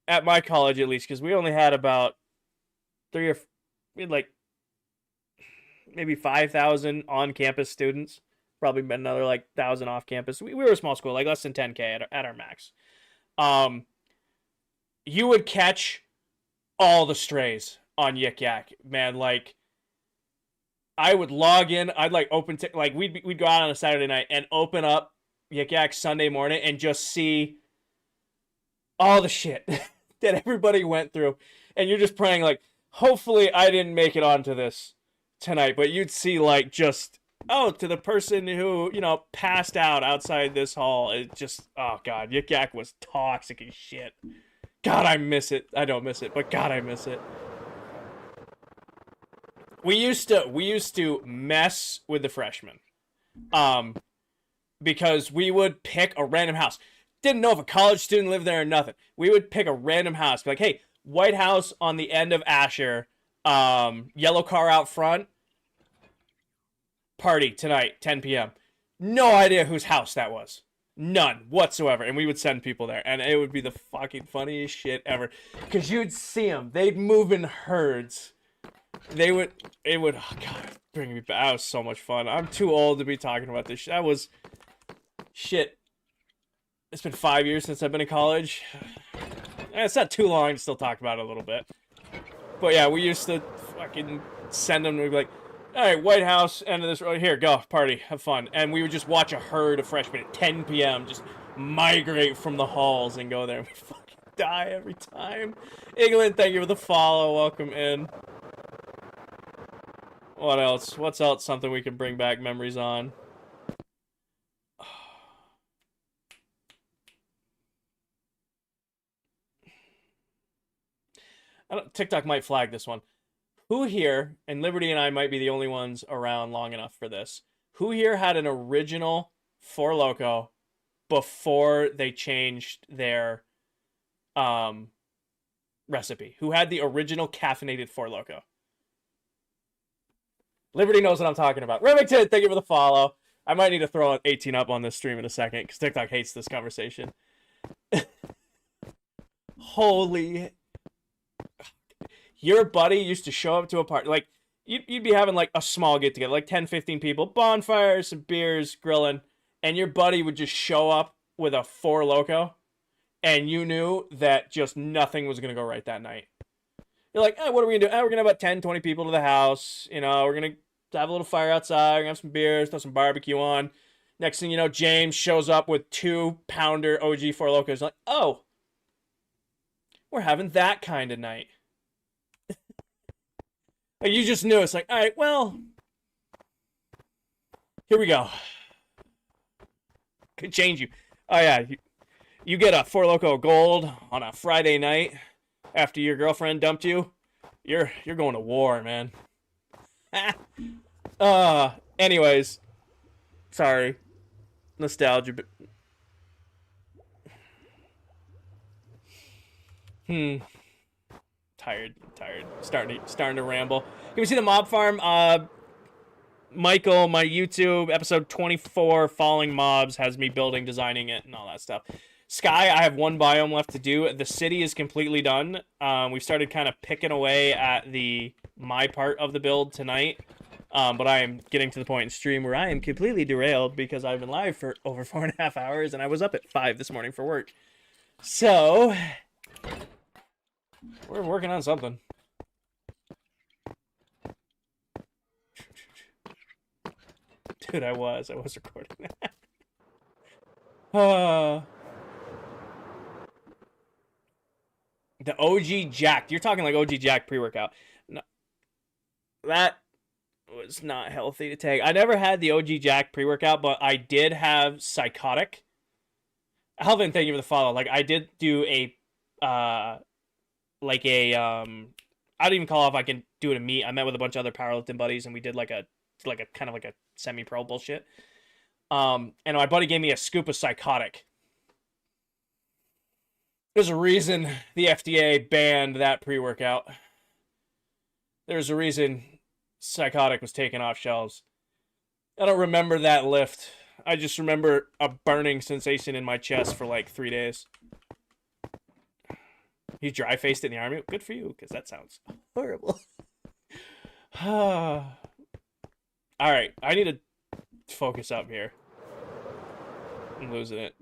at my college at least, because we only had about we had like maybe 5,000 on-campus students, probably another like 1,000 off-campus. We were a small school, like less than 10K at our max. You would catch all the strays on Yik Yak, man. Like, I would log in. I'd like open like we'd go out on a Saturday night and open up Yik Yak Sunday morning and just see all the shit that everybody went through, and you're just praying like, hopefully I didn't make it onto this tonight. But you'd see like just to the person who passed out outside this hall. It just god, Yik Yak was toxic as shit. God, I miss it. I don't miss it, but God, I miss it. We used to mess with the freshmen, because we would pick a random house. Didn't know if a college student lived there or nothing. We would pick a random house, be like, hey, White House on the end of Asher, Yellow car out front. Party tonight, 10 p.m. No idea whose house that was. None whatsoever. And we would send people there. And it would be the fucking funniest shit ever. Because you'd see them. They'd move in herds. It would, oh God, bring me back. That was so much fun. I'm too old to be talking about this shit. That was, shit. It's been 5 years since I've been in college. It's not too long to still talk about it a little bit. But yeah, we used to fucking send them to be like, all right, White House, end of this road. Here, go, party, have fun. And we would just watch a herd of freshmen at 10 p.m. just migrate from the halls and go there. And we fucking die every time. England, thank you for the follow. Welcome in. What else? What's else something we can bring back memories on? TikTok might flag this one. Who here, and Liberty and I might be the only ones around long enough for this, who here had an original Four Loko before they changed their recipe? Who had the original caffeinated Four Loko? Liberty knows what I'm talking about. Remington, thank you for the follow. I might need to throw an 18 up on this stream in a second because TikTok hates this conversation. Holy... Your buddy used to show up to a party, like, you'd be having, like, a small get-together, like 10, 15 people, bonfires, some beers, grilling, and your buddy would just show up with a Four Loko, and you knew that just nothing was going to go right that night. You're like, what are we going to do? We're going to have about 10, 20 people to the house, you know, we're going to have a little fire outside, we're going to have some beers, throw some barbecue on. Next thing you know, James shows up with 2-pounder OG Four Lokos, like, oh, we're having that kind of night. Like, you just knew. It's like, all right, well, here we go. Could change you. Oh, yeah. You get a Four Loko Gold on a Friday night after your girlfriend dumped you. You're going to war, man. Anyways. Sorry. Nostalgia. Tired. Starting to ramble. Can we see the mob farm? Michael, my YouTube episode 24, Falling Mobs, has me building, designing it, and all that stuff. Sky, I have one biome left to do. The city is completely done. We've started kind of picking away at my part of the build tonight. But I am getting to the point in stream where I am completely derailed because I've been live for over 4.5 hours and I was up at 5 this morning for work. So, we're working on something. Dude, I was recording that. The OG Jack. You're talking like OG Jack pre-workout. No, that was not healthy to take. I never had the OG Jack pre-workout, but I did have Psychotic. Alvin, thank you for the follow. Like, I did do a, I don't even call it if I can do it a meet. I met with a bunch of other powerlifting buddies, and we did like a kind of like a semi-pro bullshit. And my buddy gave me a scoop of Psychotic. There's a reason the FDA banned that pre-workout. There's a reason Psychotic was taken off shelves. I don't remember that lift. I just remember a burning sensation in my chest for like 3 days. You dry-faced in the army? Good for you, because that sounds horrible. Alright, I need to focus up here. I'm losing it.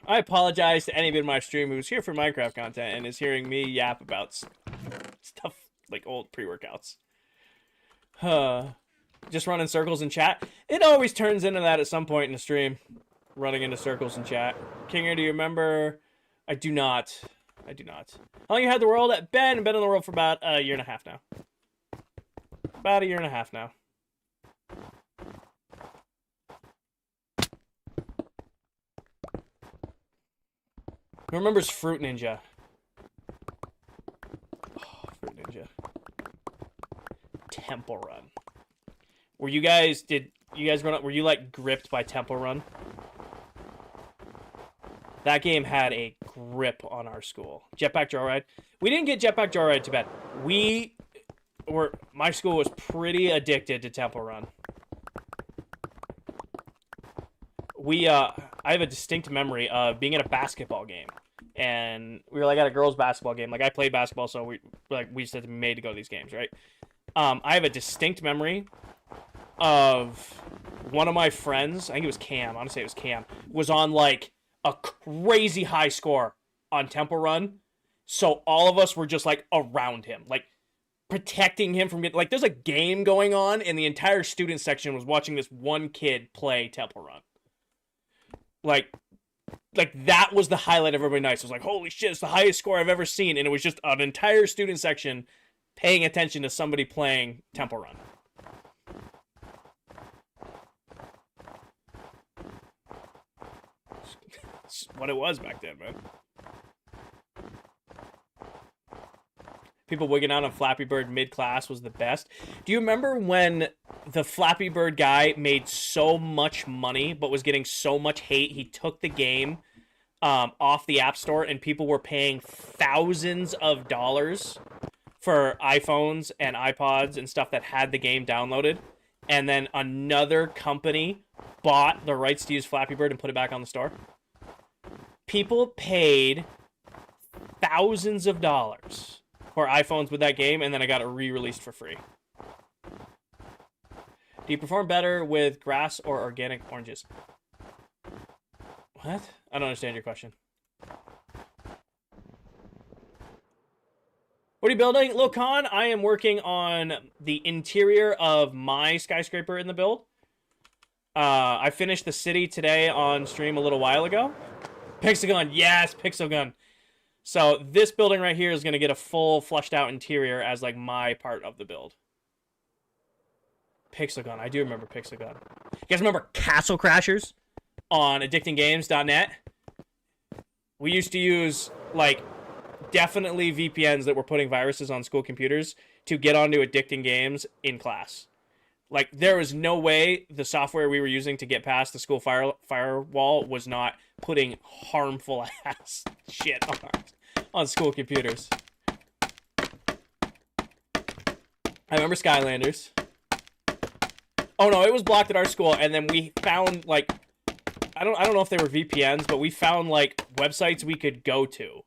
I apologize to anybody in my stream who's here for Minecraft content and is hearing me yap about stuff like old pre-workouts. Just running circles in chat. It always turns into that at some point in the stream. Running into circles in chat. Kinger, do you remember? I do not. I do not. How long you had the world? Been in the world for about a year and a half now. About a year and a half now. Who remembers Fruit Ninja? Oh, Fruit Ninja. Temple Run. Were you guys, were you like gripped by Temple Run? That game had a grip on our school. Jetpack Joyride. We didn't get Jetpack Joyride too bad. My school was pretty addicted to Temple Run. I have a distinct memory of being at a basketball game, and we were like at a girls' basketball game. Like I played basketball, so we just had to be made to go to these games, right? I have a distinct memory of one of my friends. I think it was Cam. Honestly, it was Cam. Was on like a crazy high score on Temple Run, so all of us were just like around him, like protecting him from getting, like, there's a game going on and the entire student section was watching this one kid play Temple Run. Like that was the highlight of everybody night. It was like, holy shit, it's the highest score I've ever seen. And it was just an entire student section paying attention to somebody playing Temple Run. It's what it was back then, man. People wigging out on Flappy Bird mid-class was the best. Do you remember when the Flappy Bird guy made so much money but was getting so much hate, he took the game off the App Store and people were paying thousands of dollars for iPhones and iPods and stuff that had the game downloaded, and then another company bought the rights to use Flappy Bird and put it back on the store? People paid thousands of dollars for iPhones with that game, and then I got it re-released for free. Do you perform better with grass or organic oranges? What? I don't understand your question. What are you building? Lokan, I am working on the interior of my skyscraper in the build. I finished the city today on stream a little while ago. Pixagon, yes, Pixagon. So this building right here is going to get a full fleshed out interior as like my part of the build. Pixagon, I do remember Pixagon. You guys remember Castle Crashers on addictinggames.net? We used to use like definitely VPNs that were putting viruses on school computers to get onto addicting games in class. Like there was no way the software we were using to get past the school firewall was not putting harmful ass shit on school computers. I remember Skylanders. Oh no, it was blocked at our school, and then we found like I don't know if they were VPNs, but we found like websites we could go to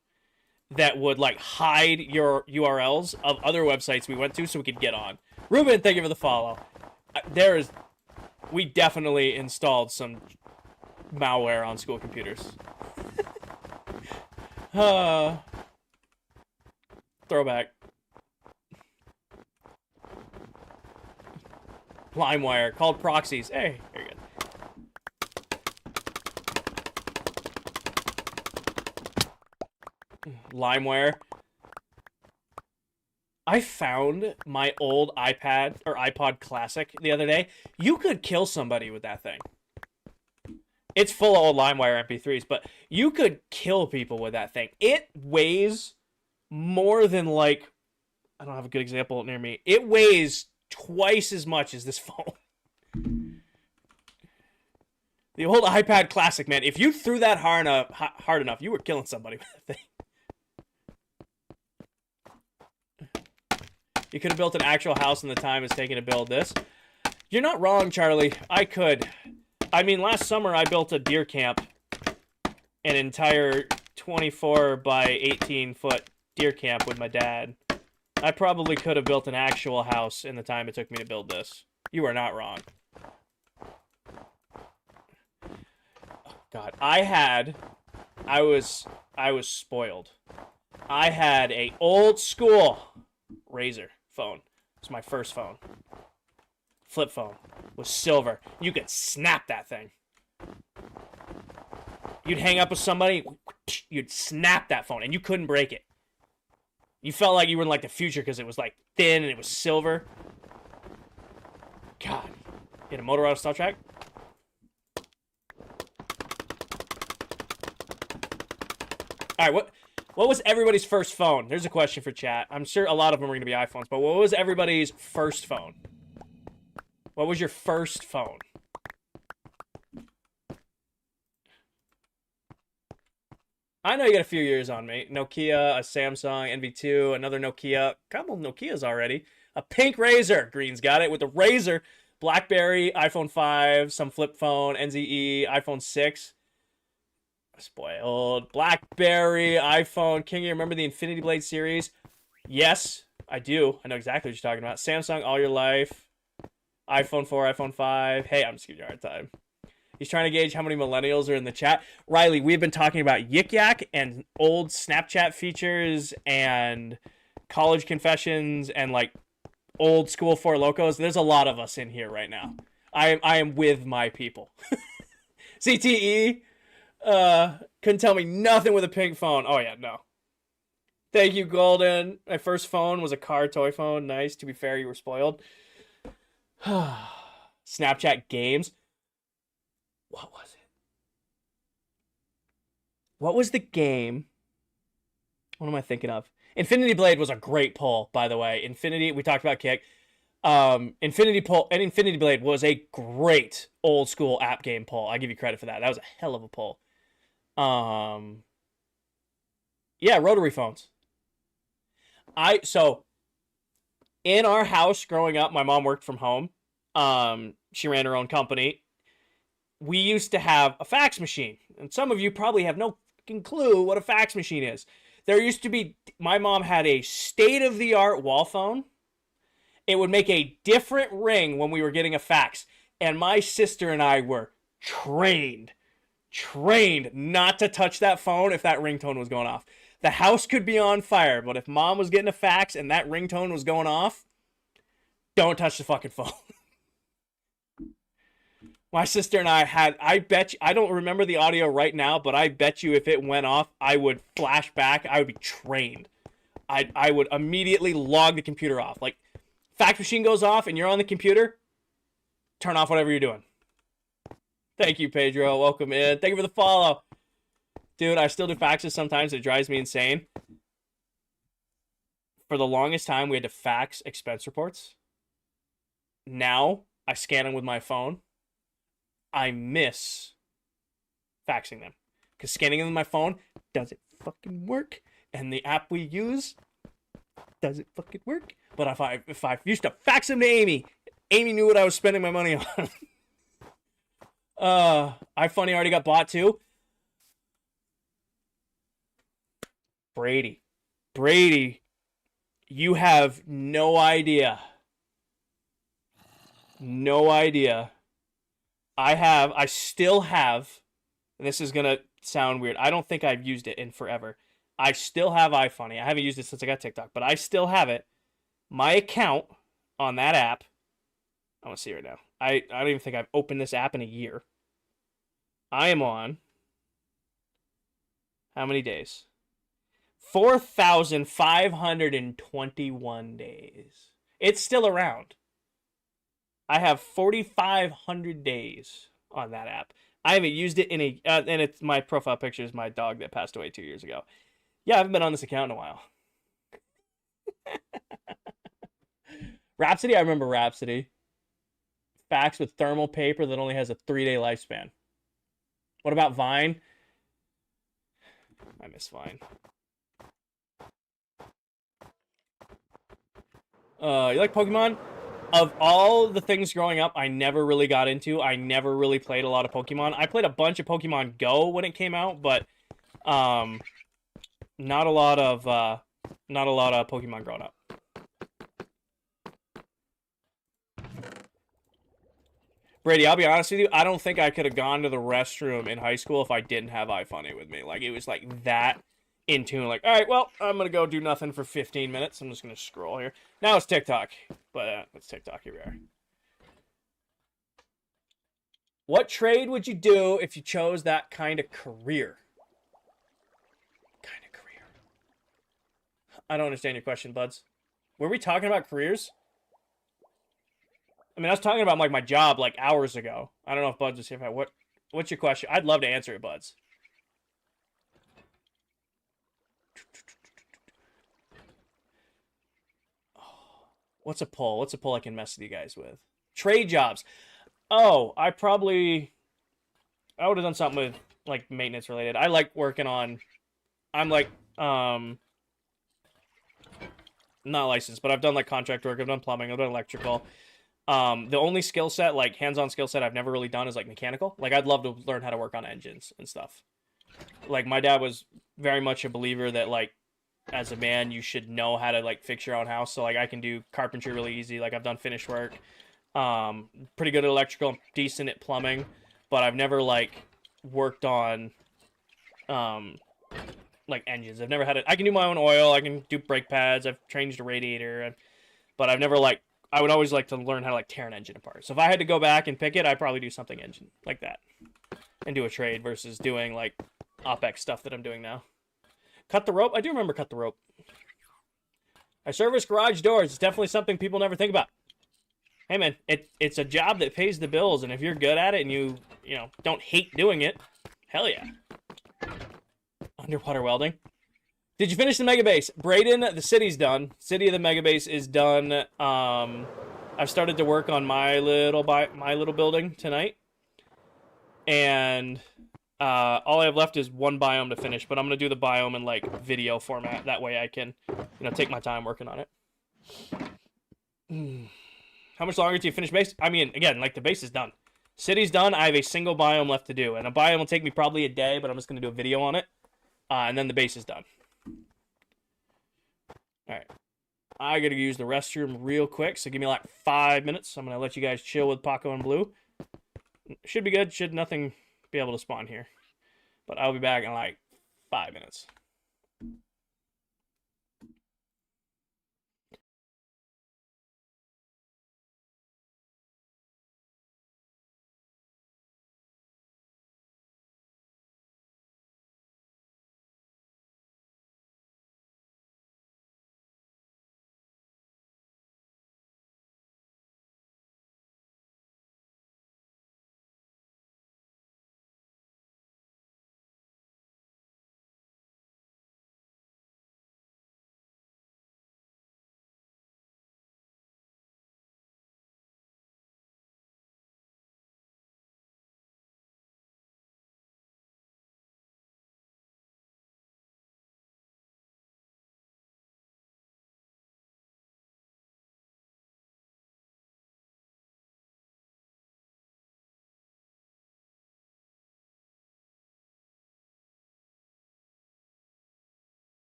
that would like hide your URLs of other websites we went to so we could get on. Ruben, thank you for the follow. We definitely installed some malware on school computers. Throwback. LimeWire, called proxies. Hey, very good. LimeWire. I found my old iPad or iPod Classic the other day. You could kill somebody with that thing. It's full of old LimeWire MP3s, but you could kill people with that thing. It weighs more than like, I don't have a good example near me. It weighs twice as much as this phone. The old iPad Classic, man. If you threw that hard enough, you were killing somebody with that thing. You could have built an actual house in the time it's taken to build this. You're not wrong, Charlie. I could. I mean, last summer I built a deer camp. An entire 24 by 18 foot deer camp with my dad. I probably could have built an actual house in the time it took me to build this. You are not wrong. Oh, God, I was spoiled. I had a old school Razor phone. It was my first phone. Flip phone. It was silver. You could snap that thing. You'd hang up with somebody, you'd snap that phone, and you couldn't break it. You felt like you were in like the future because it was like thin and it was silver. God. You had a Motorola Star Track? Alright, what was everybody's first phone? There's a question for chat. I'm sure a lot of them are going to be iPhones, but what was everybody's first phone? What was your first phone? I know you got a few years on me. Nokia, a Samsung, NV2, another Nokia, a couple of Nokias already. A pink Razor. Green's got it with the Razor. BlackBerry, iPhone 5, some flip phone, NZE, iPhone 6. Spoiled. BlackBerry, iPhone. King, you remember the Infinity Blade series? Yes, I do. I know exactly what you're talking about. Samsung, all your life. iPhone 4, iPhone 5. Hey, I'm just giving you a hard time. He's trying to gauge how many millennials are in the chat. Riley, we've been talking about Yik Yak and old Snapchat features and college confessions and like old school Four Locos. There's a lot of us in here right now. I am with my people. CTE couldn't tell me nothing with a pink phone. Oh yeah, no. Thank you, Golden. My first phone was a car toy phone. Nice. To be fair, you were spoiled. Snapchat games. What was it? What was the game? What am I thinking of? Infinity Blade was a great pull, by the way. Infinity, we talked about Kick. Infinity Blade was a great old school app game pull. I give you credit for that. That was a hell of a pull. Yeah, rotary phones. So in our house growing up, my mom worked from home. She ran her own company. We used to have a fax machine, and some of you probably have no fucking clue what a fax machine is. There used to be, my mom had a state-of-the-art wall phone. It would make a different ring when we were getting a fax, and my sister and I were trained not to touch that phone if that ringtone was going off. The house could be on fire, but if mom was getting a fax and that ringtone was going off, don't touch the fucking phone. My sister and I had, I bet you, I don't remember the audio right now, but I bet you if it went off, I would flash back. I would be trained. I would immediately log the computer off. Like, fax machine goes off and you're on the computer, turn off whatever you're doing. Thank you, Pedro. Welcome in. Thank you for the follow. Dude, I still do faxes sometimes. It drives me insane. For the longest time, we had to fax expense reports. Now, I scan them with my phone. I miss faxing them. Because scanning them with my phone doesn't fucking work. And the app we use doesn't fucking work. But if I used to fax them to Amy, Amy knew what I was spending my money on. iFunny already got bought too. Brady, you have no idea. No idea. I still have, and this is gonna sound weird. I don't think I've used it in forever. I still have iFunny. I haven't used it since I got TikTok, but I still have it. My account on that app, I want to see right now. I don't even think I've opened this app in a year. I am on how many days? 4,521 days. It's still around. I have 4,500 days on that app. I haven't used it in and it's my profile picture is my dog that passed away 2 years ago. Yeah, I haven't been on this account in a while. Rhapsody, I remember Rhapsody. Fax with thermal paper that only has a 3-day lifespan. What about Vine? I miss Vine. You like Pokemon? Of all the things growing up, I never really got into. I never really played a lot of Pokemon. I played a bunch of Pokemon Go when it came out, but not a lot of Pokemon growing up. Brady, I'll be honest with you. I don't think I could have gone to the restroom in high school if I didn't have iFunny with me. Like, it was like that in tune. Like, all right, well, I'm going to go do nothing for 15 minutes. I'm just going to scroll here. Now it's TikTok. But it's TikTok. Here we are. What trade would you do if you chose that kind of career? Kind of career. I don't understand your question, buds. Were we talking about careers? I mean, I was talking about like my job like hours ago. I don't know if Buds is here. What's your question? I'd love to answer it, Buds. What's a poll? What's a poll I can mess with you guys with? Trade jobs. Oh, I would have done something with like maintenance related. I like working on I'm like not licensed, but I've done like contract work. I've done plumbing. I've done electrical. The only skill set, like hands-on skill set, I've never really done is like mechanical. Like I'd love to learn how to work on engines and stuff. Like my dad was very much a believer that like as a man you should know how to like fix your own house. So like I can do carpentry really easy. Like I've done finish work. Pretty good at electrical, decent at plumbing, but I've never like worked on um like engines. I've never had it. I can do my own oil. I can do brake pads. I've changed a radiator, but I've never like. I would always like to learn how to like tear an engine apart. So if I had to go back and pick it, I'd probably do something engine like that and do a trade versus doing like OpEx stuff that I'm doing now. Cut the rope. I do remember cut the rope. I service garage doors. It's definitely something people never think about. Hey man, it's a job that pays the bills, and if you're good at it and you don't hate doing it, hell yeah. Underwater welding. Did you finish the mega base? Braden, the city's done. City of the mega base is done. I've started to work on my little building tonight, and all I have left is one biome to finish. But I'm gonna do the biome in like video format. That way I can, take my time working on it. How much longer do you finish base? I mean, again, like the base is done. City's done. I have a single biome left to do, and a biome will take me probably a day. But I'm just gonna do a video on it, and then the base is done. All right. I gotta use the restroom real quick, so give me like 5 minutes. I'm gonna let you guys chill with Paco and Blue. Should be good. Should nothing be able to spawn here. But I'll be back in like 5 minutes.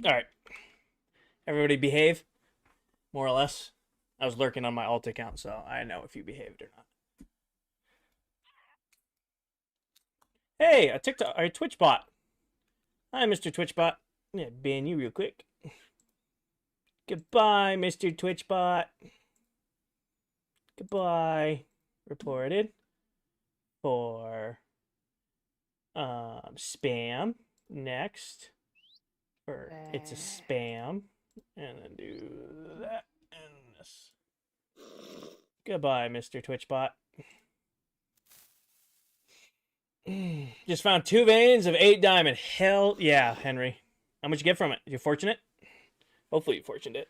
All right. Everybody behave, more or less. I was lurking on my alt account, so I know if you behaved or not. Hey, a Twitch bot. Hi, Mr. Twitch bot. Yeah, ban you real quick. Goodbye, Mr. Twitch bot. Goodbye. Reported for spam. Next. Or it's a spam. And then do that and this. Goodbye, Mr. Twitch bot. Just found 2 veins of 8 diamond. Hell yeah, Henry. How much you get from it? You fortunate? Hopefully you fortunate it.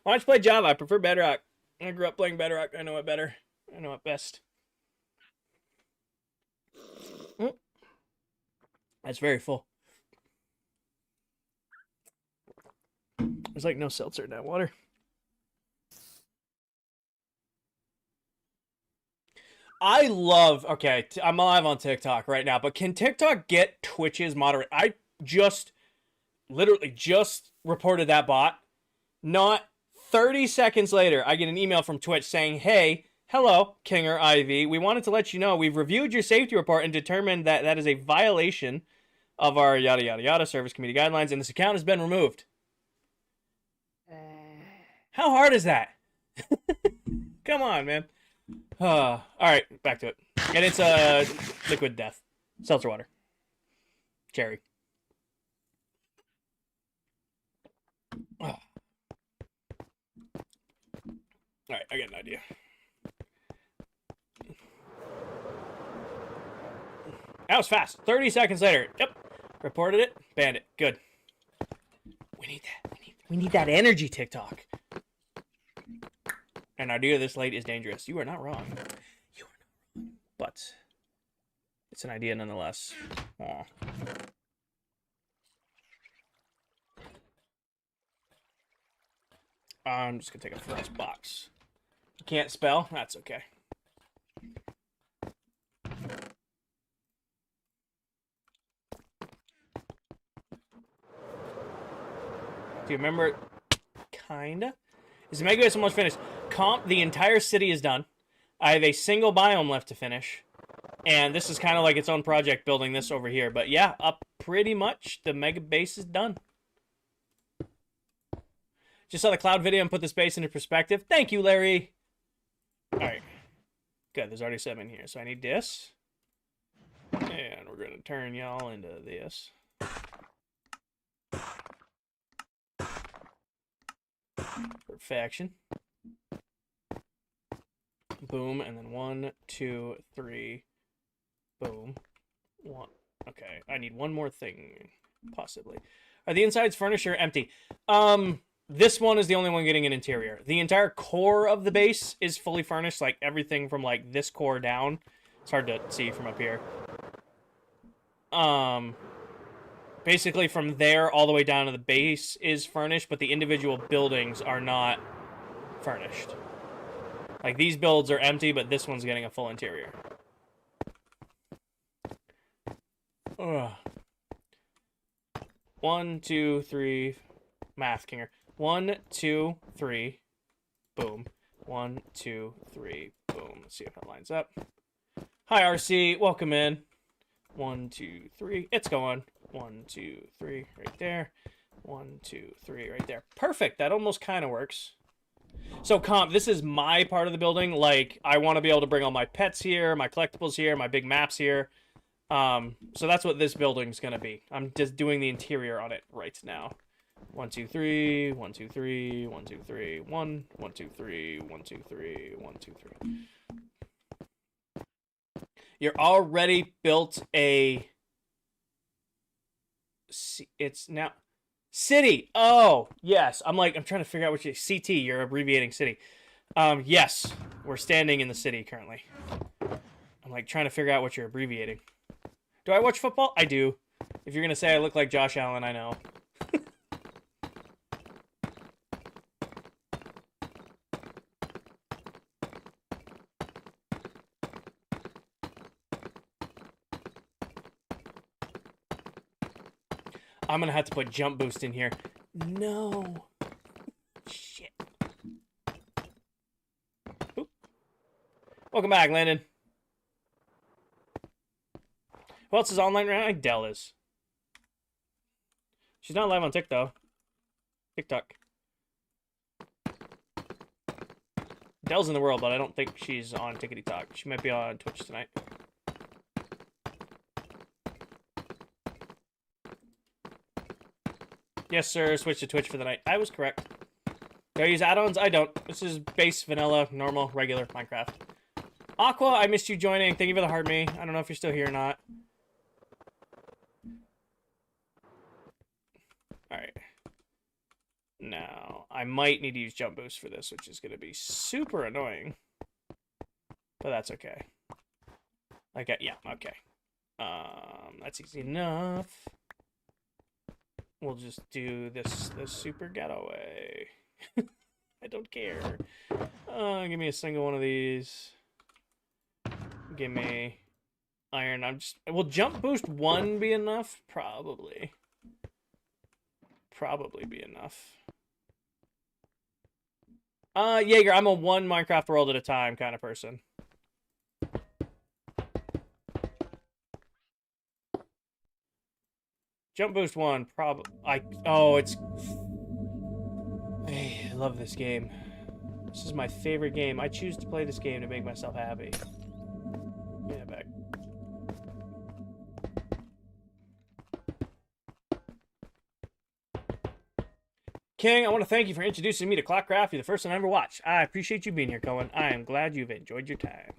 Why don't you play Java? I prefer Bedrock. I grew up playing Bedrock. I know it better. I know it best. That's very full. There's like no seltzer in that water. I love, okay, I'm live on TikTok right now, but can TikTok get Twitch's moderate? I literally just reported that bot. Not 30 seconds later, I get an email from Twitch saying, hey, hello, Kinger IV. We wanted to let you know we've reviewed your safety report and determined that that is a violation of our yada yada yada service committee guidelines, and this account has been removed. How hard is that? Come on, man. All right, back to it. And it's liquid death. Seltzer water. Cherry. All right, I got an idea. That was fast. 30 seconds later. Yep. Reported it. Banned it. Good. We need that. We need that energy, TikTok. An idea this late is dangerous. You are not wrong. You are not wrong. But it's an idea nonetheless. Aww. I'm just going to take a first box. You can't spell? That's okay. Do you remember? Kinda. Is the Mega Base almost finished? The entire city is done. I have a single biome left to finish. And this is kind of like its own project, building this over here. But yeah, up pretty much, the Mega Base is done. Just saw the cloud video and put this base into perspective. Thank you, Larry. Alright. Good, there's already 7 here. So I need this. And we're going to turn y'all into this. Perfection. Boom, and then 1, 2, 3. Boom. 1. Okay, I need one more thing, possibly. Are the insides furnished or empty? This one is the only one getting an interior. The entire core of the base is fully furnished, like everything from like this core down. It's hard to see from up here. Basically from there all the way down to the base is furnished, but the individual buildings are not furnished. Like these builds are empty, but this one's getting a full interior. Ugh. 1, 2, 3. Math Kinger. 1, 2, 3. Boom. 1, 2, 3. Boom. Let's see if that lines up. Hi, RC. Welcome in. 1, 2, 3. It's going. 1, 2, 3. Right there. 1, 2, 3. Right there. Perfect. That almost kind of works. So, comp, this is my part of the building. Like, I want to be able to bring all my pets here, my collectibles here, my big maps here. So that's what this building's going to be. I'm just doing the interior on it right now. 1, 2, 3, 1, 2, 3, 1, 2, 3, 1, 1, 2, 3, 1, 2, 3, 1, 2, 3. You're already built a... It's now... City! Oh, yes. I'm trying to figure out which... CT, you're abbreviating city. Yes. We're standing in the city currently. I'm trying to figure out what you're abbreviating. Do I watch football? I do. If you're going to say I look like Josh Allen, I know. I'm gonna have to put jump boost in here. No. Shit. Oop. Welcome back, Landon. Who else is online right now? I think Dell is. She's not live on TikTok. Dell's in the world, but I don't think she's on Tickety Talk. She might be on Twitch tonight. Yes, sir. Switch to Twitch for the night. I was correct. Do I use add-ons? I don't. This is base, vanilla, normal, regular Minecraft. Aqua, I missed you joining. Thank you for the heart me. I don't know if you're still here or not. Alright. Now, I might need to use jump boost for this, which is going to be super annoying. But that's okay. Yeah, okay. That's easy enough. We'll just do this super getaway. I don't care. Give me a single one of these. Give me iron. Will jump boost 1 be enough? Probably. Probably be enough. Jaeger, I'm a 1 Minecraft world at a time kind of person. Jump boost 1, it's... I love this game. This is my favorite game. I choose to play this game to make myself happy. Yeah, back. King, I want to thank you for introducing me to ClockCraft. You're the first one I ever watched. I appreciate you being here, Cohen. I am glad you've enjoyed your time.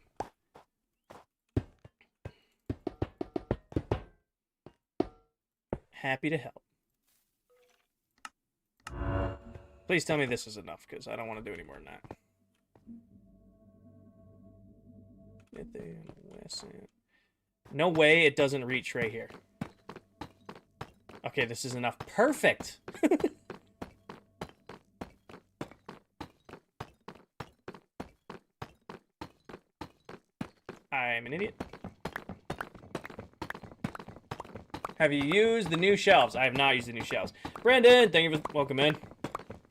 Happy to help. Please tell me this is enough, because I don't want to do any more than that. No way it doesn't reach right here. Okay, this is enough. Perfect! I'm an idiot. Have you used the new shelves? I have not used the new shelves. Brandon, thank you for welcome in.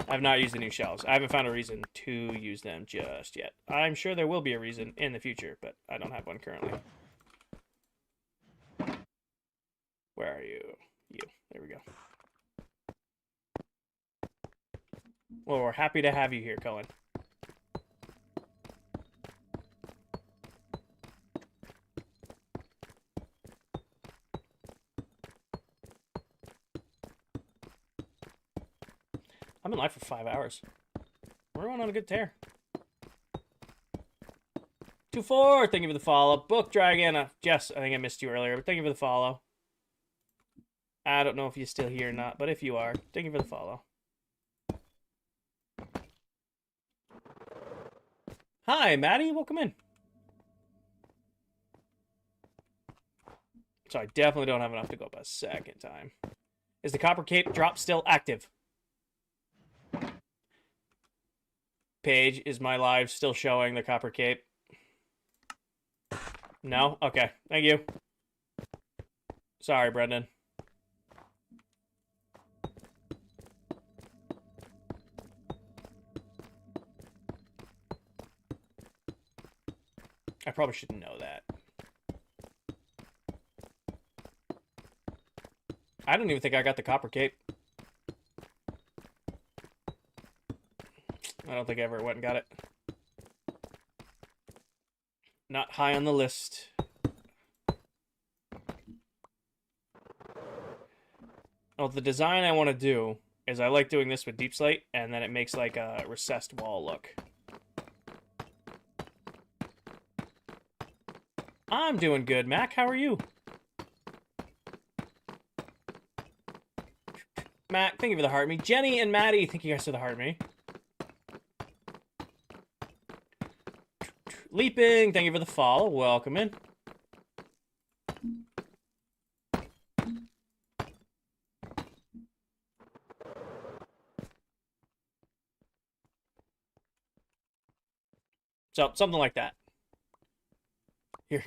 I have not used the new shelves. I haven't found a reason to use them just yet. I'm sure there will be a reason in the future, but I don't have one currently. Where are you? You. There we go. Well, we're happy to have you here, Cohen. I'm in live for 5 hours. We're going on a good tear. 2-4, thank you for the follow. Book Dragon. Jess, I think I missed you earlier, but thank you for the follow. I don't know if you're still here or not, but if you are, thank you for the follow. Hi, Maddie. Welcome in. So I definitely don't have enough to go up a second time. Is the copper cape drop still active? Paige, is my live still showing the copper cape? No? Okay. Thank you. Sorry, Brendan. I probably shouldn't know that. I don't even think I got the copper cape. I don't think I ever went and got it. Not high on the list. Well, the design I want to do is I like doing this with deep slate, and then it makes like a recessed wall look. I'm doing good, Mac. How are you? Mac, thank you for the heart me. Jenny and Maddie, thank you guys for the heart me. Leaping, thank you for the follow. Welcome in. So, something like that. Here.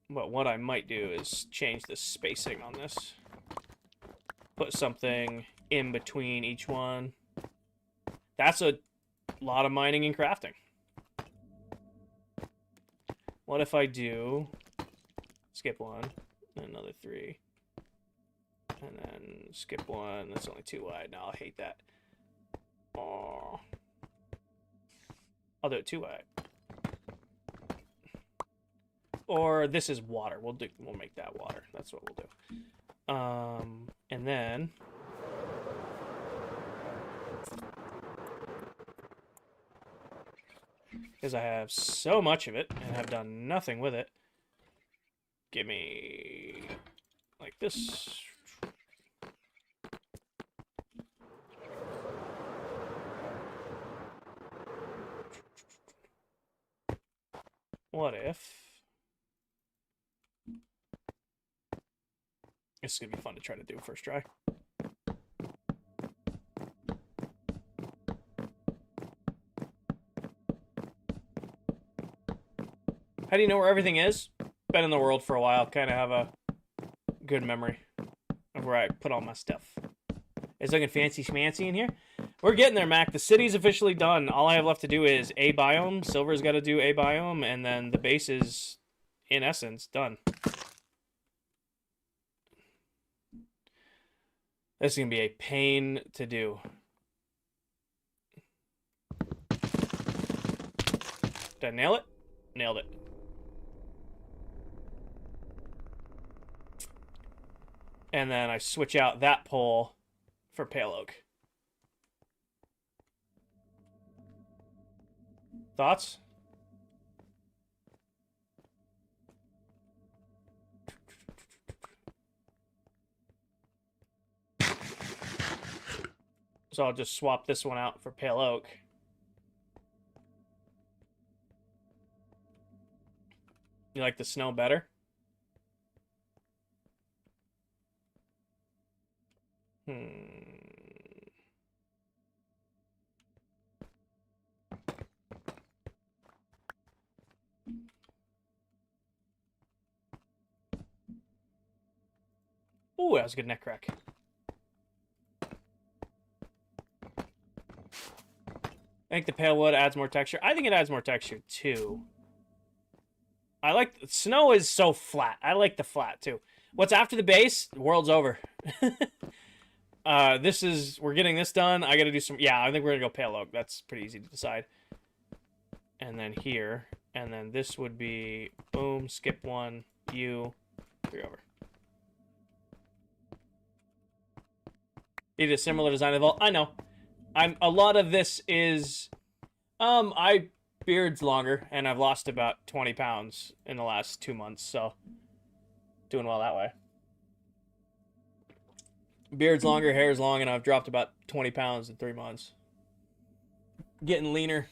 But what I might do is change the spacing on this. Put something in between each one. That's a lot of mining and crafting. What if I do... skip one, and another 3. And then skip one. That's only 2 wide. Now I'll hate that. Oh. I'll do it 2 wide. Or this is water. We'll make that water. That's what we'll do. And then because I have so much of it and have done nothing with it, give me like this. What if... This is going to be fun to try to do first try. How do you know where everything is? Been in the world for a while. Kind of have a good memory of where I put all my stuff. It's looking fancy schmancy in here. We're getting there, Mac. The city's officially done. All I have left to do is A biome. Silver's got to do A biome. And then the base is, in essence, done. This is going to be a pain to do. Did I nail it? Nailed it. And then I switch out that pole for pale oak. Thoughts? So I'll just swap this one out for pale oak. You like the snow better? Ooh, that was a good neck crack. I think the pale wood adds more texture. I think it adds more texture too. I like snow is so flat. I like the flat too. What's after the base? The world's over. We're getting this done. I got to do some. Yeah, I think we're gonna go pale oak. That's pretty easy to decide. And then here, and then this would be boom. Skip 1. 3 over. Need a similar design of all. I know. A lot of this is I beard's longer and I've lost about 20 pounds in the last 2 months, so doing well that way. Beard's longer, hair's long, and I've dropped about 20 pounds in 3 months. Getting leaner.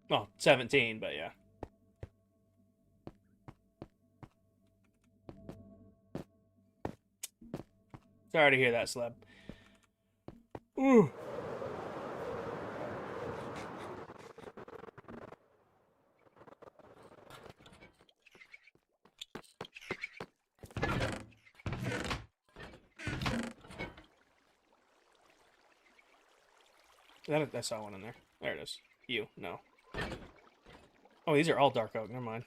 Well, 17, but yeah. Sorry to hear that, Sleb. Ooh. I saw one in there. There it is. No. Oh, these are all dark oak. Never mind.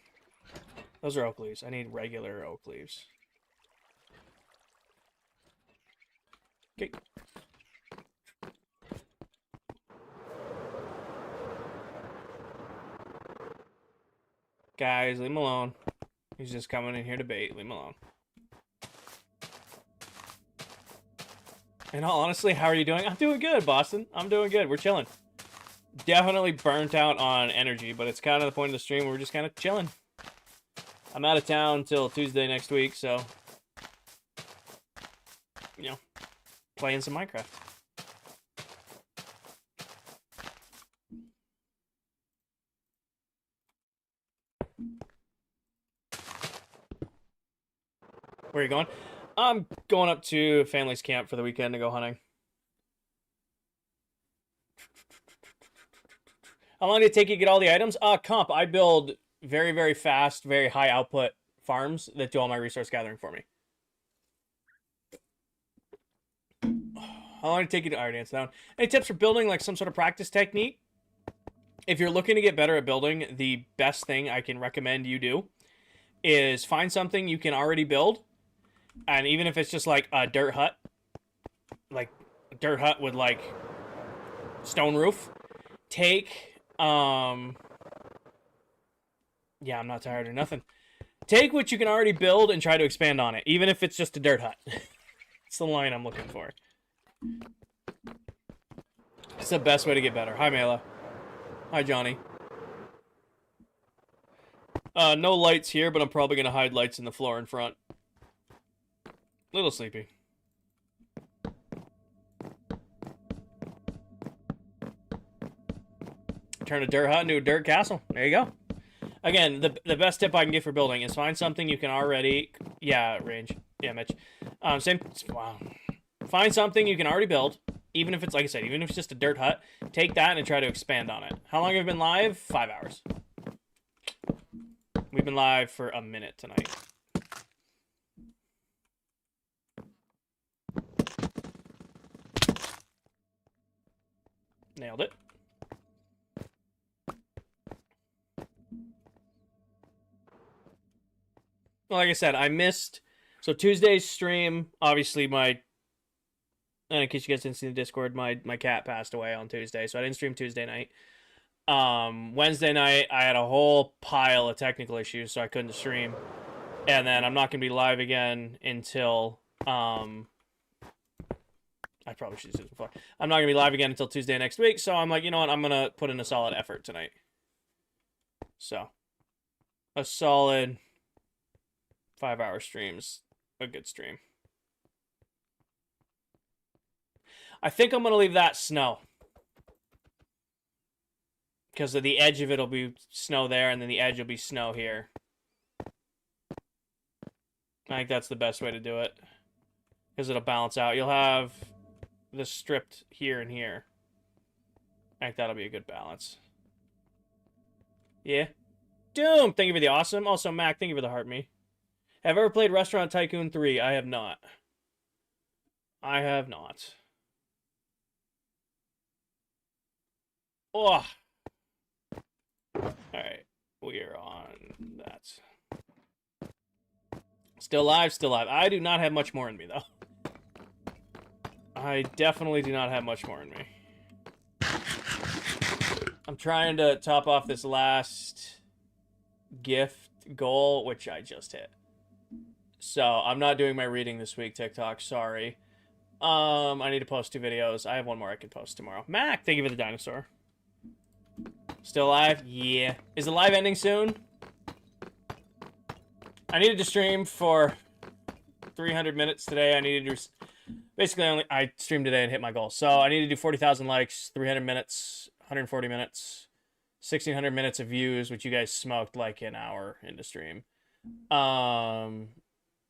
Those are oak leaves. I need regular oak leaves. Okay. Guys, leave him alone. He's just coming in here to bait. Leave him alone. And honestly, how are you doing? I'm doing good, Boston. I'm doing good. We're chilling. Definitely burnt out on energy, but it's kind of the point of the stream where we're just kind of chilling. I'm out of town till Tuesday next week, so, you know, playing some Minecraft. Where are you going? I'm going up to family's camp for the weekend to go hunting. How long did it take you to get all the items? Comp. I build very, very fast, very high output farms that do all my resource gathering for me. How long did it take you to already answer that one? Any tips for building like some sort of practice technique? If you're looking to get better at building, the best thing I can recommend you do is find something you can already build. And even if it's just like a dirt hut, like a dirt hut with like stone roof, take, yeah, I'm not tired or nothing. Take what you can already build and try to expand on it, even if it's just a dirt hut. It's the line I'm looking for. It's the best way to get better. Hi, Mela. Hi, Johnny. No lights here, but I'm probably going to hide lights in the floor in front. Little sleepy. Turn a dirt hut into a dirt castle. There you go. Again, the best tip I can give for building is find something you can already... Yeah, range. Yeah, Mitch. Same... Wow. Find something you can already build, even if it's, like I said, even if it's just a dirt hut. Take that and try to expand on it. How long have we been live? 5 hours. We've been live for a minute tonight. Nailed it. Well, like I said, I missed... So Tuesday's stream, obviously and in case you guys didn't see the Discord, my cat passed away on Tuesday, so I didn't stream Tuesday night. Wednesday night, I had a whole pile of technical issues, so I couldn't stream. And then I'm not going to be live again until... I probably should have said this before. I'm not going to be live again until Tuesday next week, so I'm like, you know what, I'm going to put in a solid effort tonight. So, a solid 5-hour stream's a good stream. I think I'm going to leave that snow. Because of the edge of it will be snow there, and then the edge will be snow here. I think that's the best way to do it. Because it'll balance out. You'll have this stripped here and here. I think that'll be a good balance. Yeah. Doom! Thank you for the awesome. Also, Mac, thank you for the heart me. Have I ever played Restaurant Tycoon 3? I have not. I have not. Oh. Alright. We are on that. Still live, still live. I do not have much more in me, though. I definitely do not have much more in me. I'm trying to top off this last gift goal, which I just hit. So, I'm not doing my reading this week, TikTok. Sorry. I need to post 2 videos. I have one more I can post tomorrow. Mac, thank you for the dinosaur. Still alive? Yeah. Is the live ending soon? I needed to stream for 300 minutes today. I needed to... Basically, I streamed today and hit my goal. So, I need to do 40,000 likes, 300 minutes, 140 minutes, 1,600 minutes of views, which you guys smoked like an hour into stream.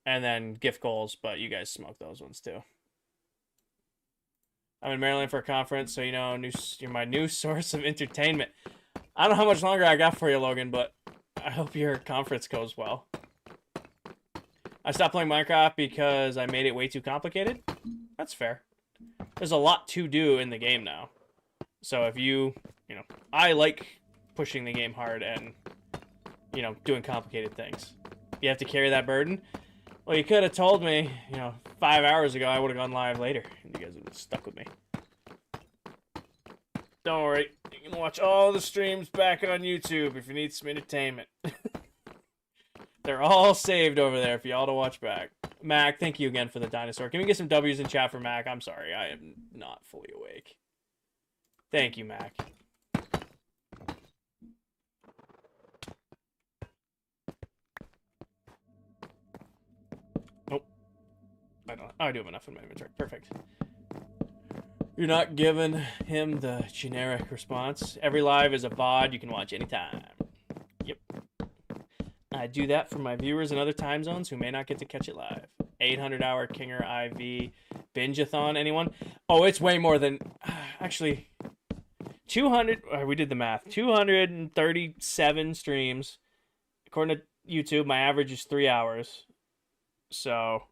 And then gift goals, but you guys smoked those ones too. I'm in Maryland for a conference, so you know, you're my new source of entertainment. I don't know how much longer I got for you, Logan, but I hope your conference goes well. I stopped playing Minecraft because I made it way too complicated. That's fair. There's a lot to do in the game now. So if you know, I like pushing the game hard and, you know, doing complicated things. You have to carry that burden. Well, you could have told me, you know, 5 hours ago I would have gone live later. And you guys would have stuck with me. Don't worry. You can watch all the streams back on YouTube if you need some entertainment. They're all saved over there for y'all to watch back. Mac, thank you again for the dinosaur. Can we get some W's in chat for Mac? I'm sorry, I am not fully awake. Thank you, Mac. Nope. I do have enough in my inventory. Perfect. You're not giving him the generic response. Every live is a VOD you can watch anytime. Yep. I do that for my viewers in other time zones who may not get to catch it live. 800-hour Kinger IV binge-a-thon. Anyone? Oh, it's way more than... Actually, 200... we did the math. 237 streams. According to YouTube, my average is 3 hours. So,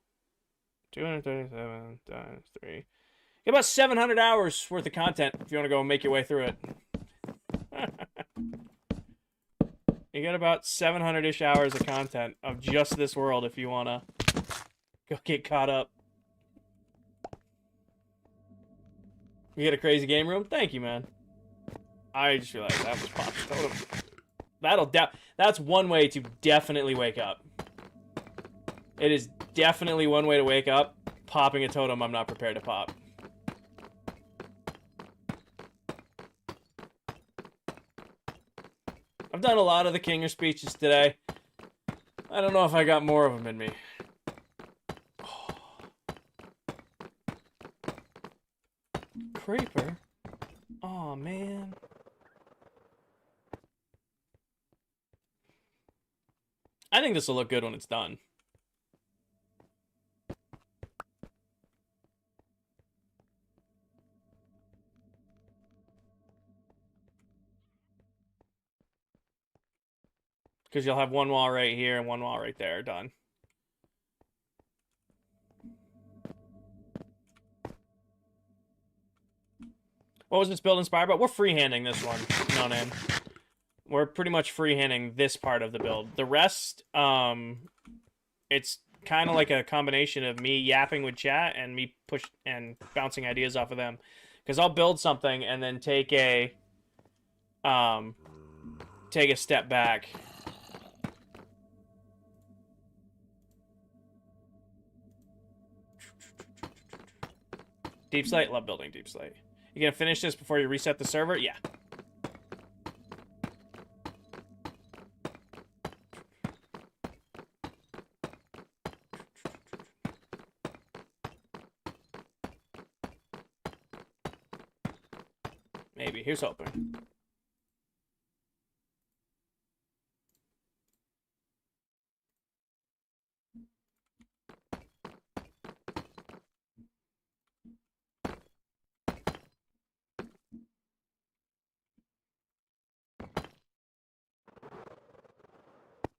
237 times 3. Get about 700 hours worth of content if you want to go and make your way through it. You get about 700-ish hours of content of just this world if you want to go get caught up. You get a crazy game room? Thank you, man. I just realized that was popped. That's one way to definitely wake up. It is definitely one way to wake up. Popping a totem I'm not prepared to pop. I've done a lot of the Kinger speeches today. I don't know if I got more of them in me. Oh. Creeper? Oh man. I think this will look good when it's done. Because you'll have one wall right here and one wall right there. Done. What was this build inspired by? We're freehanding this one. No name. We're pretty much freehanding this part of the build. The rest, it's kind of like a combination of me yapping with chat and me bouncing ideas off of them. Because I'll build something and then take a step back. Deep Slate? Love building Deep Slate. You gonna finish this before you reset the server? Yeah. Maybe. Here's hoping.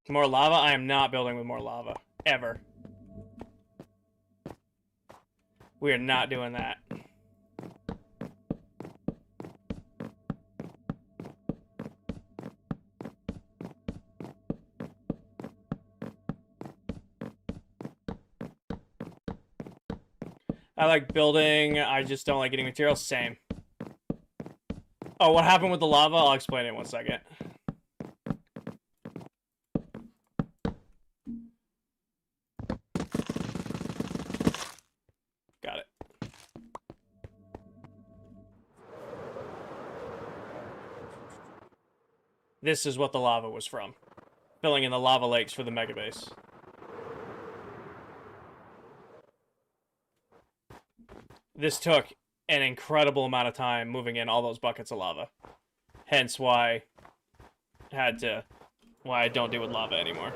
More lava? I am not building with more lava. Ever. We are not doing that. I like building, I just don't like getting materials. Same. Oh, what happened with the lava? I'll explain it in 1 second. Got it. This is what the lava was from. Filling in the lava lakes for the mega base. This took an incredible amount of time moving in all those buckets of lava. Hence why I don't deal with lava anymore.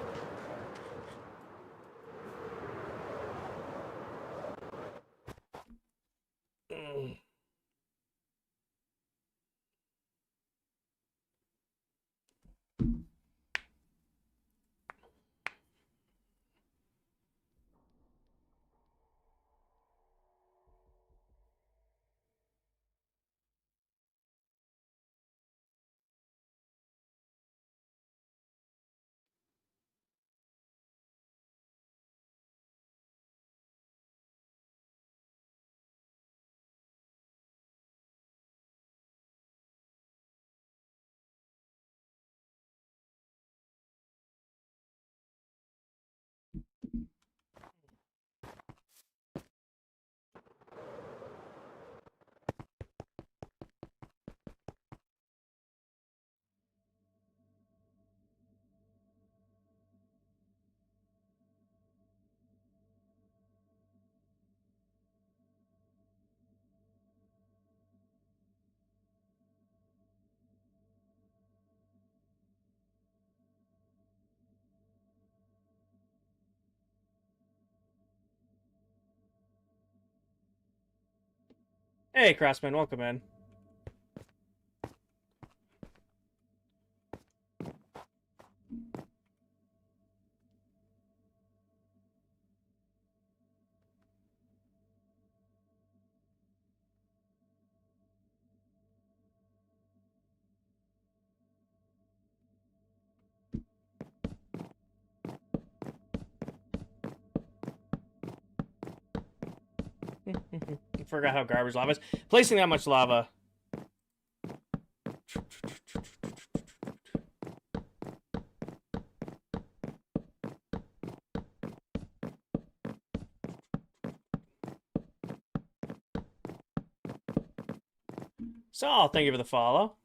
Hey, Craftsman, welcome in. I forgot how garbage lava is. Placing that much lava. So, thank you for the follow.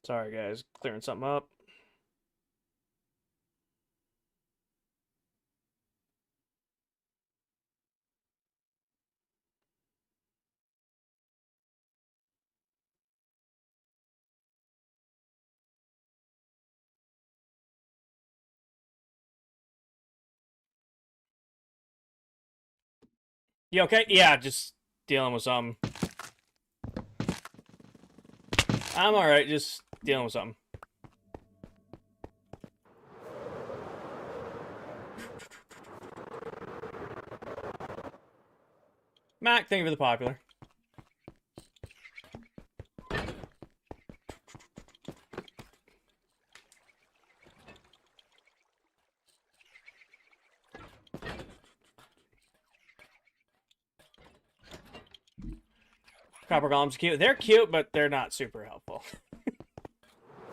Sorry, guys. Clearing something up. You okay? Yeah, just dealing with something. I'm alright, just dealing with something. Mac, thank you for the popular. Copper golems cute. They're cute, but they're not super helpful.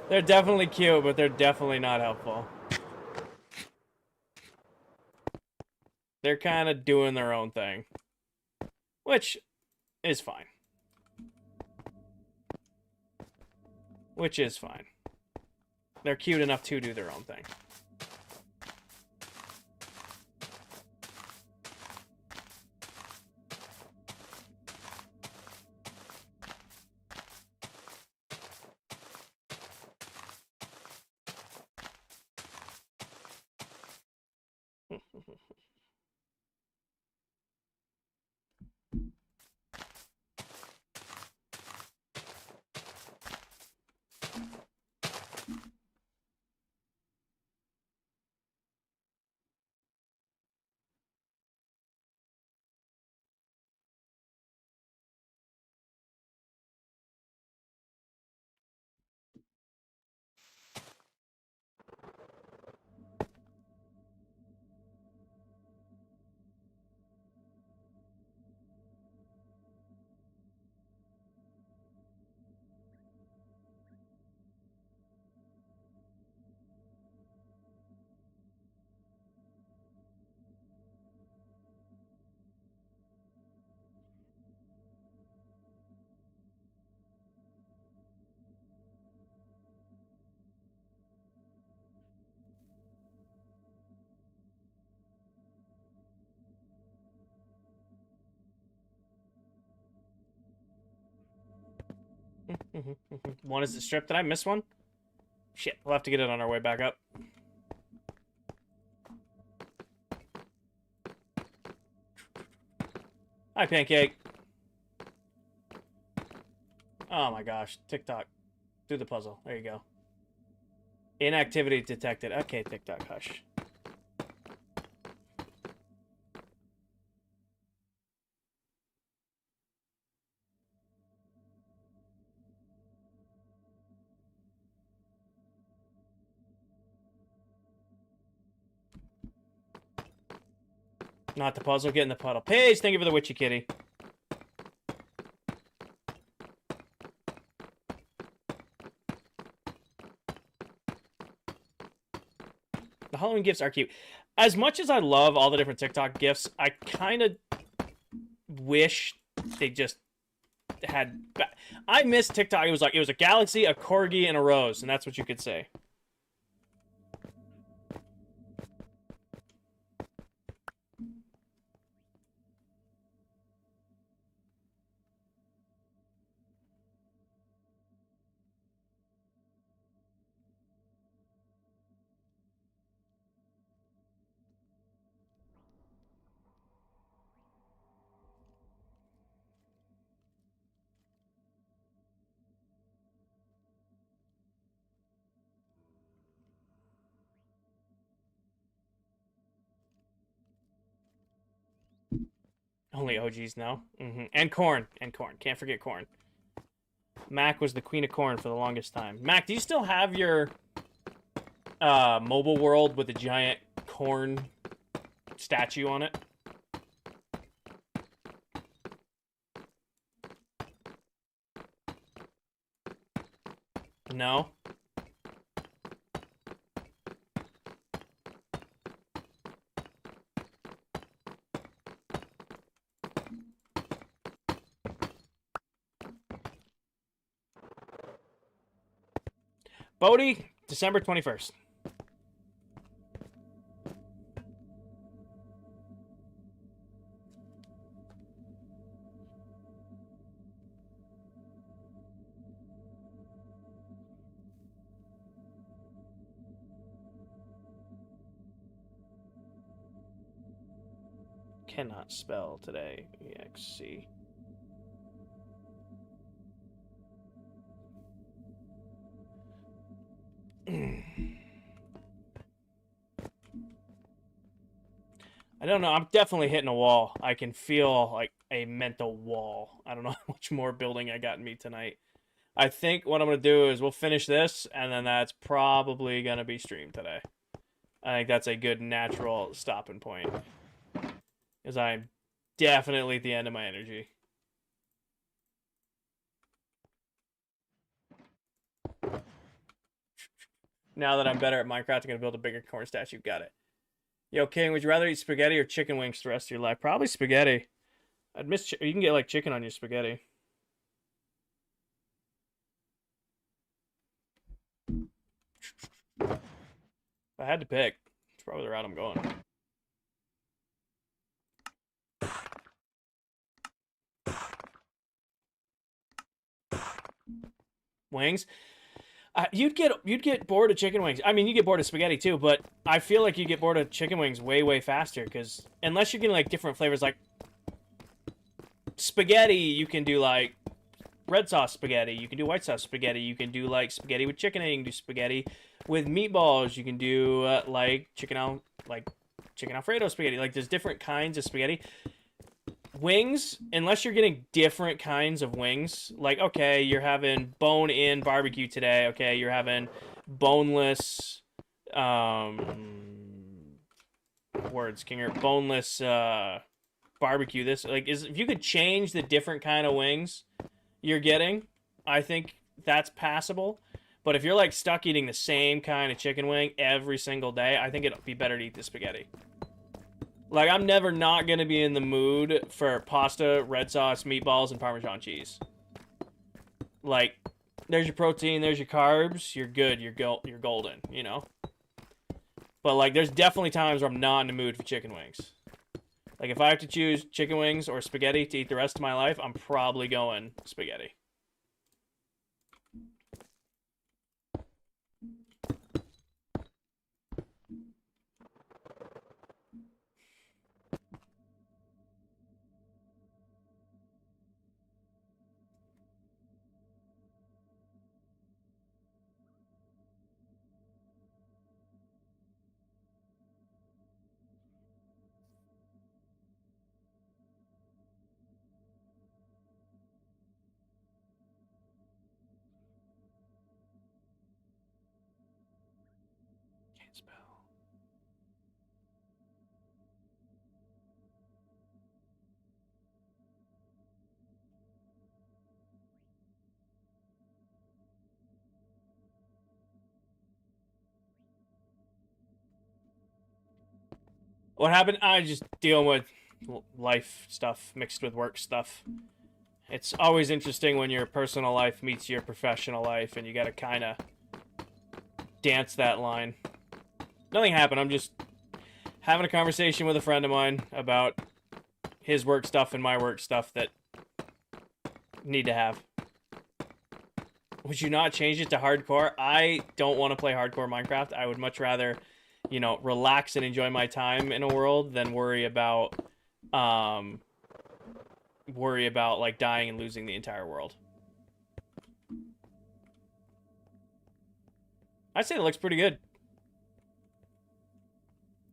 They're definitely cute, but they're definitely not helpful. They're kind of doing their own thing, which is fine. Which is fine. They're cute enough to do their own thing. One is the strip. Did I miss one? Shit, we'll have to get it on our way back up. Hi, Pancake. Oh my gosh, TikTok. Do the puzzle. There you go. Inactivity detected. Okay, TikTok, hush. Not the puzzle, get in the puddle. Paige, thank you for the witchy kitty. The Halloween gifts are cute. As much as I love all the different TikTok gifts, I kind of wish they just had... I miss TikTok. It was like, it was a galaxy, a corgi, and a rose, and that's what you could say. Only OGs know. And corn. And corn. Can't forget corn. Mac was the queen of corn for the longest time. Mac, do you still have your mobile world with a giant corn statue on it? No? Bodie, December 21st. Cannot spell today. EXC. I don't know. I'm definitely hitting a wall. I can feel like a mental wall. I don't know how much more building I got in me tonight. I think what I'm going to do is we'll finish this, and then that's probably going to be streamed today. I think that's a good natural stopping point. Because I'm definitely at the end of my energy. Now that I'm better at Minecraft, I'm going to build a bigger corn statue. Got it. Yo, King, would you rather eat spaghetti or chicken wings the rest of your life? Probably spaghetti. I'd miss... You can get, like, chicken on your spaghetti. If I had to pick, it's probably the route I'm going. Wings? You'd get bored of chicken wings. I mean, you get bored of spaghetti too, but I feel like you get bored of chicken wings way faster because unless you're getting like different flavors, like spaghetti, you can do like red sauce spaghetti, you can do white sauce spaghetti, you can do like spaghetti with chicken, and you can do spaghetti with meatballs, you can do like chicken Alfredo spaghetti. Like there's different kinds of spaghetti. Wings, unless you're getting different kinds of wings, like okay, you're having bone-in barbecue today. Okay, you're having boneless, words, Kinger, boneless barbecue. This like is if you could change the different kind of wings you're getting, I think that's passable. But if you're like stuck eating the same kind of chicken wing every single day, I think it'd be better to eat the spaghetti. Like, I'm never not going to be in the mood for pasta, red sauce, meatballs, and Parmesan cheese. Like, there's your protein, there's your carbs, you're good, you're golden, you know? But, like, there's definitely times where I'm not in the mood for chicken wings. Like, if I have to choose chicken wings or spaghetti to eat the rest of my life, I'm probably going spaghetti. Can't spell. What happened? I just dealing with life stuff mixed with work stuff. It's always interesting when your personal life meets your professional life, and you gotta kind of dance that line. Nothing happened. I'm just having a conversation with a friend of mine about his work stuff and my work stuff that need to have. Would you not change it to hardcore? I don't want to play hardcore Minecraft. I would much rather, you know, relax and enjoy my time in a world than worry about like dying and losing the entire world. I'd say it looks pretty good.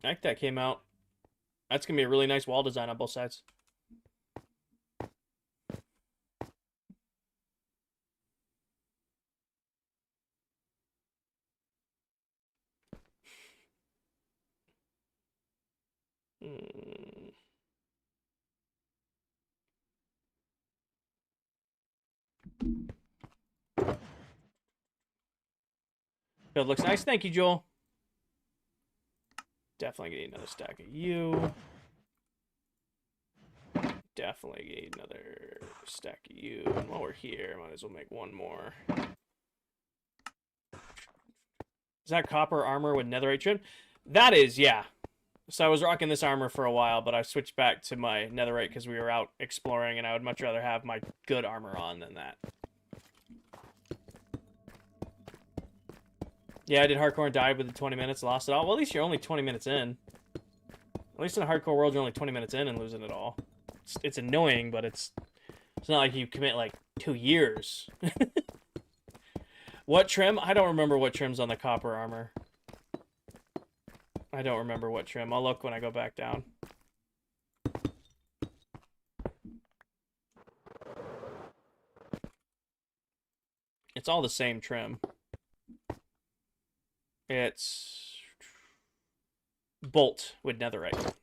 I think that came out. That's gonna be a really nice wall design on both sides. Build looks nice. Thank you, Joel. Definitely get another stack of you. Definitely get another stack of you. And while we're here, might as well make one more. Is that copper armor with netherite trim? That is, yeah. So I was rocking this armor for a while, but I switched back to my netherite because we were out exploring, and I would much rather have my good armor on than that. Yeah, I did hardcore and died within 20 minutes, lost it all. Well, at least you're only 20 minutes in. At least in a hardcore world, you're only 20 minutes in and losing it all. It's annoying, but it's not like you commit, like, 2 years. What trim? I don't remember what trim's on the copper armor. I don't remember what trim. I'll look when I go back down. It's all the same trim. It's bolt with netherite.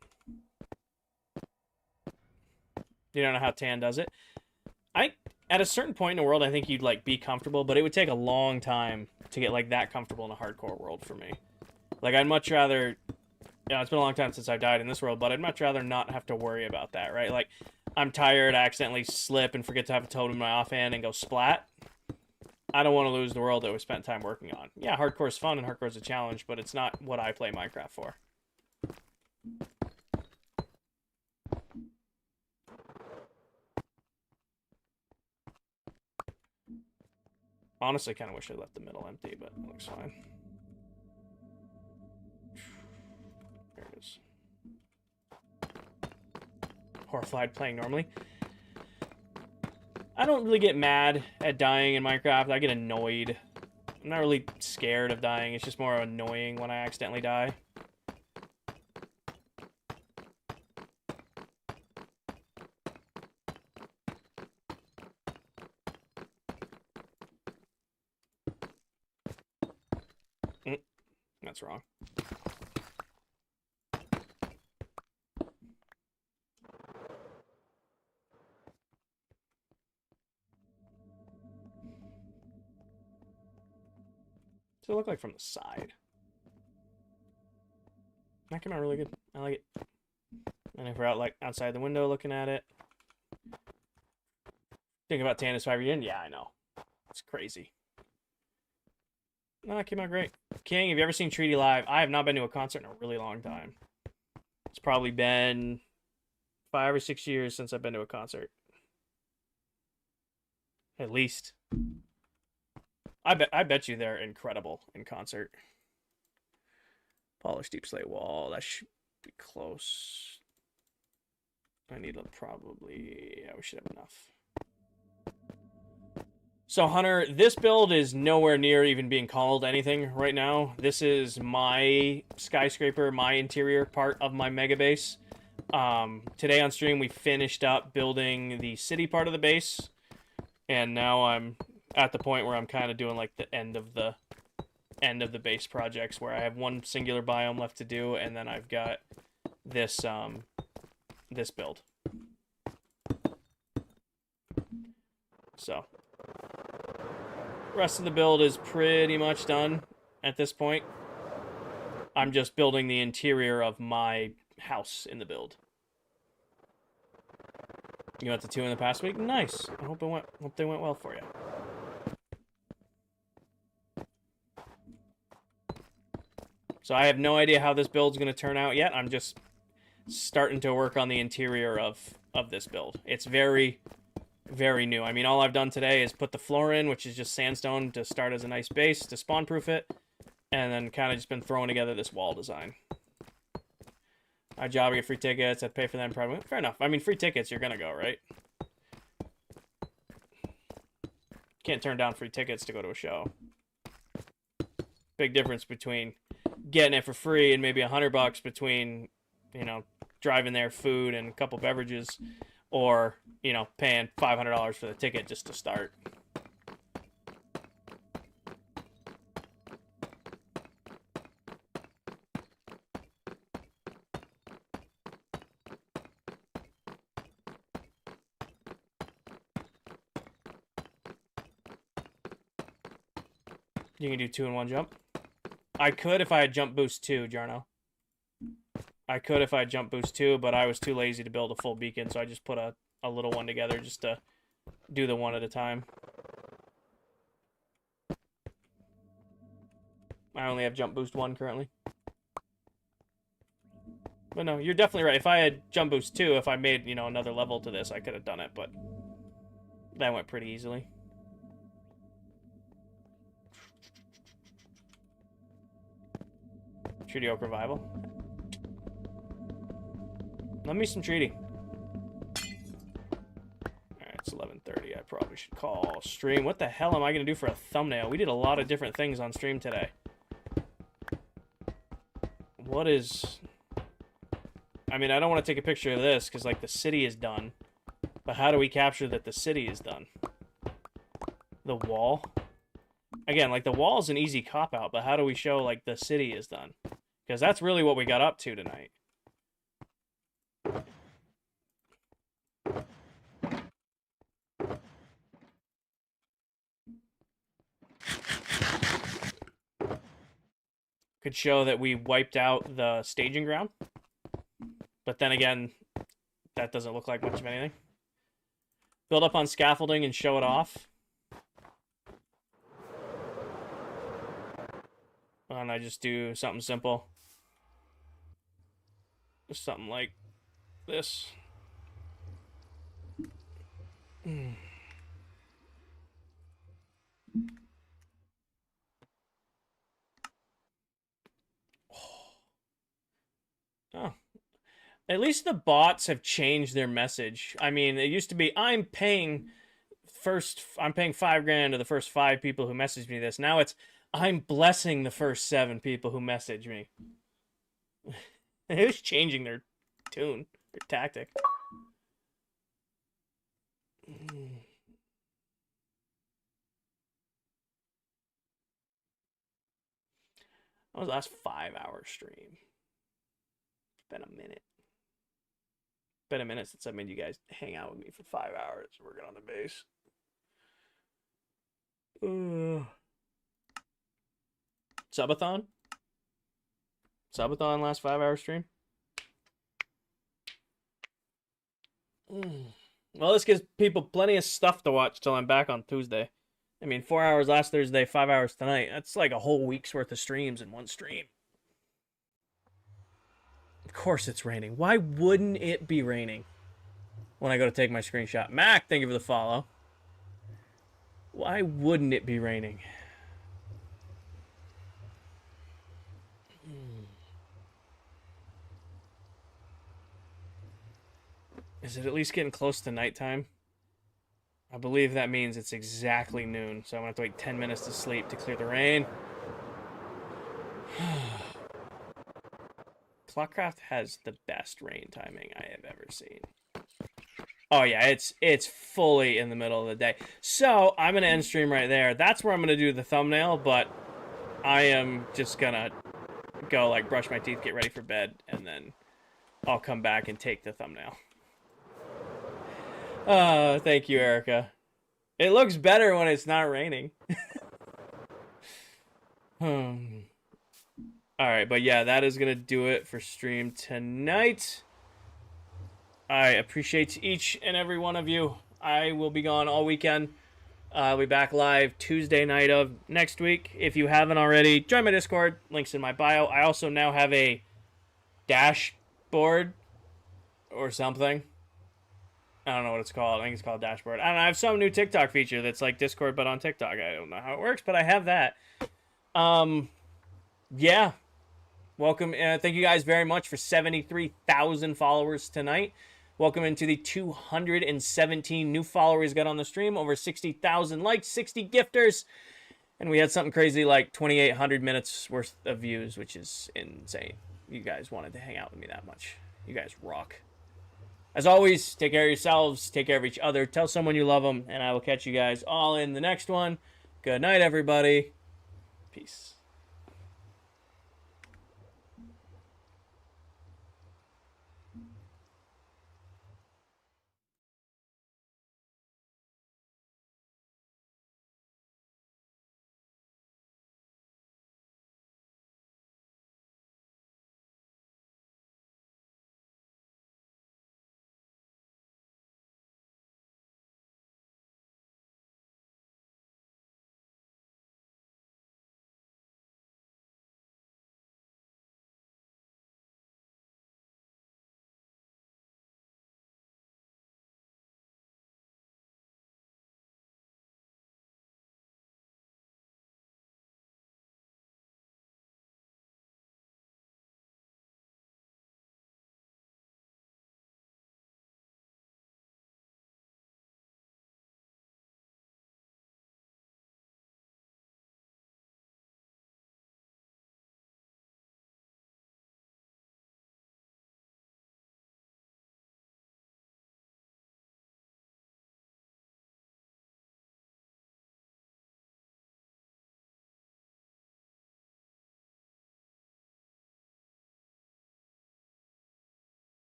You don't know how tan does it? At a certain point in the world, I think you'd, like, be comfortable, but it would take a long time to get, like, that comfortable in a hardcore world for me. Like, I'd much rather... You know, it's been a long time since I died in this world, but I'd much rather not have to worry about that, right? Like, I'm tired, I accidentally slip and forget to have a totem in my offhand and go splat. I don't want to lose the world that we spent time working on. Yeah, hardcore's fun and hardcore's a challenge, but it's not what I play Minecraft for. Honestly, kind of wish I left the middle empty, but it looks fine. There it is. Horrified playing normally. I don't really get mad at dying in Minecraft. I get annoyed. I'm not really scared of dying. It's just more annoying when I accidentally die. That's wrong. Does it look like from the side? That came out really good. I like it. And if we're out, like, outside the window looking at it. Think about Tannis 5 again? Yeah, I know. It's crazy. No, that came out great. King, have you ever seen Treaty live? I have not been to a concert in a really long time. It's probably been 5 or 6 years since I've been to a concert. At least. I bet you they're incredible in concert. Polished deep slate wall. That should be close. I need to probably... Yeah, we should have enough. So, Hunter, this build is nowhere near even being called anything right now. This is my skyscraper, my interior part of my mega base. Today on stream, we finished up building the city part of the base. And now I'm at the point where I'm kind of doing, like, the end of the base projects, where I have one singular biome left to do, and then I've got this, this build. So... rest of the build is pretty much done at this point. I'm just building the interior of my house in the build. You went to 2 in the past week? Nice. I hope they went well for you. So I have no idea how this build's going to turn out yet. I'm just starting to work on the interior of this build. It's very... very new. I mean, all I've done today is put the floor in, which is just sandstone to start as a nice base to spawn-proof it, and then kind of just been throwing together this wall design. My job, I get free tickets, I'd pay for them probably. Fair enough. I mean, free tickets, you're gonna go, right? Can't turn down free tickets to go to a show. Big difference between getting it for free and maybe $100 between, you know, driving there, food, and a couple beverages, or, you know, paying $500 for the ticket just to start. You can do 2 in 1 jump. I could if I had jump boost 2, Jarno. I could if I had jump boost 2, but I was too lazy to build a full beacon, so I just put a little one together just to do the one at a time. I only have jump boost 1 currently. But no, you're definitely right. If I had jump boost 2, if I made, you know, another level to this, I could have done it, but that went pretty easily. Treaty Oak Revival. Lend me some treaty. Alright, it's 11:30. I probably should call stream. What the hell am I going to do for a thumbnail? We did a lot of different things on stream today. What is... I mean, I don't want to take a picture of this because, like, the city is done. But how do we capture that the city is done? The wall? Again, like, the wall is an easy cop-out, but how do we show, like, the city is done? Because that's really what we got up to tonight. Could show that we wiped out the staging ground. But then again, that doesn't look like much of anything. Build up on scaffolding and show it off. And I just do something simple. Just something like this. Oh. At least the bots have changed their message. I mean, it used to be, I'm paying $5,000 to the first 5 people who messaged me this. Now it's, I'm blessing the first 7 people who message me. Who's changing their tune, their tactic? That was the last 5-hour stream. It's been a minute. Been a minute since I made you guys hang out with me for 5 hours working on the base. Subathon? Subathon last 5-hour stream? Well, this gives people plenty of stuff to watch till I'm back on Tuesday. I mean, 4 hours last Thursday, 5 hours tonight. That's like a whole week's worth of streams in one stream. Of course it's raining. Why wouldn't it be raining when I go to take my screenshot? Mac, thank you for the follow. Why wouldn't it be raining? Is it at least getting close to nighttime? I believe that means it's exactly noon, so I'm going to have to wait 10 minutes to sleep to clear the rain. ClockCraft has the best rain timing I have ever seen. Oh yeah, it's fully in the middle of the day. So I'm gonna end stream right there. That's where I'm gonna do the thumbnail, but I am just gonna go like brush my teeth, get ready for bed, and then I'll come back and take the thumbnail. Thank you, Erica. It looks better when it's not raining. Alright, but yeah, that is going to do it for stream tonight. I appreciate each and every one of you. I will be gone all weekend. I'll be back live Tuesday night of next week. If you haven't already, join my Discord. Link's in my bio. I also now have a dashboard or something. I don't know what it's called. I think it's called dashboard. I don't know. I have some new TikTok feature that's like Discord but on TikTok. I don't know how it works, but I have that. Yeah. Welcome. Thank you guys very much for 73,000 followers tonight. Welcome into the 217 new followers got on the stream. Over 60,000 likes, 60 gifters. And we had something crazy like 2,800 minutes worth of views, which is insane. You guys wanted to hang out with me that much. You guys rock. As always, take care of yourselves. Take care of each other. Tell someone you love them. And I will catch you guys all in the next one. Good night, everybody. Peace.